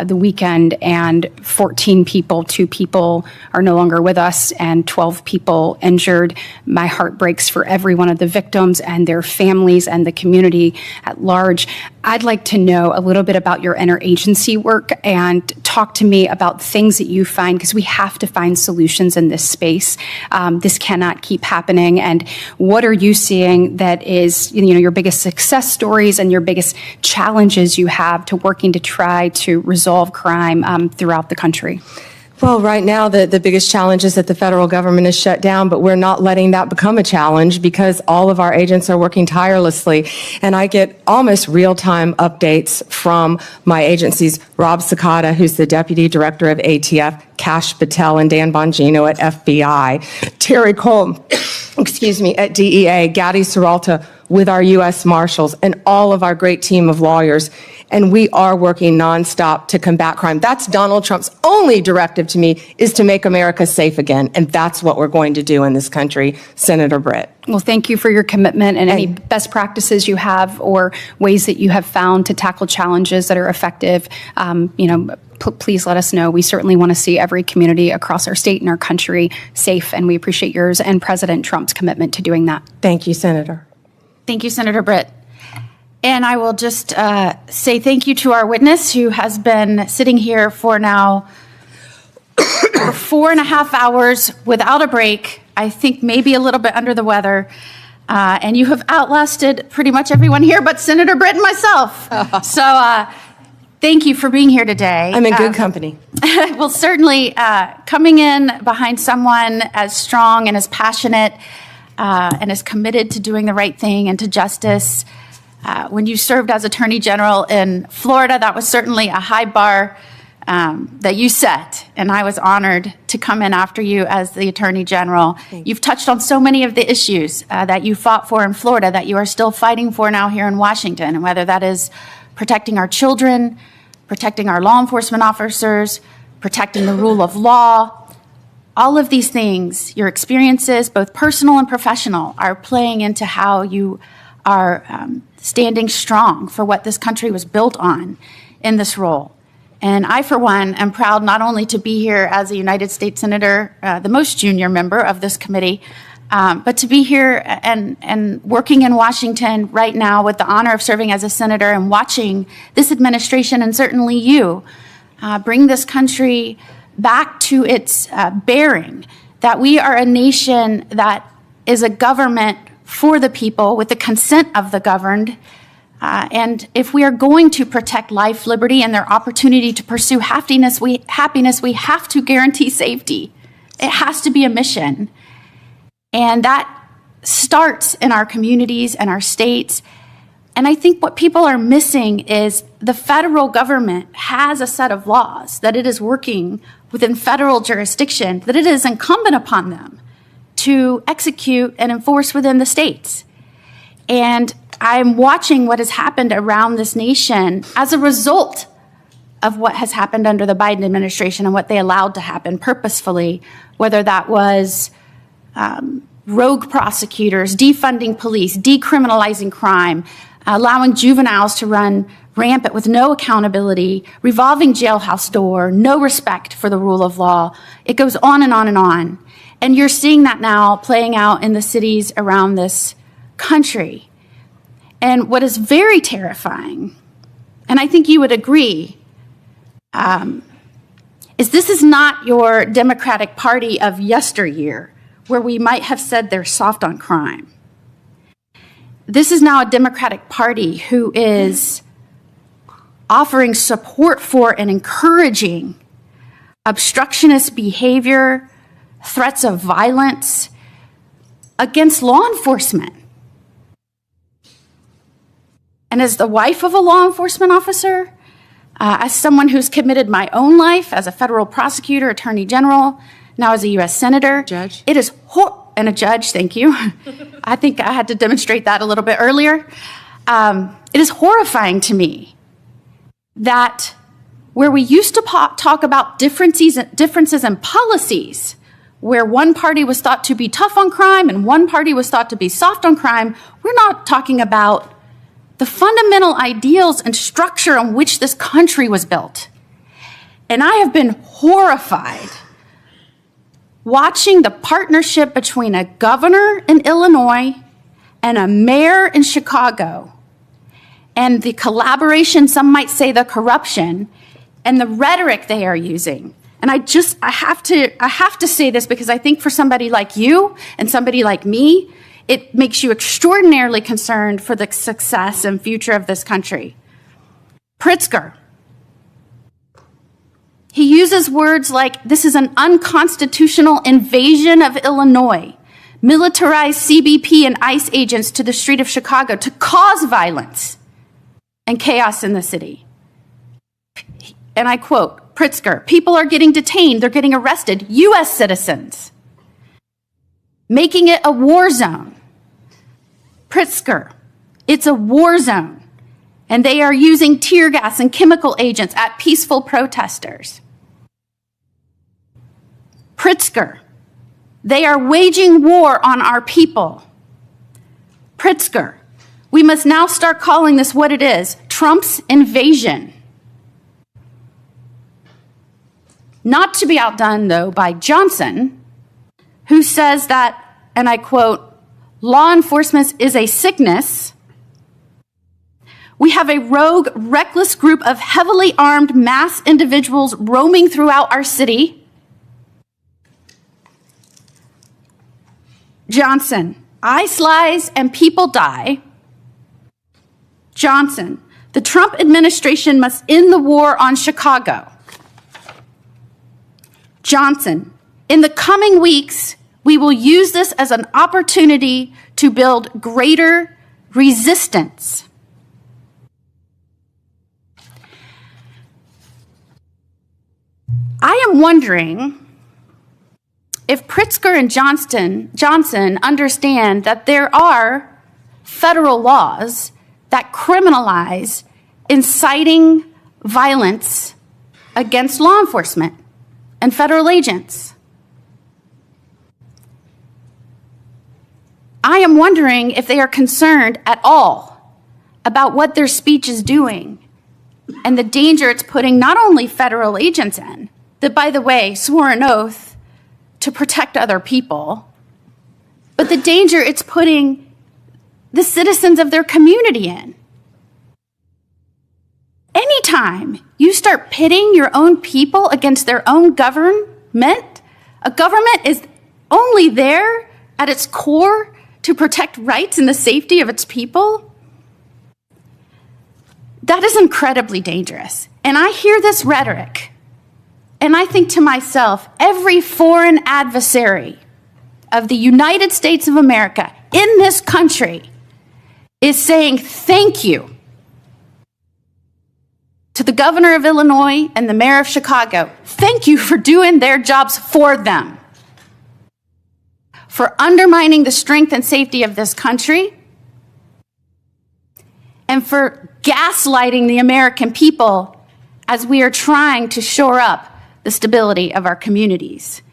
the weekend, and 14 people, 2 people are no longer with us, and 12 people injured. My heart breaks for every one of the victims and their families and the community at large. I'd like to know a little bit about your interagency work and talk to me about things that you find, because we have to find solutions in this space. This cannot keep happening. And what are you seeing that is, your biggest success stories and your biggest challenges you have to working to try to resolve crime throughout the country? Well, right now, the biggest challenge is that the federal government is shut down, but we're not letting that become a challenge because all of our agents are working tirelessly. And I get almost real-time updates from my agencies, Rob Sakata, who's the Deputy Director of ATF, Kash Patel and Dan Bongino at FBI, Terry Cole, at DEA, Gadi Saralta with our U.S. Marshals, and all of our great team of lawyers. And we are working nonstop to combat crime. That's Donald Trump's only directive to me, is to make America safe again. And that's what we're going to do in this country, Senator Britt. Well, thank you for your commitment and any best practices you have or ways that you have found to tackle challenges that are effective. Please let us know. We certainly want to see every community across our state and our country safe, and we appreciate yours and President Trump's commitment to doing that. Thank you, Senator. Thank you, Senator Britt. And I will just say thank you to our witness, who has been sitting here for now 4.5 hours without a break. I think maybe a little bit under the weather. And you have outlasted pretty much everyone here but Senator Britt and myself. So thank you for being here today. I'm in good company. Well, certainly coming in behind someone as strong and as passionate and is committed to doing the right thing and to justice. When you served as Attorney General in Florida, that was certainly a high bar that you set, and I was honored to come in after you as the Attorney General. You've touched on so many of the issues that you fought for in Florida that you are still fighting for now here in Washington, and whether that is protecting our children, protecting our law enforcement officers, protecting the rule of law. All of these things, your experiences, both personal and professional, are playing into how you are standing strong for what this country was built on in this role. And I, for one, am proud not only to be here as a United States Senator, the most junior member of this committee, but to be here and working in Washington right now with the honor of serving as a senator and watching this administration and certainly you bring this country back to its bearing, that we are a nation that is a government for the people with the consent of the governed. And if we are going to protect life, liberty, and their opportunity to pursue happiness, we have to guarantee safety. It has to be a mission. And that starts in our communities and our states. And I think what people are missing is the federal government has a set of laws that it is working within federal jurisdiction, that it is incumbent upon them to execute and enforce within the states. And I'm watching what has happened around this nation as a result of what has happened under the Biden administration and what they allowed to happen purposefully, whether that was rogue prosecutors, defunding police, decriminalizing crime, allowing juveniles to run rampant with no accountability, revolving jailhouse door, no respect for the rule of law. It goes on and on and on. And you're seeing that now playing out in the cities around this country. And what is very terrifying, and I think you would agree, is this is not your Democratic Party of yesteryear, where we might have said they're soft on crime. This is now a Democratic Party who is offering support for and encouraging obstructionist behavior, threats of violence against law enforcement. And as the wife of a law enforcement officer, as someone who's committed my own life as a federal prosecutor, attorney general, now as a U.S. senator, Judge. It is and a judge, thank you. I think I had to demonstrate that a little bit earlier. It is horrifying to me that where we used to talk about differences in policies, where one party was thought to be tough on crime and one party was thought to be soft on crime, we're not talking about the fundamental ideals and structure on which this country was built. And I have been horrified watching the partnership between a governor in Illinois and a mayor in Chicago, and the collaboration, some might say the corruption, and the rhetoric they are using. And I have to say this because I think for somebody like you and somebody like me, it makes you extraordinarily concerned for the success and future of this country. Pritzker. He uses words like, this is an unconstitutional invasion of Illinois, militarized CBP and ICE agents to the street of Chicago to cause violence and chaos in the city. And I quote, Pritzker, people are getting detained, they're getting arrested, U.S. citizens, making it a war zone. Pritzker, it's a war zone, and they are using tear gas and chemical agents at peaceful protesters. Pritzker, they are waging war on our people. Pritzker, we must now start calling this what it is, Trump's invasion. Not to be outdone, though, by Johnson, who says that, and I quote, law enforcement is a sickness. We have a rogue, reckless group of heavily armed mass individuals roaming throughout our city. Johnson, ICE lies and people die. Johnson, the Trump administration must end the war on Chicago. Johnson, in the coming weeks, We will use this as an opportunity to build greater resistance. I am wondering if Pritzker and Johnson understand that there are federal laws that criminalize inciting violence against law enforcement and federal agents. I am wondering if they are concerned at all about what their speech is doing and the danger it's putting not only federal agents in, that, by the way, swore an oath to protect other people, but the danger it's putting the citizens of their community in. Anytime you start pitting your own people against their own government, a government is only there at its core to protect rights and the safety of its people, that is incredibly dangerous. And I hear this rhetoric, and I think to myself, every foreign adversary of the United States of America in this country is saying thank you to the governor of Illinois and the mayor of Chicago. Thank you for doing their jobs for them, for undermining the strength and safety of this country, and for gaslighting the American people as we are trying to shore up the stability of our communities.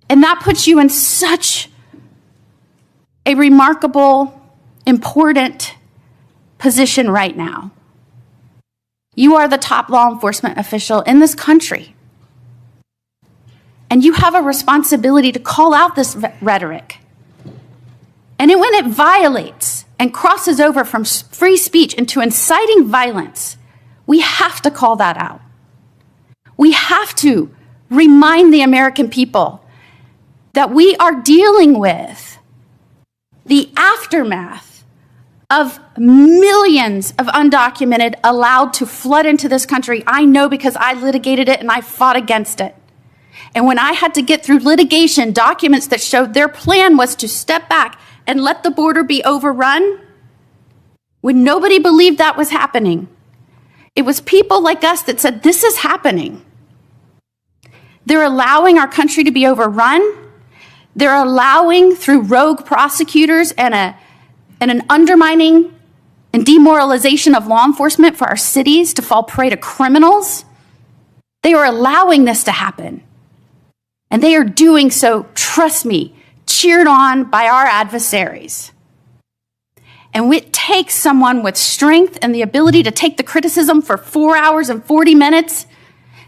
And that puts you in such a remarkable, important position right now. You are the top law enforcement official in this country. And you have a responsibility to call out this rhetoric. And when it violates and crosses over from free speech into inciting violence, we have to call that out. We have to remind the American people that we are dealing with the aftermath of millions of undocumented allowed to flood into this country. I know because I litigated it and I fought against it. And when I had to get through litigation documents that showed their plan was to step back and let the border be overrun, when nobody believed that was happening, it was people like us that said, this is happening. They're allowing our country to be overrun. They're allowing, through rogue prosecutors and an undermining and demoralization of law enforcement for our cities to fall prey to criminals. They are allowing this to happen. And they are doing so, trust me, cheered on by our adversaries. And it takes someone with strength and the ability to take the criticism for 4 hours and 40 minutes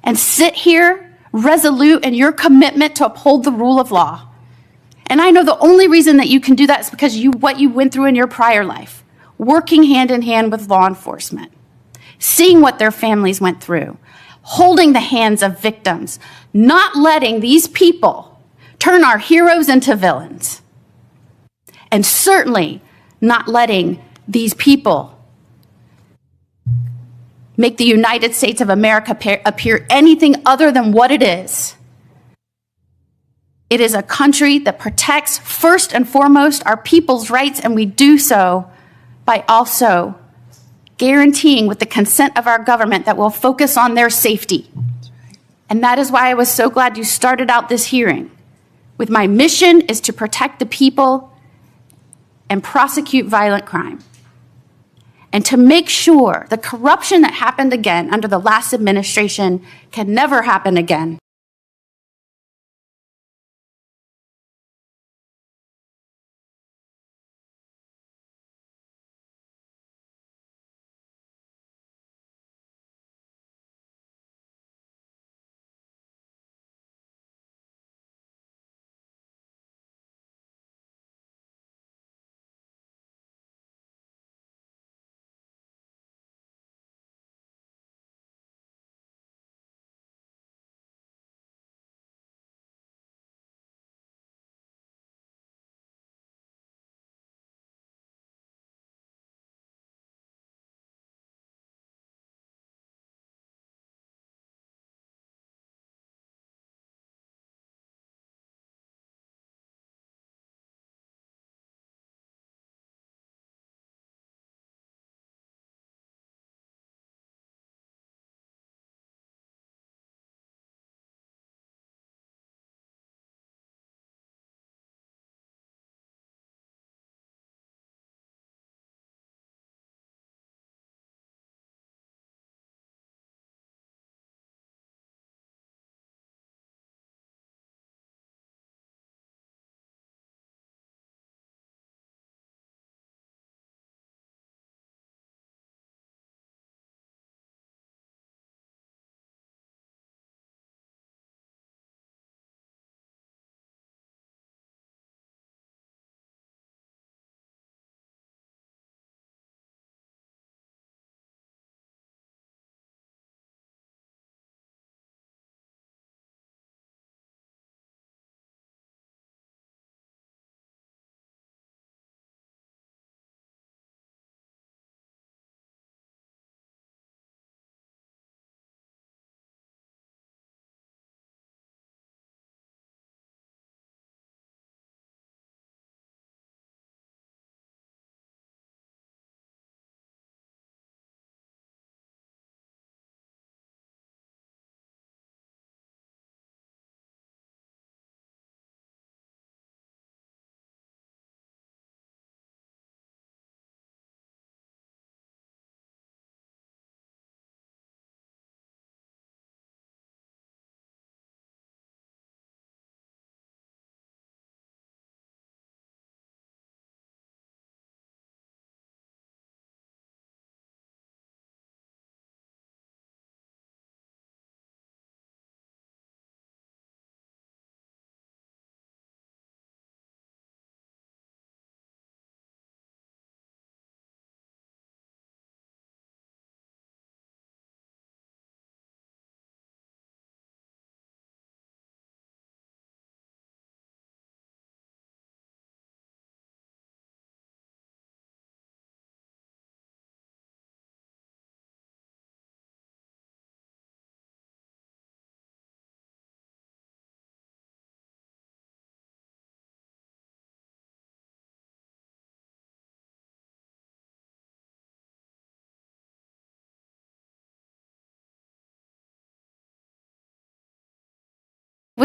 and sit here resolute in your commitment to uphold the rule of law. And I know the only reason that you can do that is because what you went through in your prior life, working hand in hand with law enforcement, seeing what their families went through, holding the hands of victims, not letting these people turn our heroes into villains, and certainly not letting these people make the United States of America appear anything other than what it is. It is a country that protects, first and foremost, our people's rights, and we do so by also guaranteeing with the consent of our government that we'll focus on their safety. And that is why I was so glad you started out this hearing with my mission is to protect the people and prosecute violent crime, and to make sure the corruption that happened again under the last administration can never happen again.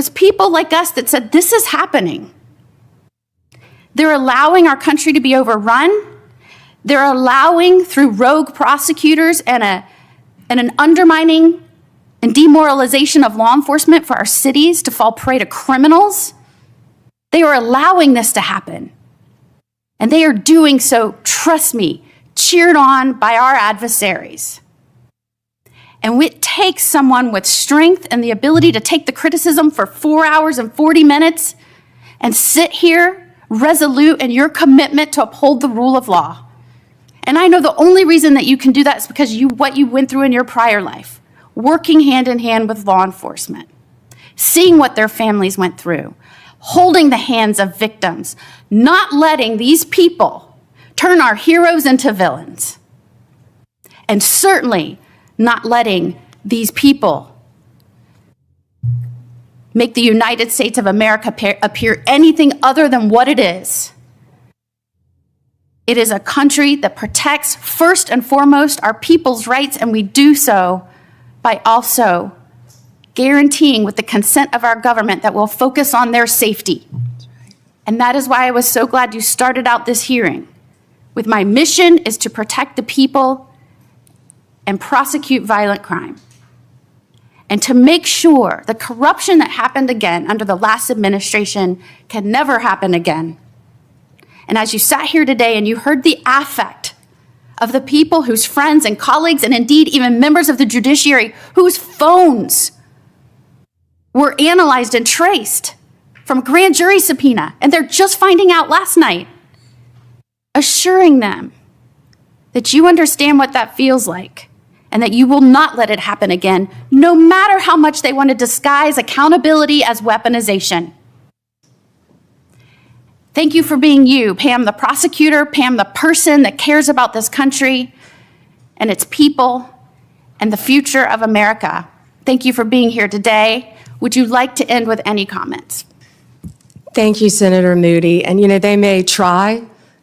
was people like us that said, this is happening. They're allowing our country to be overrun. They're allowing, through rogue prosecutors and an undermining and demoralization of law enforcement, for our cities to fall prey to criminals. They are allowing this to happen. And they are doing so, trust me, cheered on by our adversaries. And it takes someone with strength and the ability to take the criticism for 4 hours and 40 minutes and sit here resolute in your commitment to uphold the rule of law. And I know the only reason that you can do that is because what you went through in your prior life, working hand in hand with law enforcement, seeing what their families went through, holding the hands of victims, not letting these people turn our heroes into villains, and certainly not letting these people make the United States of America appear anything other than what it is. It is a country that protects, first and foremost, our people's rights, and we do so by also guaranteeing, with the consent of our government, that we'll focus on their safety. And that is why I was so glad you started out this hearing with my mission is to protect the people and prosecute violent crime, and to make sure the corruption that happened again under the last administration can never happen again. And as you sat here today and you heard the affect of the people whose friends and colleagues, and indeed even members of the judiciary, whose phones were analyzed and traced from grand jury subpoena, and they're just finding out last night, assuring them that you understand what that feels like and that you will not let it happen again, no matter how much they want to disguise accountability as weaponization. Thank you for being you, Pam the prosecutor, Pam the person that cares about this country and its people and the future of America. Thank you for being here today. Would you like to end with any comments? Thank you, Senator Moody. And they may try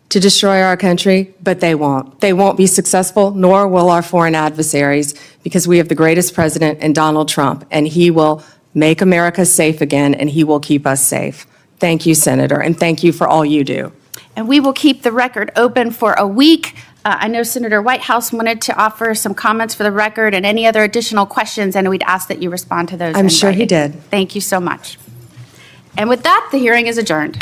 to destroy our country, but they won't. They won't be successful, nor will our foreign adversaries, because we have the greatest president in Donald Trump, and he will make America safe again, and he will keep us safe. Thank you, Senator, and thank you for all you do. And we will keep the record open for a week. I know Senator Whitehouse wanted to offer some comments for the record and any other additional questions, and we'd ask that you respond to those. I'm sure he did. Thank you so much. And with that, the hearing is adjourned.